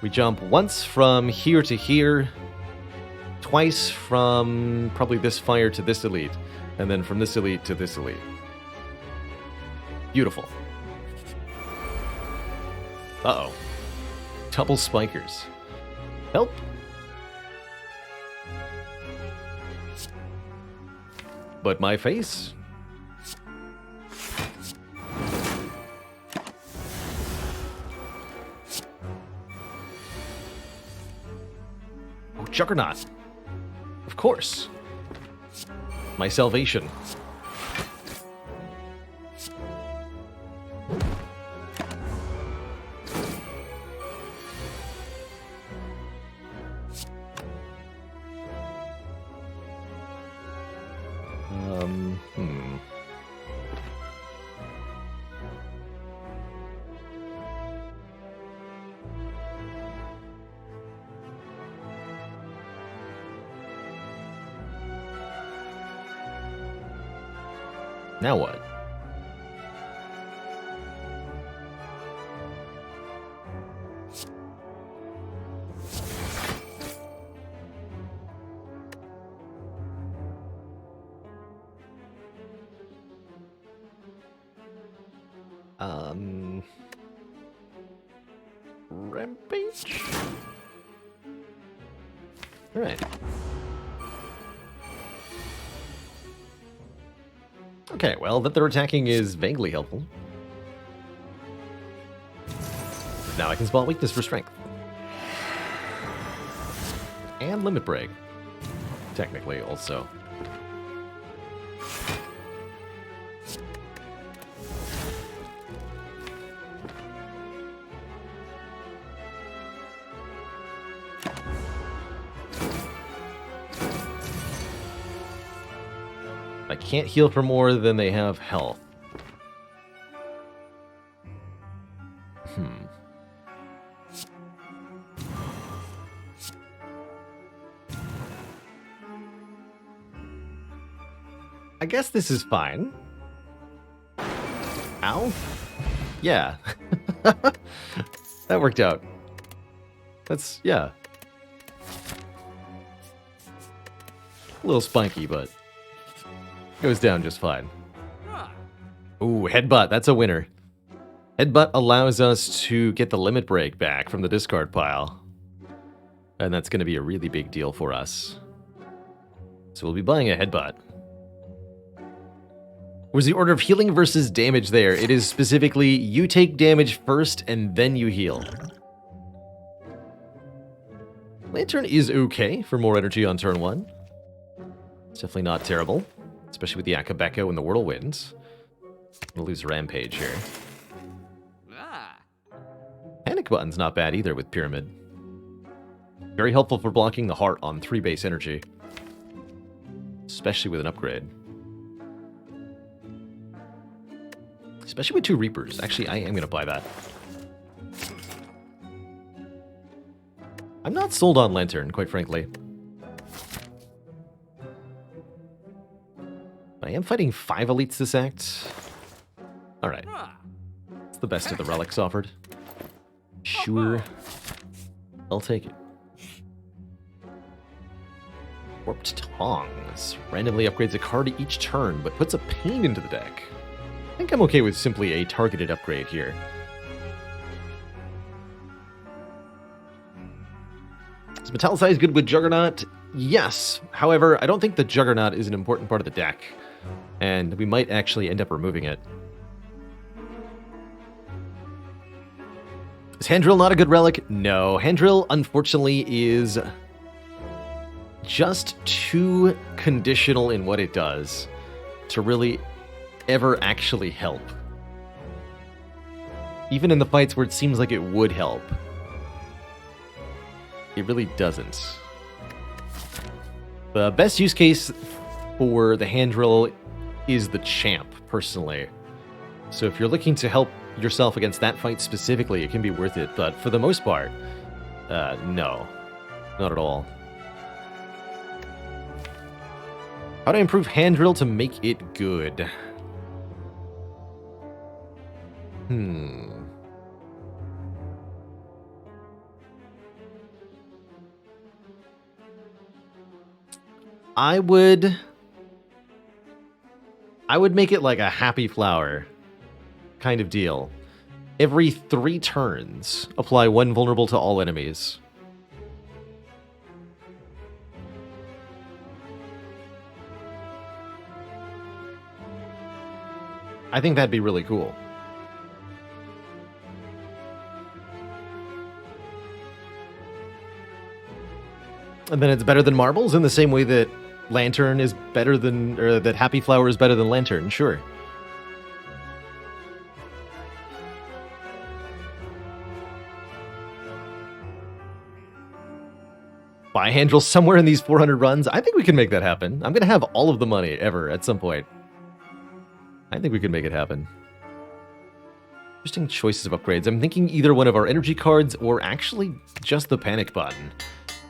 We jump once from here to here, twice from probably this fire to this elite, and then from this elite to this elite. Beautiful. Uh-oh. Double spikers. Help. But my face? Oh, Juggernaut. Of course. My salvation. Now what? Rampage? All right. Okay, well, that they're attacking is vaguely helpful. Now I can spot weakness for strength. And limit break. Technically, also. I can't heal for more than they have health. I guess this is fine. Ow? Yeah. That worked out. That's, yeah. A little spiky, but goes down just fine. Ooh, headbutt. That's a winner. Headbutt allows us to get the limit break back from the discard pile. And that's going to be a really big deal for us. So we'll be buying a headbutt. Was the order of healing versus damage there? It is specifically you take damage first and then you heal. Lantern is okay for more energy on turn 1. It's definitely not terrible. Especially with the Akabeko and the Whirlwinds. We'll lose Rampage here. Panic button's not bad either with Pyramid. Very helpful for blocking the heart on 3 base energy. Especially with an upgrade. Especially with 2 Reapers. Actually, I am going to buy that. I'm not sold on Lantern, quite frankly. I am fighting 5 elites this act. Alright. It's the best of the relics offered. Sure. I'll take it. Warped Tongs. Randomly upgrades a card each turn, but puts a pain into the deck. I think I'm okay with simply a targeted upgrade here. Is Metallicize good with Juggernaut? Yes. However, I don't think the Juggernaut is an important part of the deck. And we might actually end up removing it. Is Handrill not a good relic? No. Handrill, unfortunately, is just too conditional in what it does to really ever actually help. Even in the fights where it seems like it would help, it really doesn't. The best use case for the hand drill is the champ, personally. So if you're looking to help yourself against that fight specifically, it can be worth it. But for the most part, no. Not at all. How to improve hand drill to make it good? I would make it like a happy flower kind of deal. Every 3 turns, apply 1 vulnerable to all enemies. I think that'd be really cool. And then it's better than marbles in the same way that Lantern is better than, or that Happy Flower is better than Lantern, sure. Buy hand drill somewhere in these 400 runs? I think we can make that happen. I'm going to have all of the money ever at some point. I think we can make it happen. Interesting choices of upgrades. I'm thinking either one of our energy cards or actually just the panic button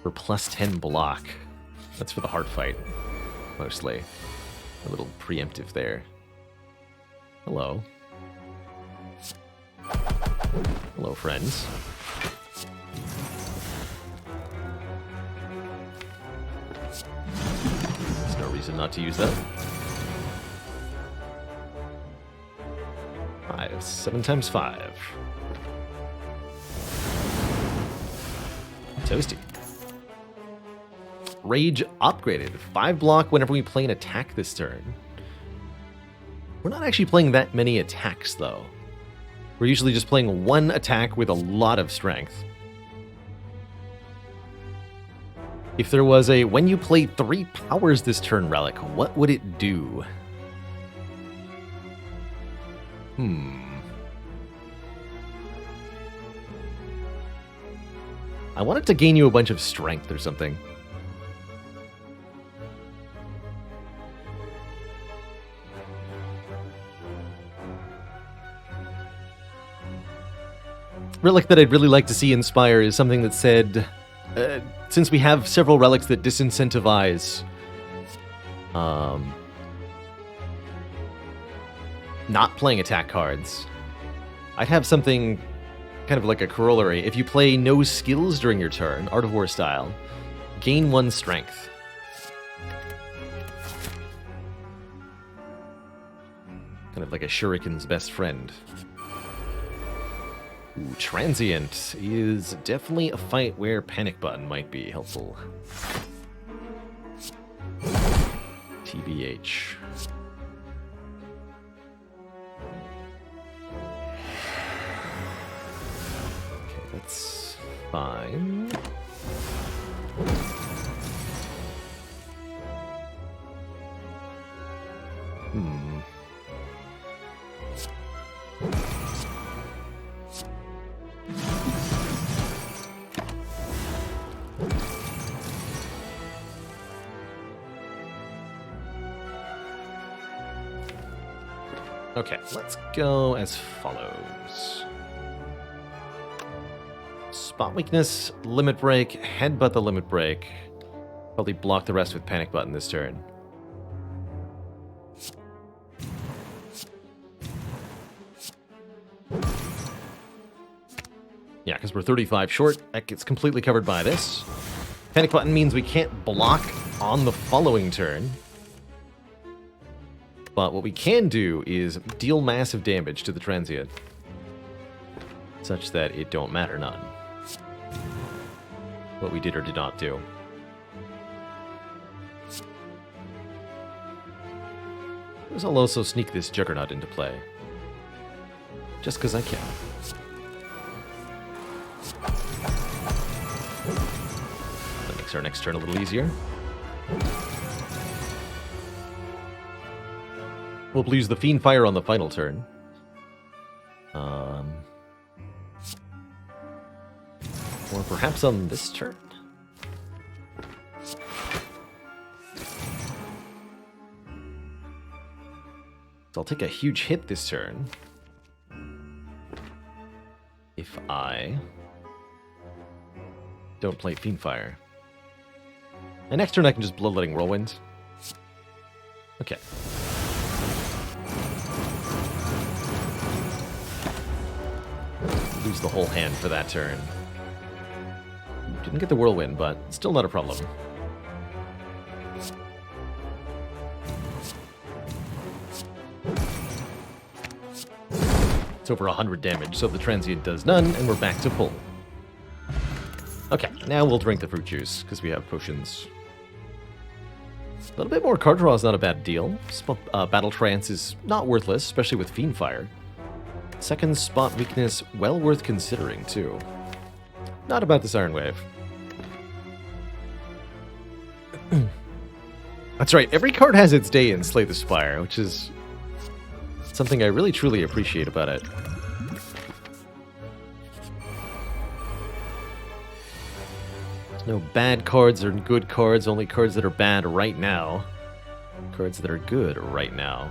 for plus 10 block. That's for the heart fight, mostly. A little preemptive there. Hello. Hello, friends. There's no reason not to use that. 7 times 5. Toasty. Rage upgraded. 5 block whenever we play an attack this turn. We're not actually playing that many attacks, though. We're usually just playing 1 attack with a lot of strength. If there was a when you play 3 powers this turn relic, what would it do? I want it to gain you a bunch of strength or something. Relic that I'd really like to see in Spire is something that said, since we have several relics that disincentivize not playing attack cards, I'd have something kind of like a corollary. If you play no skills during your turn, Art of War style, gain 1 strength. Kind of like a shuriken's best friend. Ooh, Transient is definitely a fight where Panic Button might be helpful. TBH. Okay, that's fine. Okay, let's go as follows. Spot weakness, limit break, headbutt the limit break. Probably block the rest with panic button this turn. Yeah, because we're 35 short. That gets completely covered by this. Panic button means we can't block on the following turn. But what we can do is deal massive damage to the transient, such that it don't matter none what we did or did not do. I'll also sneak this Juggernaut into play, just because I can. That makes our next turn a little easier. We'll use the Fiend Fire on the final turn. Or perhaps on this turn? So I'll take a huge hit this turn. If I don't play Fiend Fire. And next turn I can just Bloodletting Whirlwind. Okay. Lose the whole hand for that turn. Didn't get the Whirlwind, but still not a problem. It's over 100 damage, so the Transient does none, and we're back to full. Okay, now we'll drink the fruit juice, because we have potions. A little bit more card draw is not a bad deal. Battle Trance is not worthless, especially with Fiend Fire. Second spot weakness, well worth considering, too. Not about this Iron Wave. That's right, every card has its day in Slay the Spire, which is something I really truly appreciate about it. There's no bad cards or good cards, only cards that are bad right now. Cards that are good right now.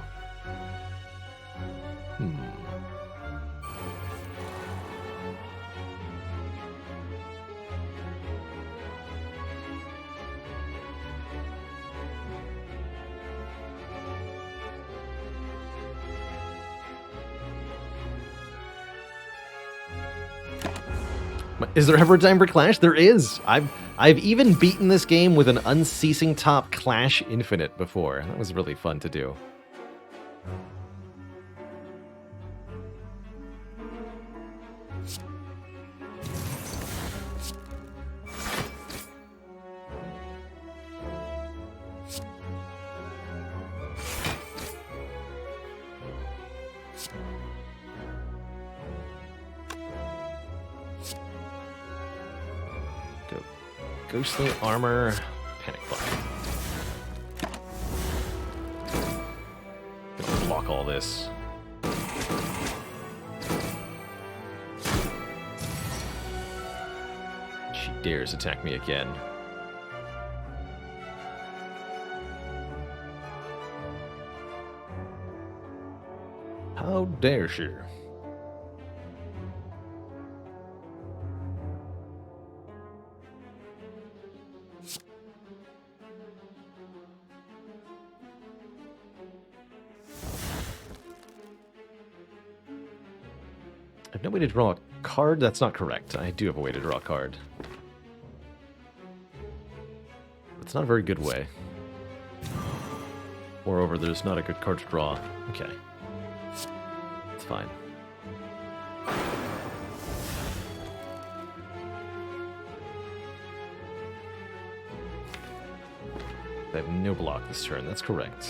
Is there ever a time for Clash? There is! I've even beaten this game with an unceasing top Clash Infinite before. That was really fun to do. Ghostly Armor, Panic Button. Gonna block all this. She dares attack me again. How dare she? I have no way to draw a card? That's not correct. I do have a way to draw a card. It's not a very good way. Moreover, there's not a good card to draw. Okay. It's fine. I have no block this turn. That's correct.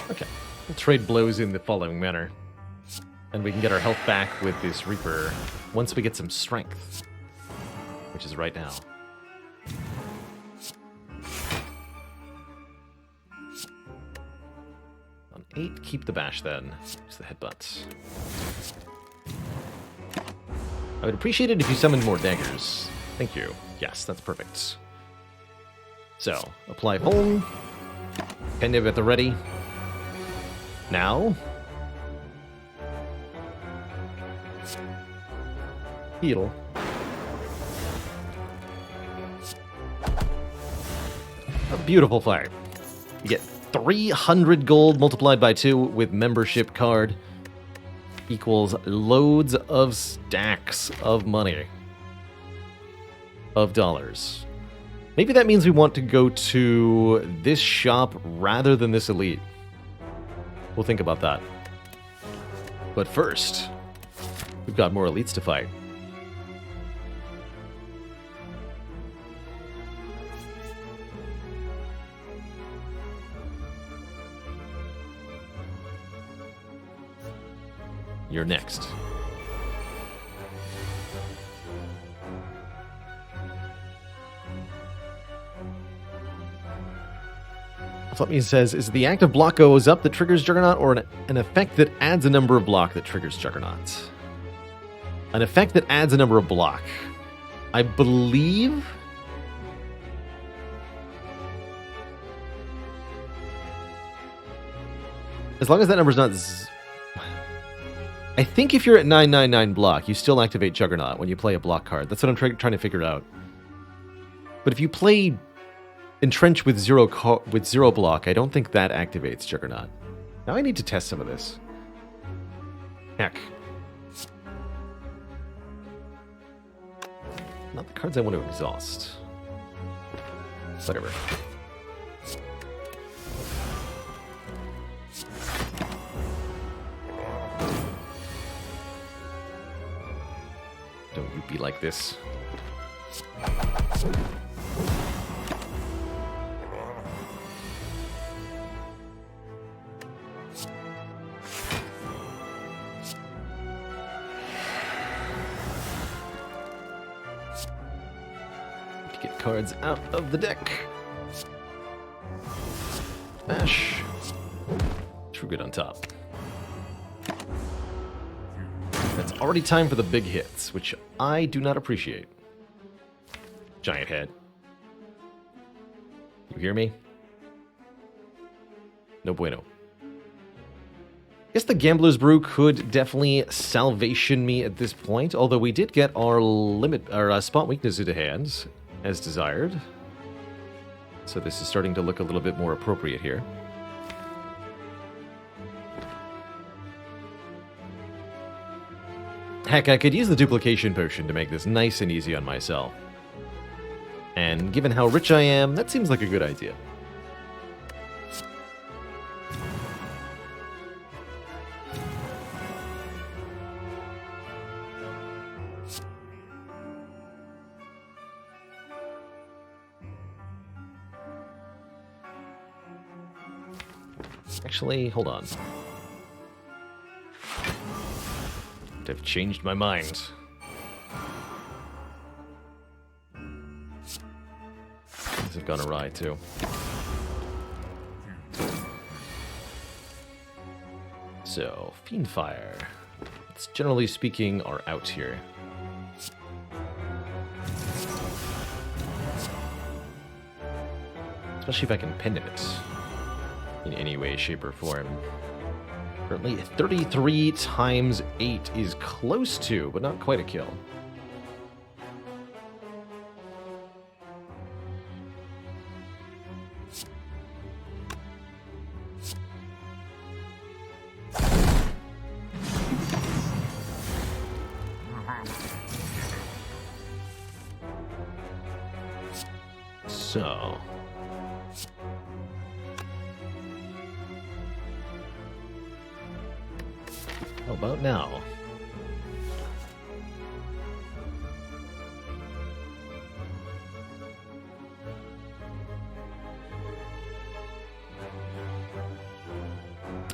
Okay, we'll trade blows in the following manner. And we can get our health back with this Reaper once we get some strength, which is right now. On 8, keep the bash then. Use the headbutt. I would appreciate it if you summoned more daggers. Thank you. Yes, that's perfect. So, apply Home. Pendiv at the ready. Now. Heal. A beautiful fire. You get 300 gold multiplied by 2 with membership card. Equals loads of stacks of money. Of dollars. Maybe that means we want to go to this shop rather than this elite. We'll think about that. But first, we've got more elites to fight. You're next. Fletmy says, is the active block goes up that triggers Juggernaut, or an effect that adds a number of block that triggers Juggernaut? An effect that adds a number of block. I believe... as long as that number's not... I think if you're at 999 block, you still activate Juggernaut when you play a block card. That's what I'm trying to figure out. But if you play Entrench with zero block, I don't think that activates Juggernaut. Now I need to test some of this. Heck. Not the cards I want to exhaust. Whatever. Don't you be like this. To get cards out of the deck. Smash. True good on top. It's already time for the big hits, which I do not appreciate. Giant head. You hear me? No bueno. Guess the Gambler's Brew could definitely salvation me at this point, although we did get our spot weakness into hand, as desired. So this is starting to look a little bit more appropriate here. Heck, I could use the duplication potion to make this nice and easy on myself. And given how rich I am, that seems like a good idea. Actually, hold on. I've changed my mind. Things have gone awry, too. So, Fiendfire. It's generally speaking are out here. Especially if I can pin it in any way, shape, or form. Currently, 33 times 8 is close to, but not quite a kill. So... how about now?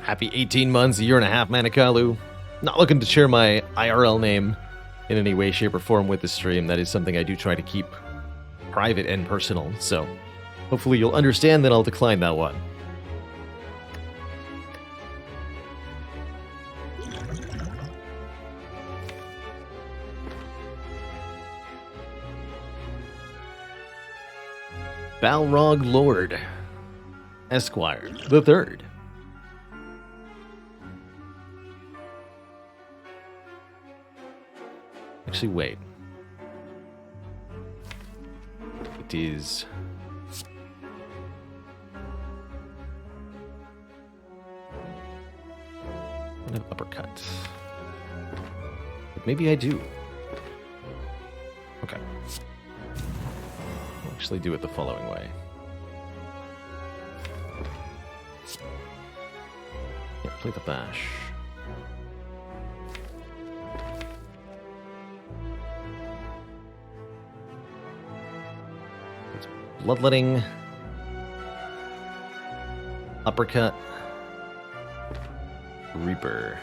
Happy 18 months, a year and a half, Manikalu. Not looking to share my IRL name in any way, shape, or form with the stream. That is something I do try to keep private and personal, so hopefully you'll understand that I'll decline that one. Balrog Lord, Esquire the Third. Actually, wait. It is... I have uppercut. But maybe I do. Okay. I'll actually do it the following way. Yeah, play the bash. Bloodletting, uppercut, Reaper.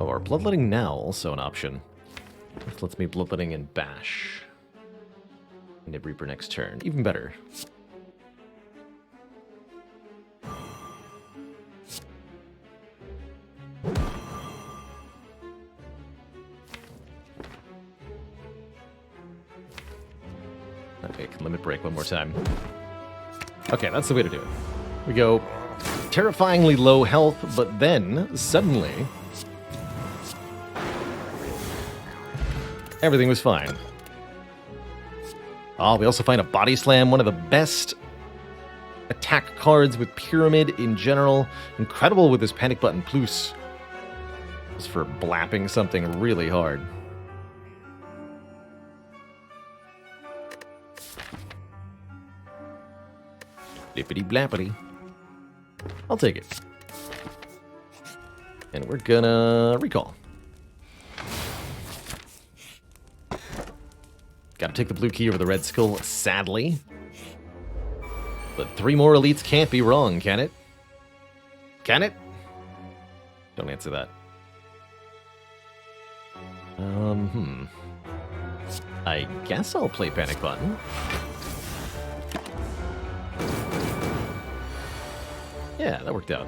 Oh, our bloodletting now also an option. This lets me bloodletting and bash. Nib Reaper next turn. Even better. Okay, can limit break one more time. Okay, that's the way to do it. We go terrifyingly low health, but then, suddenly, everything was fine. Oh, we also find a Body Slam, one of the best attack cards with Pyramid in general. Incredible with this Panic Button Plus. Just for blapping something really hard. Blippity blappity. I'll take it. And we're gonna recall. Gotta take the blue key over the red skull, sadly. But 3 more elites can't be wrong, can it? Can it? Don't answer that. I guess I'll play Panic Button. Yeah, that worked out.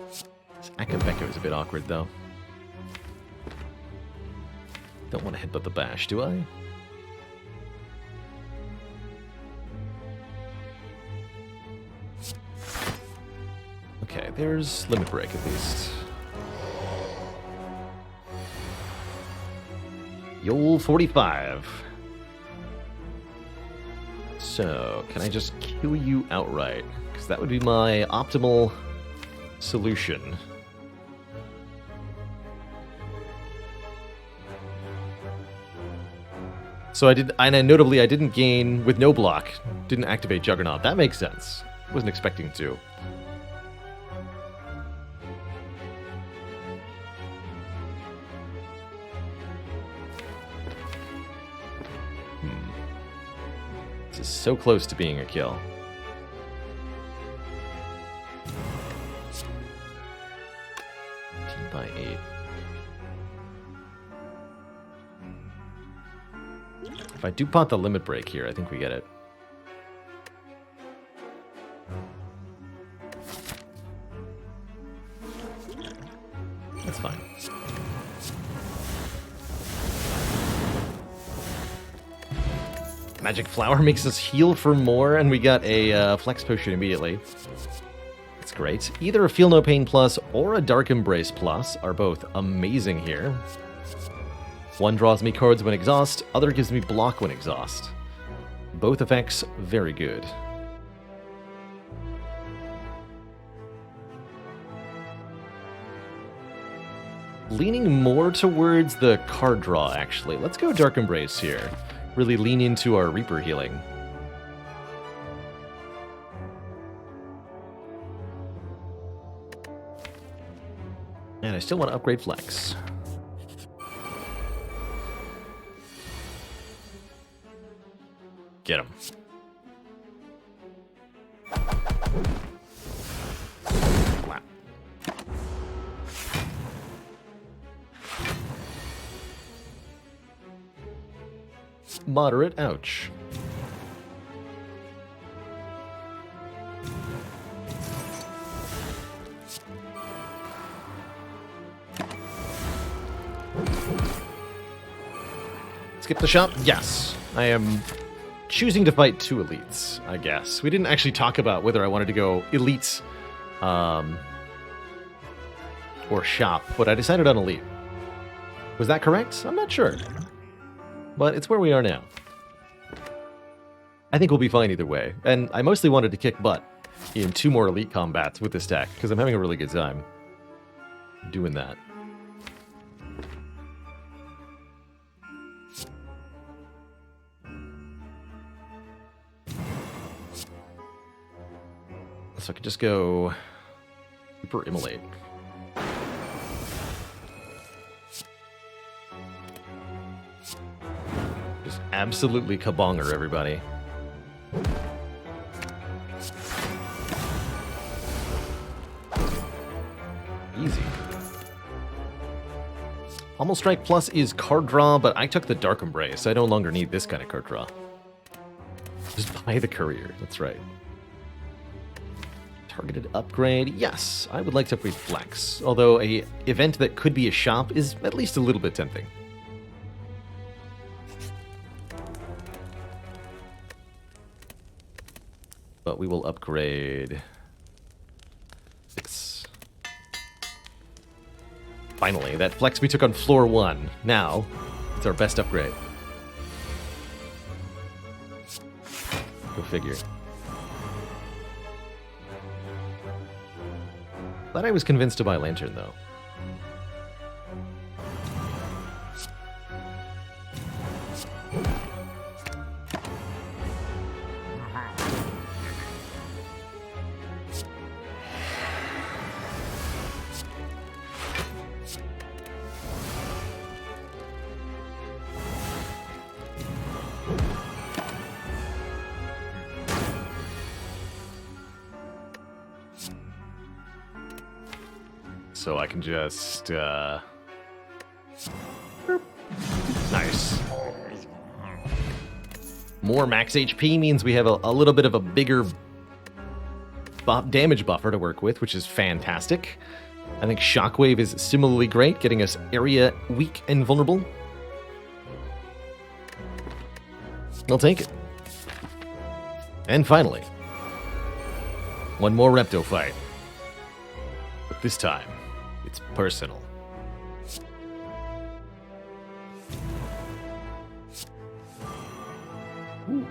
This Akabeka is a bit awkward, though. Don't want to headbutt the bash, do I? Okay, there's limit break at least. Yol 45. So, can I just kill you outright? Because that would be my optimal solution. So notably I didn't gain, with no block, didn't activate Juggernaut. That makes sense. Wasn't expecting to. This is so close to being a kill. By 8. If I do pot the limit break here, I think we get it. That's fine. Magic Flower makes us heal for more, and we got a Flex Potion immediately. That's great. Either a Feel No Pain Plus or a Dark Embrace Plus are both amazing here. One draws me cards when exhaust, other gives me block when exhaust. Both effects, very good. Leaning more towards the card draw, actually. Let's go Dark Embrace here. Really lean into our Reaper healing. And I still want to upgrade Flex. Get him. Wow. Moderate, ouch. Skip the shop? Yes. I am choosing to fight 2 elites, I guess. We didn't actually talk about whether I wanted to go elite or shop, but I decided on elite. Was that correct? I'm not sure. But it's where we are now. I think we'll be fine either way. And I mostly wanted to kick butt in 2 more elite combats with this deck, because I'm having a really good time doing that. So I could just go Super Immolate. Just absolutely kabonger, everybody. Pommel Strike Plus is card draw, but I took the Dark Embrace. I no longer need this kind of card draw. Just buy the Courier, that's right. Targeted upgrade, yes, I would like to upgrade Flex, although a event that could be a shop is at least a little bit tempting. But we will upgrade this. Finally, that Flex we took on floor 1. Now, it's our best upgrade. Go figure. Thought I was convinced to buy Lantern, though. So I can just, nice. More max HP means we have a little bit of a bigger damage buffer to work with, which is fantastic. I think Shockwave is similarly great, getting us area weak and vulnerable. I'll take it. And finally, one more Repto fight. But this time, it's personal. Ooh.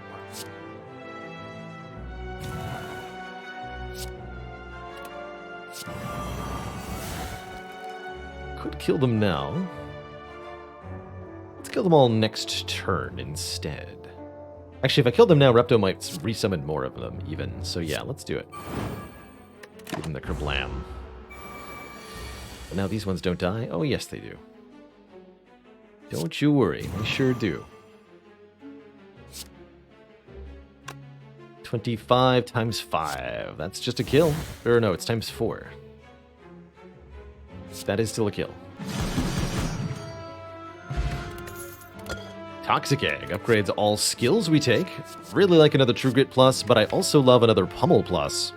Could kill them now. Let's kill them all next turn instead. Actually, if I kill them now, Repto might resummon more of them even. So yeah, let's do it. Give them the Kerblam. But now these ones don't die? Oh, yes, they do. Don't you worry, they sure do. 25 times 5. That's just a kill. Or no, it's times 4. That is still a kill. Toxic Egg upgrades all skills we take. Really like another True Grit Plus, but I also love another Pummel Plus.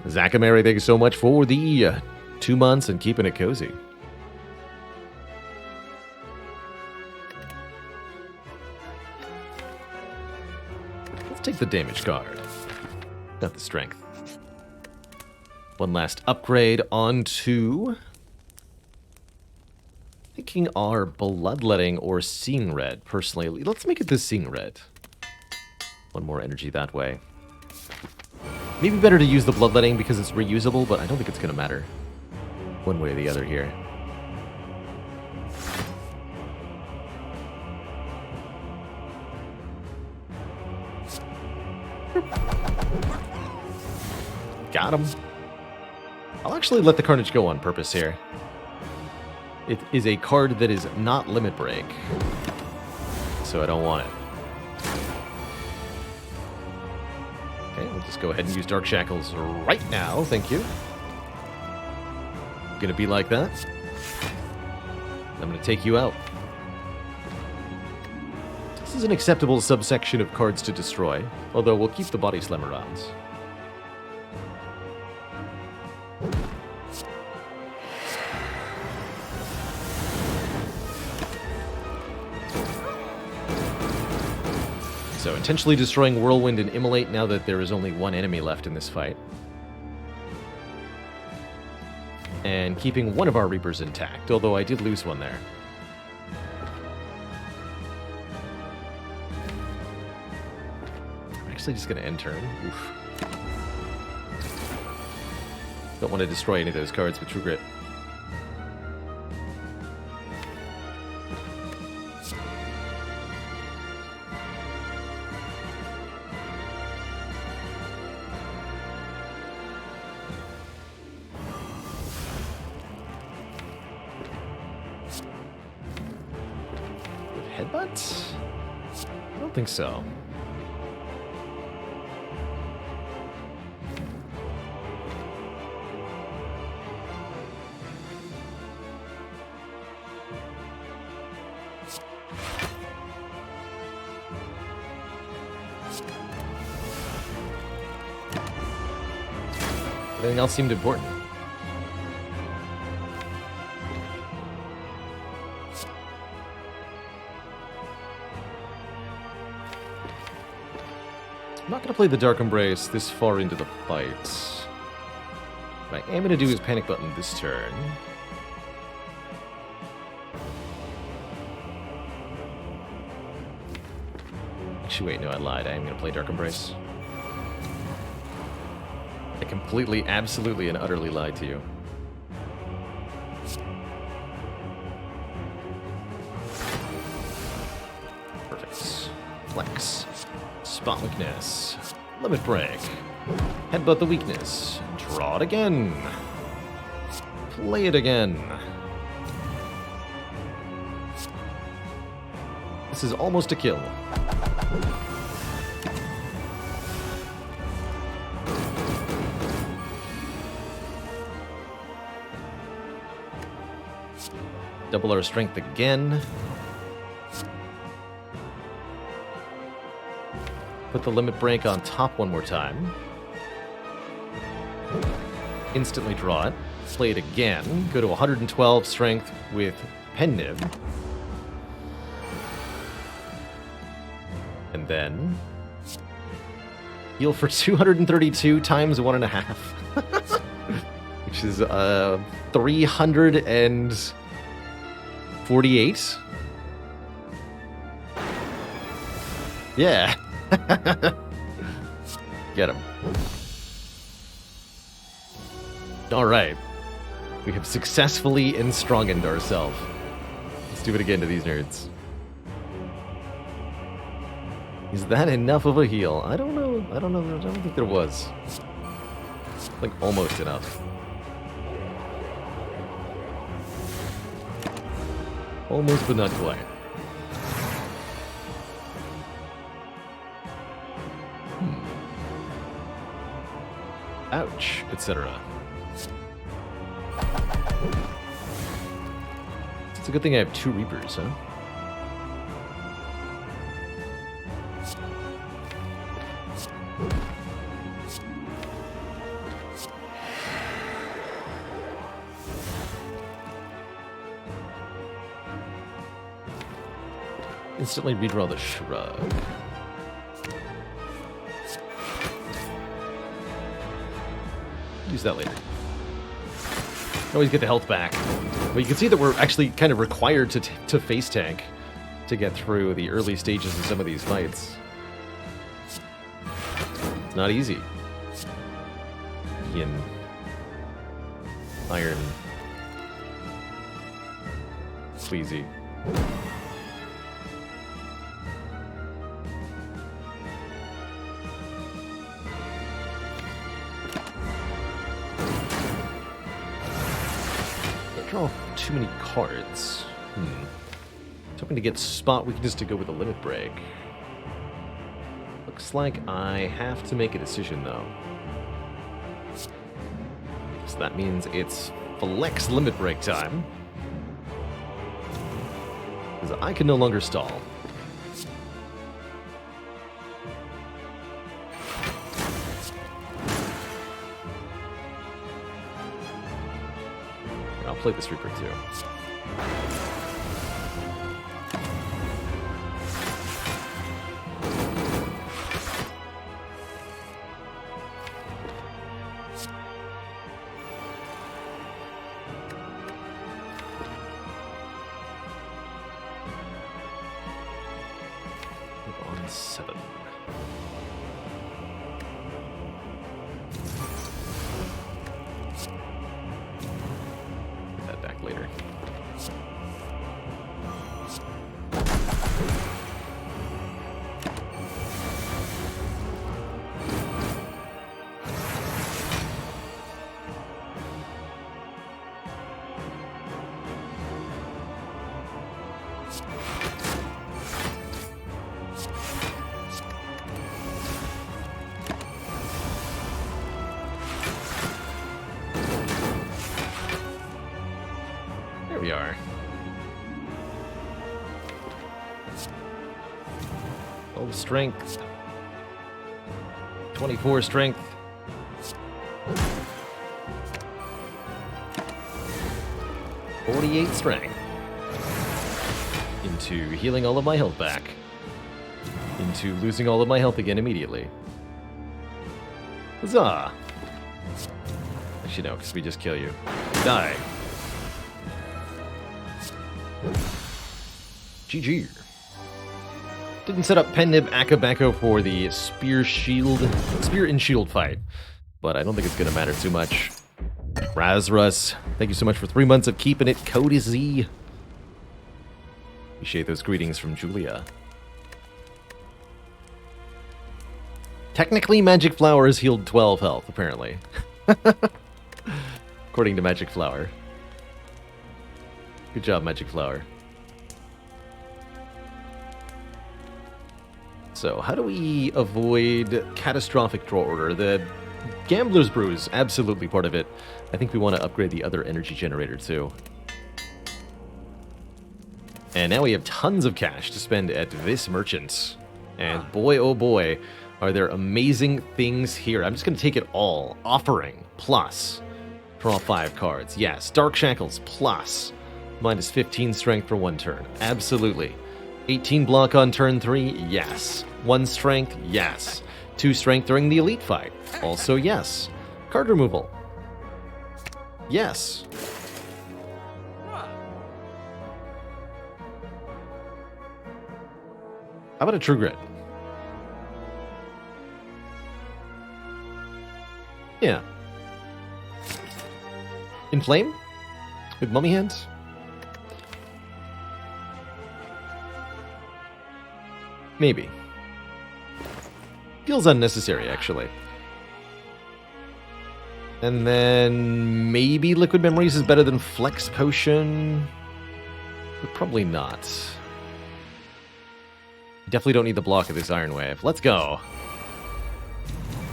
Zakamari, thank you so much for the 2 months and keeping it cozy. Let's take the damage card. Not the strength. One last upgrade onto... Thinking our Bloodletting or Seeing Red, personally. Let's make it the Seeing Red. One more energy that way. Maybe better to use the Bloodletting because it's reusable, but I don't think it's going to matter one way or the other here. Got him. I'll actually let the Carnage go on purpose here. It is a card that is not Limit Break, so I don't want it. Okay, we'll just go ahead and use Dark Shackles right now, thank you. Gonna be like that. I'm gonna take you out. This is an acceptable subsection of cards to destroy, although we'll keep the Body Slam around. So intentionally destroying Whirlwind and Immolate now that there is only one enemy left in this fight. And keeping one of our Reapers intact, although I did lose one there. I'm actually just going to end turn. Oof. Don't want to destroy any of those cards with True Grit. Headbutt? I don't think so. Anything else seemed important. I'm not going to play the Dark Embrace this far into the fight. What I am going to do is Panic Button this turn. Actually, wait, no, I lied. I am going to play Dark Embrace. I completely, absolutely, and utterly lied to you. Perfect. Flex. Spot weakness. Limit break. Headbutt the weakness. Draw it again. Play it again. This is almost a kill. Double our strength again. Put the limit break on top one more time. Instantly draw it. Play it again. Go to 112 strength with Penniv. And then heal for 232 times 1.5. Which is 348. Yeah. Get him. Alright. We have successfully enstrongened ourselves. Let's do it again to these nerds. Is that enough of a heal? I don't know. I don't think there was. Like, almost enough. Almost, but not quite. Ouch, etc. It's a good thing I have 2 Reapers, huh? Instantly redraw the Shrug. Use that later. Always get the health back. But you can see that we're actually kind of required to face tank to get through the early stages of some of these fights. It's not easy. Yin. Iron. Sleazy. Draw too many cards. I was hoping to get spot weakness to go with a limit break. Looks like I have to make a decision though. So that means it's flex limit break time. Because I can no longer stall. I'll play this Reaper too. On 7. Put that back later. There we are. 12 strength. 24 strength. 48 strength. Into healing all of my health back. Into losing all of my health again immediately. Huzzah! Actually, no, because we just kill you. Die. GG. Didn't set up Pennib Akabako for the Spear and Shield fight, but I don't think it's going to matter too much. Razrus, thank you so much for 3 months of keeping it. Cody Z. Appreciate those greetings from Julia. Technically, Magic Flower has healed 12 health, apparently. According to Magic Flower. Good job, Magic Flower. So, how do we avoid catastrophic draw order? The Gambler's Brew is absolutely part of it. I think we want to upgrade the other energy generator, too. And now we have tons of cash to spend at this merchant. And boy, oh boy, are there amazing things here. I'm just going to take it all. Offering, plus. Draw 5 cards. Yes. Dark Shackles, plus. Minus 15 strength for 1 turn. Absolutely. 18 block on turn 3, yes. 1 strength, yes. 2 strength during the elite fight, also yes. Card removal, yes. How about a True Grit? Yeah. Inflame? With Mummy Hands? Maybe. Feels unnecessary, actually. And then maybe Liquid Memories is better than Flex Potion? But probably not. Definitely don't need the block of this Iron Wave. Let's go.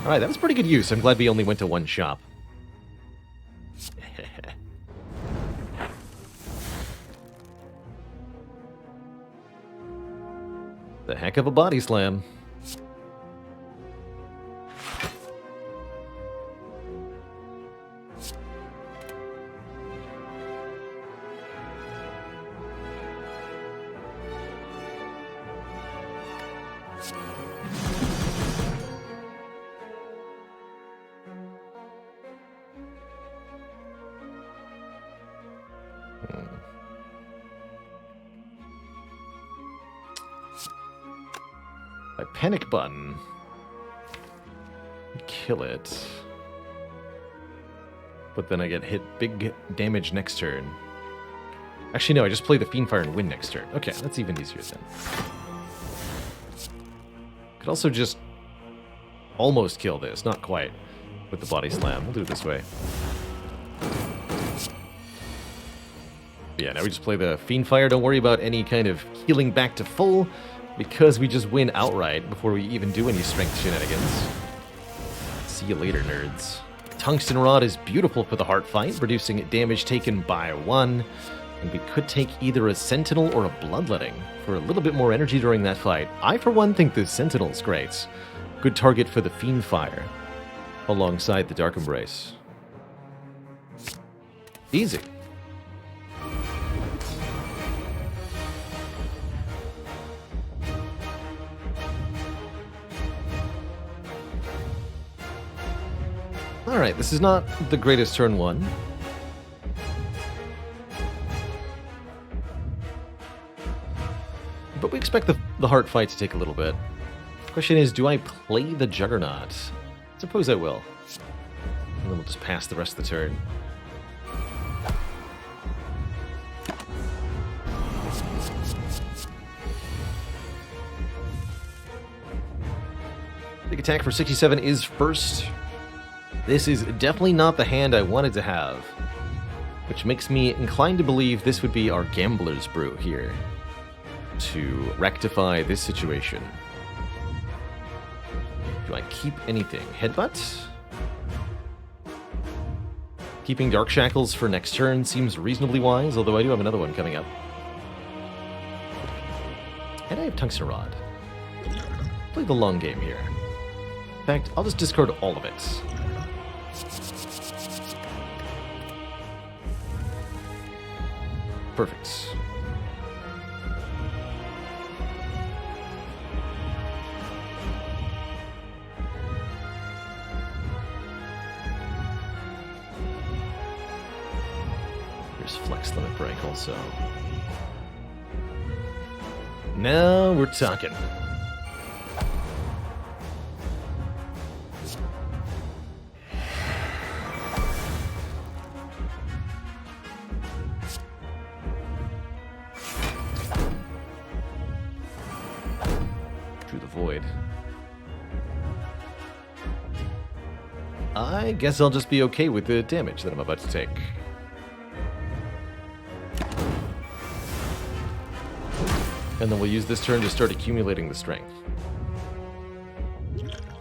Alright, that was pretty good use. I'm glad we only went to 1 shop. The heck of a body slam. My panic button. Kill it. But then I get hit big damage next turn. Actually, no, I just play the Fiendfire and win next turn. Okay, that's even easier then. Could also just almost kill this, not quite, with the body slam. We'll do it this way. Yeah, now we just play the Fiendfire. Don't worry about any kind of healing back to full, because we just win outright before we even do any strength shenanigans. See you later, nerds. Tungsten Rod is beautiful for the heart fight, reducing damage taken by 1. And we could take either a Sentinel or a Bloodletting for a little bit more energy during that fight. I, for one, think the Sentinel's great. Good target for the Fiendfire, alongside the Dark Embrace. Easy. Alright, this is not the greatest turn 1. But we expect the heart fight to take a little bit. Question is, do I play the Juggernaut? Suppose I will. And then we'll just pass the rest of the turn. Big attack for 67 is first. This is definitely not the hand I wanted to have, which makes me inclined to believe this would be our Gambler's Brew here to rectify this situation. Do I keep anything? Headbutt? Keeping Dark Shackles for next turn seems reasonably wise, although I do have another one coming up. And I have Tungsten Rod. Play the long game here. In fact, I'll just discard all of it. Perfect. Here's flex limit break also. Now we're talking. Through the void. I guess I'll just be okay with the damage that I'm about to take. And then we'll use this turn to start accumulating the strength.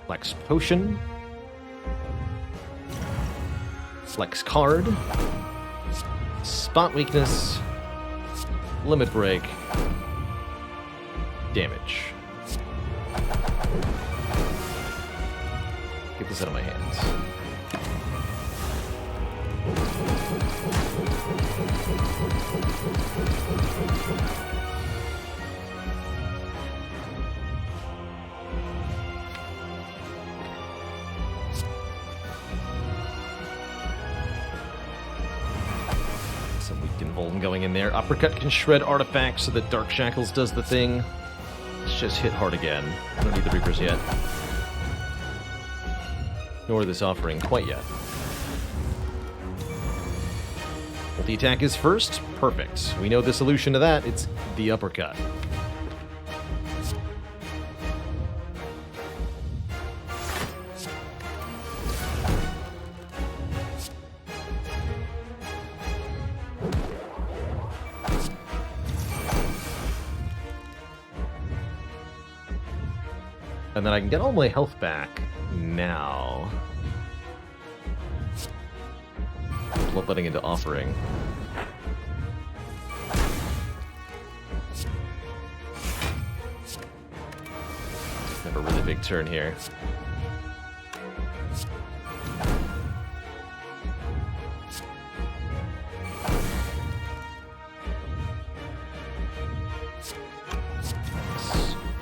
Flex potion. Flex card. Spot weakness. Limit break. Damage. Get this out of my hands. Some weakened Vuln going in there. Uppercut can shred artifacts so that Dark Shackles does the thing. Let's just hit hard again. I don't need the Reapers yet. Nor this offering quite yet. The attack is first. Perfect. We know the solution to that. It's the uppercut. And then I can get all my health back now. Bloodletting into offering. Have a really big turn here.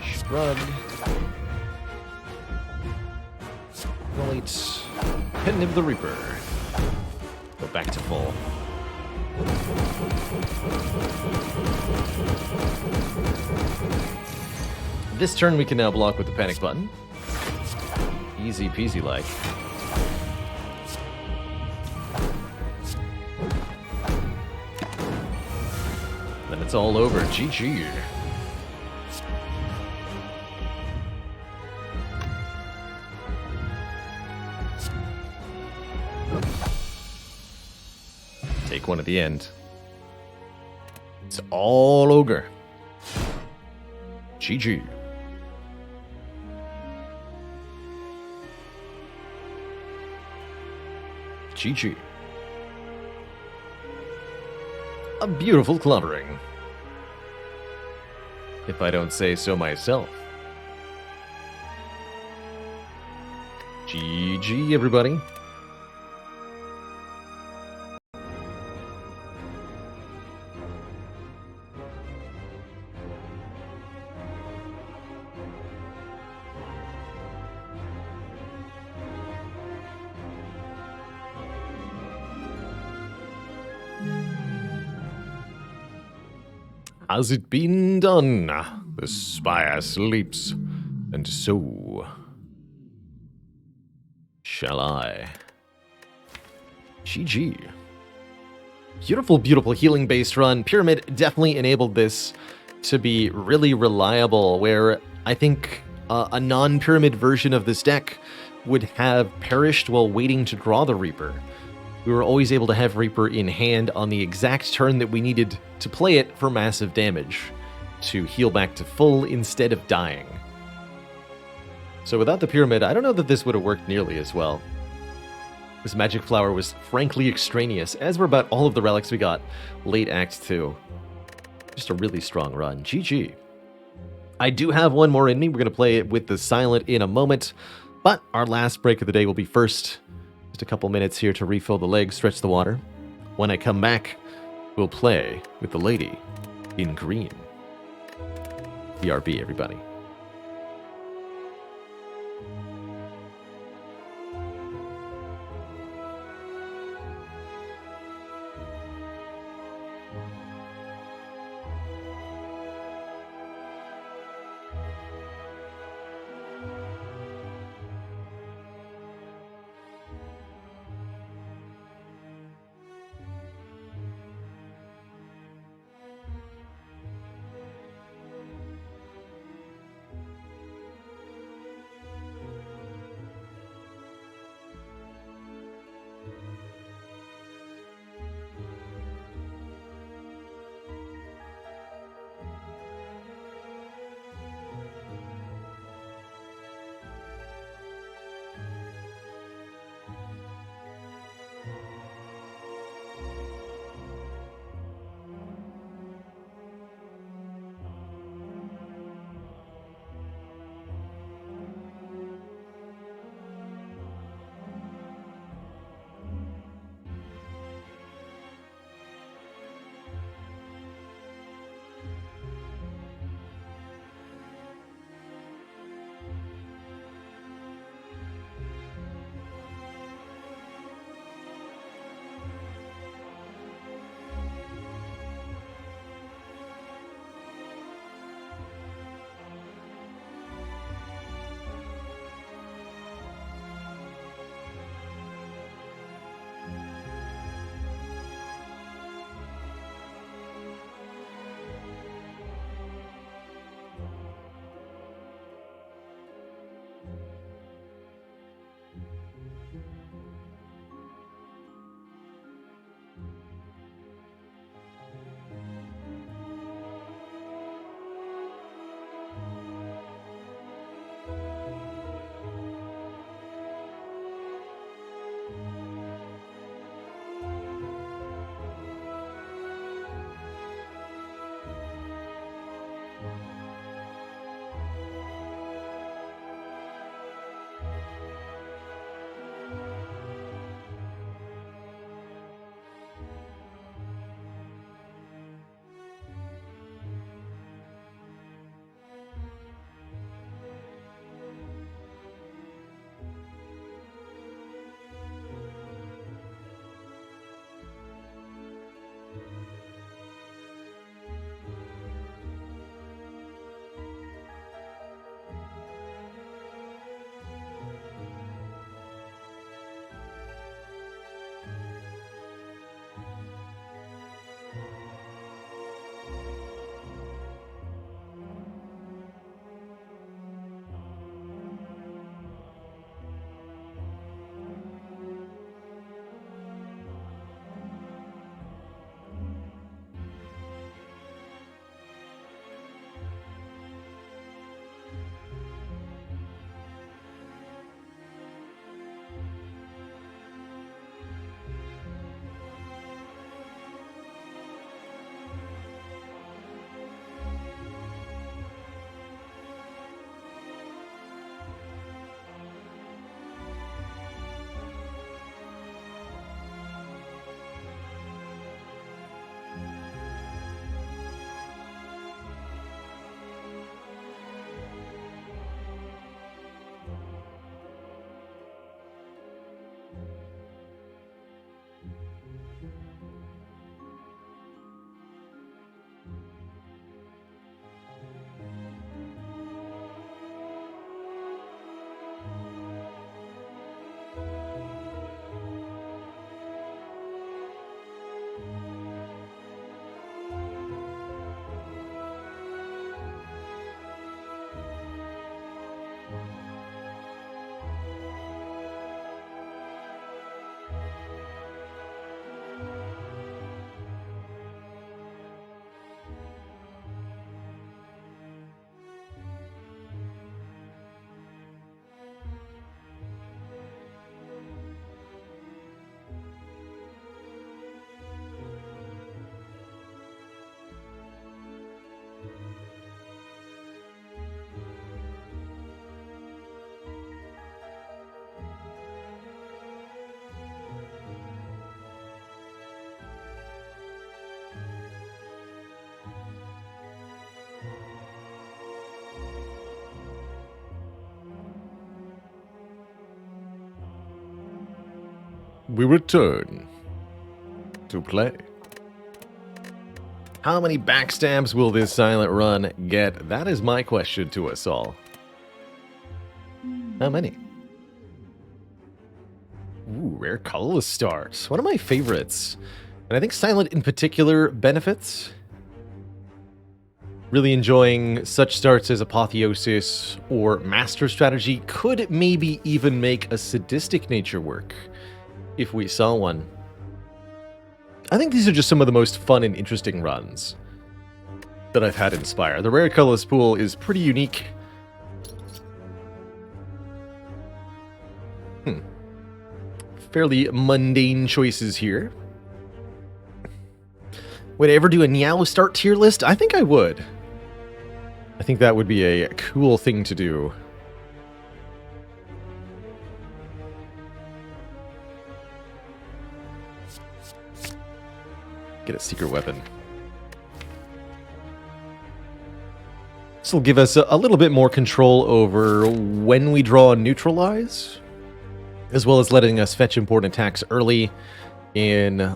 Shrug. Right. Pen of the Reaper. Go back to full. This turn we can now block with the panic button. Easy peasy like. Then it's all over. GG. Take one at the end. It's all ogre. GG. GG. A beautiful clobbering. If I don't say so myself. GG, everybody. Has it been done? The Spire sleeps, and so shall I. GG. Beautiful, beautiful healing-based run. Pyramid definitely enabled this to be really reliable, where I think a non-Pyramid version of this deck would have perished while waiting to draw the Reaper. We were always able to have Reaper in hand on the exact turn that we needed to play it for massive damage, to heal back to full instead of dying. So without the Pyramid, I don't know that this would have worked nearly as well. This Magic Flower was frankly extraneous, as were about all of the relics we got late Act 2. Just a really strong run. GG. I do have one more in me. We're going to play it with the Silent in a moment, but our last break of the day will be first. Just a couple minutes here to refill the legs, stretch the water. When I come back, will play with the lady in green. BRB, everybody. we return to play. How many backstabs will this silent run get? That is my question to us all. How many? Ooh, rare colorless stars. One of my favorites. And I think silent in particular benefits. Really enjoying such starts as Apotheosis or Master Strategy could maybe even make a sadistic nature work if we saw one. I think these are just some of the most fun and interesting runs that I've had in Spire. The rare colorless pool is pretty unique. Fairly mundane choices here. Would I ever do a Niao start tier list? I think I would. I think that would be a cool thing to do. Get a secret weapon. This will give us a little bit more control over when we draw Neutralize, as well as letting us fetch important attacks early in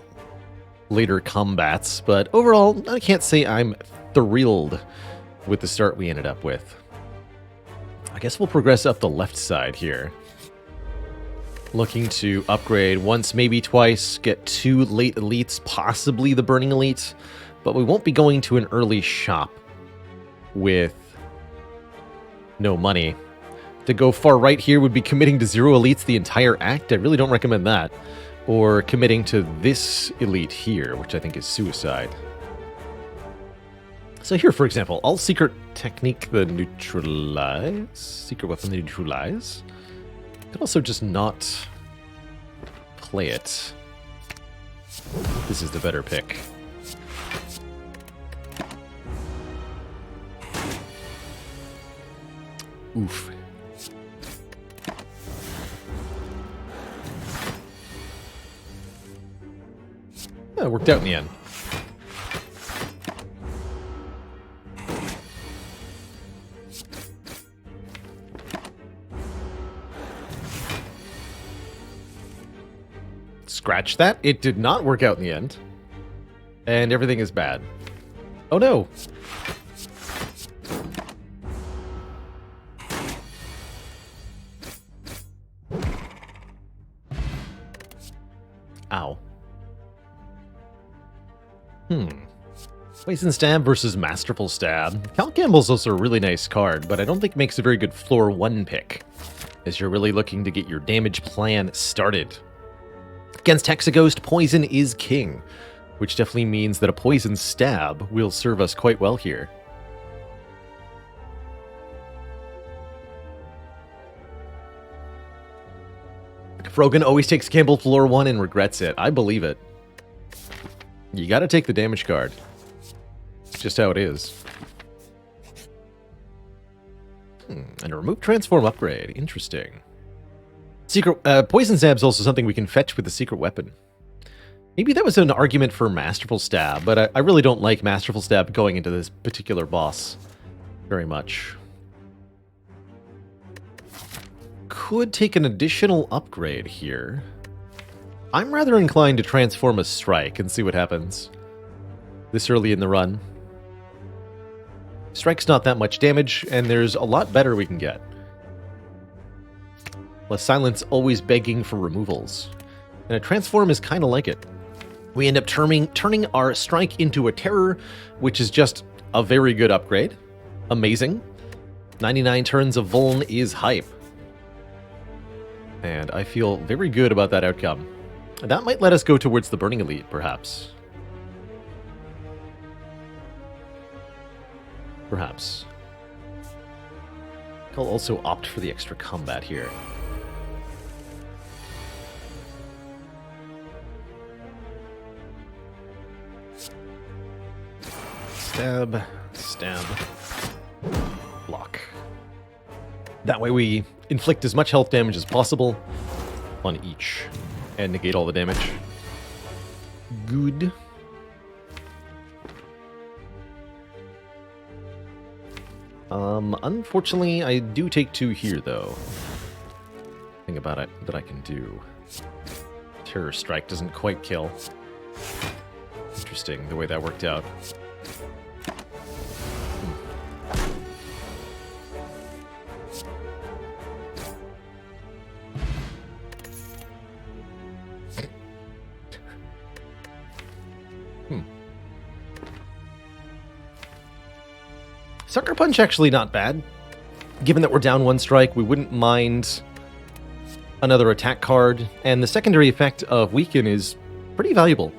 later combats. But overall, I can't say I'm thrilled with the start we ended up with. I guess we'll progress up the left side here. Looking to upgrade once, maybe twice, get 2 late elites, possibly the Burning Elite, but we won't be going to an early shop with no money. To go far right here would be committing to 0 elites the entire act. I really don't recommend that. Or committing to this elite here, which I think is suicide. So here, for example, all secret technique the neutralize. Secret weapon the neutralize. Could also just not play it. This is the better pick. Oof. Yeah, it worked out in the end. Scratch that. It did not work out in the end. And everything is bad. Oh no. Ow. Poison Stab versus Masterful Stab. Cal Gamble's also a really nice card, but I don't think it makes a very good floor 1 pick, as you're really looking to get your damage plan started. Against Hexaghost, Poison is king, which definitely means that a Poison Stab will serve us quite well here. Frogan always takes Campbell floor 1 and regrets it. I believe it. You gotta take the damage card. It's just how it is. And a remove transform upgrade. Interesting. Secret Poison Stab's also something we can fetch with the secret weapon. Maybe that was an argument for Masterful Stab, but I really don't like Masterful Stab going into this particular boss very much. Could take an additional upgrade here. I'm rather inclined to transform a Strike and see what happens this early in the run. Strike's not that much damage, and there's a lot better we can get. Plus, Silence always begging for removals. And a Transform is kind of like it. We end up turning our Strike into a Terror, which is just a very good upgrade. Amazing. 99 turns of Vuln is hype. And I feel very good about that outcome. That might let us go towards the Burning Elite, perhaps. Perhaps. I'll also opt for the extra combat here. Stab, stab, block. That way we inflict as much health damage as possible on each and negate all the damage. Good. Unfortunately, I do take 2 here, though. Thing about it that I can do. Terror Strike doesn't quite kill. Interesting, the way that worked out. Sucker Punch actually not bad. Given that we're down 1 strike, we wouldn't mind another attack card, and the secondary effect of Weaken is pretty valuable.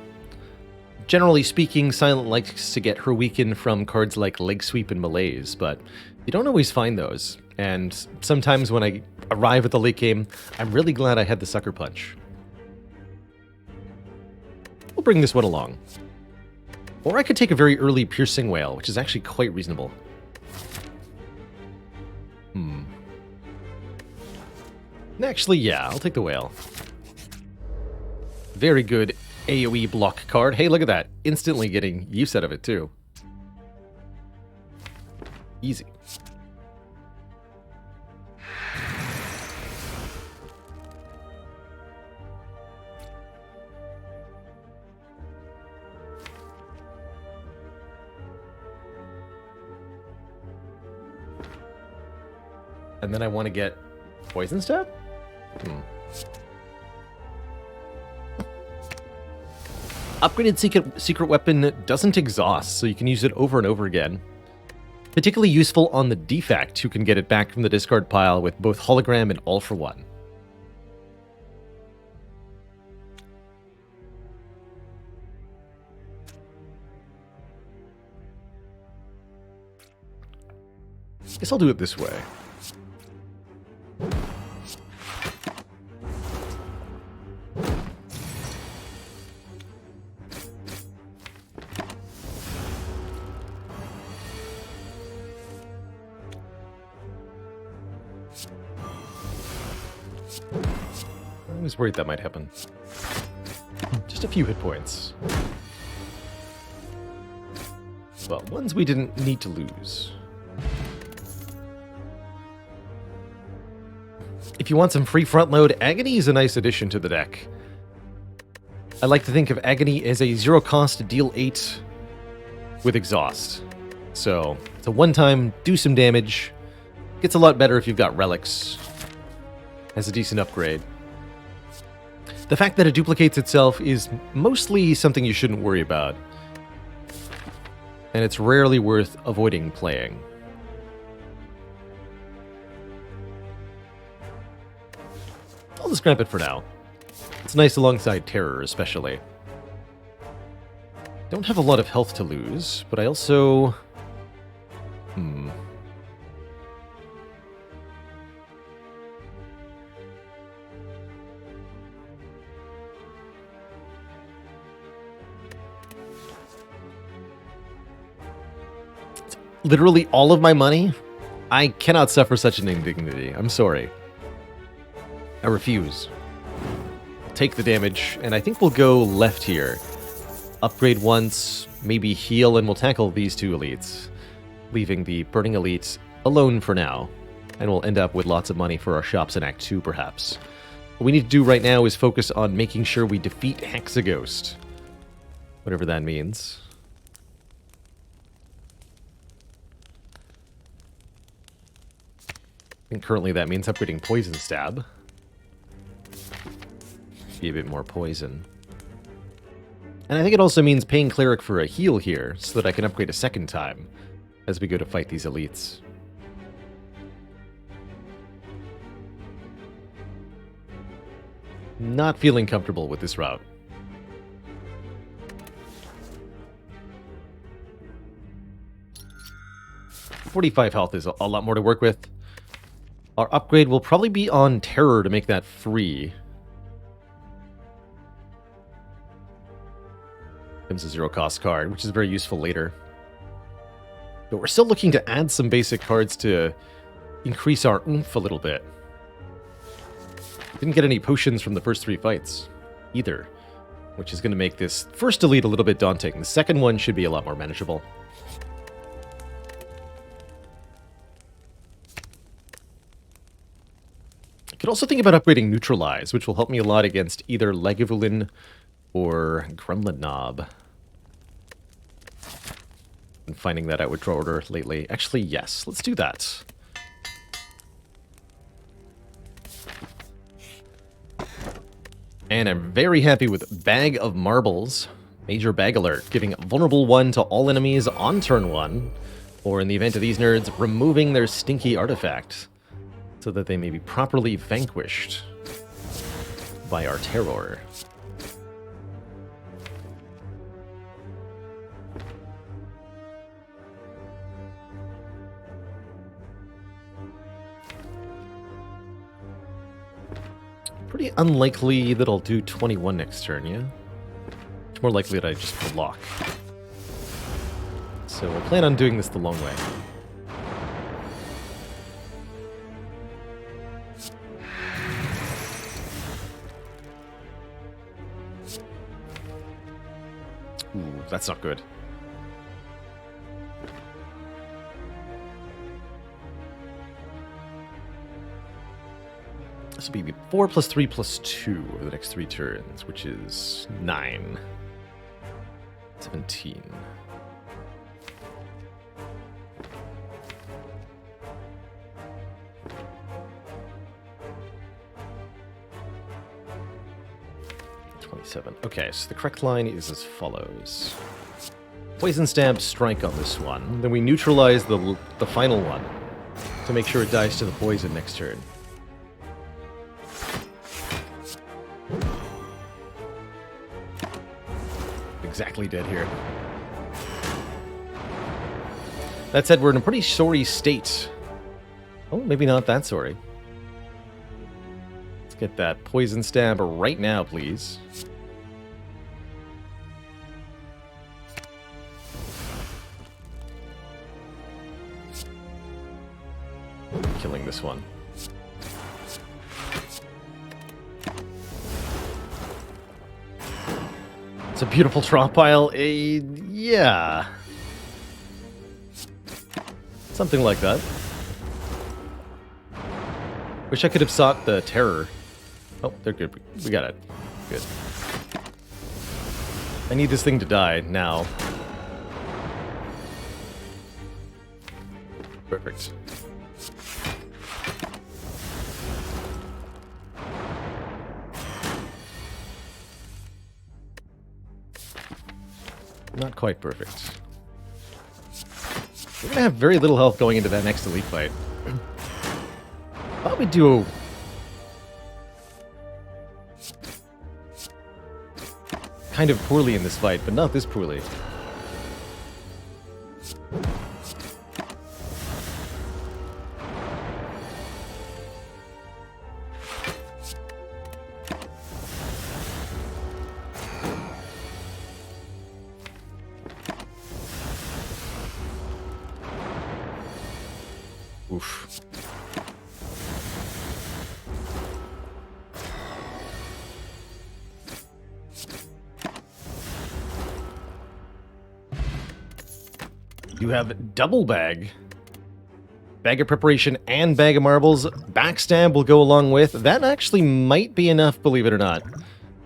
Generally speaking, Silent likes to get her Weaken from cards like Leg Sweep and Malaise, but you don't always find those, and sometimes when I arrive at the late game, I'm really glad I had the Sucker Punch. We'll bring this one along. Or I could take a very early Piercing Wail, which is actually quite reasonable. Actually, yeah, I'll take the Whale. Very good AoE block card. Hey, look at that. Instantly getting use out of it, too. Easy. And then I want to get Poison Stab? Upgraded secret weapon doesn't exhaust, so you can use it over and over again. Particularly useful on the defect, who can get it back from the discard pile with both Hologram and All for One. Guess I'll do it this way. I was worried that might happen. Just a few hit points. But ones we didn't need to lose. If you want some free front load, Agony is a nice addition to the deck. I like to think of Agony as a 0 cost deal 8 with exhaust. So it's a one-time, do some damage. Gets a lot better if you've got relics. Has a decent upgrade. The fact that it duplicates itself is mostly something you shouldn't worry about. And it's rarely worth avoiding playing. I'll just grab it for now. It's nice alongside Terror, especially. Don't have a lot of health to lose, but I also... Literally all of my money? I cannot suffer such an indignity. I'm sorry. I refuse. Take the damage, and I think we'll go left here. Upgrade once, maybe heal, and we'll tackle these two elites, leaving the Burning Elite alone for now. And we'll end up with lots of money for our shops in Act 2, perhaps. What we need to do right now is focus on making sure we defeat Hexaghost. Whatever that means. And currently that means upgrading Poison Stab. Be a bit more poison. And I think it also means paying Cleric for a heal here, so that I can upgrade a second time as we go to fight these elites. Not feeling comfortable with this route. $45 health is a lot more to work with. Our upgrade will probably be on Terror to make that free. Comes a 0 cost card, which is very useful later. But we're still looking to add some basic cards to increase our oomph a little bit. Didn't get any potions from the first 3 fights either, which is going to make this first elite a little bit daunting. The second one should be a lot more manageable. Could also think about upgrading Neutralize, which will help me a lot against either Lagavulin or Gremlin Knob. Been finding that out with draw order lately. Actually, yes, let's do that. And I'm very happy with Bag of Marbles. Major Bag Alert, giving Vulnerable 1 to all enemies on turn 1, or in the event of these nerds, removing their stinky artifact, so that they may be properly vanquished by our terror. Pretty unlikely that I'll do 21 next turn, yeah? It's more likely that I just block. So we'll plan on doing this the long way. Ooh, that's not good. This will be 4 plus 3 plus 2 over the next 3 turns, which is 9. 17. Okay, so the correct line is as follows. Poison Stab, Strike on this one. Then we neutralize the final one to make sure it dies to the poison next turn. Exactly dead here. That said, we're in a pretty sorry state. Oh, maybe not that sorry. Let's get that Poison Stab right now, please. Killing this one. It's a beautiful drop pile. Yeah. Something like that. Wish I could have sought the terror. Oh, they're good. We got it. Good. I need this thing to die now. Perfect. Not quite perfect. We're gonna have very little health going into that next elite fight. Thought we'd do kind of poorly in this fight, but not this poorly. Oof. You have double bag. Bag of preparation and bag of marbles. Backstab will go along with. That actually might be enough, believe it or not.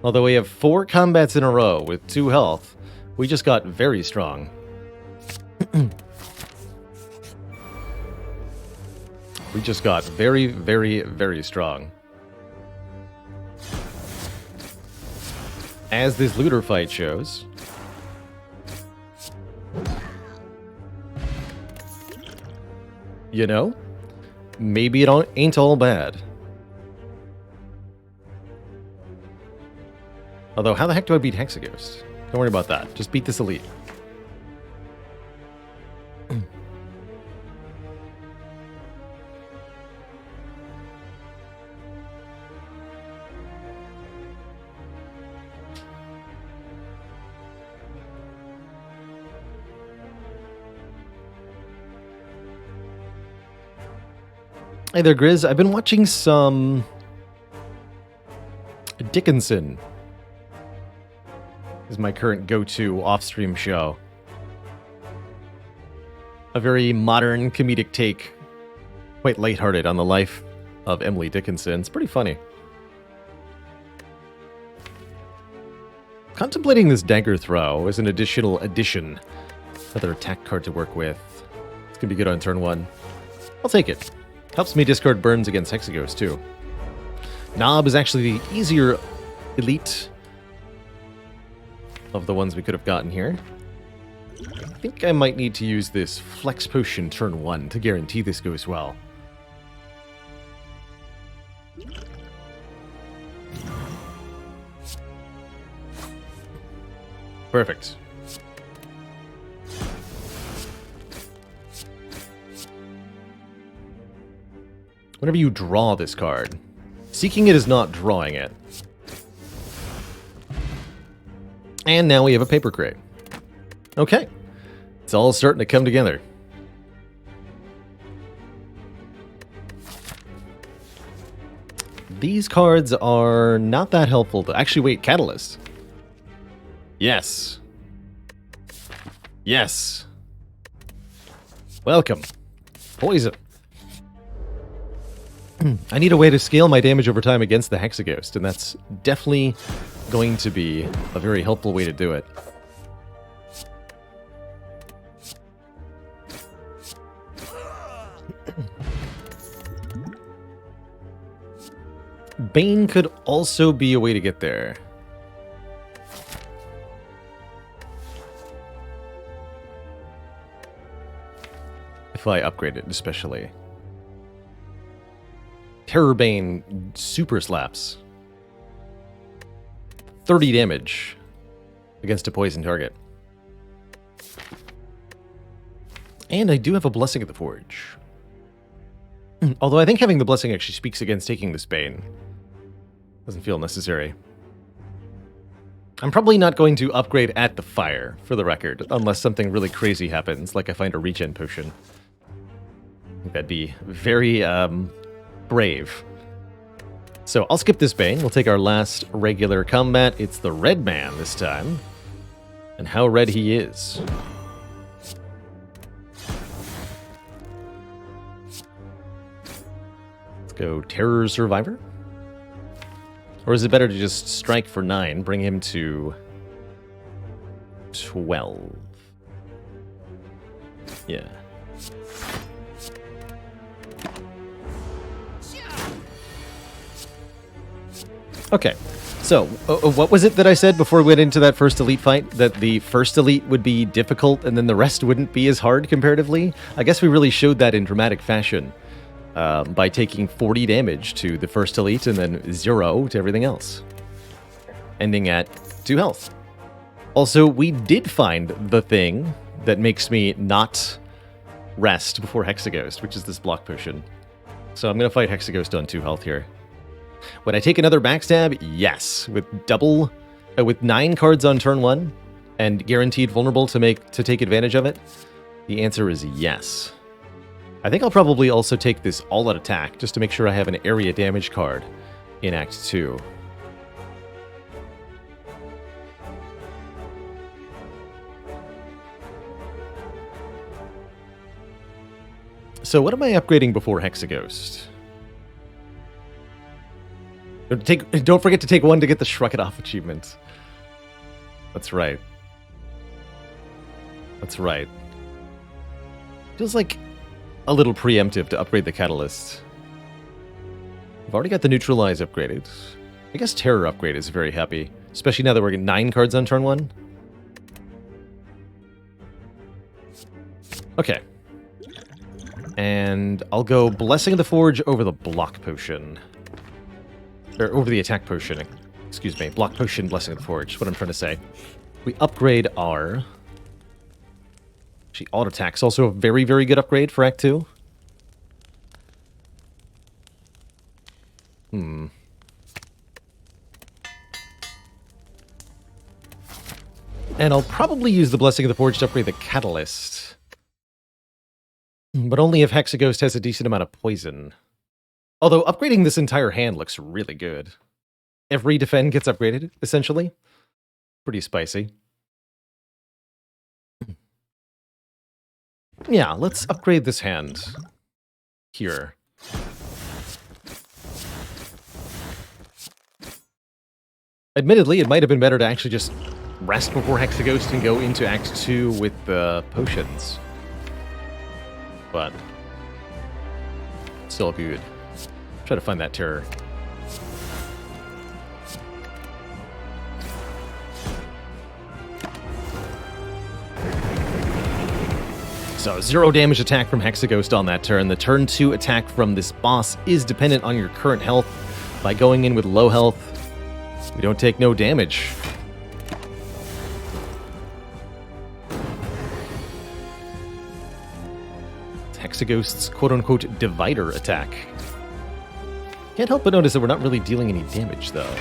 Although we have 4 combats in a row with 2 health, we just got very strong. We just got very, very, very strong. As this looter fight shows. You know, maybe it ain't all bad. Although, how the heck do I beat Hexaghost? Don't worry about that. Just beat this elite. Hey there, Grizz. I've been watching some Dickinson. Is my current go-to off-stream show. A very modern comedic take, quite lighthearted on the life of Emily Dickinson. It's pretty funny. Contemplating this dagger throw as an additional addition. Another attack card to work with. It's going to be good on turn 1. I'll take it. Helps me discard burns against Hexaghost, too. Knob is actually the easier elite of the ones we could have gotten here. I think I might need to use this Flex Potion turn 1 to guarantee this goes well. Perfect. Whenever you draw this card, seeking it is not drawing it. And now we have a paper crate. Okay. It's all starting to come together. These cards are not that helpful. Actually, wait, Catalyst. Yes. Yes. Welcome. Poison. I need a way to scale my damage over time against the Hexaghost, and that's definitely going to be a very helpful way to do it. Bane could also be a way to get there. If I upgrade it, especially. Terror Bane super slaps. 30 damage against a poison target. And I do have a Blessing of the Forge. Although I think having the Blessing actually speaks against taking this Bane. Doesn't feel necessary. I'm probably not going to upgrade at the fire, for the record, unless something really crazy happens, like I find a regen potion. I think that'd be very, brave. So I'll skip this Bane. We'll take our last regular combat. It's the red man this time. And how red he is. Let's go Terror Survivor. Or is it better to just strike for 9, bring him to 12? Yeah. Okay, so what was it that I said before we went into that first elite fight? That the first elite would be difficult and then the rest wouldn't be as hard comparatively? I guess we really showed that in dramatic fashion by taking 40 damage to the first elite and then 0 to everything else, ending at 2 health. Also, we did find the thing that makes me not rest before Hexaghost, which is this block potion. So I'm going to fight Hexaghost on 2 health here. Would I take another backstab? Yes. With 9 cards on turn 1 and guaranteed vulnerable to take advantage of it, the answer is yes. I think I'll probably also take this all-out attack just to make sure I have an area damage card in Act 2. So what am I upgrading before Hexaghost? Don't forget to take 1 to get the Shrug It Off achievement. That's right. That's right. Feels like a little preemptive to upgrade the Catalyst. I've already got the Neutralize upgraded. I guess Terror upgrade is very happy, especially now that we're getting 9 cards on turn 1. Okay. And I'll go Blessing of the Forge over the Block Potion. Or over the Attack Potion. Excuse me. Block Potion, Blessing of the Forge. What I'm trying to say. We upgrade our... Actually, Auto Attack's also a very, very good upgrade for Act 2. And I'll probably use the Blessing of the Forge to upgrade the Catalyst. But only if Hexaghost has a decent amount of poison. Although upgrading this entire hand looks really good. Every defend gets upgraded, essentially. Pretty spicy. Yeah, let's upgrade this hand. Here. Admittedly, it might have been better to actually just rest before Hexaghost and go into Act 2 with the potions. But still good. Try to find that terror. So 0 damage attack from Hexaghost on that turn. The turn 2 attack from this boss is dependent on your current health. By going in with low health, we don't take no damage. It's Hexaghost's quote-unquote divider attack. Can't help but notice that we're not really dealing any damage, though.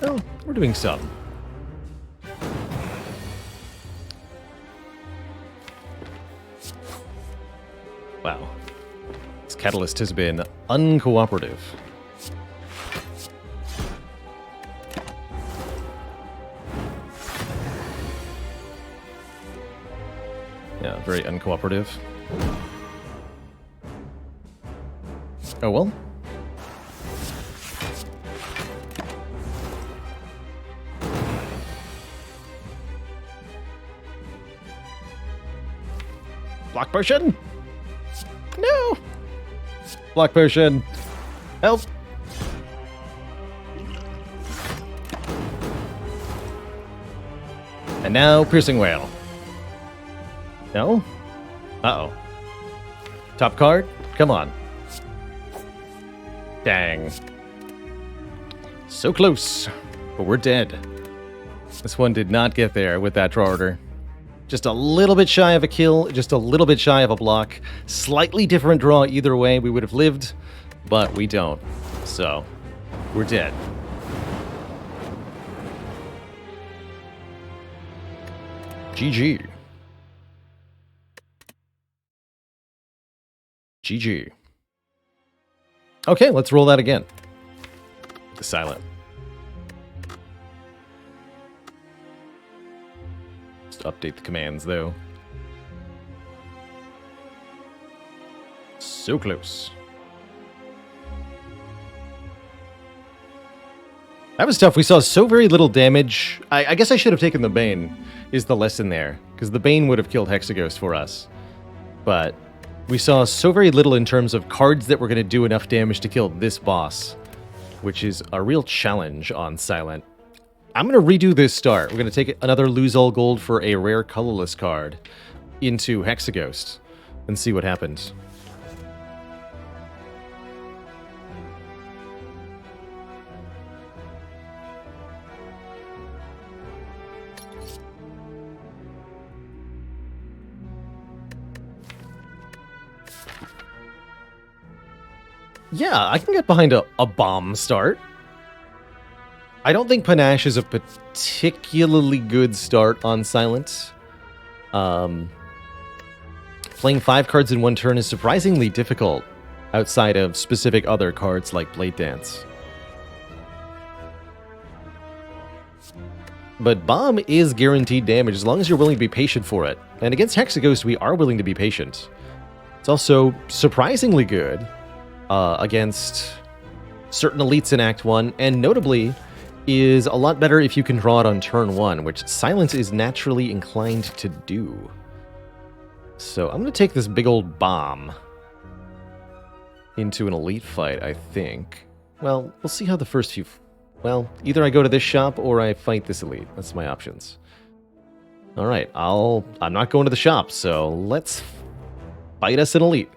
Oh, we're doing some. Wow. This catalyst has been uncooperative. Yeah, very uncooperative. Oh well. Block potion! No! Block potion! Help! And now, piercing wail. No? Uh-oh. Top card? Come on. Dang. So close, but we're dead. This one did not get there with that draw order. Just a little bit shy of a kill, just a little bit shy of a block. Slightly different draw either way. We would have lived, but we don't. So, we're dead. GG. GG. Okay, let's roll that again. The silent. Just update the commands, though. So close. That was tough. We saw so very little damage. I guess I should have taken the Bane, is the lesson there. Because the Bane would have killed Hexaghost for us. But we saw so very little in terms of cards that were going to do enough damage to kill this boss. Which is a real challenge on Silent. I'm going to redo this start. We're going to take another Lose All Gold for a rare colorless card into Hexaghost. And see what happens. Yeah, I can get behind a bomb start. I don't think Panache is a particularly good start on Silent. Playing 5 cards in one turn is surprisingly difficult outside of specific other cards like Blade Dance. But Bomb is guaranteed damage as long as you're willing to be patient for it. And against Hexaghost, we are willing to be patient. It's also surprisingly good against certain elites in Act 1, and notably is a lot better if you can draw it on turn 1, which Silence is naturally inclined to do. So I'm going to take this big old bomb into an elite fight, I think. Well, we'll see how the first few... Well, either I go to this shop or I fight this elite. That's my options. Alright, I'm not going to the shop, so let's fight us an elite.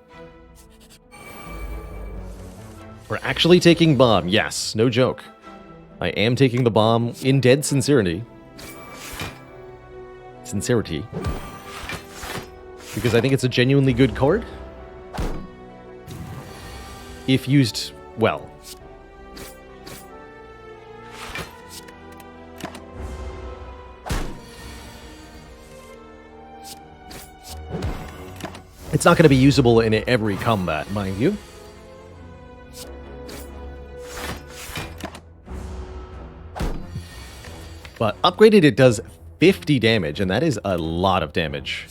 We're actually taking bomb, yes, no joke. I am taking the bomb in dead sincerity. Because I think it's a genuinely good card. If used well. It's not going to be usable in every combat, mind you. But upgraded, it does 50 damage, and that is a lot of damage.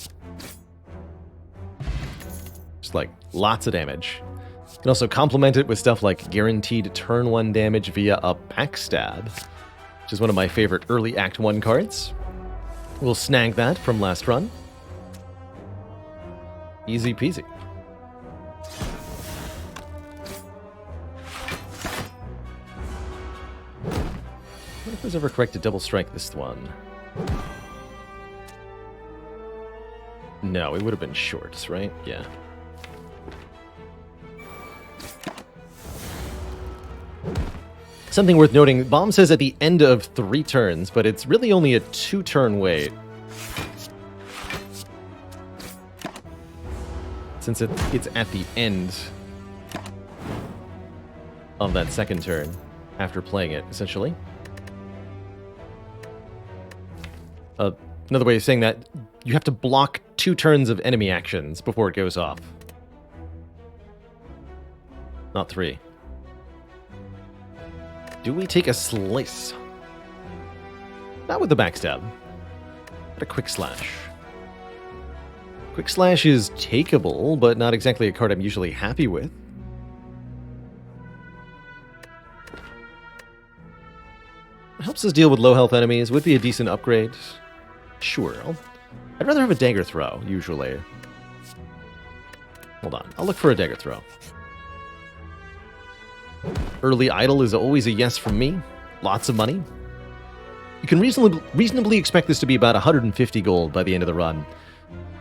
Just like lots of damage. You can also complement it with stuff like guaranteed turn 1 damage via a backstab, which is one of my favorite early Act 1 cards. We'll snag that from last run. Easy peasy. What if it was ever correct to double strike this one? No, it would have been shorts, right? Yeah. Something worth noting, Bomb says at the end of 3 turns, but it's really only a 2-turn wait. Since it's at the end of that second turn, after playing it, essentially. Another way of saying that, you have to block 2 turns of enemy actions before it goes off. Not 3. Do we take a slice? Not with the backstab, but a quick slash. Quick slash is takeable, but not exactly a card I'm usually happy with. It helps us deal with low health enemies, would be a decent upgrade. Sure, I'd rather have a dagger throw, usually. Hold on, I'll look for a dagger throw. Early idle is always a yes from me. Lots of money. You can reasonably expect this to be about 150 gold by the end of the run.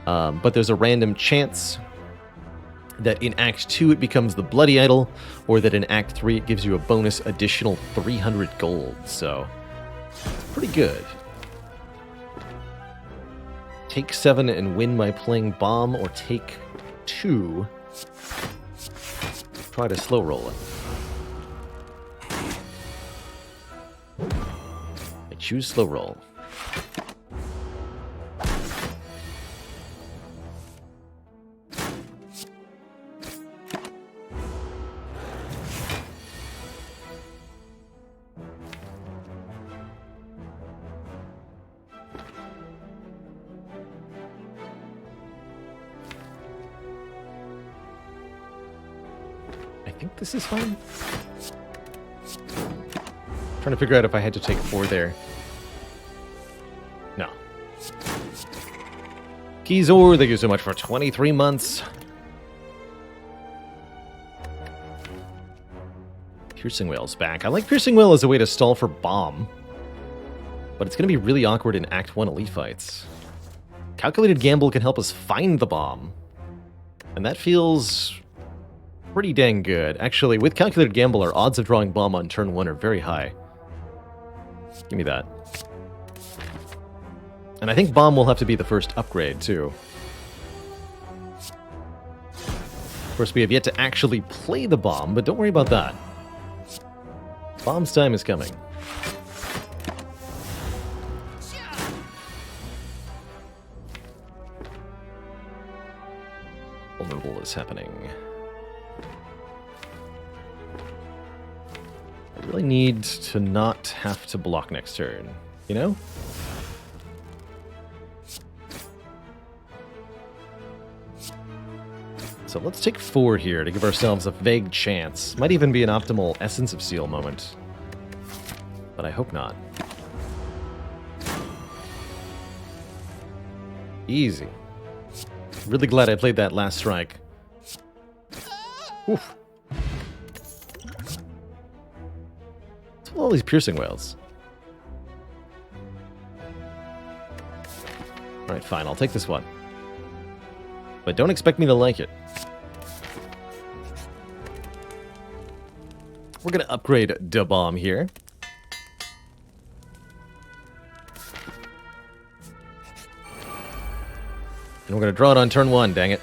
But there's a random chance that in Act 2 it becomes the Bloody Idol, or that in Act 3 it gives you a bonus additional 300 gold, so it's pretty good. Take 7 and win by playing Bomb, or take 2. Try to slow roll it. I choose slow roll. I think this is fine. Trying to figure out if I had to take 4 there. No. Keyzor, thank you so much for 23 months. Piercing Wail's back. I like Piercing Wail as a way to stall for Bomb, but it's going to be really awkward in Act 1 elite fights. Calculated Gamble can help us find the bomb, and that feels pretty dang good. Actually, with Calculated Gamble, our odds of drawing Bomb on turn 1 are very high. Give me that. And I think Bomb will have to be the first upgrade, too. Of course, we have yet to actually play the Bomb, but don't worry about that. Bomb's time is coming. Vulnerable is happening. I really need to not have to block next turn, you know? So let's take 4 here to give ourselves a vague chance. Might even be an optimal Essence of Seal moment. But I hope not. Easy. Really glad I played that last strike. Oof. All these Piercing Wails. Alright, fine, I'll take this one. But don't expect me to like it. We're gonna upgrade Da Bomb here. And we're gonna draw it on turn 1, dang it.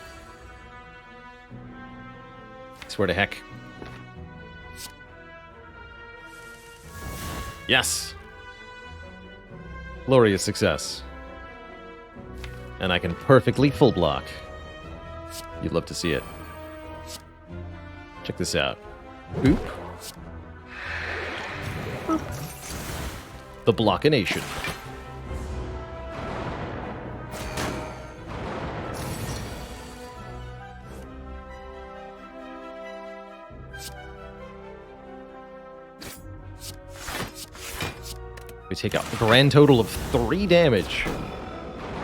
Swear to heck. Yes! Glorious success. And I can perfectly full block. You'd love to see it. Check this out. Boop. Boop. The Blockination. We take a grand total of 3 damage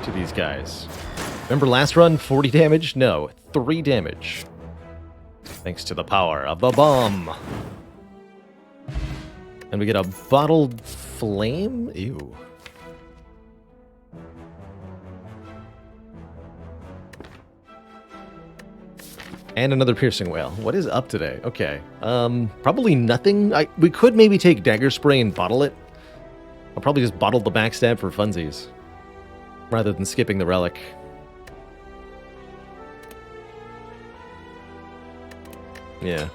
to these guys. Remember last run, 40 damage? No, 3 damage. Thanks to the power of the bomb. And we get a bottled flame? Ew. And another piercing wail. What is up today? Okay. Probably nothing. We could maybe take dagger spray and bottle it. I'll probably just bottle the backstab for funsies, rather than skipping the relic. Yeah.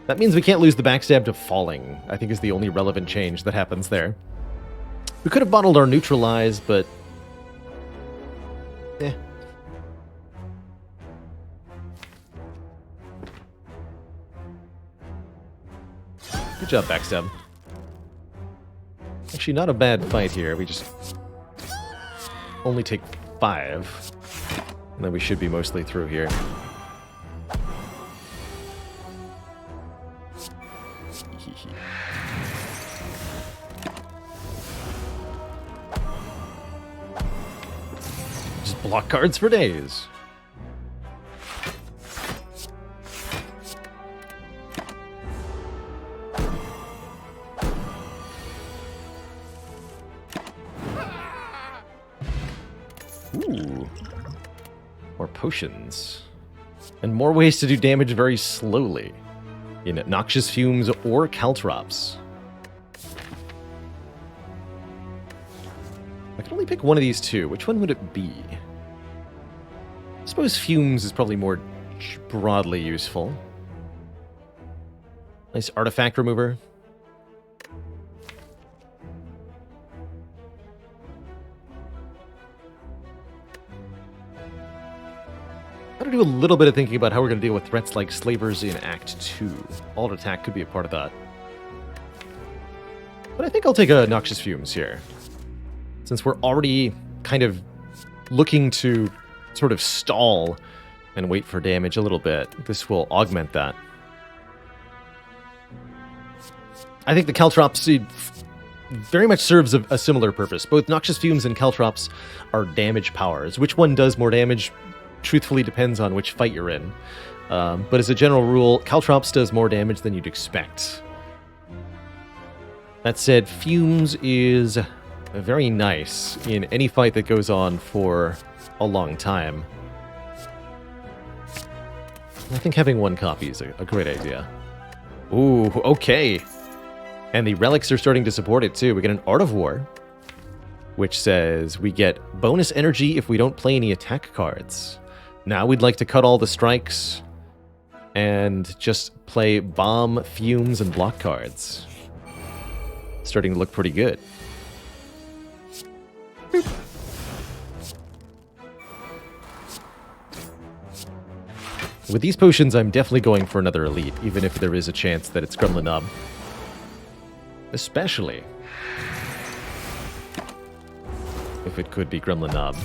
That means we can't lose the backstab to falling, I think is the only relevant change that happens there. We could have bottled our neutralize, but... eh. Good job, backstab. Actually, not a bad fight here. We just only take 5. And then we should be mostly through here. Just block cards for days. Ooh. More potions. And more ways to do damage very slowly. In noxious fumes or caltrops. I can only pick one of these two. Which one would it be? I suppose fumes is probably more broadly useful. Nice artifact remover. I'm going to do a little bit of thinking about how we're going to deal with threats like slavers in Act 2. Alt attack could be a part of that. But I think I'll take a Noxious Fumes here. Since we're already kind of looking to sort of stall and wait for damage a little bit, this will augment that. I think the Caltrops very much serves a similar purpose. Both Noxious Fumes and Caltrops are damage powers. Which one does more damage truthfully depends on which fight you're in. But as a general rule, Caltrops does more damage than you'd expect. That said, Fumes is very nice in any fight that goes on for a long time. I think having one copy is a great idea. Ooh, okay. And the relics are starting to support it too. We get an Art of War, which says we get bonus energy if we don't play any attack cards. Now we'd like to cut all the strikes and just play bomb, fumes, and block cards. Starting to look pretty good. Boop. With these potions, I'm definitely going for another elite, even if there is a chance that it's Gremlin Knob. Especially if it could be Gremlin Knob.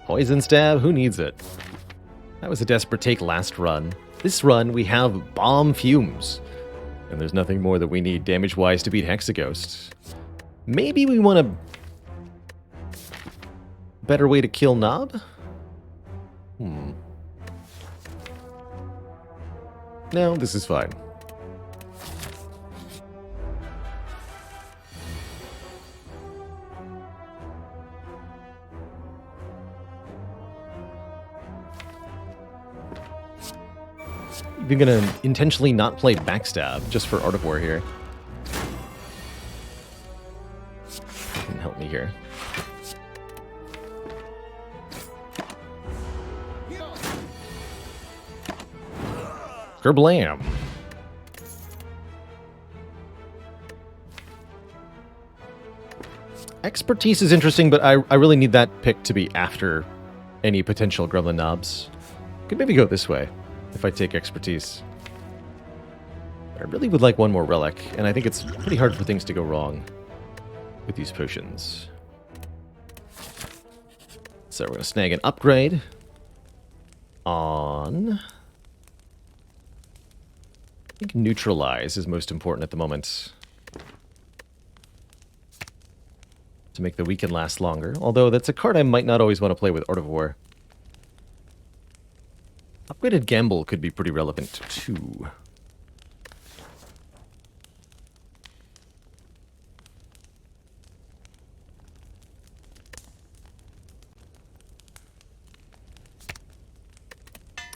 Poison Stab, who needs it? That was a desperate take last run. This run, we have Bomb Fumes. And there's nothing more that we need damage-wise to beat Hexaghost. Maybe we want a better way to kill Knob? No, this is fine. We're gonna intentionally not play Backstab just for Art of War here. Can help me here. Kerblam. Expertise is interesting, but I really need that pick to be after any potential Gremlin Knobs. Could maybe go this way if I take Expertise. But I really would like one more Relic, and I think it's pretty hard for things to go wrong with these potions. So we're going to snag an upgrade on... I think neutralize is most important at the moment. To make the weekend last longer. Although that's a card I might not always want to play with Art of War. Upgraded Gamble could be pretty relevant too.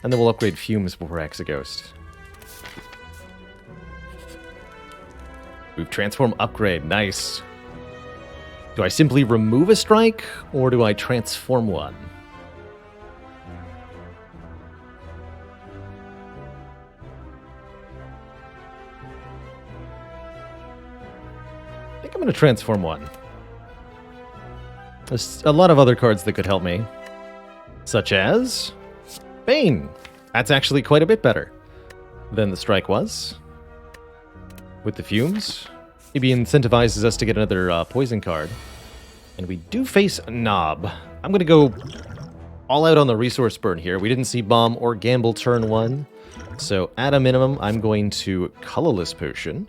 And then we'll upgrade Fumes before Hexaghost. Move Transform Upgrade, nice. Do I simply remove a strike, or do I transform one? I think I'm going to transform one. There's a lot of other cards that could help me. Such as... Bane! That's actually quite a bit better than the strike was. With the Fumes. Maybe incentivizes us to get another poison card. And we do face a Knob. I'm going to go all out on the resource burn here. We didn't see Bomb or Gamble turn 1. So at a minimum, I'm going to Colorless Potion.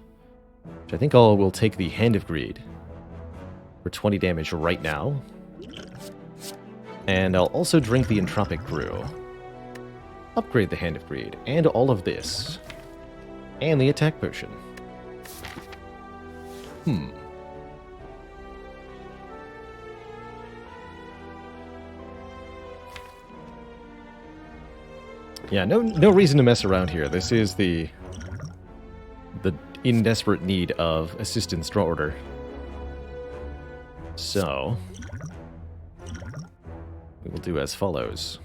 Which I think will take the Hand of Greed. For 20 damage right now. And I'll also drink the Entropic Brew. Upgrade the Hand of Greed. And all of this. And the Attack Potion. Yeah, no reason to mess around here. This is the in desperate need of assistance draw order. So we will do as follows.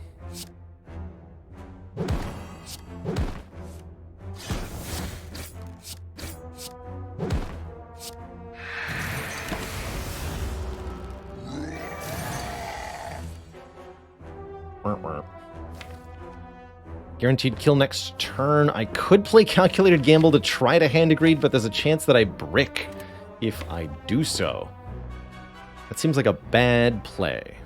Guaranteed kill next turn. I could play Calculated Gamble to try to Hand of Greed, but there's a chance that I brick if I do so. That seems like a bad play.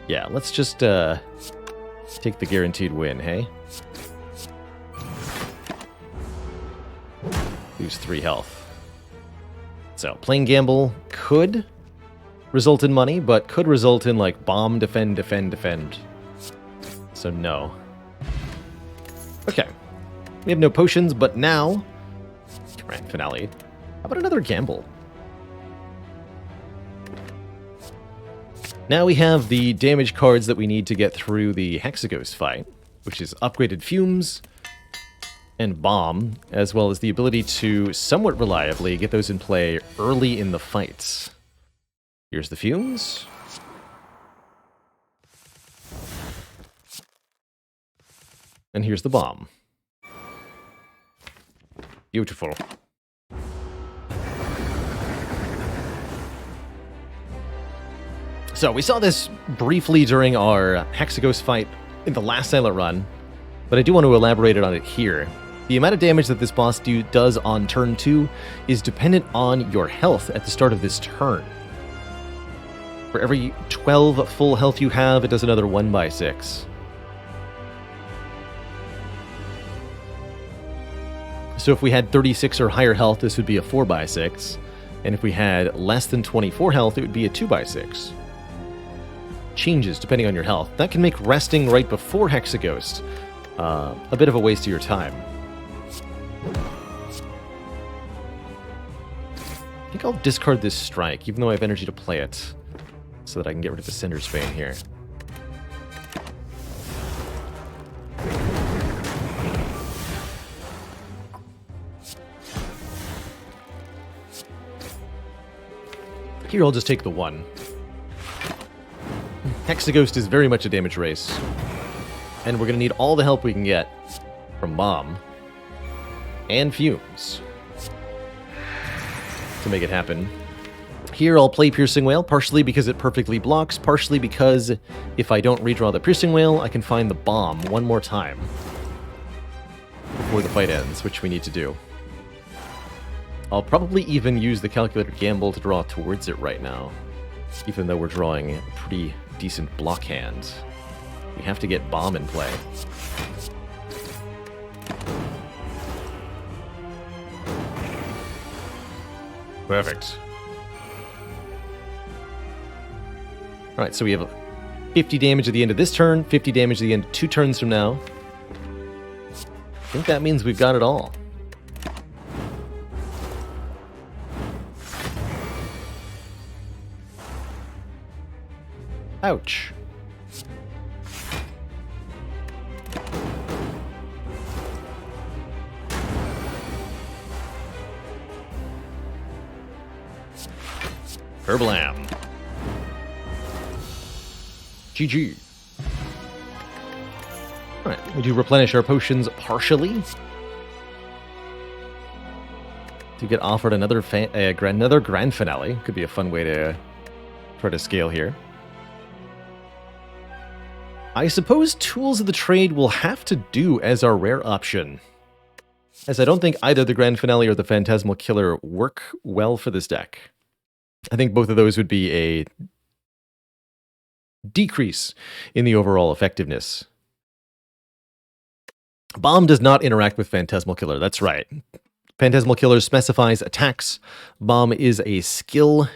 Yeah, let's just take the guaranteed win, hey? Lose 3 health. So, playing Gamble could result in money, but could result in, like, bomb, defend, defend, defend. So no. Okay. We have no potions, but now... Grand Finale. How about another Gamble? Now we have the damage cards that we need to get through the Hexaghost fight, which is upgraded Fumes and Bomb, as well as the ability to somewhat reliably get those in play early in the fights. Here's the Fumes. And here's the Bomb. Beautiful. So we saw this briefly during our Hexaghost fight in the last Silent Run, but I do want to elaborate on it here. The amount of damage that this boss does on turn 2 is dependent on your health at the start of this turn. For every 12 full health you have, it does another 1/6. So if we had 36 or higher health, this would be a 4/6. And if we had less than 24 health, it would be a 2/6. Changes depending on your health. That can make resting right before Hexaghost a bit of a waste of your time. I think I'll discard this strike, even though I have energy to play it, so that I can get rid of the Cinder's Bane here. Here, I'll just take the 1. Hexaghost is very much a damage race. And we're going to need all the help we can get from Bomb and Fumes to make it happen. Here, I'll play Piercing Wail, partially because it perfectly blocks, partially because if I don't redraw the Piercing Wail, I can find the Bomb one more time before the fight ends, which we need to do. I'll probably even use the Calculated Gamble to draw towards it right now. even though we're drawing a pretty decent block hand. We have to get bomb in play. Perfect. Alright, so we have 50 damage at the end of this turn, 50 damage at the end of 2 turns from now. I think that means we've got it all. Ouch. Herblam. GG. Alright, we do replenish our potions partially. To get offered another grand finale. Could be a fun way to try to scale here. I suppose Tools of the Trade will have to do as our rare option, as I don't think either the Grand Finale or the Phantasmal Killer work well for this deck. I think both of those would be a decrease in the overall effectiveness. Bomb does not interact with Phantasmal Killer, that's right. Phantasmal Killer specifies attacks. Bomb is a skill.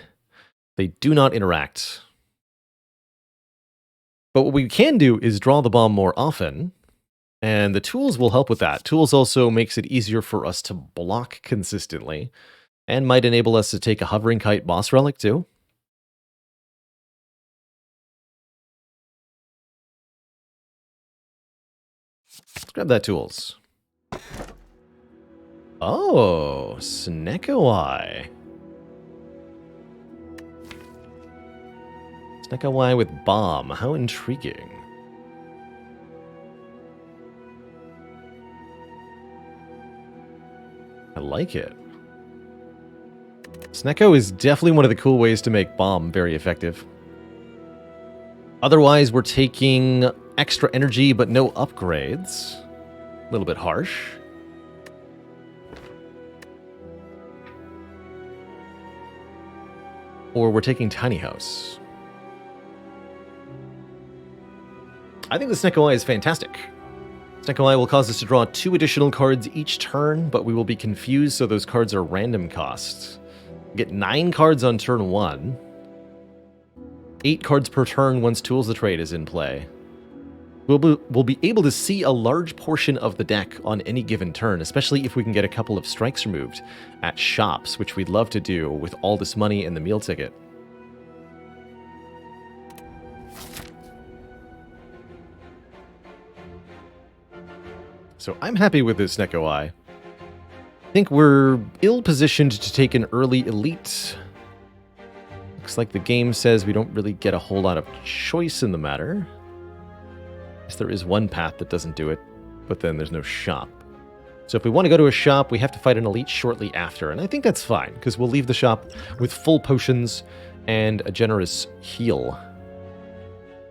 They do not interact. But what we can do is draw the bomb more often, and the tools will help with that. Tools also makes it easier for us to block consistently, and might enable us to take a Hovering Kite boss relic too. Let's grab that tools. Oh, Snecko-Eye. Snecko-Eye with bomb. How intriguing. I like it. Snecko is definitely one of the cool ways to make bomb very effective. Otherwise, we're taking extra energy but no upgrades. A little bit harsh. Or we're taking Tiny House. I think the Snecko-Eye is fantastic. Snecko-Eye will cause us to draw 2 additional cards each turn, but we will be confused, so those cards are random costs. We get 9 cards on turn 1. 8 cards per turn once Tools of the Trade is in play. We'll be able to see a large portion of the deck on any given turn, especially if we can get a couple of strikes removed at shops, which we'd love to do with all this money and the meal ticket. So I'm happy with this Snecko-Eye. I think we're ill-positioned to take an early elite. Looks like the game says we don't really get a whole lot of choice in the matter. Yes, there is one path that doesn't do it, but then there's no shop. So if we want to go to a shop, we have to fight an elite shortly after, and I think that's fine, because we'll leave the shop with full potions and a generous heal.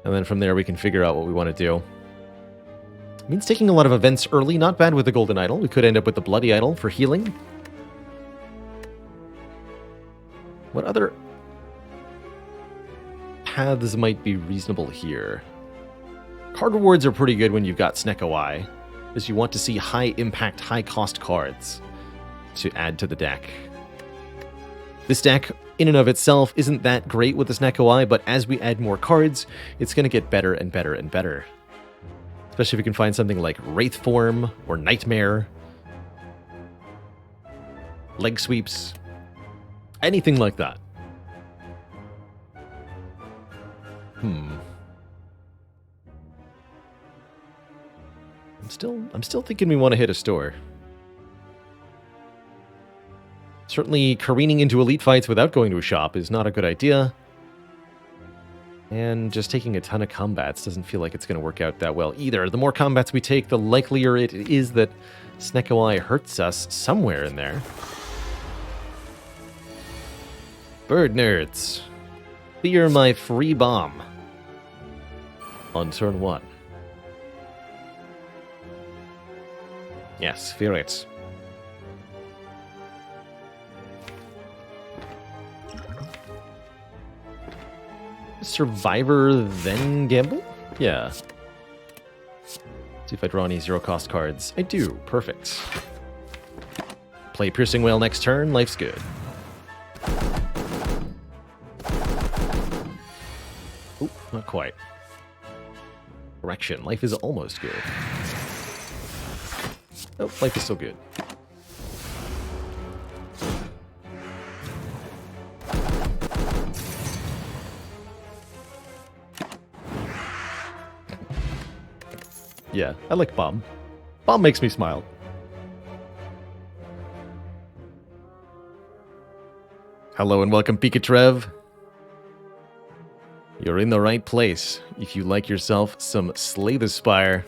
And then from there we can figure out what we want to do. It means taking a lot of events early, not bad with the Golden Idol. We could end up with the Bloody Idol for healing. What other paths might be reasonable here? Card rewards are pretty good when you've got Snecko-Eye, because you want to see high-impact, high-cost cards to add to the deck. This deck, in and of itself, isn't that great with the Snecko-Eye, but as we add more cards, it's going to get better and better and better. Especially if we can find something like Wraith Form or Nightmare, Leg Sweeps, anything like that. I'm still thinking we want to hit a store. Certainly careening into elite fights without going to a shop is not a good idea. And just taking a ton of combats doesn't feel like it's going to work out that well either. The more combats we take, the likelier it is that Snecko-Eye hurts us somewhere in there. Bird nerds. Fear my free bomb. On turn 1. Yes, fear it. Survivor, then Gamble? Yeah. See if I draw any zero-cost cards. I do. Perfect. Play Piercing Wail next turn. Life's good. Oop, not quite. Correction. Life is almost good. Oh, life is still good. Yeah, I like Bomb. Bomb makes me smile. Hello and welcome, Pikachu. You're in the right place if you like yourself some Slay the Spire.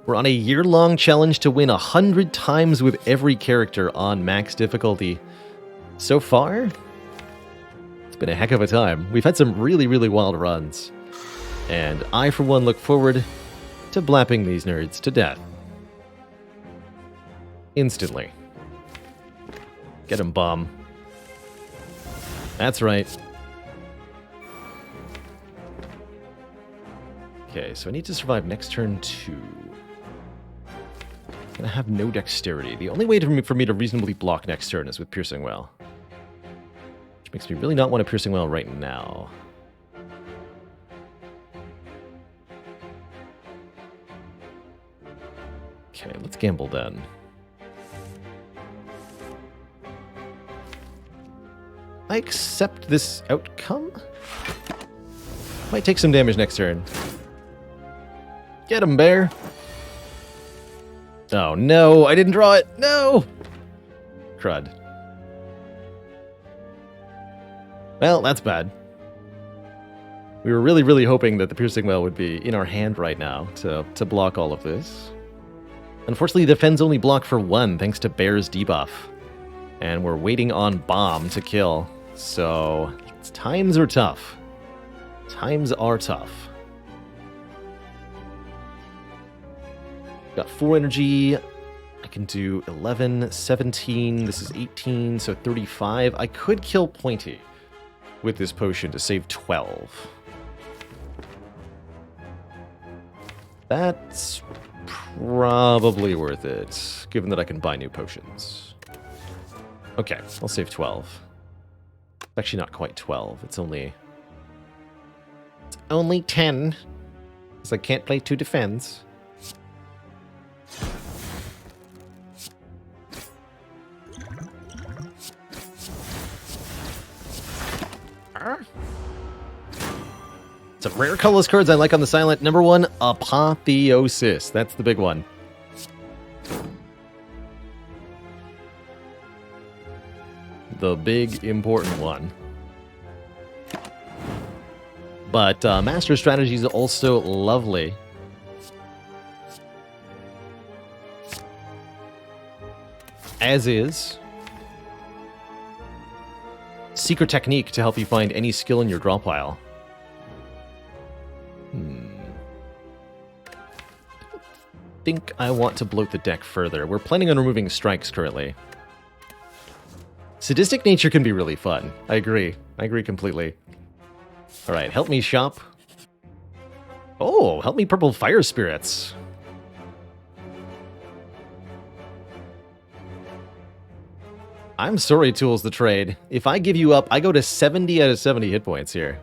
We're on a year-long challenge to win 100 times with every character on max difficulty. So far, it's been a heck of a time. We've had some really, really wild runs. And I, for one, look forward to blapping these nerds to death. Instantly. Get him, Bomb. That's right. Okay, so I need to survive next turn 2. I'm gonna have no dexterity. The only way for me to reasonably block next turn is with Piercing Wail. Which makes me really not want a Piercing Wail right now. Okay, let's gamble then. I accept this outcome. Might take some damage next turn. Get him, bear. Oh no, I didn't draw it. No! Crud. Well, that's bad. We were really, really hoping that the Piercing Wail would be in our hand right now to block all of this. Unfortunately, defense only block for 1 thanks to Bear's debuff. And we're waiting on Bomb to kill. So, times are tough. Times are tough. Got 4 energy. I can do 11, 17. This is 18, so 35. I could kill Pointy with this potion to save 12. That's probably worth it, given that I can buy new potions. Okay, I'll save 12. Actually, not quite 12. It's only 10, because I can't play 2 defense. Some rare colorless cards I like on the silent. Number 1, Apotheosis. That's the big one. The big, important one. But Master Strategy is also lovely. As is Secret Technique to help you find any skill in your draw pile. I think I want to bloat the deck further. We're planning on removing strikes currently. Sadistic Nature can be really fun. I agree. I agree completely. Alright, help me shop. Oh, help me Purple Fire Spirits. I'm sorry, Tools the Trade. If I give you up, I go to 70 out of 70 hit points here.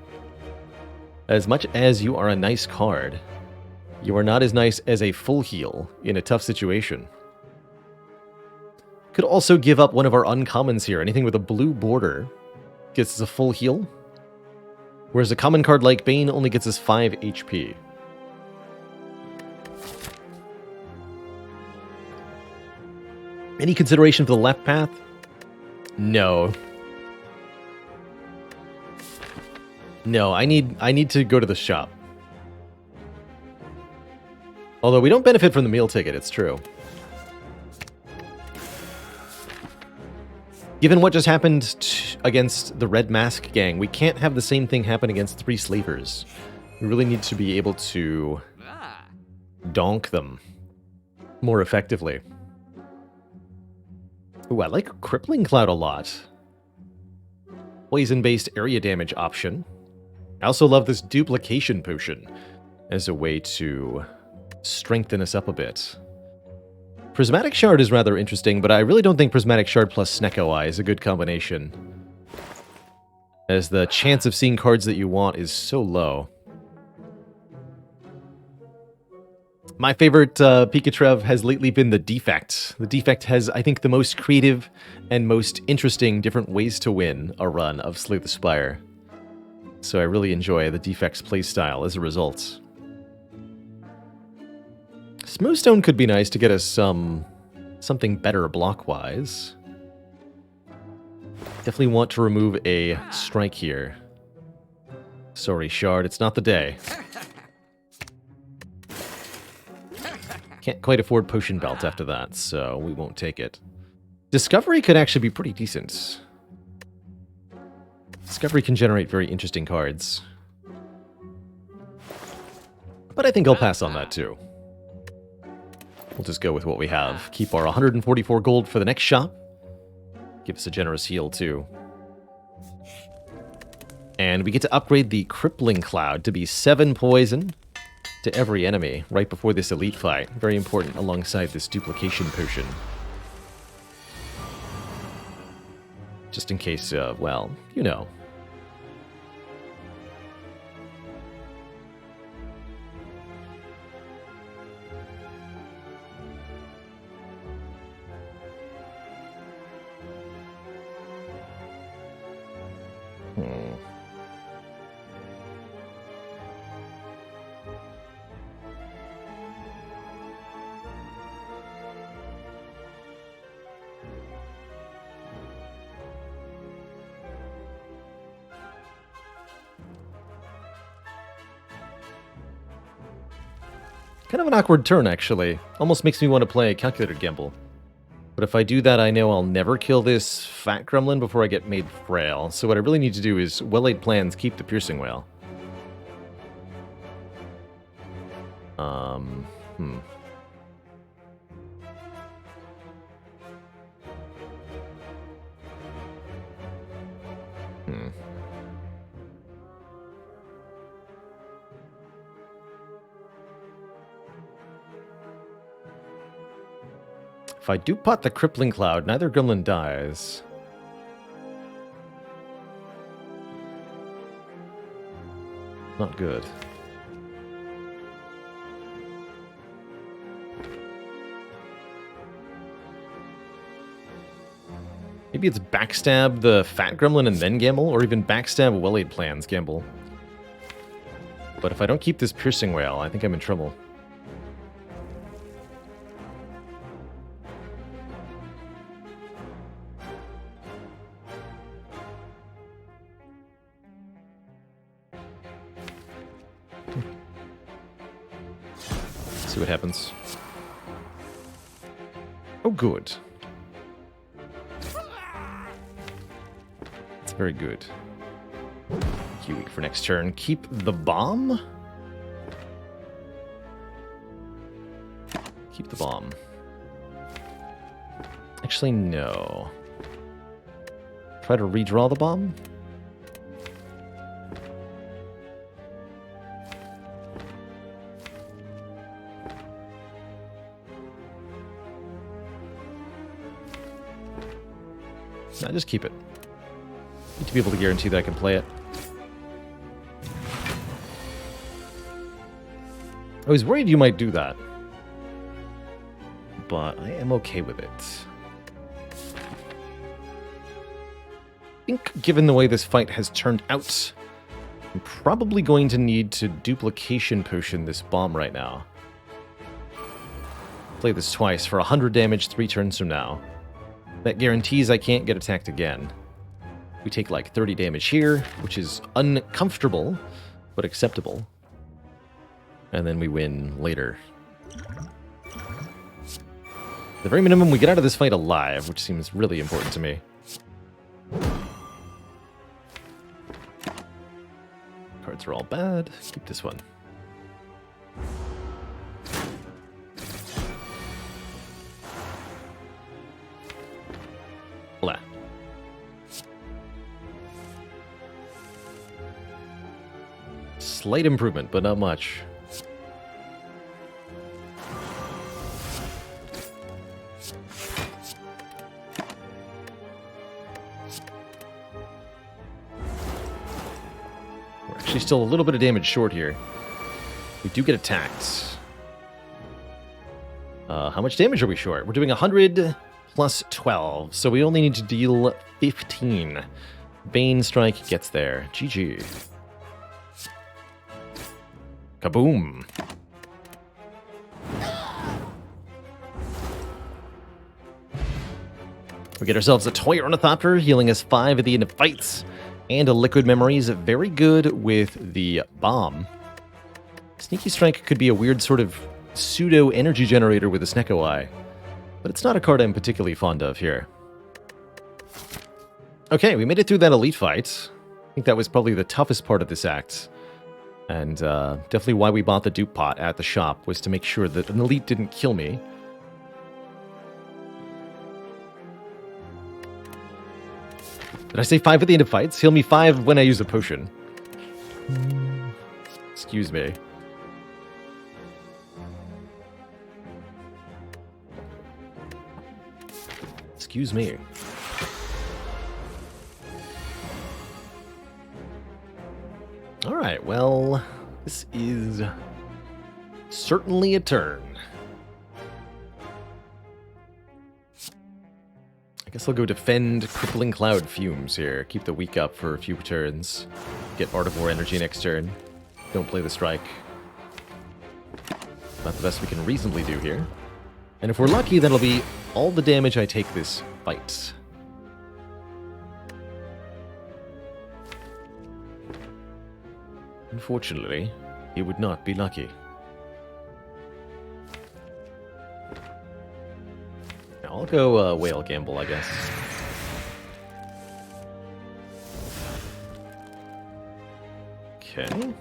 As much as you are a nice card, you are not as nice as a full heal in a tough situation. Could also give up one of our uncommons here. Anything with a blue border gets us a full heal, whereas a common card like Bane only gets us 5 HP. Any consideration for the left path? No. No, I need to go to the shop. Although we don't benefit from the meal ticket, it's true. Given what just happened against the Red Mask gang, we can't have the same thing happen against 3 slavers. We really need to be able to donk them more effectively. Ooh, I like Crippling Cloud a lot. Poison-based area damage option. I also love this duplication potion as a way to strengthen us up a bit. Prismatic Shard is rather interesting, but I really don't think Prismatic Shard plus Snecko Eye is a good combination, as the chance of seeing cards that you want is so low. My favorite Pikachu has lately been the Defect. The Defect has, I think, the most creative and most interesting different ways to win a run of Slay the Spire. So I really enjoy the Defect's playstyle as a result. Smoothstone could be nice to get us something better block-wise. Definitely want to remove a strike here. Sorry, Shard, it's not the day. Can't quite afford Potion Belt after that, so we won't take it. Discovery could actually be pretty decent. Discovery can generate very interesting cards. But I think I'll pass on that too. We'll just go with what we have. Keep our 144 gold for the next shop. Give us a generous heal, too. And we get to upgrade the Crippling Cloud to be 7 poison to every enemy right before this elite fight. Very important alongside this duplication potion. Just in case, well, you know. Kind of an awkward turn, actually. Almost makes me want to play a calculated gamble. But if I do that, I know I'll never kill this fat gremlin before I get made frail. So what I really need to do is, well-laid plans, keep the piercing whale. If I do pot the Crippling Cloud, neither gremlin dies. Not good. Maybe it's backstab the fat gremlin and then gamble, or even backstab well-laid plans gamble. But if I don't keep this piercing whale, I think I'm in trouble. See what happens. Oh, good. That's very good. Q weak for next turn. Keep the bomb? Keep the bomb. Actually, no. Try to redraw the bomb? Nah, just keep it. Need to be able to guarantee that I can play it. I was worried you might do that, but I am okay with it. I think, given the way this fight has turned out, I'm probably going to need to duplication potion this bomb right now. Play this twice for 100 damage 3 turns from now. That guarantees I can't get attacked again. We take like 30 damage here, which is uncomfortable, but acceptable. And then we win later. The very minimum, we get out of this fight alive, which seems really important to me. Cards are all bad. Keep this one. Blah. Slight improvement, but not much. We're actually still a little bit of damage short here. We do get attacked. How much damage are we short? We're doing 100 plus 12, so we only need to deal 15. Bane Strike gets there. GG. Kaboom. We get ourselves a Toy Ornithopter, healing us 5 at the end of fights, and a Liquid Memories, very good with the Bomb. Sneaky Strike could be a weird sort of pseudo-energy generator with a Snecko Eye, but it's not a card I'm particularly fond of here. Okay, we made it through that elite fight. I think that was probably the toughest part of this act. And definitely why we bought the dupe pot at the shop, was to make sure that an elite didn't kill me. Did I say 5 at the end of fights? Heal me 5 when I use a potion. Excuse me. Excuse me. Alright, well, this is certainly a turn. I guess I'll go defend Crippling Cloud Fumes here. Keep the weak up for a few turns. Get Artivore Energy next turn. Don't play the strike. Not the best we can reasonably do here. And if we're lucky, that'll be all the damage I take this fight. Unfortunately, he would not be lucky. I'll go Whale Gamble, I guess. Okay.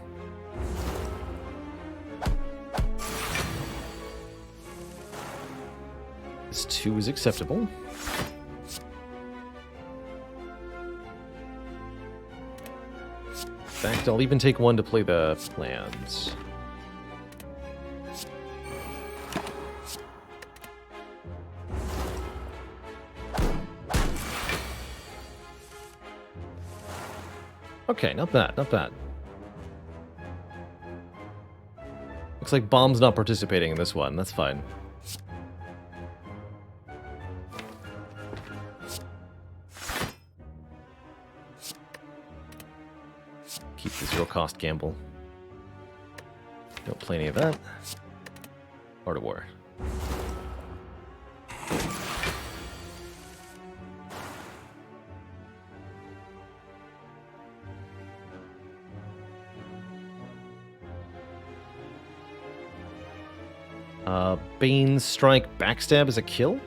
This 2 is acceptable. In fact, I'll even take 1 to play the plans. Okay, not bad, not bad. Looks like Bomb's not participating in this one, that's fine. Keep the zero-cost gamble. Don't play any of that. Art of War. Bane Strike Backstab is a kill?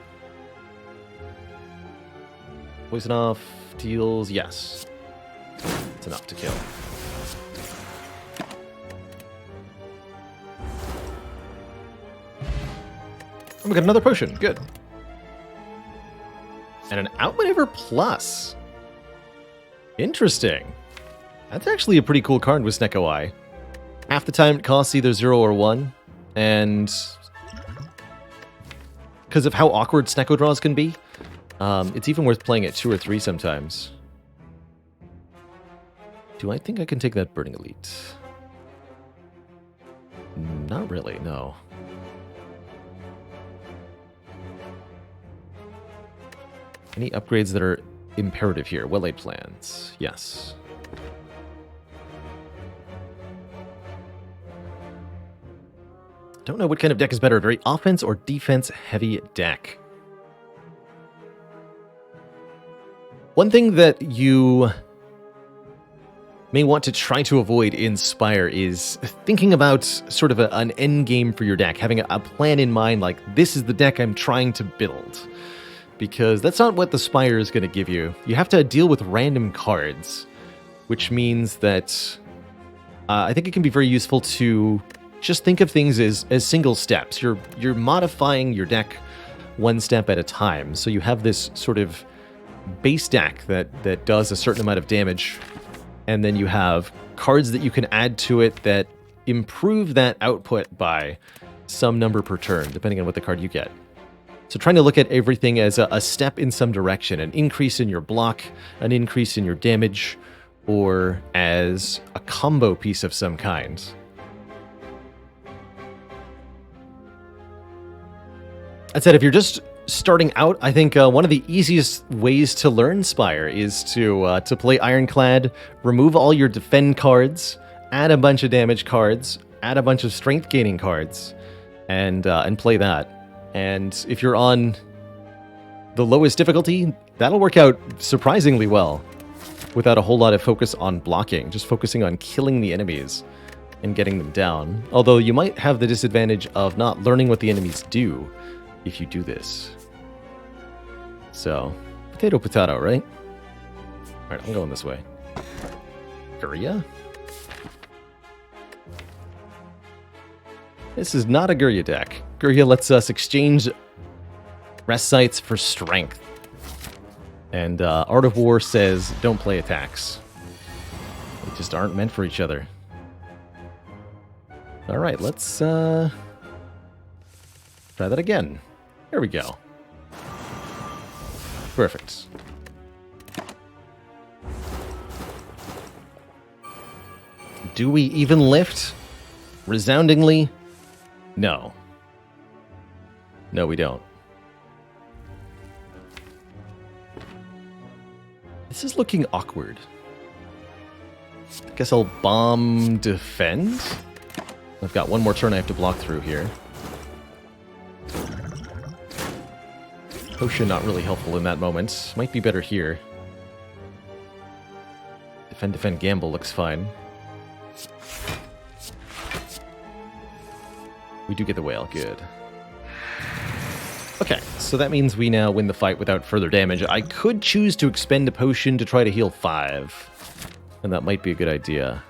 Poison off deals, yes. It's enough to kill. Oh, we got another potion, good. And an Outmaneuver Plus. Interesting. That's actually a pretty cool card with Snecko Eye. Half the time it costs either 0 or 1, and because of how awkward Snecko draws can be, it's even worth playing at 2 or 3 sometimes. Do I think I can take that Burning Elite? Not really, no. Any upgrades that are imperative here? Well-laid plans, yes. Don't know what kind of deck is better, a very offense or defense heavy deck. One thing that you may want to try to avoid in Spire is thinking about sort of an end game for your deck, having a plan in mind, like this is the deck I'm trying to build. Because that's not what the Spire is going to give you. You have to deal with random cards, which means that I think it can be very useful to just think of things as single steps. You're modifying your deck one step at a time. So you have this sort of base deck that does a certain amount of damage And then you have cards that you can add to it that improve that output by some number per turn, depending on what the card you get. So trying to look at everything as a step in some direction, an increase in your block, an increase in your damage, or as a combo piece of some kind. That said, if you're just starting out, I think one of the easiest ways to learn Spire is to play Ironclad, remove all your defend cards, add a bunch of damage cards, add a bunch of strength gaining cards, and play that. And if you're on the lowest difficulty, that'll work out surprisingly well without a whole lot of focus on blocking, just focusing on killing the enemies and getting them down. Although you might have the disadvantage of not learning what the enemies do if you do this. So, potato, potato, right? Alright, I'm going this way. Gurya? This is not a Gurya deck. Gurya lets us exchange rest sites for strength. And Art of War says, don't play attacks. They just aren't meant for each other. Alright, let's try that again. There we go. Perfect. Do we even lift? Resoundingly, no. No, we don't. This is looking awkward. I guess I'll bomb defend. I've got one more turn I have to block through here. Potion not really helpful in that moment. Might be better here. Defend, defend, gamble looks fine. We do get the whale, good. Okay, so that means we now win the fight without further damage. I could choose to expend a potion to try to heal 5. And that might be a good idea.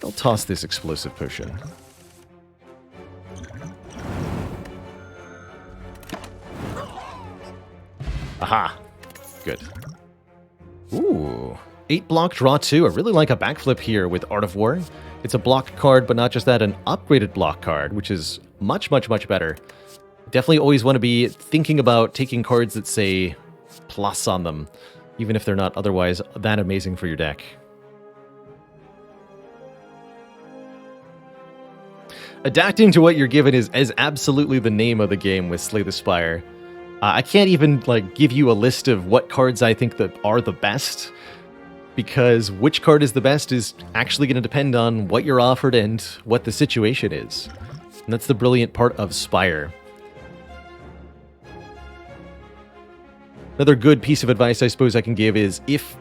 I'll toss this explosive potion. Aha! Good. Ooh. 8 block, draw 2. I really like a backflip here with Art of War. It's a block card, but not just that, an upgraded block card, which is much, much, much better. Definitely always want to be thinking about taking cards that say plus on them, even if they're not otherwise that amazing for your deck. Adapting to what you're given is absolutely the name of the game with Slay the Spire. I can't even give you a list of what cards I think that are the best, because which card is the best is actually going to depend on what you're offered and what the situation is. And that's the brilliant part of Spire. Another good piece of advice I suppose I can give is if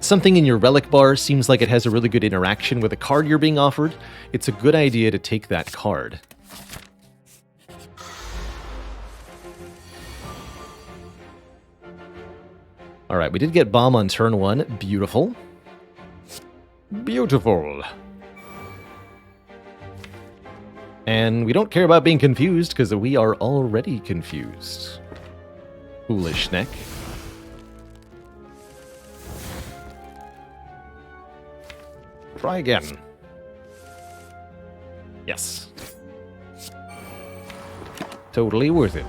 something in your relic bar seems like it has a really good interaction with a card you're being offered, it's a good idea to take that card. Alright, we did get bomb on turn 1. Beautiful. Beautiful. And we don't care about being confused, because we are already confused. Foolish neck. Try again. Yes. Totally worth it.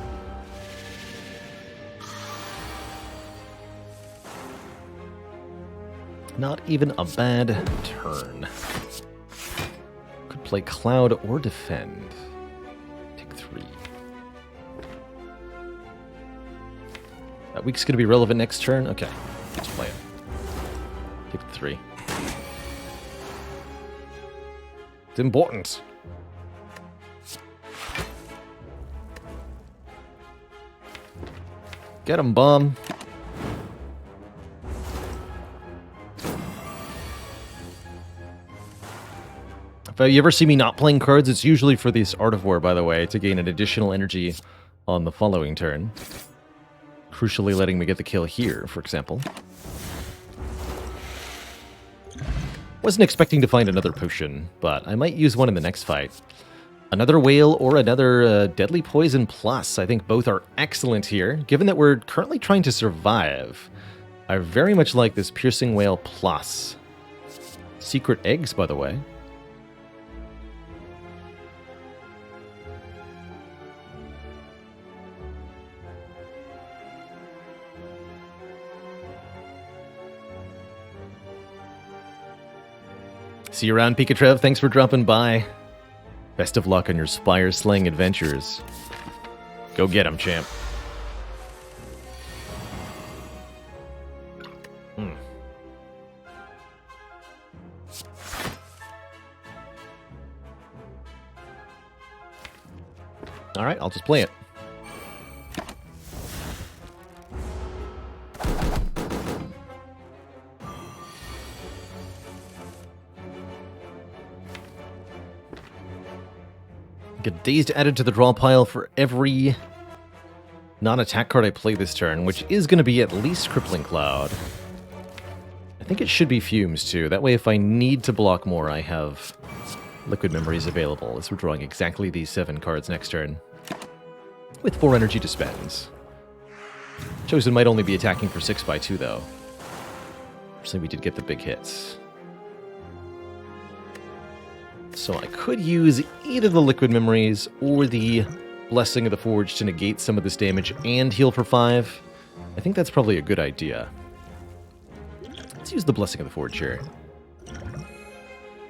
Not even a bad turn. Could play Cloud or Defend. Take 3. That week's going to be relevant next turn? Okay, let's play it. Take 3. It's important. Get him, bomb. If you ever see me not playing cards, it's usually for this Art of War, by the way, to gain an additional energy on the following turn. Crucially letting me get the kill here, for example. Wasn't expecting to find another potion, but I might use one in the next fight. Another whale or another deadly poison plus. I think both are excellent here. Given that we're currently trying to survive, I very much like this piercing whale plus. Secret eggs, by the way. See you around, Pika Trev. Thanks for dropping by. Best of luck on your Spire slaying adventures. Go get 'em, champ. All right, I'll just play it. Get Dazed added to the draw pile for every non-attack card I play this turn, which is going to be at least Crippling Cloud. I think it should be Fumes, too. That way, if I need to block more, I have Liquid Memories available, as we're drawing exactly these 7 cards next turn. With 4 energy to spend. Chosen might only be attacking for 6 by 2, though. Fortunately, we did get the big hits. So I could use either the Liquid Memories or the Blessing of the Forge to negate some of this damage and heal for 5. I think that's probably a good idea. Let's use the Blessing of the Forge here.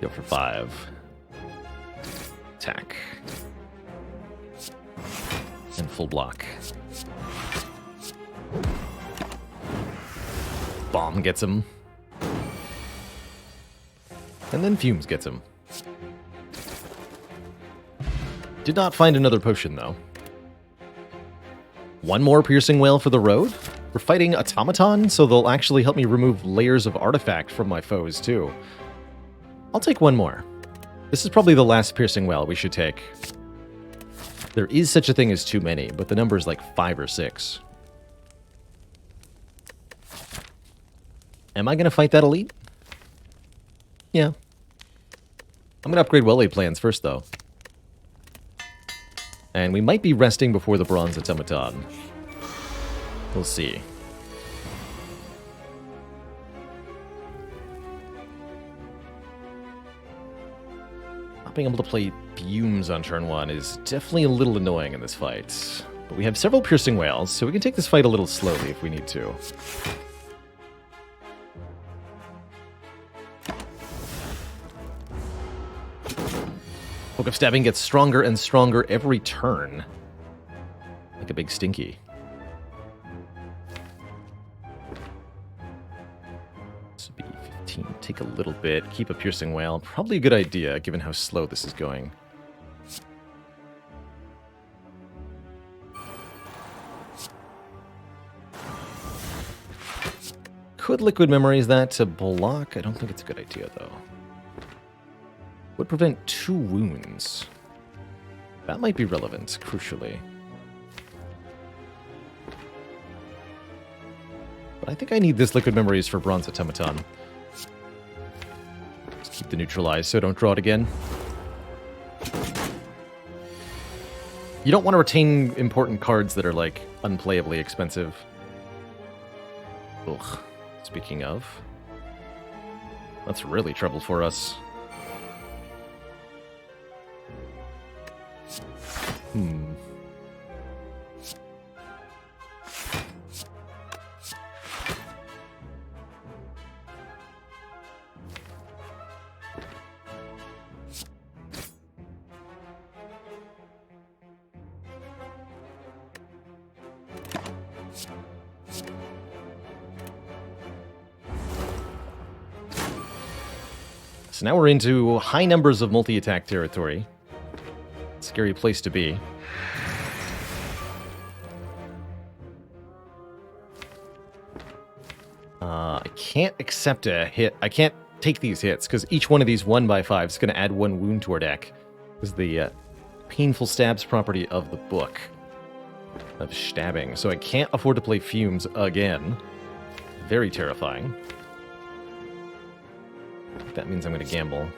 Heal for 5. Attack. And full block. Bomb gets him. And then Fumes gets him. Did not find another potion, though. One more Piercing Whale for the road? We're fighting Automaton, so they'll actually help me remove layers of artifact from my foes, too. I'll take one more. This is probably the last Piercing Whale we should take. There is such a thing as too many, but the number is like 5 or 6. Am I going to fight that elite? Yeah. I'm going to upgrade well-laid plans first, though. And we might be resting before the Bronze Automaton. We'll see. Not being able to play Fumes on turn 1 is definitely a little annoying in this fight. But we have several Piercing Whales, so we can take this fight a little slowly if we need to. Book of Stabbing gets stronger and stronger every turn. Like a big stinky. This would be 15. Take a little bit. Keep a Piercing Whale. Probably a good idea, given how slow this is going. Could Liquid Memories that to block? I don't think it's a good idea, though. Would prevent 2 wounds. That might be relevant, crucially. But I think I need this Liquid Memories for Bronze Automaton. Just keep the neutralize so I don't draw it again. You don't want to retain important cards that are, like, unplayably expensive. Ugh. Speaking of. That's really trouble for us. So now we're into high numbers of multi-attack territory. Scary place to be. I can't accept a hit. I can't take these hits, because each one of these 1x5 is going to add 1 wound to our deck. This is the painful stabs property of the book of stabbing. So I can't afford to play Fumes again. Very terrifying. That means I'm going to gamble.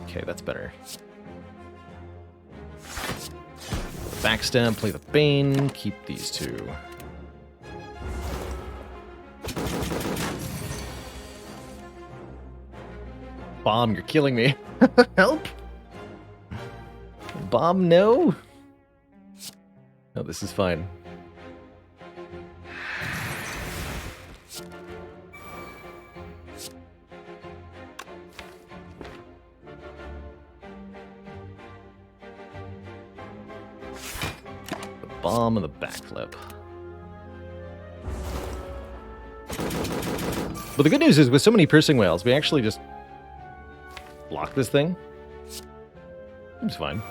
Okay, that's better. Backstab, play the Bane, keep these two. Bomb, you're killing me. Help! Bomb, no? No, this is fine. The bomb and the backflip. But the good news is, with so many piercing whales, we actually just block this thing. It's fine.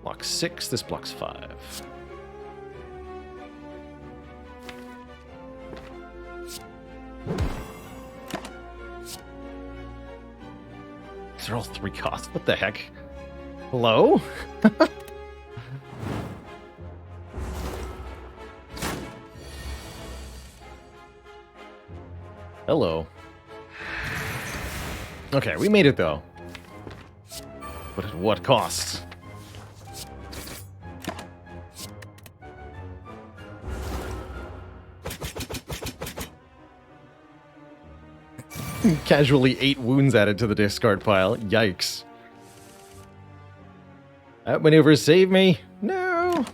Blocks 6, this blocks 5. These are all 3 costs. What the heck? Hello? Hello. Okay, we made it though. But at what cost? Casually 8 wounds added to the discard pile. Yikes. Outmaneuver, save me. No.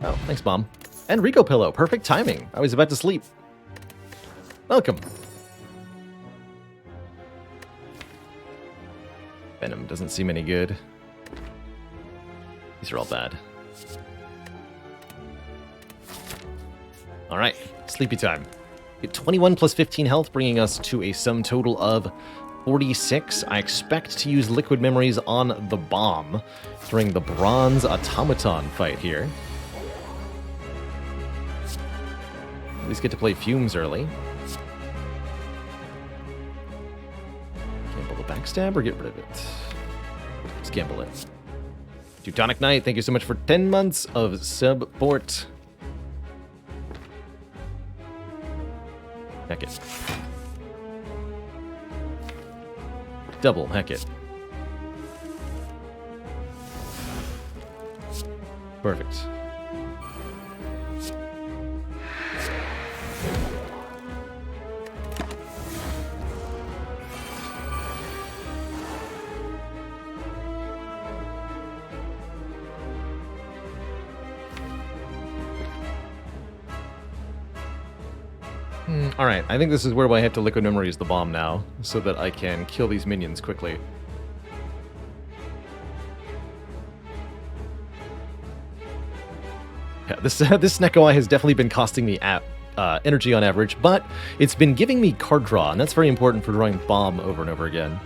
Oh, thanks, Mom. And Rico Pillow. Perfect timing. I was about to sleep. Welcome. Venom doesn't seem any good. These are all bad. Alright, sleepy time. Get 21 plus 15 health, bringing us to a sum total of 46. I expect to use liquid memories on the bomb during the bronze automaton fight here. At least get to play fumes early. Gamble the backstab or get rid of it? Let's gamble it. Teutonic Knight, thank you so much for 10 months of support. Heck it. Double, heck it. Perfect. Alright, I think this is where I have to liquid memories the bomb now, so that I can kill these minions quickly. Yeah, this Snecko Eye has definitely been costing me energy on average, but it's been giving me card draw, and that's very important for drawing bomb over and over again.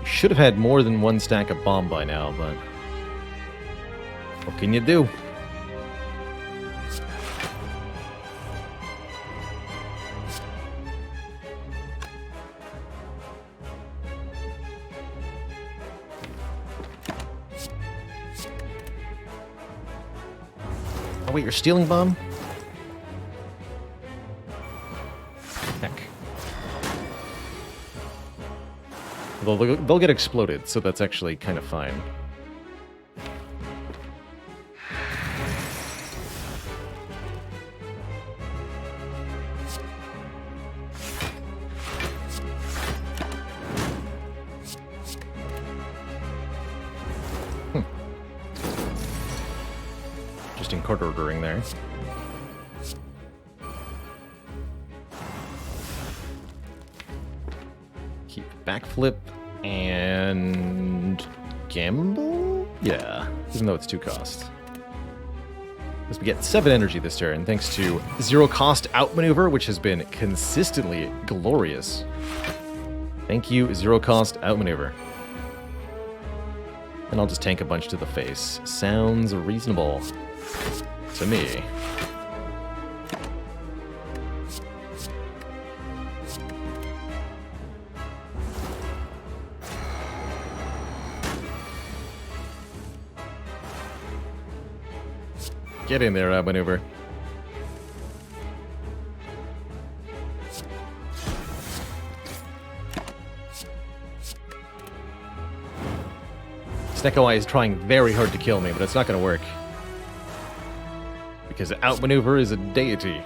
Should have had more than one stack of bomb by now, but what can you do? Oh wait, you're stealing bomb? Heck. They'll get exploded, so that's actually kind of fine. Just in card ordering there. Keep backflip and gamble? Yeah, even though it's 2 cost. As we get 7 energy this turn, thanks to zero-cost outmaneuver, which has been consistently glorious. Thank you, zero-cost outmaneuver. And I'll just tank a bunch to the face. Sounds reasonable to me. Get in there, outmaneuver. Snecko Eye is trying very hard to kill me, but it's not going to work. Because outmaneuver is a deity.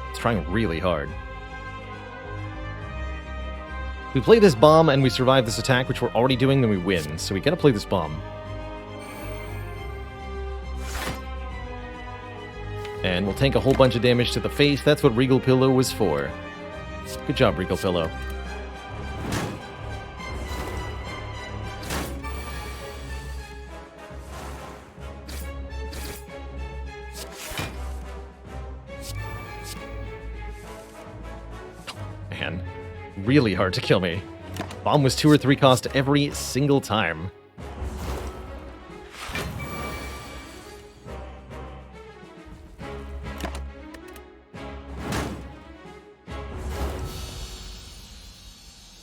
It's trying really hard. If we play this bomb and we survive this attack, which we're already doing, then we win. So we gotta play this bomb. And we'll tank a whole bunch of damage to the face. That's what Regal Pillow was for. Good job, Regal Pillow. Man, really hard to kill me. Bomb was 2 or 3 cost every single time.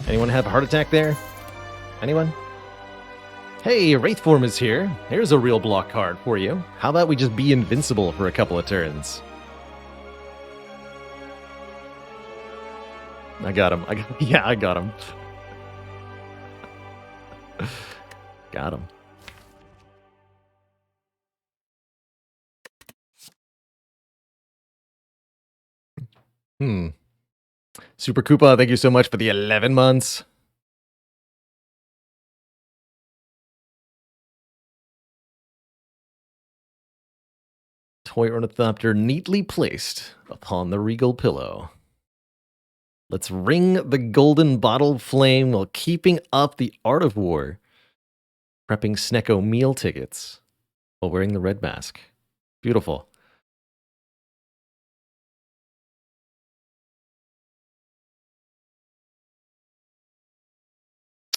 Anyone have a heart attack there? Anyone? Hey, Wraithform is here. Here's a real block card for you. How about we just be invincible for a couple of turns? I got him. Yeah, I got him. Got him. Super Koopa, thank you so much for the 11 months. Toy Ornithopter neatly placed upon the Regal Pillow. Let's ring the golden bottle flame while keeping up the art of war. Prepping Snecko meal tickets while wearing the red mask. Beautiful.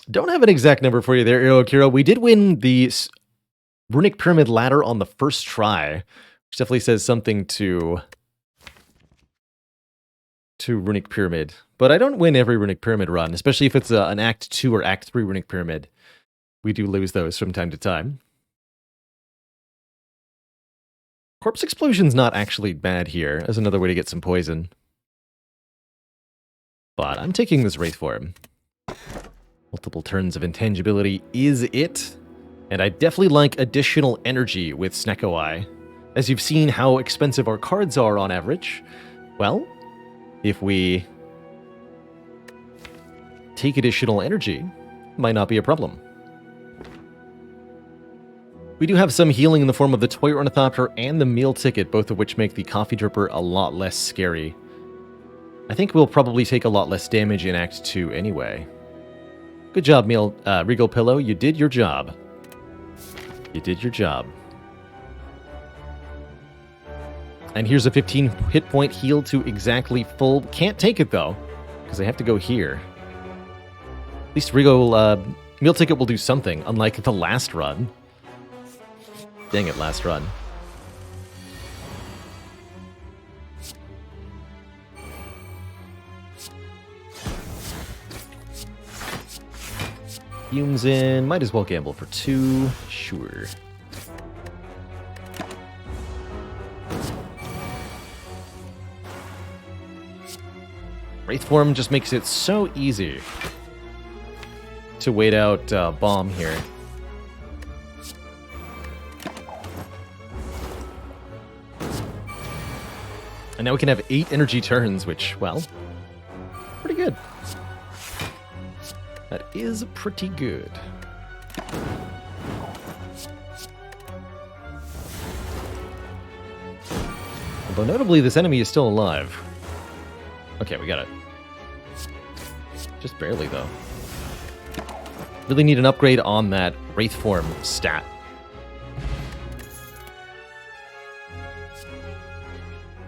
Don't have an exact number for you there, Irokiro. We did win the Runic Pyramid ladder on the first try, which definitely says something to Runic Pyramid. But I don't win every Runic Pyramid run, especially if it's an Act 2 or Act 3 Runic Pyramid. We do lose those from time to time. Corpse Explosion's not actually bad here as another way to get some poison. But I'm taking this Wraith form. Multiple turns of intangibility is it. And I definitely like additional energy with Snecko Eye. As you've seen how expensive our cards are on average, well, if we take additional energy, might not be a problem. We do have some healing in the form of the Toy Ornithopter and the Meal Ticket, both of which make the Coffee Dripper a lot less scary. I think we'll probably take a lot less damage in Act 2 anyway. Good job, Regal Pillow. You did your job. You did your job. And here's a 15 hit point heal to exactly full. Can't take it, though, because I have to go here. At least Regal Meal Ticket will do something, unlike the last run. Dang it, last run. Fumes in. Might as well gamble for 2. Sure. Wraithform just makes it so easy to wait out Bomb here. And now we can have 8 energy turns, which, well, pretty good. That is pretty good. Although notably, this enemy is still alive. Okay, we got it. Just barely, though. Really need an upgrade on that Wraith Form stat.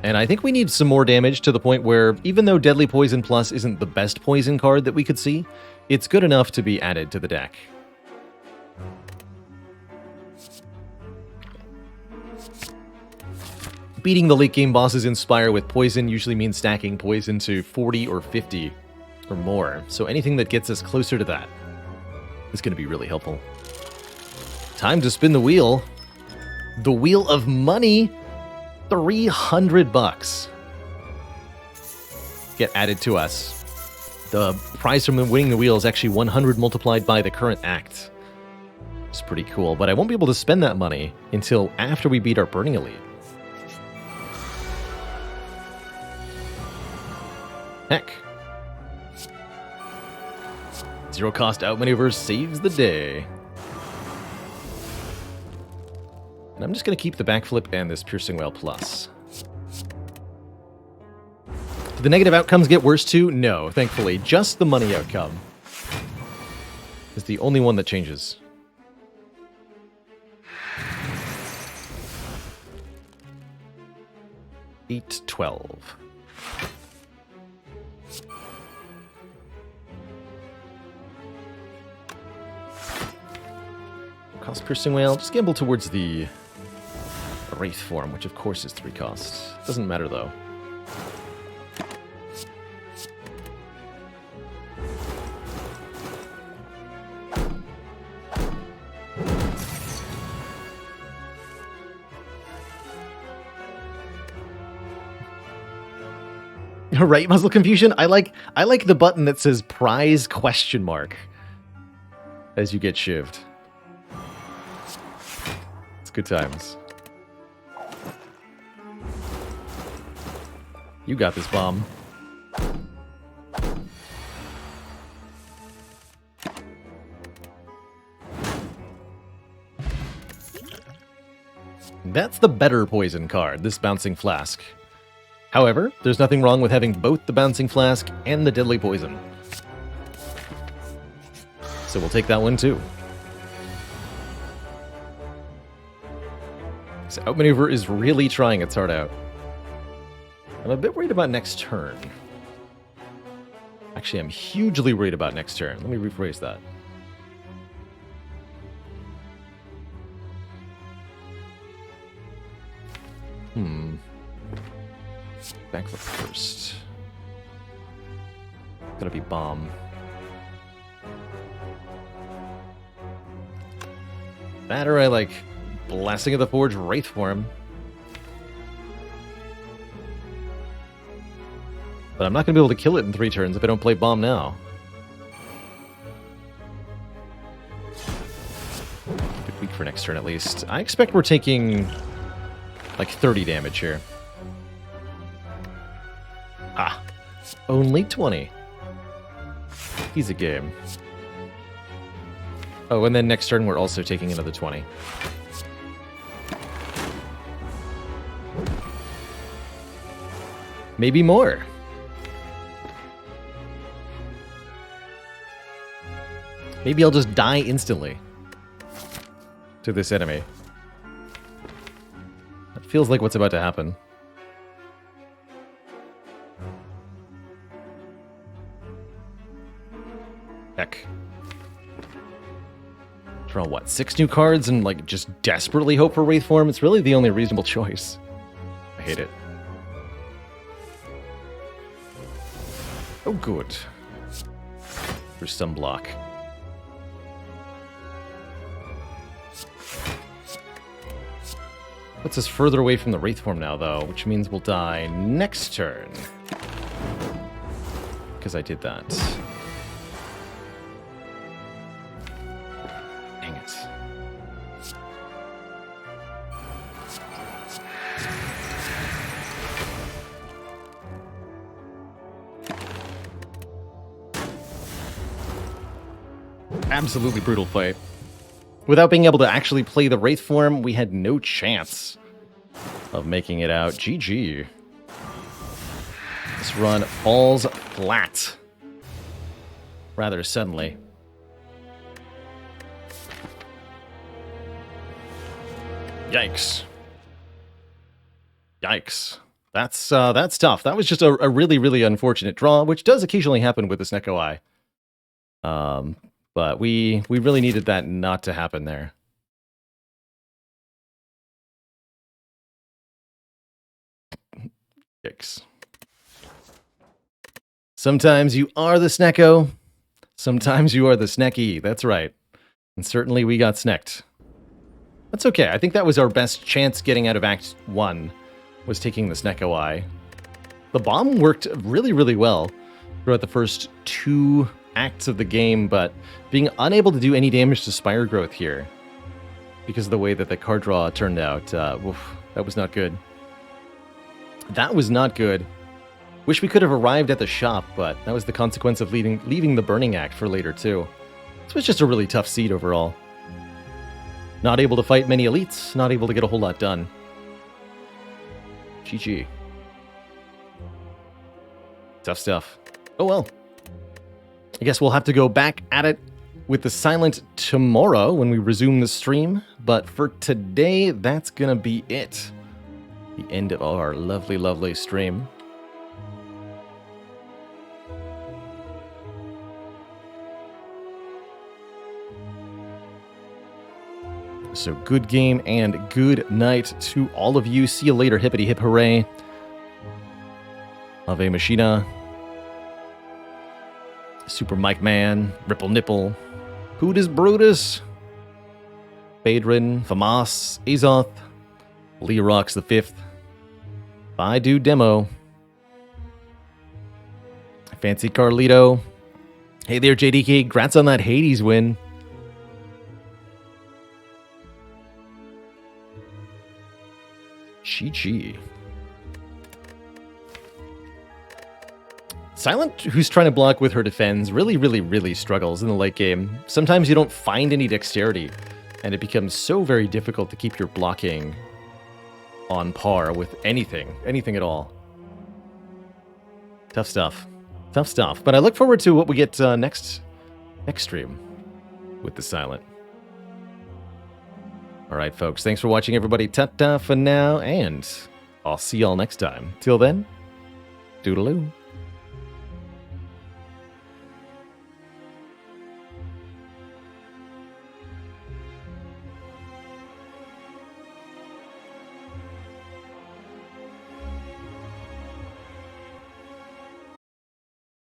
And I think we need some more damage to the point where, even though Deadly Poison Plus isn't the best poison card that we could see, it's good enough to be added to the deck. Beating the late game bosses in Spire with poison usually means stacking poison to 40 or 50 or more, so anything that gets us closer to that is going to be really helpful. Time to spin the wheel. The wheel of money. $300 get added to us. The prize from winning the wheel is actually 100 multiplied by the current act. It's pretty cool, but I won't be able to spend that money until after we beat our Burning Elite. Heck. Zero cost outmaneuver saves the day. And I'm just going to keep the backflip and this Piercing Wail Plus. Do the negative outcomes get worse too? No, thankfully. Just the money outcome is the only one that changes. $8.12. Cost Piercing Wail. Just gamble towards the Wraith Form, which of course is 3 costs. Doesn't matter though. Right, Muzzle Confusion? I like the button that says prize ? As you get shivved. It's good times. You got this, bomb. That's the better poison card, this Bouncing Flask. However, there's nothing wrong with having both the Bouncing Flask and the Deadly Poison. So we'll take that one too. So Outmaneuver is really trying its heart out. I'm a bit worried about next turn. Actually, I'm hugely worried about next turn. Let me rephrase that. Backflip first. Gotta be bomb. That or I like Blessing of the Forge Wraith Form. But I'm not going to be able to kill it in 3 turns if I don't play bomb now. Good week for next turn at least. I expect we're taking like 30 damage here. Ah, only 20. Easy game. Oh, and then next turn we're also taking another 20. Maybe more. Maybe I'll just die instantly to this enemy. That feels like what's about to happen. Heck. Draw what, 6 new cards and like just desperately hope for Wraith Form? It's really the only reasonable choice. I hate it. Oh good. There's some block. Puts us further away from the Wraith Form now though, which means we'll die next turn. Because I did that. Dang it. Absolutely brutal fight. Without being able to actually play the Wraith Form, we had no chance of making it out. GG. This run falls flat rather suddenly. Yikes. Yikes. That's tough. That was just a really, really unfortunate draw, which does occasionally happen with the Snecko Eye. But we really needed that not to happen there. Yikes. Sometimes you are the Snecko. Sometimes you are the Snecky. That's right. And certainly we got snecked. That's okay. I think that was our best chance getting out of Act 1, was taking the Snecko Eye. The bomb worked really, really well throughout the first 2 acts of the game, but being unable to do any damage to Spire growth here because of the way that the card draw turned out, oof, that was not good. That was not good. Wish we could have arrived at the shop, but that was the consequence of leaving the Burning Act for later, too. This was just a really tough seed overall. Not able to fight many elites, not able to get a whole lot done. GG. Tough stuff. Oh well. I guess we'll have to go back at it with the Silent tomorrow when we resume the stream, but for today, that's gonna be it. The end of our lovely, lovely stream. So good game and good night to all of you. See you later. Hippity hip hooray. Ave Machina. Super Mike Man. Ripple Nipple. Hootis Brutus. Phaedron. Famas. Azoth. Lerox the 5th. Bye do Demo. Fancy Carlito. Hey there, JDK. Congrats on that Hades win. GG. Silent, who's trying to block with her defense, really struggles in the late game. Sometimes you don't find any dexterity, and it becomes so very difficult to keep your blocking on par with anything at all. Tough stuff. Tough stuff. But I look forward to what we get next stream with the Silent. All right, folks. Thanks for watching, everybody. Ta-ta for now, and I'll see y'all next time. Till then, toodaloo.